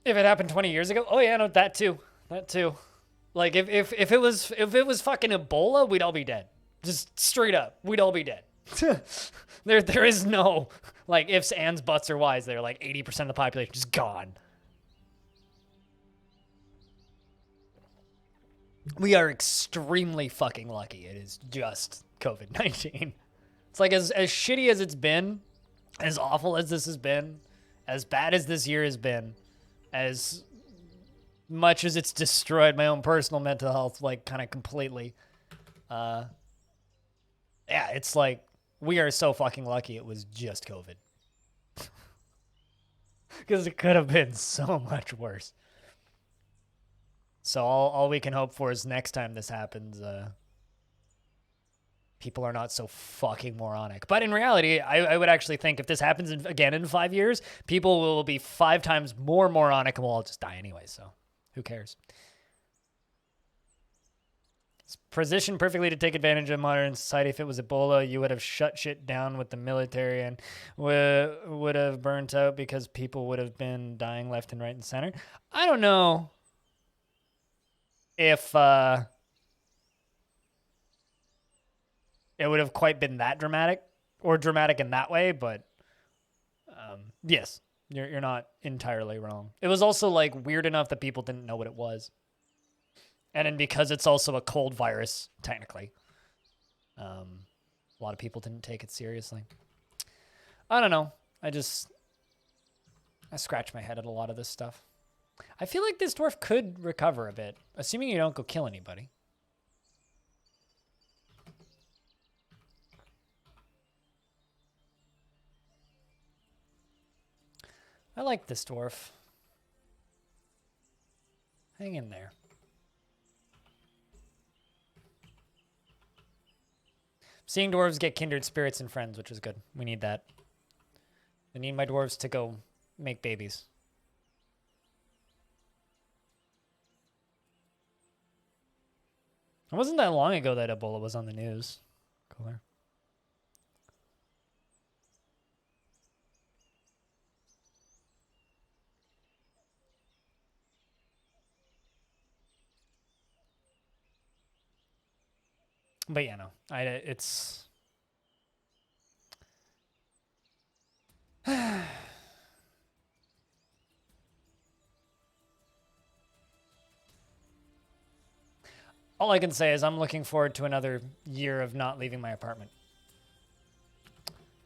If it happened 20 years ago, oh yeah, no, that too. That too. Like, if it was fucking Ebola, we'd all be dead. Just straight up, we'd all be dead. There is no, like, ifs, ands, buts, or whys. They're like 80% of the population just gone. We are extremely fucking lucky. It is just COVID-19. It's like, as shitty as it's been, as awful as this has been, as bad as this year has been, as much as it's destroyed my own personal mental health, like, kind of completely. Yeah, it's like, we are so fucking lucky it was just COVID. Because it could have been so much worse. So all we can hope for is next time this happens, people are not so fucking moronic. But in reality, I would actually think if this happens again in 5 years, people will be 5 times more moronic and we'll all just die anyway, so who cares? It's positioned perfectly to take advantage of modern society. If it was Ebola, you would have shut shit down with the military and would have burnt out because people would have been dying left and right and center. I don't know if it would have quite been that dramatic or dramatic in that way, but yes, you're not entirely wrong. It was also like weird enough that people didn't know what it was. And then because it's also a cold virus, technically, a lot of people didn't take it seriously. I don't know. I scratch my head at a lot of this stuff. I feel like this dwarf could recover a bit, assuming you don't go kill anybody. I like this dwarf. Hang in there. Seeing dwarves get kindred spirits and friends, which is good. We need that. I need my dwarves to go make babies. It wasn't that long ago that Ebola was on the news. Cooler. But yeah, no, it's all I can say is I'm looking forward to another year of not leaving my apartment.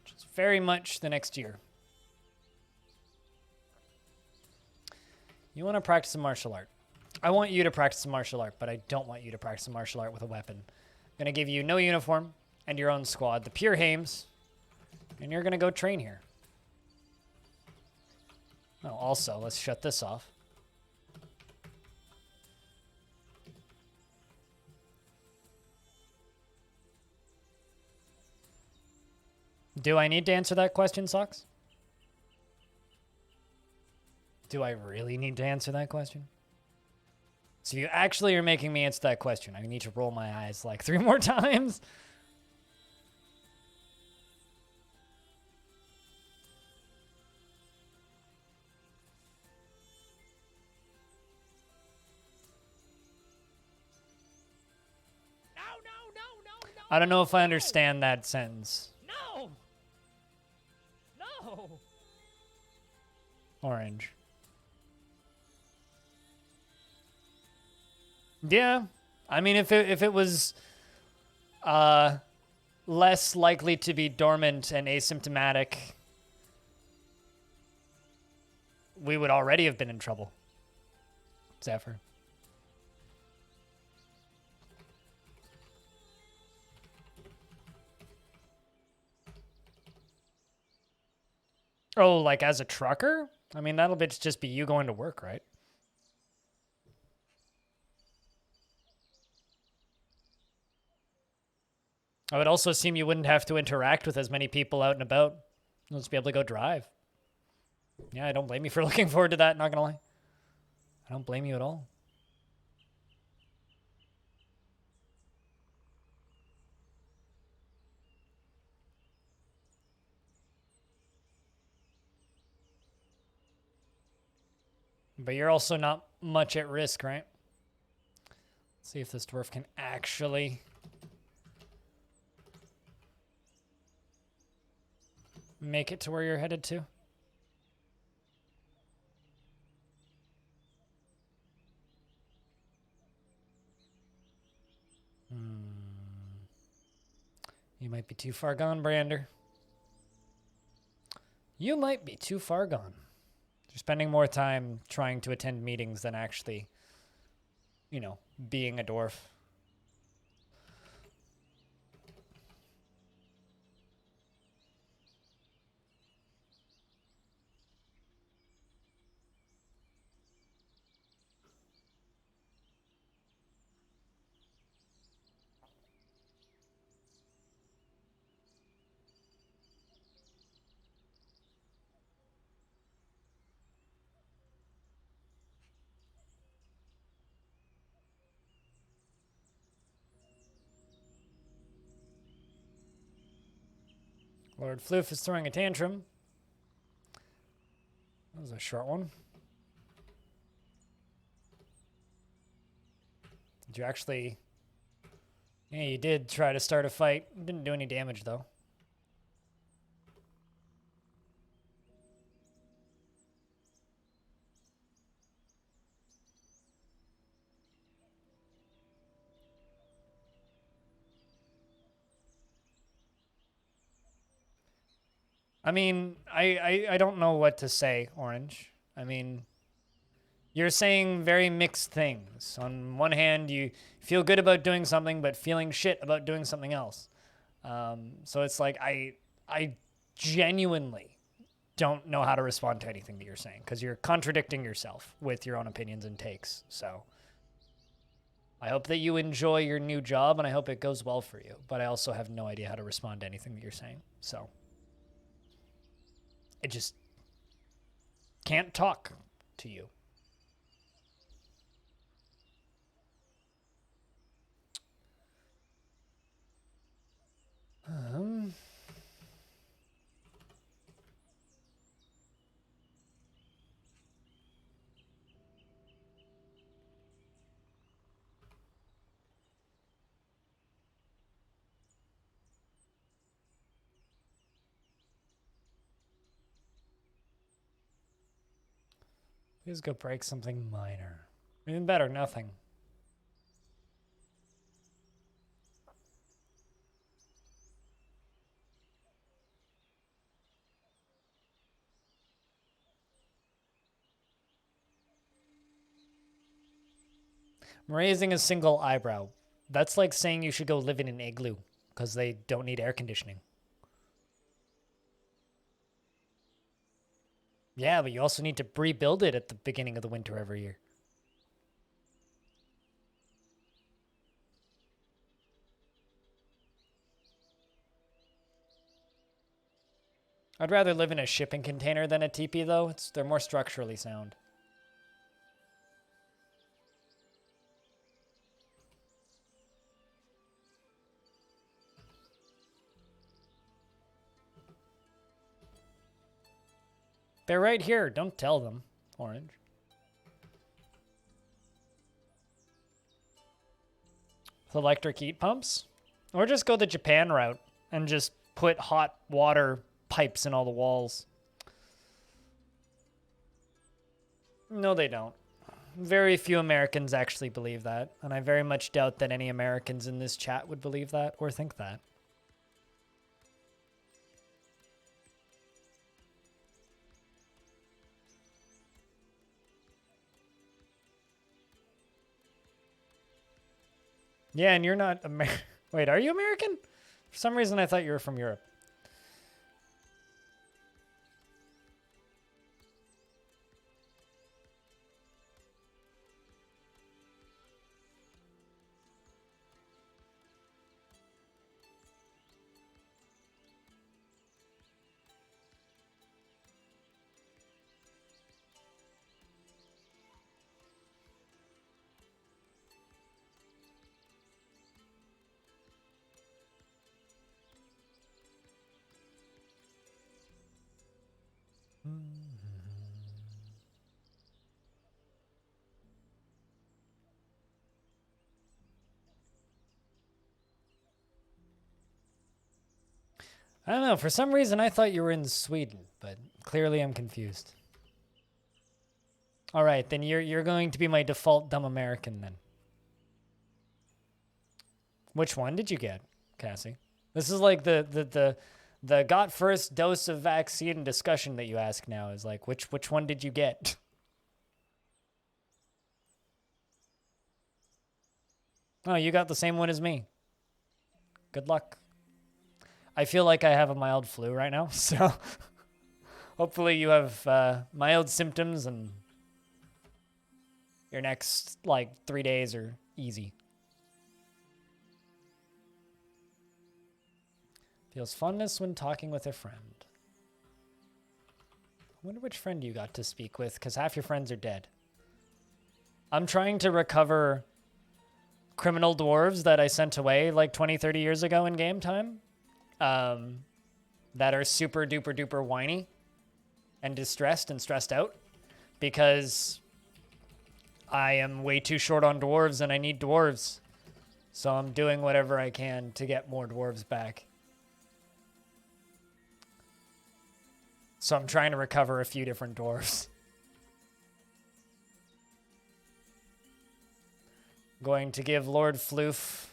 Which is very much the next year. You want to practice a martial art. I want you to practice a martial art, but I don't want you to practice a martial art with a weapon. I'm going to give you no uniform and your own squad, the Pure Hames, and you're going to go train here. Oh, also, let's shut this off. Do I need to answer that question, Socks? Do I really need to answer that question? So you actually are making me answer that question. I need to roll my eyes like 3 more times. I don't know if I understand that sentence. No! No! Orange. Yeah. I mean, if it was less likely to be dormant and asymptomatic, we would already have been in trouble. Zephyr. Oh, like as a trucker? I mean, that'll just be you going to work, right? I would also assume you wouldn't have to interact with as many people out and about. You'll just be able to go drive. Yeah, I don't blame you for looking forward to that, not gonna lie. I don't blame you at all. But you're also not much at risk, right? Let's see if this dwarf can actually make it to where you're headed to. You might be too far gone, Brander. You might be too far gone. You're spending more time trying to attend meetings than actually, you know, being a dwarf. Lord Floof is throwing a tantrum. That was a short one. Did you actually... Yeah, you did try to start a fight. Didn't do any damage, though. I mean, I don't know what to say, Orange. I mean, you're saying very mixed things. On one hand, you feel good about doing something, but feeling shit about doing something else. So it's like, I genuinely don't know how to respond to anything that you're saying, because you're contradicting yourself with your own opinions and takes. So I hope that you enjoy your new job, and I hope it goes well for you. But I also have no idea how to respond to anything that you're saying. So I just can't talk to you. Please go break something minor. Even better, nothing. Raising a single eyebrow. That's like saying you should go live in an igloo because they don't need air conditioning. Yeah, but you also need to rebuild it at the beginning of the winter every year. I'd rather live in a shipping container than a teepee, though. They're more structurally sound. They're right here. Don't tell them. Orange. With electric heat pumps? Or just go the Japan route and just put hot water pipes in all the walls. No, they don't. Very few Americans actually believe that, and I very much doubt that any Americans in this chat would believe that or think that. Yeah, and you're not Wait, are you American? For some reason I thought you were from Europe. I don't know. For some reason, I thought you were in Sweden, but clearly I'm confused. All right, then you're going to be my default dumb American then. Which one did you get, Cassie? This is like the got first dose of vaccine discussion that you ask now is like which one did you get? Oh, you got the same one as me. Good luck. I feel like I have a mild flu right now, so hopefully you have mild symptoms and your next, like, 3 days are easy. Feels funness when talking with a friend. I wonder which friend you got to speak with, because half your friends are dead. I'm trying to recover criminal dwarves that I sent away like 20, 30 years ago in game time. That are super duper duper whiny and distressed and stressed out because I am way too short on dwarves and I need dwarves. So I'm doing whatever I can to get more dwarves back. So I'm trying to recover a few different dwarves. Going to give Lord Floof...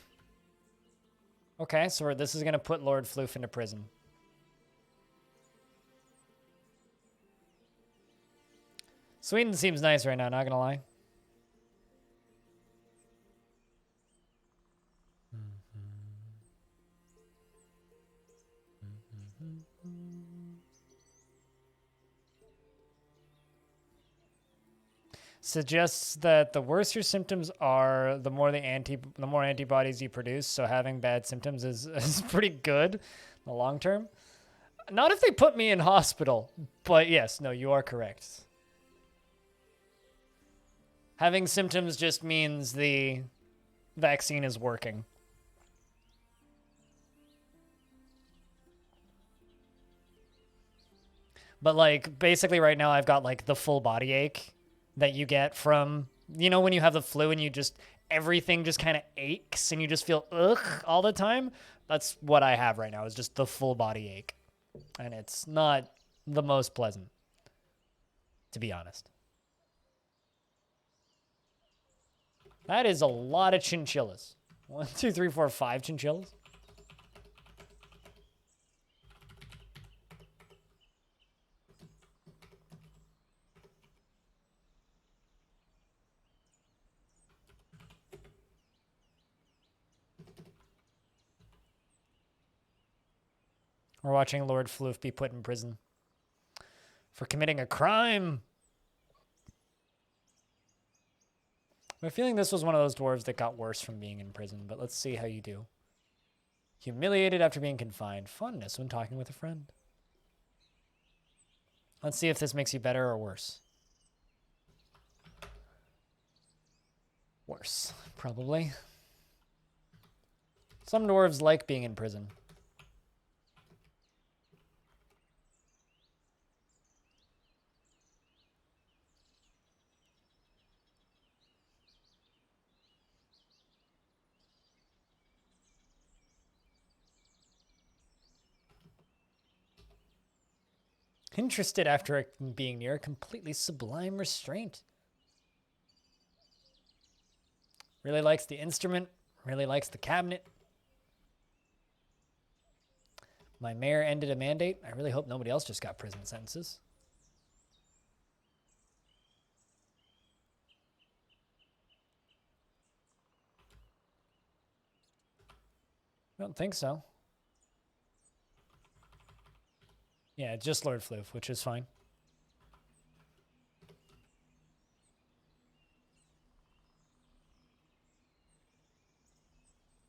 Okay, so this is going to put Lord Floof into prison. Sweden seems nice right now, not going to lie. Suggests that the worse your symptoms are, the more antibodies you produce. So having bad symptoms is pretty good in the long term. Not if they put me in hospital, but yes, no, you are correct. Having symptoms just means the vaccine is working. But like basically right now I've got like the full body ache that you get from, you know, when you have the flu and you just, everything just kind of aches and you just feel ugh all the time. That's what I have right now is just the full body ache. And it's not the most pleasant, to be honest. That is a lot of chinchillas. 1, 2, 3, 4, 5 chinchillas. We're watching Lord Floof be put in prison for committing a crime. I have a feeling this was one of those dwarves that got worse from being in prison, but let's see how you do. Humiliated after being confined. Fondness when talking with a friend. Let's see if this makes you better or worse. Worse, probably. Some dwarves like being in prison. Interested after being near a completely sublime restraint. Really likes the instrument. Really likes the cabinet. My mayor ended a mandate. I really hope nobody else just got prison sentences. I don't think so. Yeah, just Lord Floof, which is fine.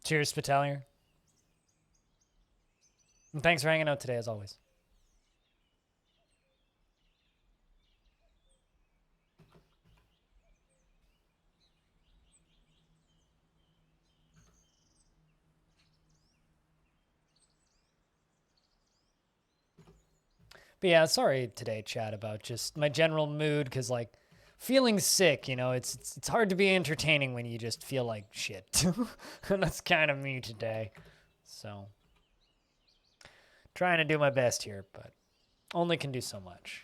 Cheers, Spitalier. And thanks for hanging out today, as always. But yeah, sorry today, chat, about just my general mood, because, like, feeling sick, you know, it's hard to be entertaining when you just feel like shit. And that's kind of me today. So, trying to do my best here, but only can do so much.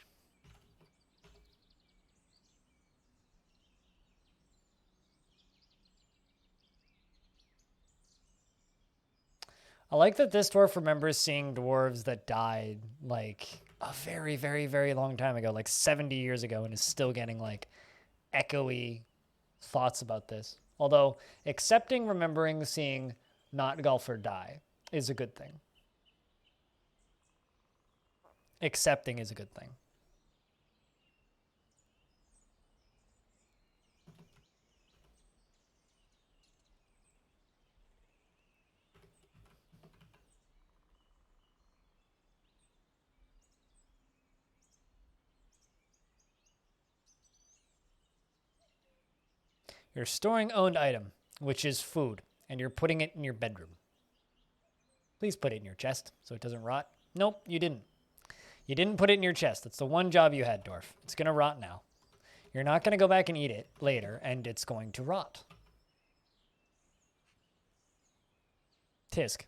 I like that this dwarf remembers seeing dwarves that died, like, a very, very, very long time ago, like 70 years ago, and is still getting, like, echoey thoughts about this. Although, accepting remembering seeing not golfer die is a good thing. Accepting is a good thing. You're storing owned item, which is food, and you're putting it in your bedroom. Please put it in your chest so it doesn't rot. Nope, you didn't. You didn't put it in your chest. That's the one job you had, Dwarf. It's going to rot now. You're not going to go back and eat it later, and it's going to rot. Tisk.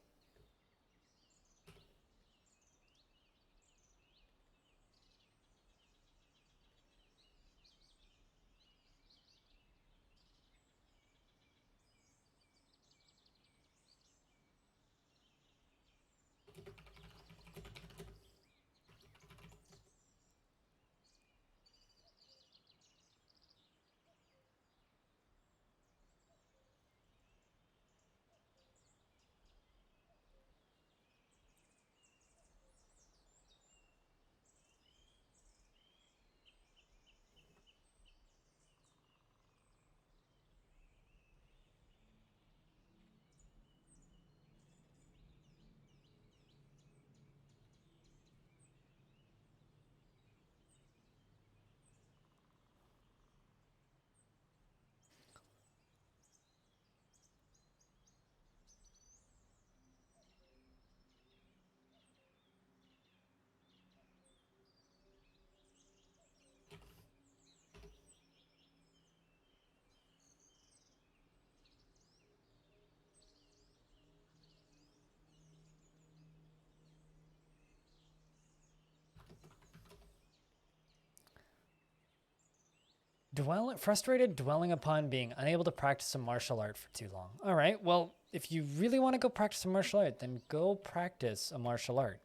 Frustrated dwelling upon being unable to practice a martial art for too long. All right, well, if you really want to go practice a martial art, then go practice a martial art.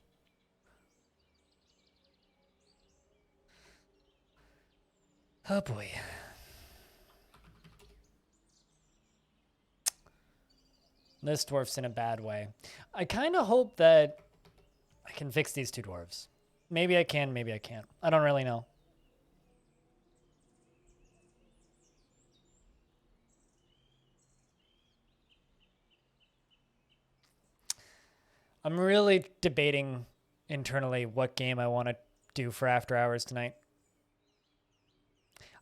Oh boy. This dwarf's in a bad way. I kind of hope that can fix these 2 dwarves. Maybe I can, maybe I can't. I don't really know. I'm really debating internally what game I want to do for After Hours tonight.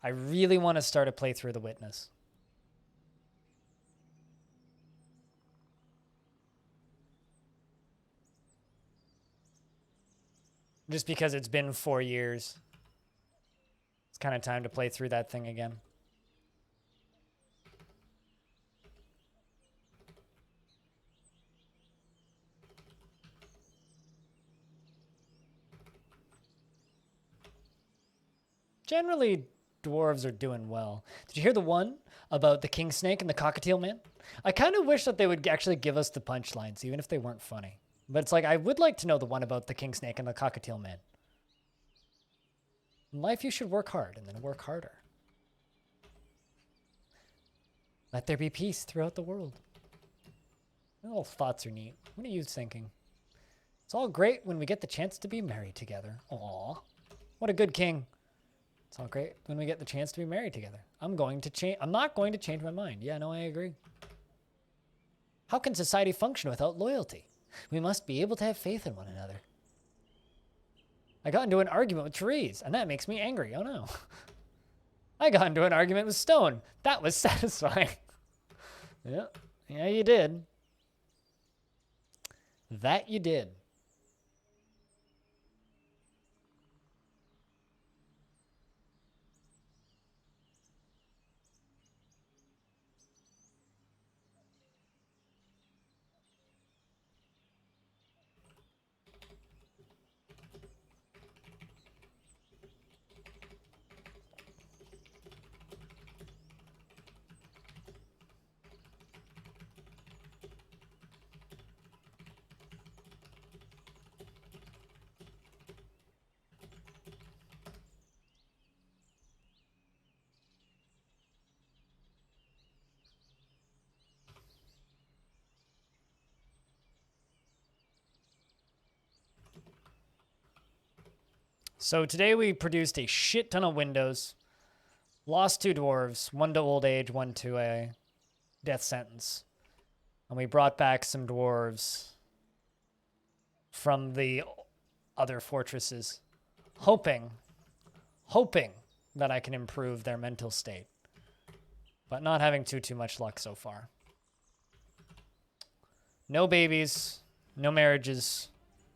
I really want to start a playthrough of The Witness. Just because it's been 4 years. It's kind of time to play through that thing again. Generally, dwarves are doing well. Did you hear the one about the king snake and the cockatiel man? I kind of wish that they would actually give us the punchlines, even if they weren't funny. But it's like, I would like to know the one about the king snake and the cockatiel man. In life, you should work hard and then work harder. Let there be peace throughout the world. Little thoughts are neat. What are you thinking? It's all great when we get the chance to be married together. Aw, what a good king. It's all great when we get the chance to be married together. I'm not going to change my mind. Yeah, no, I agree. How can society function without loyalty? We must be able to have faith in one another. I got into an argument with Therese, and that makes me angry. Oh no. I got into an argument with Stone. That was satisfying. Yeah, you did. That you did. So today we produced a shit ton of windows, lost 2 dwarves, 1 to old age, 1 to a death sentence. And we brought back some dwarves from the other fortresses, hoping that I can improve their mental state, but not having too much luck so far. No babies, no marriages,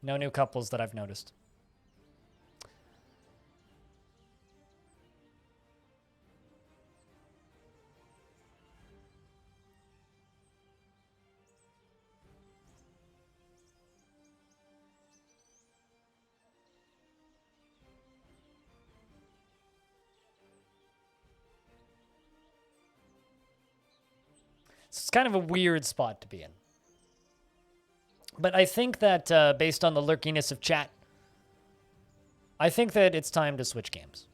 no new couples that I've noticed. It's kind of a weird spot to be in. But I think that based on the lurkiness of chat, I think that it's time to switch games.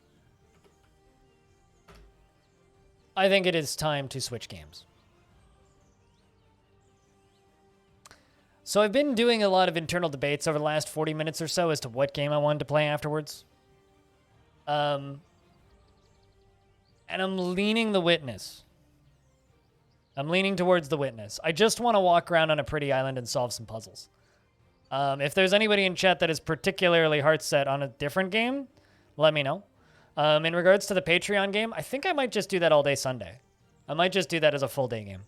I think it is time to switch games. So I've been doing a lot of internal debates over the last 40 minutes or so as to what game I wanted to play afterwards. And I'm leaning The Witness. I'm leaning towards The Witness. I just want to walk around on a pretty island and solve some puzzles. If there's anybody in chat that is particularly heart set on a different game, let me know. In regards to the Patreon game, I think I might just do that all day Sunday. I might just do that as a full day game,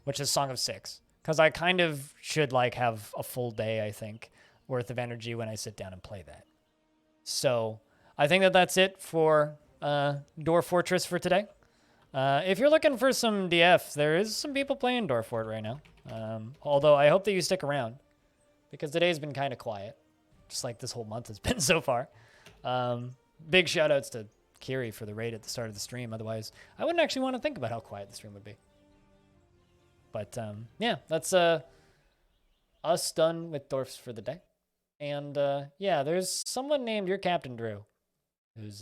which is Song of Six. Because I kind of should have a full day, I think, worth of energy when I sit down and play that. So I think that that's it for Dwarf Fortress for today. If you're looking for some DF, there is some people playing Dwarf Fort right now. Although I hope that you stick around, because today's been kind of quiet, just like this whole month has been so far. Big shout outs to Kiri for the raid at the start of the stream. Otherwise, I wouldn't actually want to think about how quiet the stream would be. But yeah, that's us done with Dwarfs for the day. And yeah, there's someone named your Captain Drew who's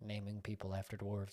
naming people after dwarves.